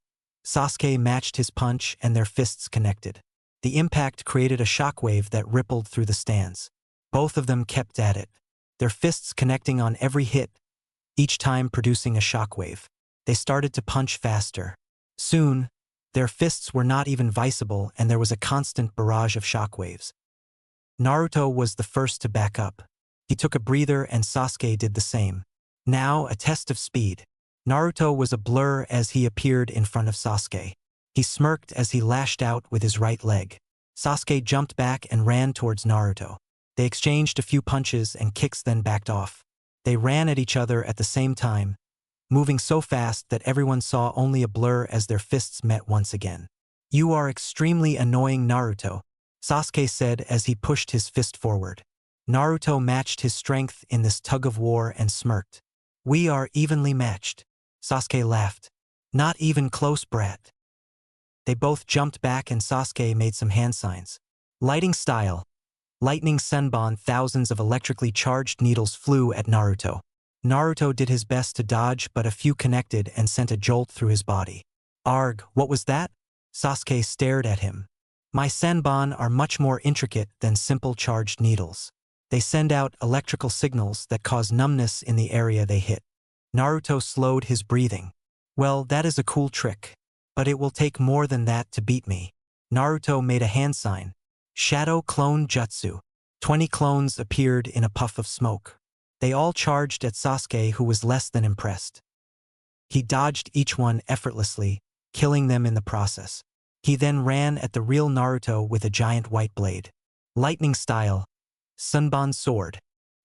Sasuke matched his punch and their fists connected. The impact created a shockwave that rippled through the stands. Both of them kept at it, their fists connecting on every hit, each time producing a shockwave. They started to punch faster. Soon, their fists were not even visible and there was a constant barrage of shockwaves. Naruto was the first to back up. He took a breather and Sasuke did the same. Now, a test of speed. Naruto was a blur as he appeared in front of Sasuke. He smirked as he lashed out with his right leg. Sasuke jumped back and ran towards Naruto. They exchanged a few punches and kicks, then backed off. They ran at each other at the same time, moving so fast that everyone saw only a blur as their fists met once again. You are extremely annoying, Naruto, Sasuke said as he pushed his fist forward. Naruto matched his strength in this tug-of-war and smirked. We are evenly matched. Sasuke laughed. Not even close, brat. They both jumped back and Sasuke made some hand signs. Lighting style. Lightning Senbon, thousands of electrically charged needles flew at Naruto. Naruto did his best to dodge, but a few connected and sent a jolt through his body. Arg, what was that? Sasuke stared at him. My Sanban are much more intricate than simple charged needles. They send out electrical signals that cause numbness in the area they hit. Naruto slowed his breathing. Well, that is a cool trick. But it will take more than that to beat me. Naruto made a hand sign. Shadow Clone Jutsu. 20 clones appeared in a puff of smoke. They all charged at Sasuke, who was less than impressed. He dodged each one effortlessly, killing them in the process. He then ran at the real Naruto with a giant white blade. Lightning style. Sanban sword.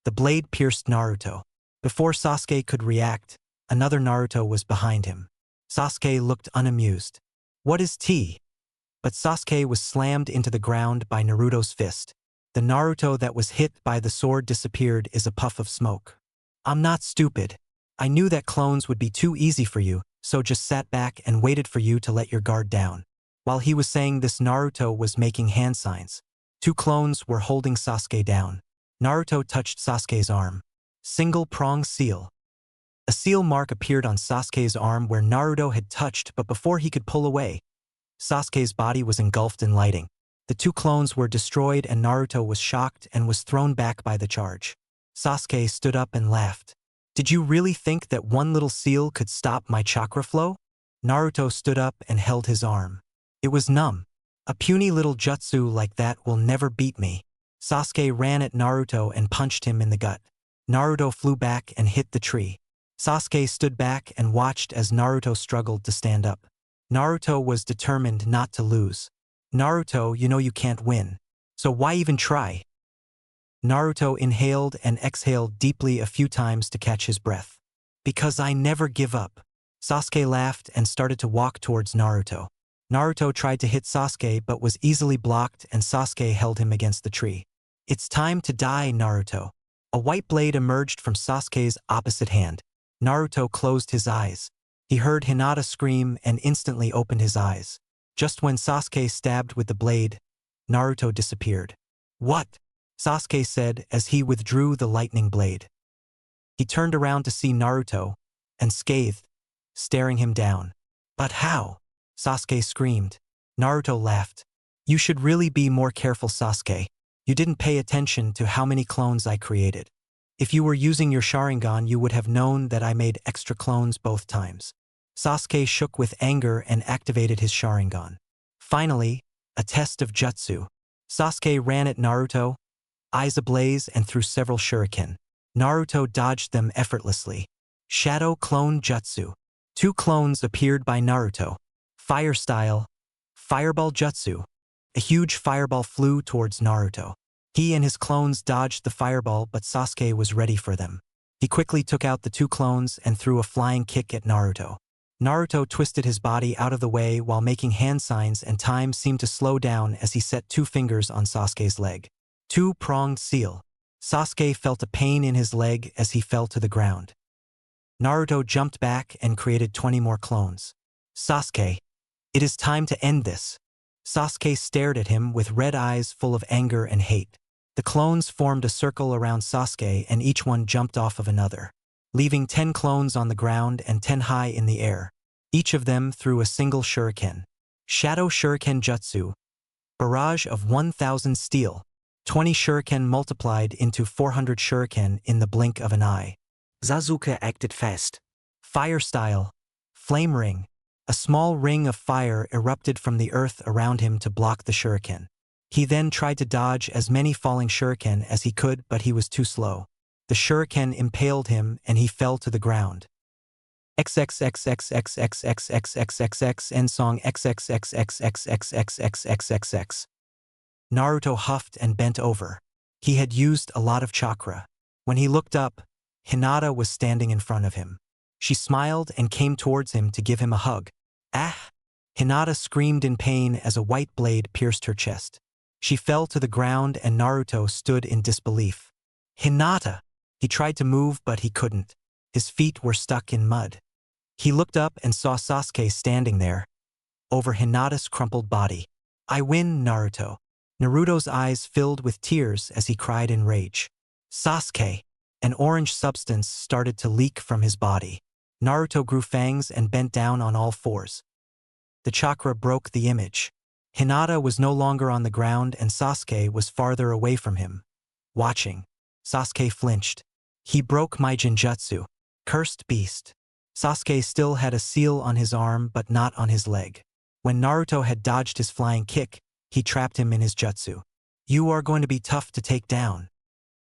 The blade pierced Naruto. Before Sasuke could react, another Naruto was behind him. Sasuke looked unamused. What is tea? But Sasuke was slammed into the ground by Naruto's fist. The Naruto that was hit by the sword disappeared as a puff of smoke. I'm not stupid. I knew that clones would be too easy for you, so just sat back and waited for you to let your guard down. While he was saying this, Naruto was making hand signs. 2 clones were holding Sasuke down. Naruto touched Sasuke's arm. Single prong seal. A seal mark appeared on Sasuke's arm where Naruto had touched, but before he could pull away, Sasuke's body was engulfed in lighting. The 2 clones were destroyed and Naruto was shocked and was thrown back by the charge. Sasuke stood up and laughed. Did you really think that one little seal could stop my chakra flow? Naruto stood up and held his arm. It was numb. A puny little jutsu like that will never beat me. Sasuke ran at Naruto and punched him in the gut. Naruto flew back and hit the tree. Sasuke stood back and watched as Naruto struggled to stand up. Naruto was determined not to lose. Naruto, you know you can't win. So why even try? Naruto inhaled and exhaled deeply a few times to catch his breath. Because I never give up. Sasuke laughed and started to walk towards Naruto. Naruto tried to hit Sasuke but was easily blocked and Sasuke held him against the tree. It's time to die, Naruto. A white blade emerged from Sasuke's opposite hand. Naruto closed his eyes. He heard Hinata scream and instantly opened his eyes. Just when Sasuke stabbed with the blade, Naruto disappeared. What? Sasuke said as he withdrew the lightning blade. He turned around to see Naruto, and scathed, staring him down. But how? Sasuke screamed. Naruto laughed. You should really be more careful, Sasuke. You didn't pay attention to how many clones I created. If you were using your Sharingan, you would have known that I made extra clones both times. Sasuke shook with anger and activated his Sharingan. Finally, a test of jutsu. Sasuke ran at Naruto, eyes ablaze, and threw several shuriken. Naruto dodged them effortlessly. Shadow Clone Jutsu. 2 clones appeared by Naruto. Fire style. Fireball Jutsu. A huge fireball flew towards Naruto. He and his clones dodged the fireball, but Sasuke was ready for them. He quickly took out the 2 clones and threw a flying kick at Naruto. Naruto twisted his body out of the way while making hand signs, and time seemed to slow down as he set 2 fingers on Sasuke's leg. 2-pronged seal. Sasuke felt a pain in his leg as he fell to the ground. Naruto jumped back and created 20 more clones. Sasuke, it is time to end this. Sasuke stared at him with red eyes full of anger and hate. The clones formed a circle around Sasuke and each one jumped off of another, leaving 10 clones on the ground and 10 high in the air. Each of them threw a single shuriken. Shadow Shuriken Jutsu. Barrage of 1,000 steel. 20 shuriken multiplied into 400 shuriken in the blink of an eye. Sasuke acted fast. Fire style. Flame ring. A small ring of fire erupted from the earth around him to block the shuriken. He then tried to dodge as many falling shuriken as he could, but he was too slow. The shuriken impaled him and he fell to the ground. XXXXXXXXXXXX end song XXXXXXXXXXX. Naruto huffed and bent over. He had used a lot of chakra. When he looked up, Hinata was standing in front of him. She smiled and came towards him to give him a hug. Ah! Hinata screamed in pain as a white blade pierced her chest. She fell to the ground and Naruto stood in disbelief. Hinata! He tried to move but he couldn't. His feet were stuck in mud. He looked up and saw Sasuke standing there, over Hinata's crumpled body. I win, Naruto. Naruto's eyes filled with tears as he cried in rage. Sasuke! An orange substance started to leak from his body. Naruto grew fangs and bent down on all fours. The chakra broke the image. Hinata was no longer on the ground and Sasuke was farther away from him. Watching. Sasuke flinched. He broke my genjutsu. Cursed beast. Sasuke still had a seal on his arm but not on his leg. When Naruto had dodged his flying kick, he trapped him in his jutsu. You are going to be tough to take down.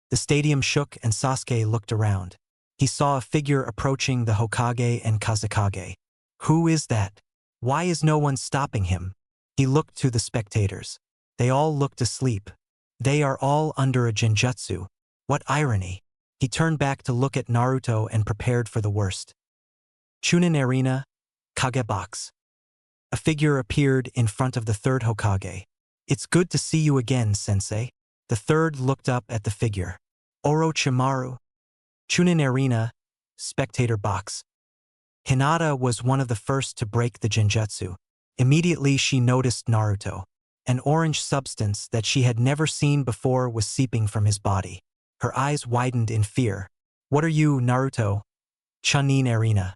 The stadium shook and Sasuke looked around. He saw a figure approaching the Hokage and Kazekage. Who is that? Why is no one stopping him? He looked to the spectators. They all looked asleep. They are all under a genjutsu. What irony. He turned back to look at Naruto and prepared for the worst. Chunin Arena, Kage Box. A figure appeared in front of the third Hokage. It's good to see you again, sensei. The third looked up at the figure. Orochimaru. Chunin Arena, Spectator Box. Hinata was one of the first to break the genjutsu. Immediately she noticed Naruto. An orange substance that she had never seen before was seeping from his body. Her eyes widened in fear. What are you, Naruto? Chunin Arena.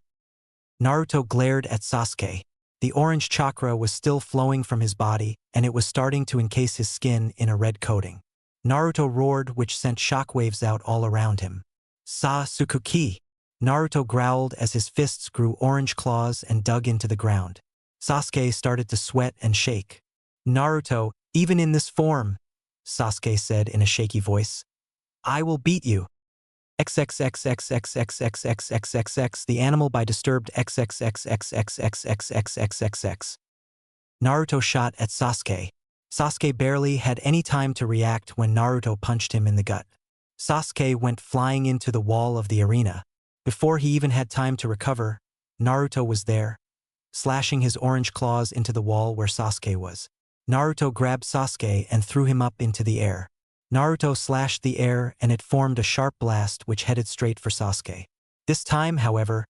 Naruto glared at Sasuke. The orange chakra was still flowing from his body, and it was starting to encase his skin in a red coating. Naruto roared, which sent shockwaves out all around him. Sasuke! Naruto growled as his fists grew orange claws and dug into the ground. Sasuke started to sweat and shake. Naruto, even in this form, Sasuke said in a shaky voice. I will beat you. XXXXXXXXXXXX, the animal by Disturbed XXXXXXXXXXX. Naruto shot at Sasuke. Sasuke barely had any time to react when Naruto punched him in the gut. Sasuke went flying into the wall of the arena. Before he even had time to recover, Naruto was there, slashing his orange claws into the wall where Sasuke was. Naruto grabbed Sasuke and threw him up into the air. Naruto slashed the air and it formed a sharp blast which headed straight for Sasuke. This time, however,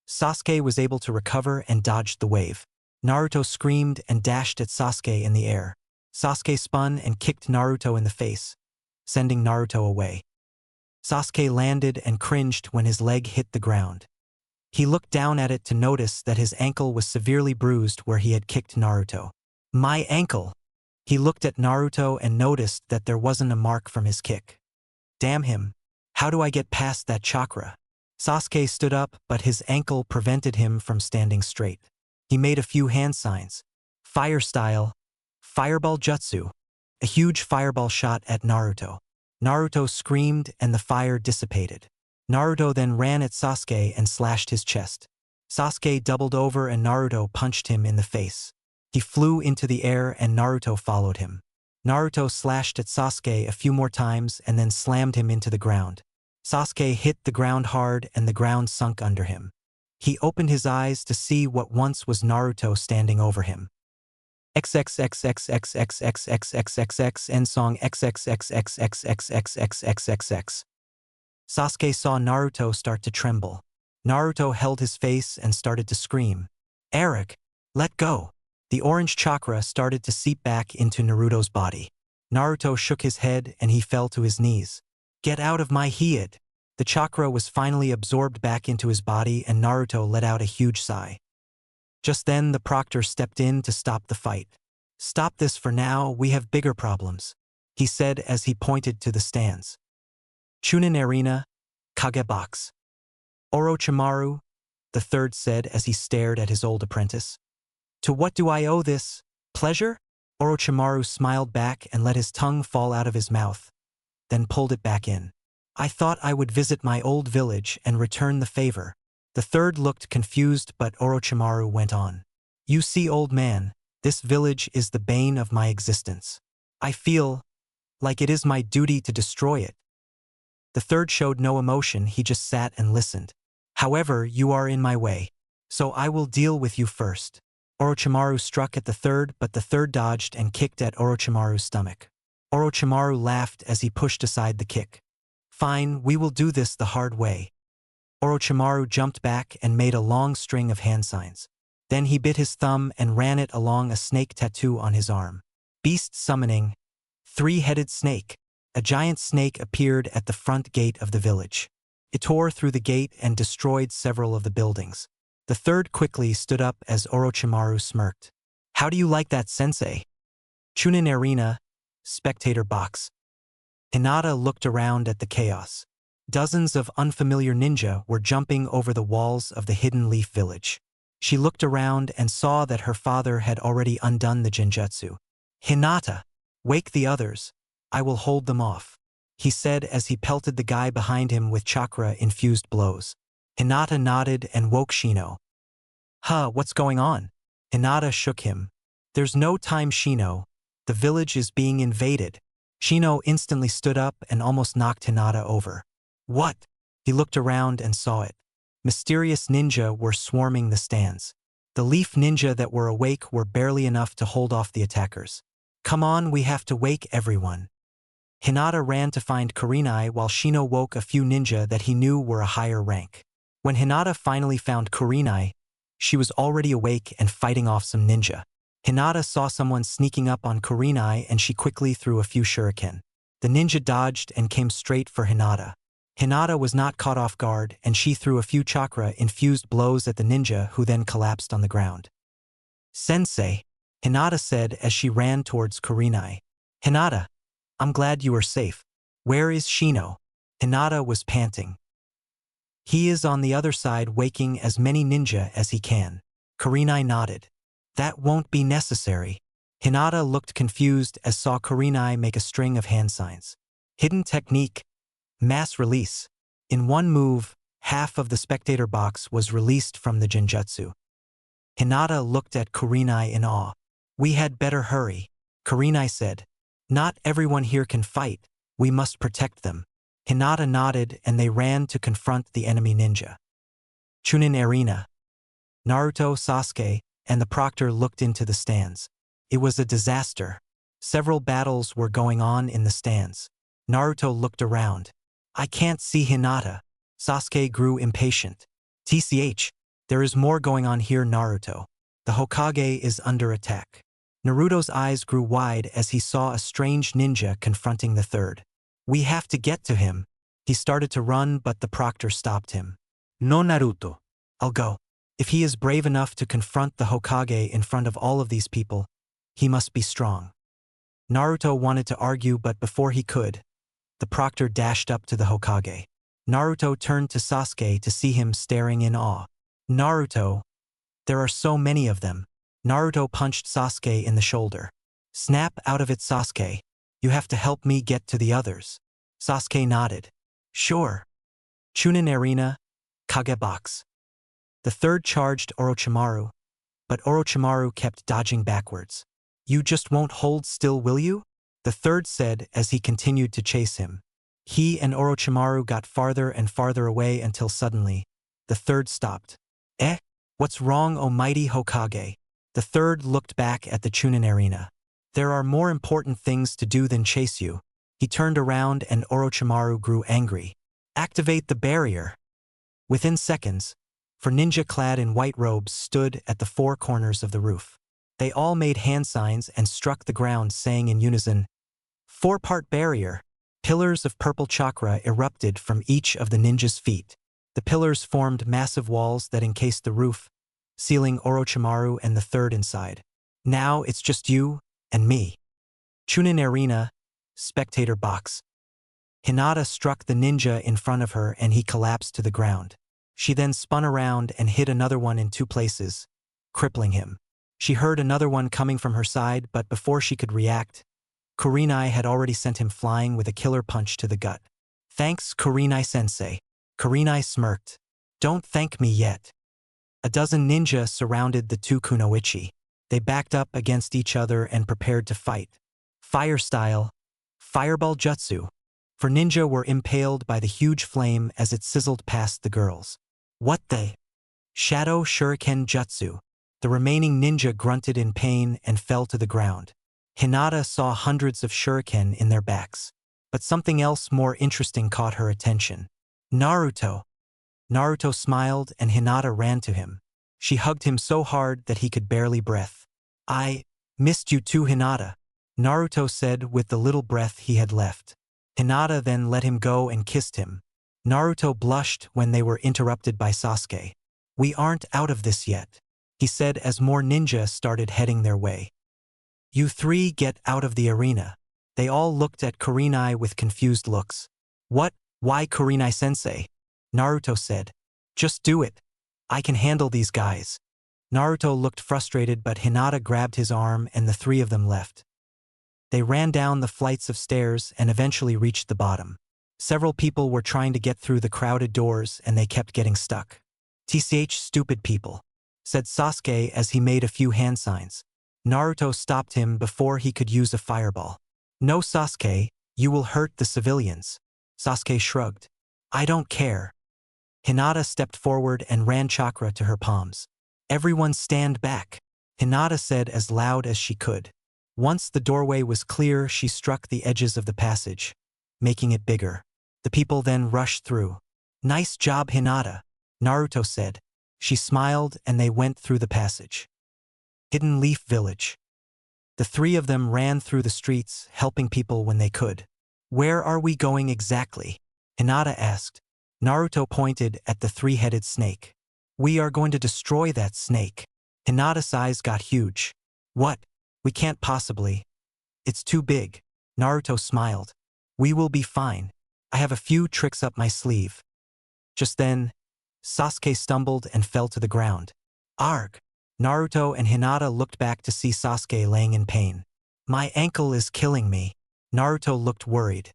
Sasuke was able to recover and dodged the wave. Naruto screamed and dashed at Sasuke in the air. Sasuke spun and kicked Naruto in the face, sending Naruto away. Sasuke landed and cringed when his leg hit the ground. He looked down at it to notice that his ankle was severely bruised where he had kicked Naruto. My ankle! He looked at Naruto and noticed that there wasn't a mark from his kick. Damn him! How do I get past that chakra? Sasuke stood up, but his ankle prevented him from standing straight. He made a few hand signs. Fire style. Fireball jutsu. A huge fireball shot at Naruto. Naruto screamed and the fire dissipated. Naruto then ran at Sasuke and slashed his chest. Sasuke doubled over and Naruto punched him in the face. He flew into the air and Naruto followed him. Naruto slashed at Sasuke a few more times and then slammed him into the ground. Sasuke hit the ground hard and the ground sunk under him. He opened his eyes to see what once was Naruto standing over him. XXXXXXXXXXXX end song XXXXXXXXXXXX. Sasuke saw Naruto start to tremble. Naruto held his face and started to scream. Eric, let go. The orange chakra started to seep back into Naruto's body. Naruto shook his head and he fell to his knees. Get out of my head. The chakra was finally absorbed back into his body and Naruto let out a huge sigh. Just then the proctor stepped in to stop the fight. Stop this for now, we have bigger problems, he said as he pointed to the stands. Chunin Arena, Kage Box. Orochimaru, the third said as he stared at his old apprentice. To what do I owe this? Pleasure? Orochimaru smiled back and let his tongue fall out of his mouth, then pulled it back in. I thought I would visit my old village and return the favor. The third looked confused but Orochimaru went on. You see, old man, this village is the bane of my existence. I feel like it is my duty to destroy it. The third showed no emotion, he just sat and listened. However, you are in my way, so I will deal with you first. Orochimaru struck at the third, but the third dodged and kicked at Orochimaru's stomach. Orochimaru laughed as he pushed aside the kick. Fine, we will do this the hard way. Orochimaru jumped back and made a long string of hand signs. Then he bit his thumb and ran it along a snake tattoo on his arm. Beast summoning. Three-headed snake. A giant snake appeared at the front gate of the village. It tore through the gate and destroyed several of the buildings. The third quickly stood up as Orochimaru smirked. How do you like that, sensei? Chunin Arena, spectator box. Hinata looked around at the chaos. Dozens of unfamiliar ninja were jumping over the walls of the Hidden Leaf Village. She looked around and saw that her father had already undone the genjutsu. Hinata, wake the others. I will hold them off, he said as he pelted the guy behind him with chakra-infused blows. Hinata nodded and woke Shino. What's going on? Hinata shook him. There's no time, Shino. The village is being invaded. Shino instantly stood up and almost knocked Hinata over. What? He looked around and saw it. Mysterious ninja were swarming the stands. The leaf ninja that were awake were barely enough to hold off the attackers. Come on, we have to wake everyone. Hinata ran to find Kurenai while Shino woke a few ninja that he knew were a higher rank. When Hinata finally found Kurenai, she was already awake and fighting off some ninja. Hinata saw someone sneaking up on Kurenai and she quickly threw a few shuriken. The ninja dodged and came straight for Hinata. Hinata was not caught off guard and she threw a few chakra-infused blows at the ninja who then collapsed on the ground. Sensei, Hinata said as she ran towards Kurenai. Hinata, I'm glad you are safe. Where is Shino? Hinata was panting. He is on the other side waking as many ninja as he can. Kurenai nodded. That won't be necessary. Hinata looked confused as saw Kurenai make a string of hand signs. Hidden technique. Mass release. In one move, half of the spectator box was released from the genjutsu. Hinata looked at Kurenai in awe. We had better hurry, Kurenai said. Not everyone here can fight. We must protect them. Hinata nodded and they ran to confront the enemy ninja. Chunin Arena. Naruto, Sasuke, and the proctor looked into the stands. It was a disaster. Several battles were going on in the stands. Naruto looked around. I can't see Hinata. Sasuke grew impatient. TCH, there is more going on here, Naruto. The Hokage is under attack. Naruto's eyes grew wide as he saw a strange ninja confronting the third. We have to get to him. He started to run, but the proctor stopped him. No, Naruto. I'll go. If he is brave enough to confront the Hokage in front of all of these people, he must be strong. Naruto wanted to argue, but before he could, the proctor dashed up to the Hokage. Naruto turned to Sasuke to see him staring in awe. Naruto, there are so many of them. Naruto punched Sasuke in the shoulder. Snap out of it, Sasuke. You have to help me get to the others. Sasuke nodded. Sure. Chunin Arena, Kage Box. The third charged Orochimaru, but Orochimaru kept dodging backwards. You just won't hold still, will you? The third said as he continued to chase him. He and Orochimaru got farther and farther away until suddenly, the third stopped. What's wrong, O mighty Hokage? The third looked back at the Chunin Arena. There are more important things to do than chase you. He turned around and Orochimaru grew angry. Activate the barrier. Within seconds, four ninja clad in white robes stood at the four corners of the roof. They all made hand signs and struck the ground, saying in unison, Four-part barrier. Pillars of purple chakra erupted from each of the ninjas' feet. The pillars formed massive walls that encased the roof, sealing Orochimaru and the third inside. Now it's just you and me. Chunin Arena, spectator box. Hinata struck the ninja in front of her and he collapsed to the ground. She then spun around and hit another one in two places, crippling him. She heard another one coming from her side, but before she could react, Kurenai had already sent him flying with a killer punch to the gut. Thanks, Kurenai-sensei. Kurenai smirked. Don't thank me yet. A dozen ninja surrounded the two kunoichi. They backed up against each other and prepared to fight. Fire style, fireball jutsu. For ninja were impaled by the huge flame as it sizzled past the girls. What the? Shadow shuriken jutsu. The remaining ninja grunted in pain and fell to the ground. Hinata saw hundreds of shuriken in their backs. But something else more interesting caught her attention. Naruto. Naruto smiled and Hinata ran to him. She hugged him so hard that he could barely breathe. I missed you too, Hinata, Naruto said with the little breath he had left. Hinata then let him go and kissed him. Naruto blushed when they were interrupted by Sasuke. We aren't out of this yet. he said as more ninja started heading their way. You three get out of the arena. They all looked at Kurenai with confused looks. What? Why Kurenai-sensei? Naruto said. Just do it. I can handle these guys. Naruto looked frustrated, but Hinata grabbed his arm and the three of them left. They ran down the flights of stairs and eventually reached the bottom. Several people were trying to get through the crowded doors and they kept getting stuck. "Tch, stupid people," said Sasuke as he made a few hand signs. Naruto stopped him before he could use a fireball. "No, Sasuke, you will hurt the civilians." Sasuke shrugged. "I don't care." Hinata stepped forward and ran chakra to her palms. "Everyone stand back," Hinata said as loud as she could. Once the doorway was clear, she struck the edges of the passage, making it bigger. The people then rushed through. "Nice job, Hinata," Naruto said. She smiled and they went through the passage. Hidden Leaf Village. The three of them ran through the streets, helping people when they could. "Where are we going exactly?" Hinata asked. Naruto pointed at the three-headed snake. "We are going to destroy that snake." Hinata's eyes got huge. "What? We can't possibly. It's too big." Naruto smiled. "We will be fine. I have a few tricks up my sleeve." Just then, Sasuke stumbled and fell to the ground. "Arg!" Naruto and Hinata looked back to see Sasuke laying in pain. "My ankle is killing me." Naruto looked worried.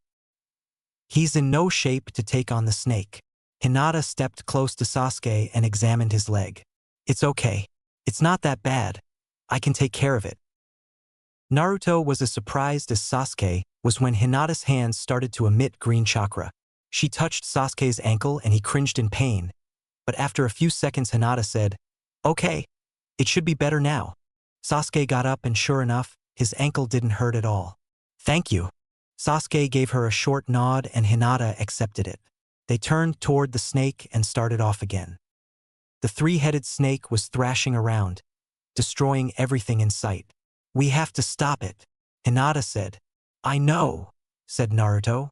He's in no shape to take on the snake. Hinata stepped close to Sasuke and examined his leg. "It's okay. It's not that bad. I can take care of it." Naruto was as surprised as Sasuke was when Hinata's hands started to emit green chakra. She touched Sasuke's ankle and he cringed in pain. But after a few seconds, Hinata said, "Okay, it should be better now." Sasuke got up and sure enough, his ankle didn't hurt at all. "Thank you." Sasuke gave her a short nod and Hinata accepted it. They turned toward the snake and started off again. The three-headed snake was thrashing around, destroying everything in sight. "We have to stop it," Hinata said. "I know," said Naruto.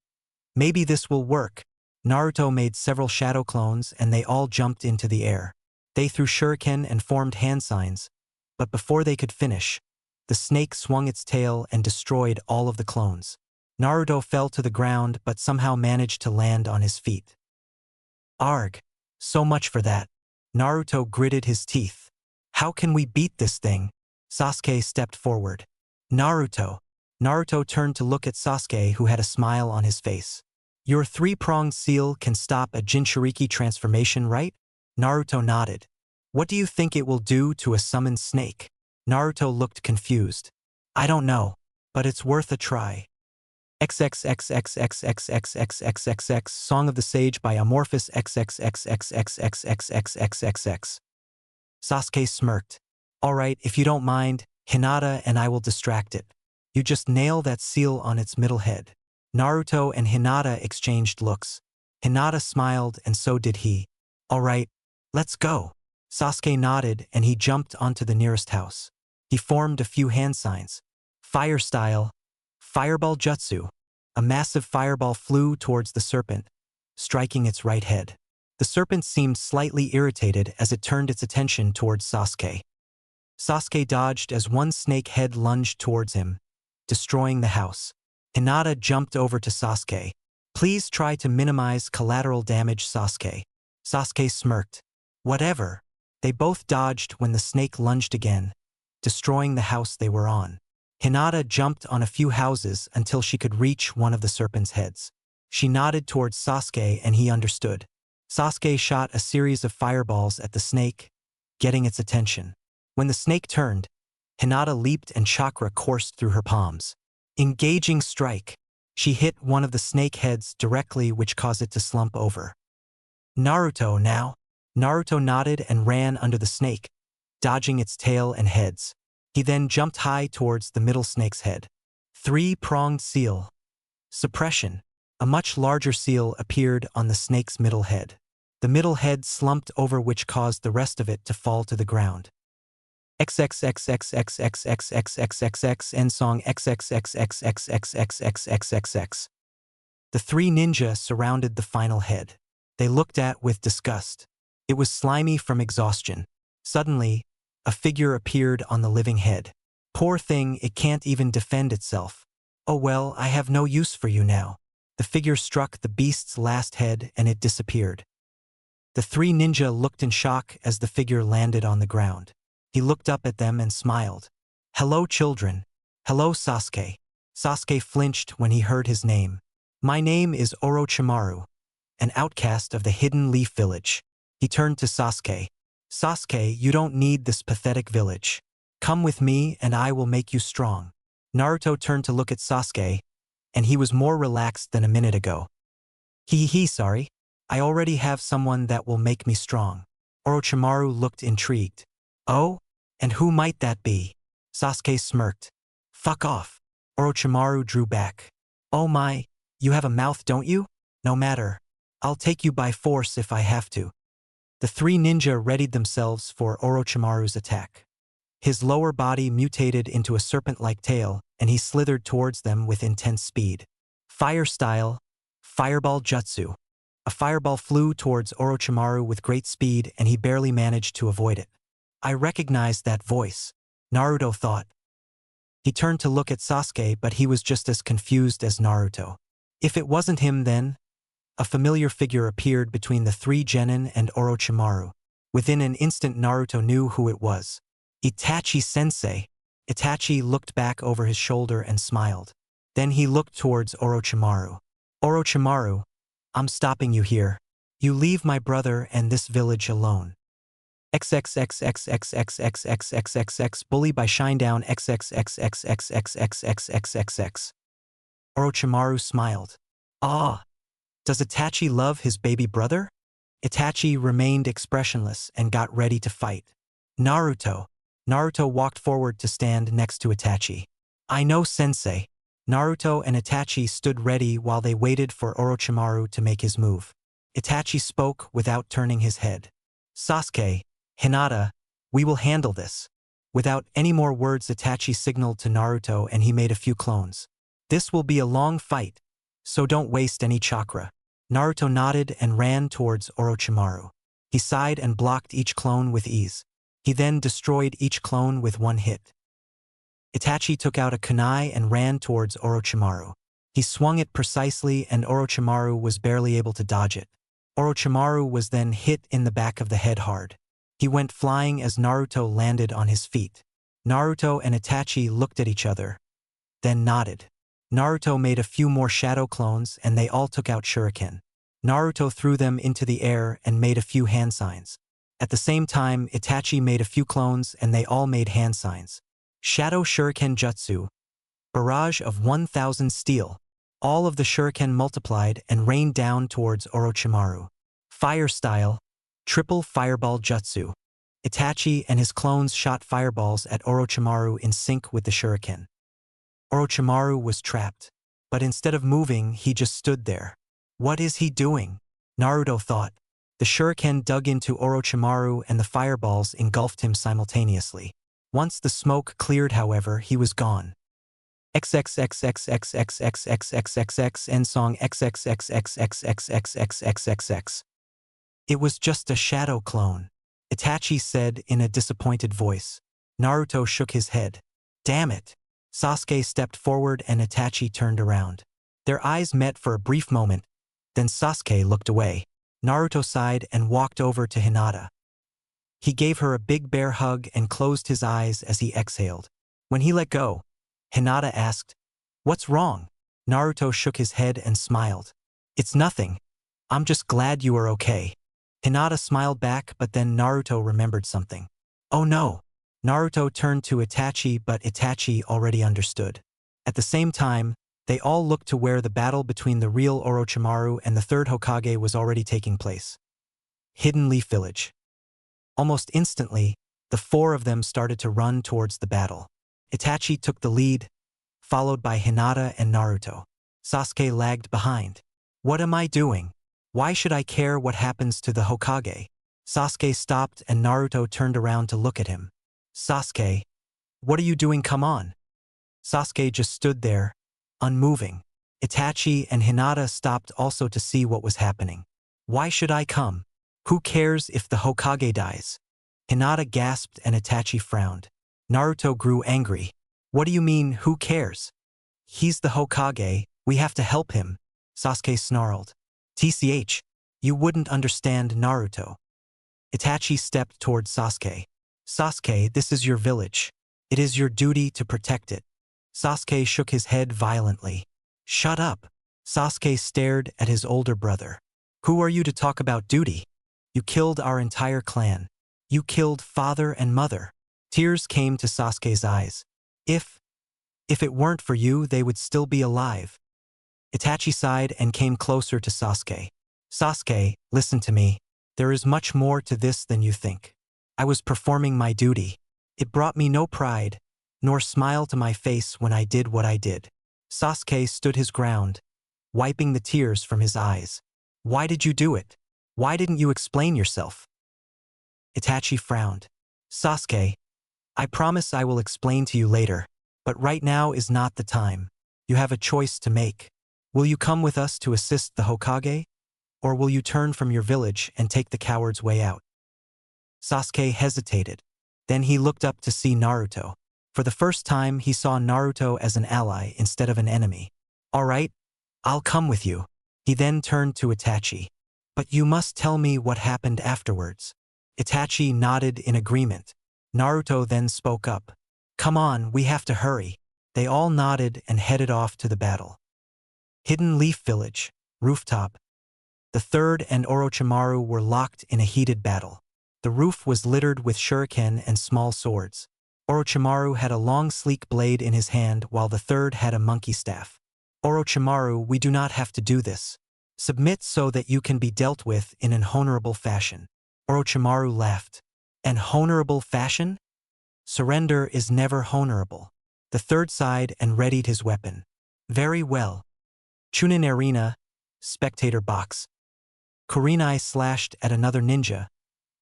"Maybe this will work." Naruto made several shadow clones and they all jumped into the air. They threw shuriken and formed hand signs, but before they could finish, the snake swung its tail and destroyed all of the clones. Naruto fell to the ground but somehow managed to land on his feet. "Arg! So much for that." Naruto gritted his teeth. "How can we beat this thing?" Sasuke stepped forward. "Naruto." Naruto turned to look at Sasuke, who had a smile on his face. "Your three-pronged seal can stop a Jinchuriki transformation, right?" Naruto nodded. "What do you think it will do to a summoned snake?" Naruto looked confused. "I don't know, but it's worth a try." XXXXXXXXXXXX Song of the Sage by Amorphous XXXXXXXXXXXX. Sasuke smirked. "Alright, if you don't mind, Hinata and I will distract it. You just nail that seal on its middle head." Naruto and Hinata exchanged looks. Hinata smiled and so did he. "Alright, let's go." Sasuke nodded and he jumped onto the nearest house. He formed a few hand signs. Fire style. Fireball jutsu. A massive fireball flew towards the serpent, striking its right head. The serpent seemed slightly irritated as it turned its attention towards Sasuke. Sasuke dodged as one snake head lunged towards him, destroying the house. Hinata jumped over to Sasuke. "Please try to minimize collateral damage, Sasuke." Sasuke smirked. "Whatever." They both dodged when the snake lunged again, destroying the house they were on. Hinata jumped on a few houses until she could reach one of the serpent's heads. She nodded towards Sasuke and he understood. Sasuke shot a series of fireballs at the snake, getting its attention. When the snake turned, Hinata leaped and chakra coursed through her palms. Engaging strike. She hit one of the snake heads directly, which caused it to slump over. "Naruto now." Naruto nodded and ran under the snake, dodging its tail and heads. He then jumped high towards the middle snake's head. Three-pronged seal. Suppression. A much larger seal appeared on the snake's middle head. The middle head slumped over, which caused the rest of it to fall to the ground. XXXXXXXXXXXX End Song XXXXXXXXXXX. The three ninja surrounded the final head. They looked at with disgust. It was slimy from exhaustion. Suddenly, A figure appeared on the living head. Poor thing, it can't even defend itself. Oh well, I have no use for you now. The figure struck the beast's last head and it disappeared. The three ninja looked in shock as the figure landed on the ground. He looked up at them and smiled. Hello, children. Hello, Sasuke. Sasuke flinched when he heard his name. My name is Orochimaru, an outcast of the Hidden Leaf Village. He turned to Sasuke. Sasuke, you don't need this pathetic village. Come with me and I will make you strong. Naruto turned to look at Sasuke, and he was more relaxed than a minute ago. Sorry. I already have someone that will make me strong. Orochimaru looked intrigued. Oh? And who might that be? Sasuke smirked. Fuck off. Orochimaru drew back. Oh my, you have a mouth, don't you? No matter. I'll take you by force if I have to. The three ninja readied themselves for Orochimaru's attack. His lower body mutated into a serpent-like tail, and he slithered towards them with intense speed. Fire style, Fireball Jutsu. A fireball flew towards Orochimaru with great speed and he barely managed to avoid it. I recognized that voice, Naruto thought. He turned to look at Sasuke, but he was just as confused as Naruto. If it wasn't him then? A familiar figure appeared between the three genin and Orochimaru. Within an instant Naruto knew who it was. Itachi-sensei. Itachi looked back over his shoulder and smiled. Then he looked towards Orochimaru. Orochimaru, I'm stopping you here. You leave my brother and this village alone. XXXXXXXXXXXX bully by Shinedown XXXXXXXXXXX. Orochimaru smiled. Ah! Does Itachi love his baby brother? Itachi remained expressionless and got ready to fight. Naruto. Naruto walked forward to stand next to Itachi. I know, sensei. Naruto and Itachi stood ready while they waited for Orochimaru to make his move. Itachi spoke without turning his head. Sasuke, Hinata, we will handle this. Without any more words, Itachi signaled to Naruto and he made a few clones. This will be a long fight, so don't waste any chakra. Naruto nodded and ran towards Orochimaru. He sighed and blocked each clone with ease. He then destroyed each clone with one hit. Itachi took out a kunai and ran towards Orochimaru. He swung it precisely and Orochimaru was barely able to dodge it. Orochimaru was then hit in the back of the head hard. He went flying as Naruto landed on his feet. Naruto and Itachi looked at each other, then nodded. Naruto made a few more shadow clones and they all took out shuriken. Naruto threw them into the air and made a few hand signs. At the same time, Itachi made a few clones and they all made hand signs. Shadow Shuriken Jutsu. Barrage of 1,000 steel. All of the shuriken multiplied and rained down towards Orochimaru. Fire style. Triple Fireball Jutsu. Itachi and his clones shot fireballs at Orochimaru in sync with the shuriken. Orochimaru was trapped. But instead of moving, he just stood there. What is he doing? Naruto thought. The shuriken dug into Orochimaru and the fireballs engulfed him simultaneously. Once the smoke cleared, however, he was gone. XXXXXXXXXXXX end song XXXXXXXXXXX. It was just a shadow clone, Itachi said in a disappointed voice. Naruto shook his head. Damn it. Sasuke stepped forward and Itachi turned around. Their eyes met for a brief moment, then Sasuke looked away. Naruto sighed and walked over to Hinata. He gave her a big bear hug and closed his eyes as he exhaled. When he let go, Hinata asked, "What's wrong?" Naruto shook his head and smiled. "It's nothing. I'm just glad you are okay." Hinata smiled back, but then Naruto remembered something. Oh no! Naruto turned to Itachi, but Itachi already understood. At the same time, they all looked to where the battle between the real Orochimaru and the third Hokage was already taking place. Hidden Leaf Village. Almost instantly, the four of them started to run towards the battle. Itachi took the lead, followed by Hinata and Naruto. Sasuke lagged behind. What am I doing? Why should I care what happens to the Hokage? Sasuke stopped and Naruto turned around to look at him. Sasuke, what are you doing? Come on. Sasuke just stood there, unmoving. Itachi and Hinata stopped also to see what was happening. Why should I come? Who cares if the Hokage dies? Hinata gasped and Itachi frowned. Naruto grew angry. What do you mean, who cares? He's the Hokage, we have to help him, Sasuke snarled. TCH, you wouldn't understand Naruto. Itachi stepped toward Sasuke. Sasuke, this is your village. It is your duty to protect it. Sasuke shook his head violently. Shut up. Sasuke stared at his older brother. Who are you to talk about duty? You killed our entire clan. You killed father and mother. Tears came to Sasuke's eyes. If it weren't for you, they would still be alive. Itachi sighed and came closer to Sasuke. Sasuke, listen to me. There is much more to this than you think. I was performing my duty. It brought me no pride, nor smile to my face when I did what I did. Sasuke stood his ground, wiping the tears from his eyes. Why did you do it? Why didn't you explain yourself? Itachi frowned. Sasuke, I promise I will explain to you later, but right now is not the time. You have a choice to make. Will you come with us to assist the Hokage? Or will you turn from your village and take the coward's way out? Sasuke hesitated. Then he looked up to see Naruto. For the first time, he saw Naruto as an ally instead of an enemy. All right, I'll come with you. He then turned to Itachi. But you must tell me what happened afterwards. Itachi nodded in agreement. Naruto then spoke up. Come on, we have to hurry. They all nodded and headed off to the battle. Hidden Leaf Village, rooftop. The Third and Orochimaru were locked in a heated battle. The roof was littered with shuriken and small swords. Orochimaru had a long sleek blade in his hand while the Third had a monkey staff. Orochimaru, we do not have to do this. Submit so that you can be dealt with in an honorable fashion. Orochimaru laughed. An honorable fashion? Surrender is never honorable. The Third sighed and readied his weapon. Very well. Chunin Arena, spectator box. Kurenai slashed at another ninja,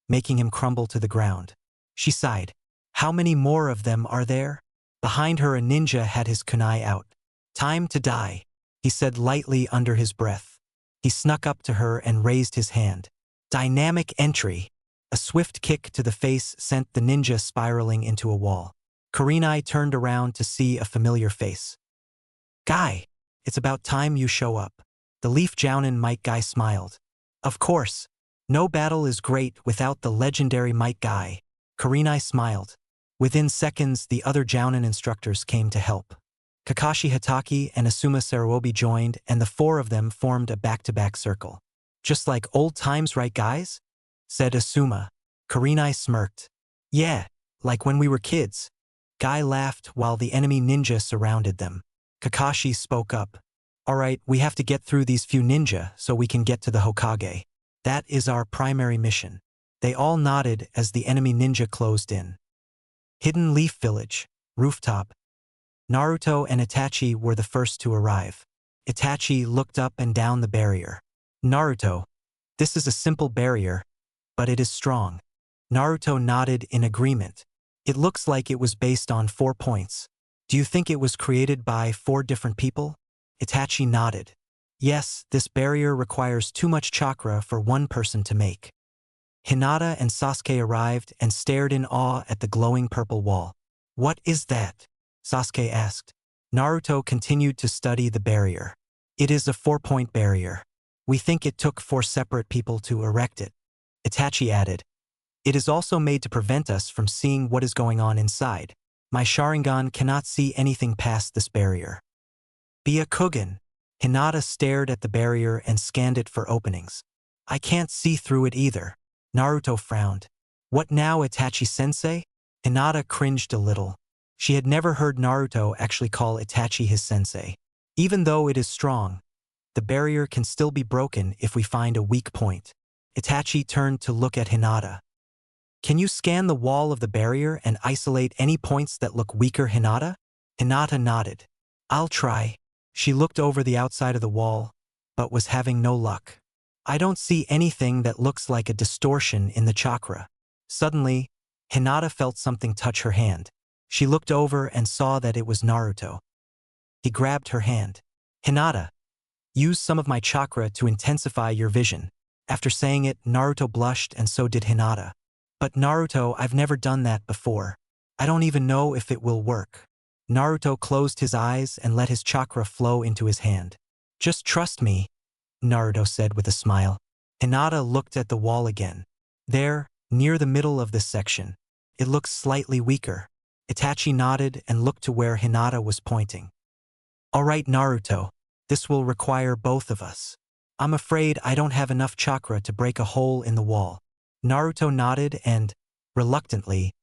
making him crumble to the ground. She sighed. How many more of them are there? Behind her a ninja had his kunai out. Time to die, he said lightly under his breath. He snuck up to her and raised his hand. Dynamic entry. A swift kick to the face sent the ninja spiraling into a wall. Kurenai turned around to see a familiar face. Guy, it's about time you show up. The Leaf Jounin Might Guy smiled. Of course. No battle is great without the legendary Might Guy. Kurenai smiled. Within seconds, the other Jounin instructors came to help. Kakashi Hatake and Asuma Saruobi joined, and the four of them formed a back-to-back circle. Just like old times, right guys? Said Asuma. Kurenai smirked. Yeah, like when we were kids. Guy laughed while the enemy ninja surrounded them. Kakashi spoke up. Alright, we have to get through these few ninja so we can get to the Hokage. That is our primary mission. They all nodded as the enemy ninja closed in. Hidden Leaf Village, rooftop. Naruto and Itachi were the first to arrive. Itachi looked up and down the barrier. Naruto, this is a simple barrier, but it is strong. Naruto nodded in agreement. It looks like it was based on 4 points. Do you think it was created by 4 different people? Itachi nodded. Yes, this barrier requires too much chakra for one person to make. Hinata and Sasuke arrived and stared in awe at the glowing purple wall. What is that? Sasuke asked. Naruto continued to study the barrier. It is a 4-point barrier. We think it took 4 separate people to erect it. Itachi added. It is also made to prevent us from seeing what is going on inside. My Sharingan cannot see anything past this barrier. Byakugan. Hinata stared at the barrier and scanned it for openings. I can't see through it either. Naruto frowned. What now, Itachi-sensei? Hinata cringed a little. She had never heard Naruto actually call Itachi his sensei. Even though it is strong, the barrier can still be broken if we find a weak point. Itachi turned to look at Hinata. Can you scan the wall of the barrier and isolate any points that look weaker, Hinata? Hinata nodded. I'll try. She looked over the outside of the wall, but was having no luck. I don't see anything that looks like a distortion in the chakra. Suddenly, Hinata felt something touch her hand. She looked over and saw that it was Naruto. He grabbed her hand. Hinata, use some of my chakra to intensify your vision. After saying it, Naruto blushed and so did Hinata. But Naruto, I've never done that before. I don't even know if it will work. Naruto closed his eyes and let his chakra flow into his hand. Just trust me, Naruto said with a smile. Hinata looked at the wall again. There, near the middle of this section, it looks slightly weaker. Itachi nodded and looked to where Hinata was pointing. All right, Naruto, this will require both of us. I'm afraid I don't have enough chakra to break a hole in the wall. Naruto nodded and, reluctantly,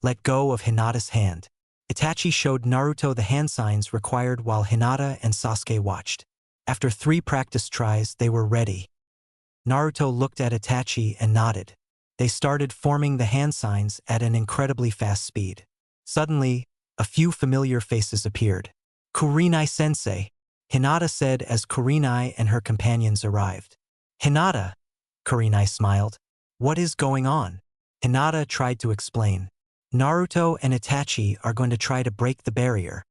let go of Hinata's hand. Itachi showed Naruto the hand signs required while Hinata and Sasuke watched. After 3 practice tries, they were ready. Naruto looked at Itachi and nodded. They started forming the hand signs at an incredibly fast speed. Suddenly, a few familiar faces appeared. Kurenai-sensei, Hinata said as Kurenai and her companions arrived. Hinata, Kurenai smiled. What is going on? Hinata tried to explain. Naruto and Itachi are going to try to break the barrier.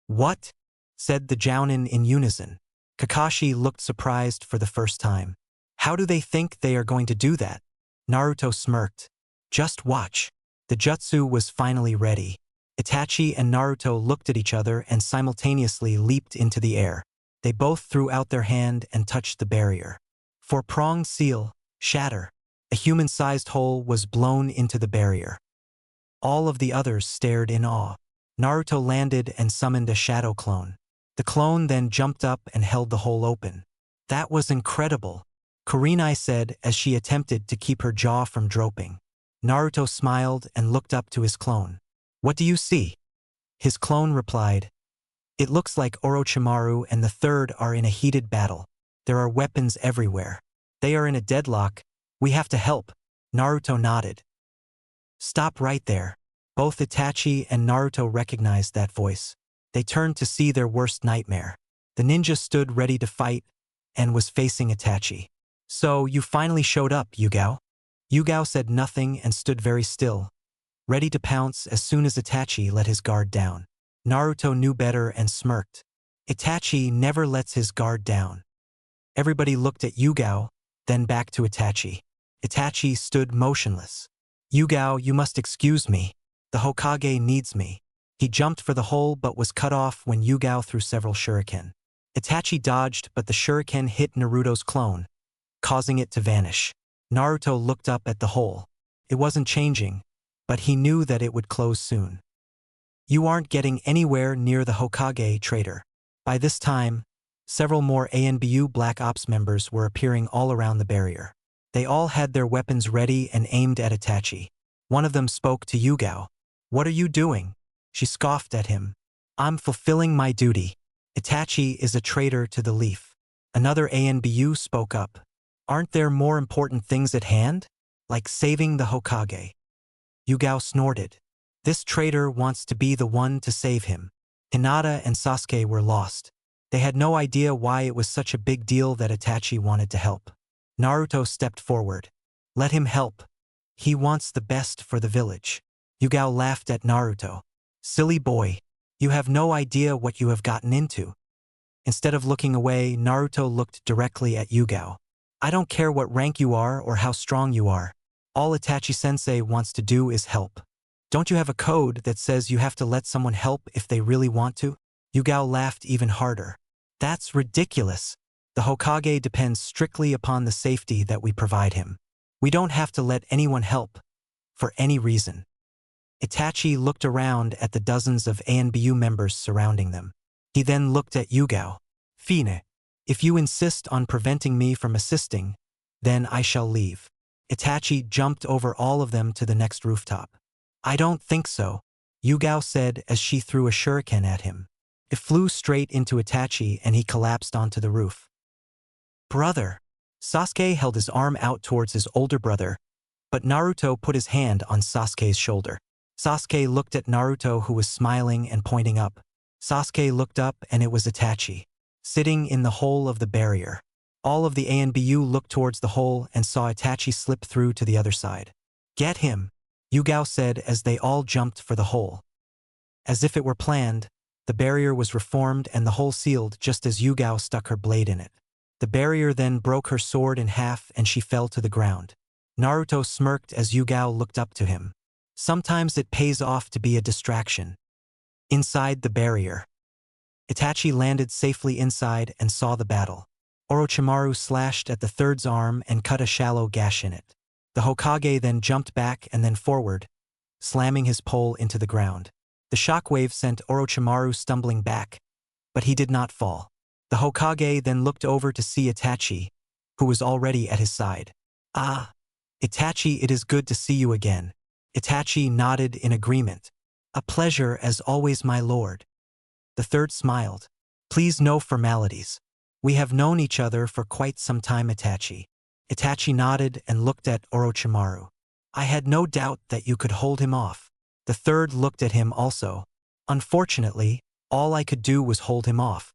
What? Said the Jounin in unison. Kakashi looked surprised for the first time. How do they think they are going to do that? Naruto smirked. Just watch. The jutsu was finally ready. Itachi and Naruto looked at each other and simultaneously leaped into the air. They both threw out their hand and touched the barrier. Four-pronged seal, shatter. A human-sized hole was blown into the barrier. All of the others stared in awe. Naruto landed and summoned a shadow clone. The clone then jumped up and held the hole open. That was incredible, Kurenai said as she attempted to keep her jaw from dropping. Naruto smiled and looked up to his clone. What do you see? His clone replied, It looks like Orochimaru and the third are in a heated battle. There are weapons everywhere. They are in a deadlock. We have to help. Naruto nodded. Stop right there. Both Itachi and Naruto recognized that voice. They turned to see their worst nightmare. The ninja stood ready to fight and was facing Itachi. So, you finally showed up, Yugao? Yugao said nothing and stood very still, ready to pounce as soon as Itachi let his guard down. Naruto knew better and smirked. Itachi never lets his guard down. Everybody looked at Yugao, then back to Itachi. Itachi stood motionless. Yugao, you must excuse me. The Hokage needs me. He jumped for the hole but was cut off when Yugao threw several shuriken. Itachi dodged but the shuriken hit Naruto's clone, causing it to vanish. Naruto looked up at the hole. It wasn't changing, but he knew that it would close soon. You aren't getting anywhere near the Hokage, traitor. By this time, several more ANBU Black Ops members were appearing all around the barrier. They all had their weapons ready and aimed at Itachi. One of them spoke to Yugao. What are you doing? She scoffed at him. I'm fulfilling my duty. Itachi is a traitor to the leaf. Another ANBU spoke up. Aren't there more important things at hand? Like saving the Hokage. Yugao snorted. This traitor wants to be the one to save him. Hinata and Sasuke were lost. They had no idea why it was such a big deal that Itachi wanted to help. Naruto stepped forward. Let him help. He wants the best for the village. Yugao laughed at Naruto. Silly boy. You have no idea what you have gotten into. Instead of looking away, Naruto looked directly at Yugao. I don't care what rank you are or how strong you are. All Itachi-sensei wants to do is help. Don't you have a code that says you have to let someone help if they really want to? Yugao laughed even harder. That's ridiculous. The Hokage depends strictly upon the safety that we provide him. We don't have to let anyone help, for any reason. Itachi looked around at the dozens of ANBU members surrounding them. He then looked at Yugao. Fine. If you insist on preventing me from assisting, then I shall leave. Itachi jumped over all of them to the next rooftop. I don't think so, Yugao said as she threw a shuriken at him. It flew straight into Itachi and he collapsed onto the roof. Brother! Sasuke held his arm out towards his older brother, but Naruto put his hand on Sasuke's shoulder. Sasuke looked at Naruto who was smiling and pointing up. Sasuke looked up and it was Itachi, sitting in the hole of the barrier. All of the ANBU looked towards the hole and saw Itachi slip through to the other side. Get him, Yugao said as they all jumped for the hole. As if it were planned, the barrier was reformed and the hole sealed just as Yugao stuck her blade in it. The barrier then broke her sword in half and she fell to the ground. Naruto smirked as Yugao looked up to him. Sometimes it pays off to be a distraction. Inside the barrier. Itachi landed safely inside and saw the battle. Orochimaru slashed at the third's arm and cut a shallow gash in it. The Hokage then jumped back and then forward, slamming his pole into the ground. The shockwave sent Orochimaru stumbling back, but he did not fall. The Hokage then looked over to see Itachi, who was already at his side. "Ah, Itachi, it is good to see you again." Itachi nodded in agreement. "A pleasure as always, my lord." The third smiled. "Please, no formalities. We have known each other for quite some time, Itachi." Itachi nodded and looked at Orochimaru. "I had no doubt that you could hold him off." The third looked at him also. "Unfortunately, all I could do was hold him off.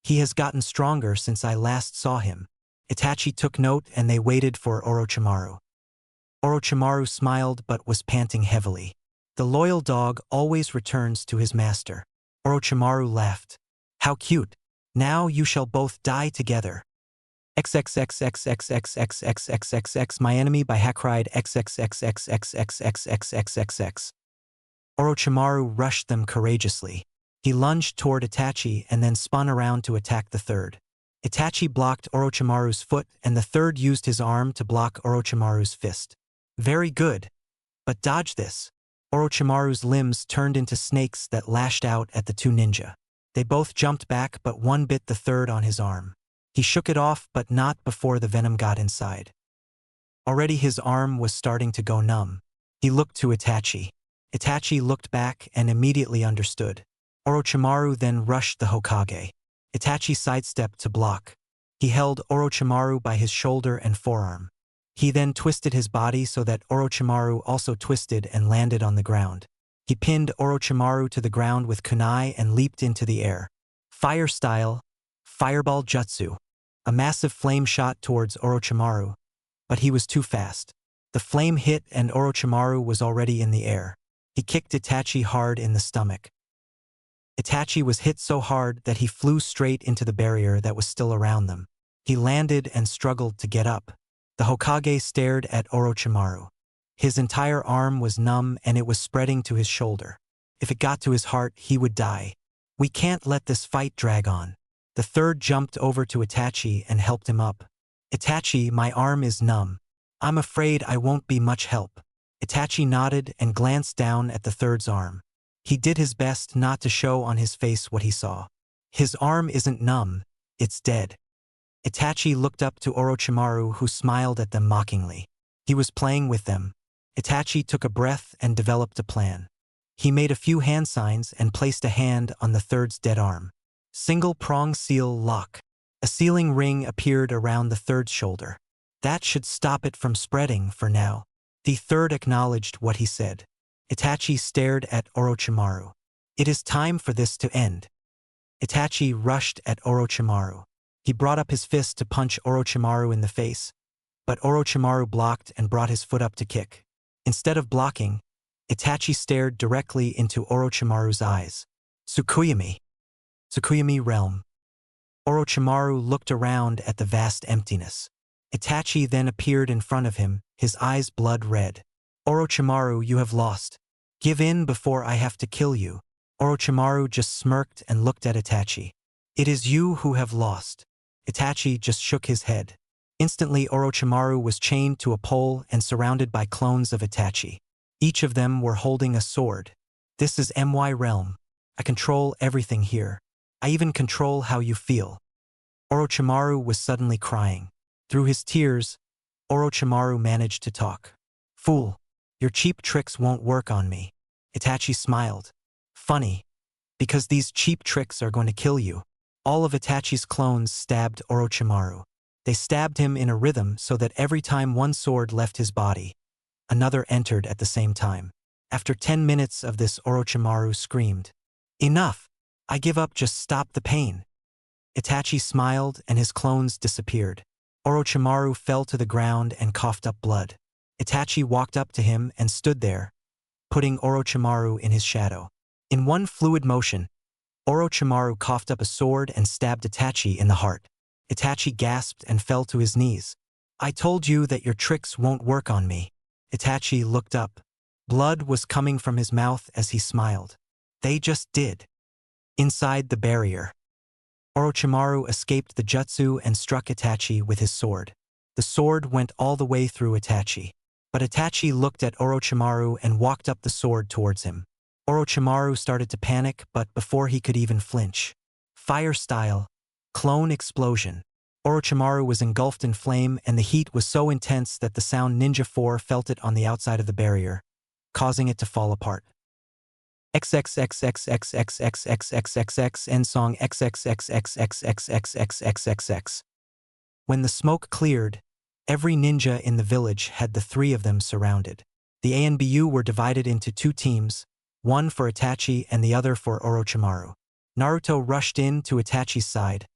He has gotten stronger since I last saw him." Itachi took note and they waited for Orochimaru. Orochimaru smiled but was panting heavily. The loyal dog always returns to his master. Orochimaru laughed. "How cute. Now you shall both die together." XXXXXXXXXXXX My enemy by Hakride XXXXXXXXXXX. Orochimaru rushed them courageously. He lunged toward Itachi and then spun around to attack the third. Itachi blocked Orochimaru's foot and the third used his arm to block Orochimaru's fist. "Very good. But dodge this." Orochimaru's limbs turned into snakes that lashed out at the two ninja. They both jumped back but one bit the third on his arm. He shook it off but not before the venom got inside. Already his arm was starting to go numb. He looked to Itachi. Itachi looked back and immediately understood. Orochimaru then rushed the Hokage. Itachi sidestepped to block. He held Orochimaru by his shoulder and forearm. He then twisted his body so that Orochimaru also twisted and landed on the ground. He pinned Orochimaru to the ground with kunai and leaped into the air. Fire style, fireball jutsu. A massive flame shot towards Orochimaru, but he was too fast. The flame hit and Orochimaru was already in the air. He kicked Itachi hard in the stomach. Itachi was hit so hard that he flew straight into the barrier that was still around them. He landed and struggled to get up. The Hokage stared at Orochimaru. His entire arm was numb and it was spreading to his shoulder. If it got to his heart, he would die. "We can't let this fight drag on." The third jumped over to Itachi and helped him up. "Itachi, my arm is numb. I'm afraid I won't be much help." Itachi nodded and glanced down at the third's arm. He did his best not to show on his face what he saw. His arm isn't numb, it's dead. Itachi looked up to Orochimaru, who smiled at them mockingly. He was playing with them. Itachi took a breath and developed a plan. He made a few hand signs and placed a hand on the third's dead arm. Single prong seal lock. A sealing ring appeared around the third's shoulder. That should stop it from spreading for now. The third acknowledged what he said. Itachi stared at Orochimaru. "It is time for this to end." Itachi rushed at Orochimaru. He brought up his fist to punch Orochimaru in the face, but Orochimaru blocked and brought his foot up to kick. Instead of blocking, Itachi stared directly into Orochimaru's eyes. "Tsukuyami. Tsukuyami realm." Orochimaru looked around at the vast emptiness. Itachi then appeared in front of him, his eyes blood red. "Orochimaru, you have lost. Give in before I have to kill you." Orochimaru just smirked and looked at Itachi. "It is you who have lost." Itachi just shook his head. Instantly Orochimaru was chained to a pole and surrounded by clones of Itachi. Each of them were holding a sword. "This is my realm. I control everything here. I even control how you feel." Orochimaru was suddenly crying. Through his tears, Orochimaru managed to talk. "Fool, your cheap tricks won't work on me." Itachi smiled. "Funny, because these cheap tricks are going to kill you." All of Itachi's clones stabbed Orochimaru. They stabbed him in a rhythm so that every time one sword left his body, another entered at the same time. After 10 minutes of this, Orochimaru screamed, "Enough! I give up, just stop the pain." Itachi smiled and his clones disappeared. Orochimaru fell to the ground and coughed up blood. Itachi walked up to him and stood there, putting Orochimaru in his shadow. In one fluid motion, Orochimaru coughed up a sword and stabbed Itachi in the heart. Itachi gasped and fell to his knees. I told you that your tricks won't work on me. Itachi looked up. Blood was coming from his mouth as he smiled. They just did. Inside the barrier, Orochimaru escaped the jutsu and struck Itachi with his sword. The sword went all the way through Itachi. But Itachi looked at Orochimaru and walked up the sword towards him. Orochimaru started to panic, but before he could even flinch. Fire style. Clone explosion. Orochimaru was engulfed in flame and the heat was so intense that the sound Ninja 4 felt it on the outside of the barrier, causing it to fall apart. XXXXXXXXXXXX end song XXXXXXXXXXX. When the smoke cleared, every ninja in the village had the three of them surrounded. The ANBU were divided into two teams, one for Itachi and the other for Orochimaru. Naruto rushed in to Itachi's side,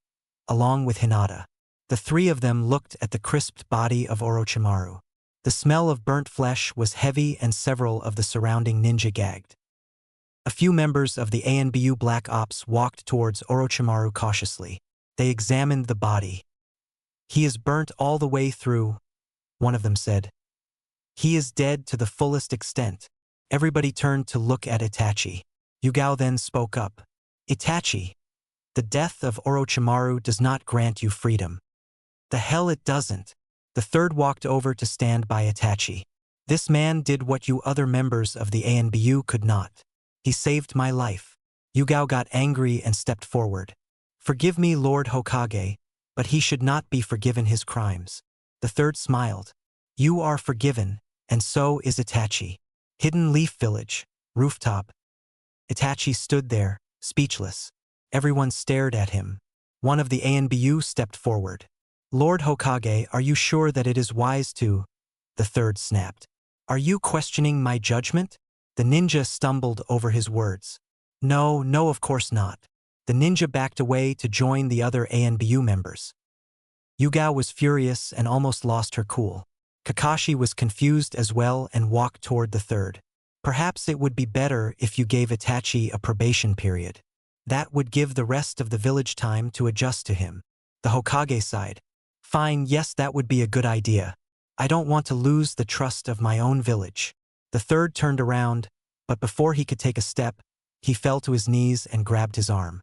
along with Hinata. The three of them looked at the crisped body of Orochimaru. The smell of burnt flesh was heavy and several of the surrounding ninja gagged. A few members of the ANBU Black Ops walked towards Orochimaru cautiously. They examined the body. He is burnt all the way through, one of them said. He is dead to the fullest extent. Everybody turned to look at Itachi. Yugao then spoke up. Itachi, the death of Orochimaru does not grant you freedom. The hell it doesn't. The third walked over to stand by Itachi. This man did what you other members of the ANBU could not. He saved my life. Yugao got angry and stepped forward. Forgive me, Lord Hokage, but he should not be forgiven his crimes. The third smiled. You are forgiven, and so is Itachi. Hidden Leaf Village, rooftop. Itachi stood there, speechless. Everyone stared at him. One of the ANBU stepped forward. Lord Hokage, are you sure that it is wise to? The third snapped. Are you questioning my judgment? The ninja stumbled over his words. No, of course not. The ninja backed away to join the other ANBU members. Yugao was furious and almost lost her cool. Kakashi was confused as well and walked toward the third. Perhaps it would be better if you gave Itachi a probation period. That would give the rest of the village time to adjust to him. The Hokage sighed. Fine, yes, that would be a good idea. I don't want to lose the trust of my own village. The third turned around, but before he could take a step, he fell to his knees and grabbed his arm.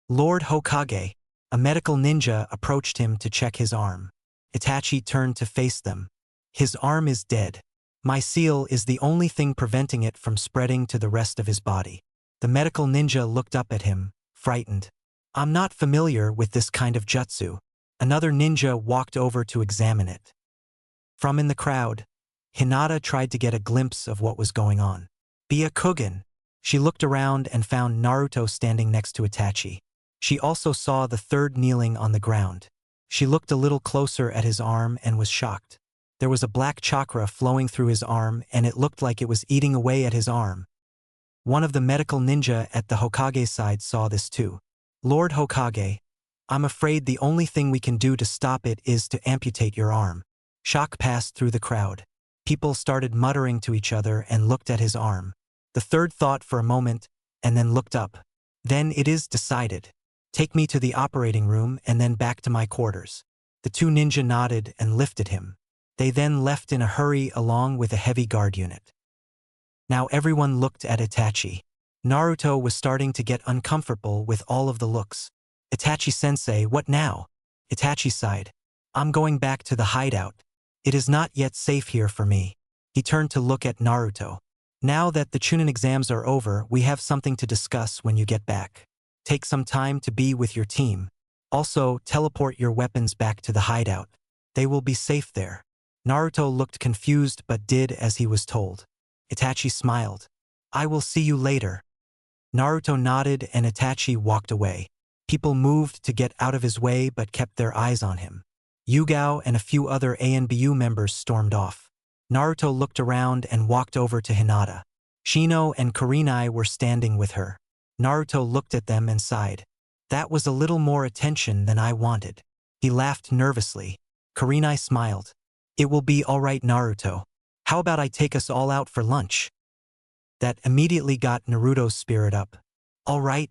Lord Hokage, a medical ninja approached him to check his arm. Itachi turned to face them. His arm is dead. My seal is the only thing preventing it from spreading to the rest of his body. The medical ninja looked up at him, frightened. I'm not familiar with this kind of jutsu. Another ninja walked over to examine it. From in the crowd, Hinata tried to get a glimpse of what was going on. Byakugan. She looked around and found Naruto standing next to Itachi. She also saw the third kneeling on the ground. She looked a little closer at his arm and was shocked. There was a black chakra flowing through his arm and it looked like it was eating away at his arm. One of the medical ninja at the Hokage side saw this too. Lord Hokage, I'm afraid the only thing we can do to stop it is to amputate your arm. Shock passed through the crowd. People started muttering to each other and looked at his arm. The third thought for a moment and then looked up. Then it is decided. Take me to the operating room and then back to my quarters. The two ninja nodded and lifted him. They then left in a hurry along with a heavy guard unit. Now everyone looked at Itachi. Naruto was starting to get uncomfortable with all of the looks. Itachi-sensei, what now? Itachi sighed. I'm going back to the hideout. It is not yet safe here for me. He turned to look at Naruto. Now that the Chunin exams are over, we have something to discuss when you get back. Take some time to be with your team. Also, teleport your weapons back to the hideout. They will be safe there. Naruto looked confused but did as he was told. Itachi smiled. I will see you later. Naruto nodded and Itachi walked away. People moved to get out of his way but kept their eyes on him. Yugao and a few other ANBU members stormed off. Naruto looked around and walked over to Hinata. Shino and Kurenai were standing with her. Naruto looked at them and sighed. That was a little more attention than I wanted. He laughed nervously. Kurenai smiled. It will be all right, Naruto. How about I take us all out for lunch? That immediately got Naruto's spirit up. All right.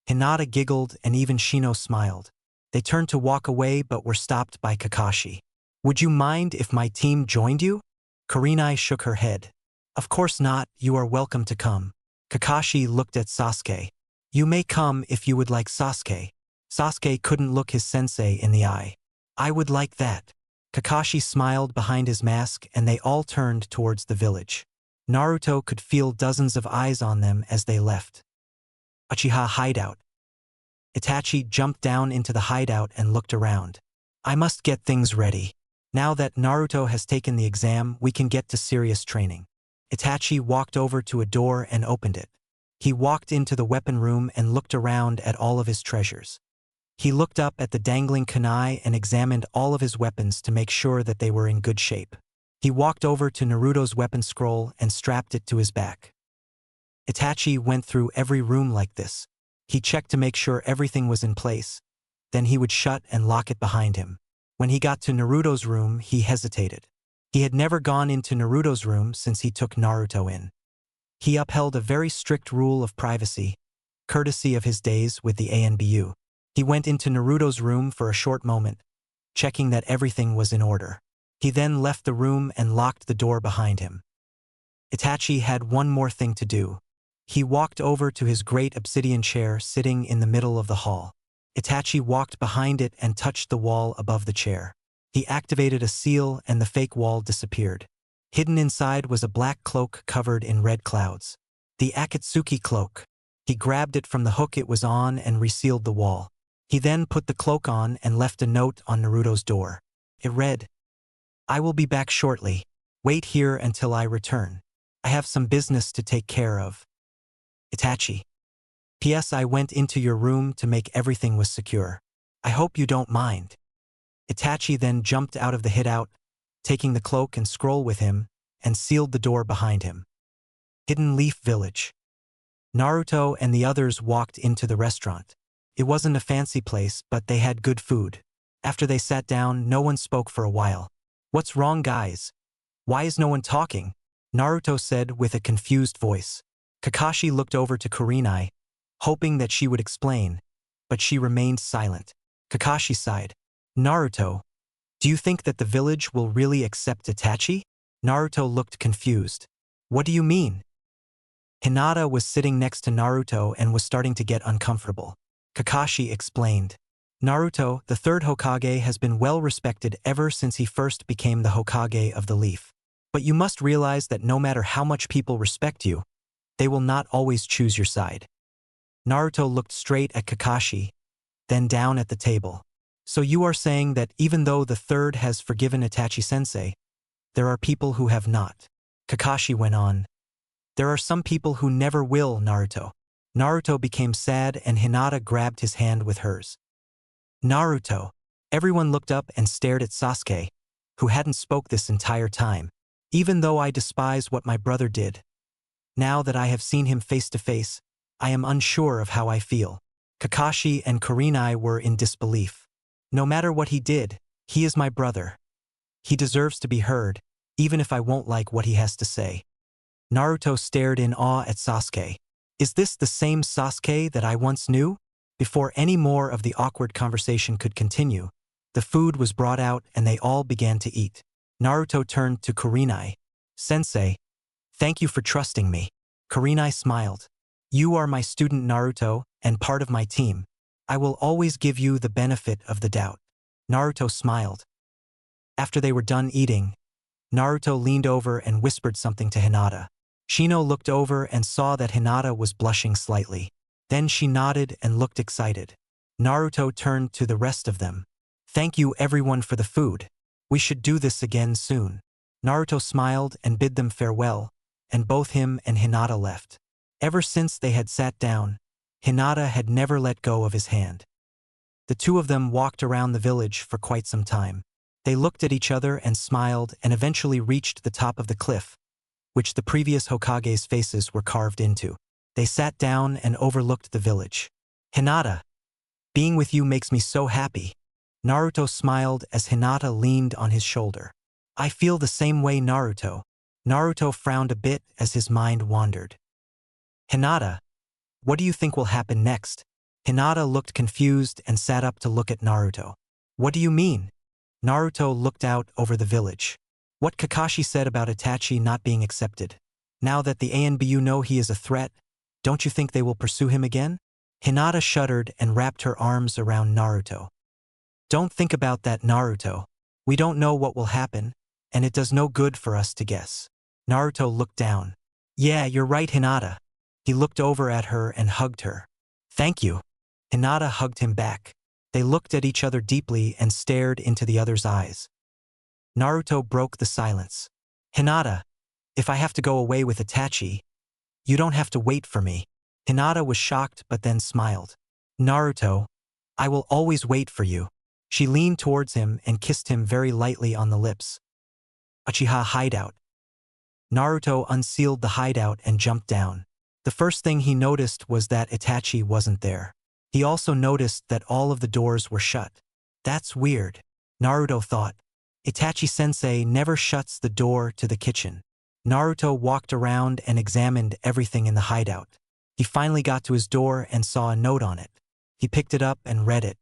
Hinata giggled and even Shino smiled. They turned to walk away but were stopped by Kakashi. Would you mind if my team joined you? Kurenai shook her head. Of course not, you are welcome to come. Kakashi looked at Sasuke. You may come if you would like Sasuke. Sasuke couldn't look his sensei in the eye. I would like that. Kakashi smiled behind his mask and they all turned towards the village. Naruto could feel dozens of eyes on them as they left. Uchiha hideout. Itachi jumped down into the hideout and looked around. I must get things ready. Now that Naruto has taken the exam, we can get to serious training. Itachi walked over to a door and opened it. He walked into the weapon room and looked around at all of his treasures. He looked up at the dangling kunai and examined all of his weapons to make sure that they were in good shape. He walked over to Naruto's weapon scroll and strapped it to his back. Itachi went through every room like this. He checked to make sure everything was in place. Then he would shut and lock it behind him. When he got to Naruto's room, he hesitated. He had never gone into Naruto's room since he took Naruto in. He upheld a very strict rule of privacy, courtesy of his days with the ANBU. He went into Naruto's room for a short moment, checking that everything was in order. He then left the room and locked the door behind him. Itachi had one more thing to do. He walked over to his great obsidian chair sitting in the middle of the hall. Itachi walked behind it and touched the wall above the chair. He activated a seal and the fake wall disappeared. Hidden inside was a black cloak covered in red clouds. The Akatsuki cloak. He grabbed it from the hook it was on and resealed the wall. He then put the cloak on and left a note on Naruto's door. It read, I will be back shortly. Wait here until I return. I have some business to take care of. Itachi. P.S. I went into your room to make everything was secure. I hope you don't mind. Itachi then jumped out of the hideout, taking the cloak and scroll with him, and sealed the door behind him. Hidden Leaf Village. Naruto and the others walked into the restaurant. It wasn't a fancy place, but they had good food. After they sat down, no one spoke for a while. What's wrong, guys? Why is no one talking? Naruto said with a confused voice. Kakashi looked over to Kurenai, hoping that she would explain, but she remained silent. Kakashi sighed. Naruto, do you think that the village will really accept Itachi? Naruto looked confused. What do you mean? Hinata was sitting next to Naruto and was starting to get uncomfortable. Kakashi explained. Naruto, the third Hokage, has been well respected ever since he first became the Hokage of the Leaf. But you must realize that no matter how much people respect you, they will not always choose your side. Naruto looked straight at Kakashi, then down at the table. So you are saying that even though the third has forgiven Itachi-sensei, there are people who have not. Kakashi went on. There are some people who never will, Naruto. Naruto became sad and Hinata grabbed his hand with hers. Naruto. Everyone looked up and stared at Sasuke, who hadn't spoke this entire time. Even though I despise what my brother did, now that I have seen him face to face, I am unsure of how I feel. Kakashi and Kurenai were in disbelief. No matter what he did, he is my brother. He deserves to be heard, even if I won't like what he has to say. Naruto stared in awe at Sasuke. Is this the same Sasuke that I once knew? Before any more of the awkward conversation could continue, the food was brought out and they all began to eat. Naruto turned to Kurenai. Sensei, thank you for trusting me. Kurenai smiled. You are my student Naruto and part of my team. I will always give you the benefit of the doubt. Naruto smiled. After they were done eating, Naruto leaned over and whispered something to Hinata. Shino looked over and saw that Hinata was blushing slightly. Then she nodded and looked excited. Naruto turned to the rest of them. Thank you everyone for the food. We should do this again soon. Naruto smiled and bid them farewell, and both him and Hinata left. Ever since they had sat down, Hinata had never let go of his hand. The two of them walked around the village for quite some time. They looked at each other and smiled and eventually reached the top of the cliff, which the previous Hokage's faces were carved into. They sat down and overlooked the village. Hinata, being with you makes me so happy. Naruto smiled as Hinata leaned on his shoulder. I feel the same way, Naruto. Naruto frowned a bit as his mind wandered. Hinata, what do you think will happen next? Hinata looked confused and sat up to look at Naruto. What do you mean? Naruto looked out over the village. What Kakashi said about Itachi not being accepted. Now that the ANBU know he is a threat, don't you think they will pursue him again? Hinata shuddered and wrapped her arms around Naruto. Don't think about that, Naruto. We don't know what will happen, and it does no good for us to guess. Naruto looked down. Yeah, you're right, Hinata. He looked over at her and hugged her. Thank you. Hinata hugged him back. They looked at each other deeply and stared into the other's eyes. Naruto broke the silence. Hinata, if I have to go away with Itachi, you don't have to wait for me. Hinata was shocked but then smiled. Naruto, I will always wait for you. She leaned towards him and kissed him very lightly on the lips. Uchiha hideout. Naruto unsealed the hideout and jumped down. The first thing he noticed was that Itachi wasn't there. He also noticed that all of the doors were shut. That's weird, Naruto thought. Itachi-sensei never shuts the door to the kitchen. Naruto walked around and examined everything in the hideout. He finally got to his door and saw a note on it. He picked it up and read it.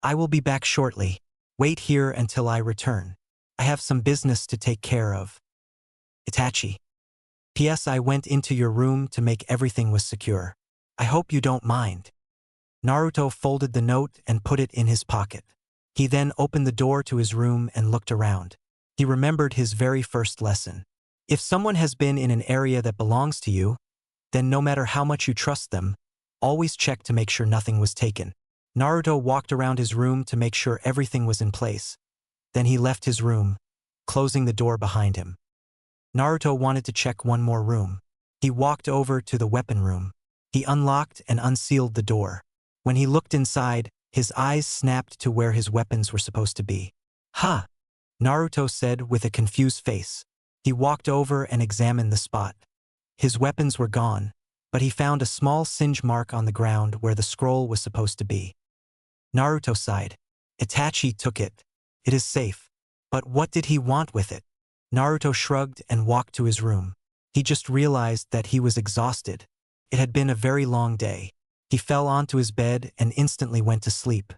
I will be back shortly. Wait here until I return. I have some business to take care of. Itachi. P.S. I went into your room to make everything was secure. I hope you don't mind. Naruto folded the note and put it in his pocket. He then opened the door to his room and looked around. He remembered his very first lesson. If someone has been in an area that belongs to you, then no matter how much you trust them, always check to make sure nothing was taken. Naruto walked around his room to make sure everything was in place. Then he left his room, closing the door behind him. Naruto wanted to check one more room. He walked over to the weapon room. He unlocked and unsealed the door. When he looked inside, his eyes snapped to where his weapons were supposed to be. Huh, Naruto said with a confused face. He walked over and examined the spot. His weapons were gone, but he found a small singe mark on the ground where the scroll was supposed to be. Naruto sighed. Itachi took it. It is safe. But what did he want with it? Naruto shrugged and walked to his room. He just realized that he was exhausted. It had been a very long day. He fell onto his bed and instantly went to sleep.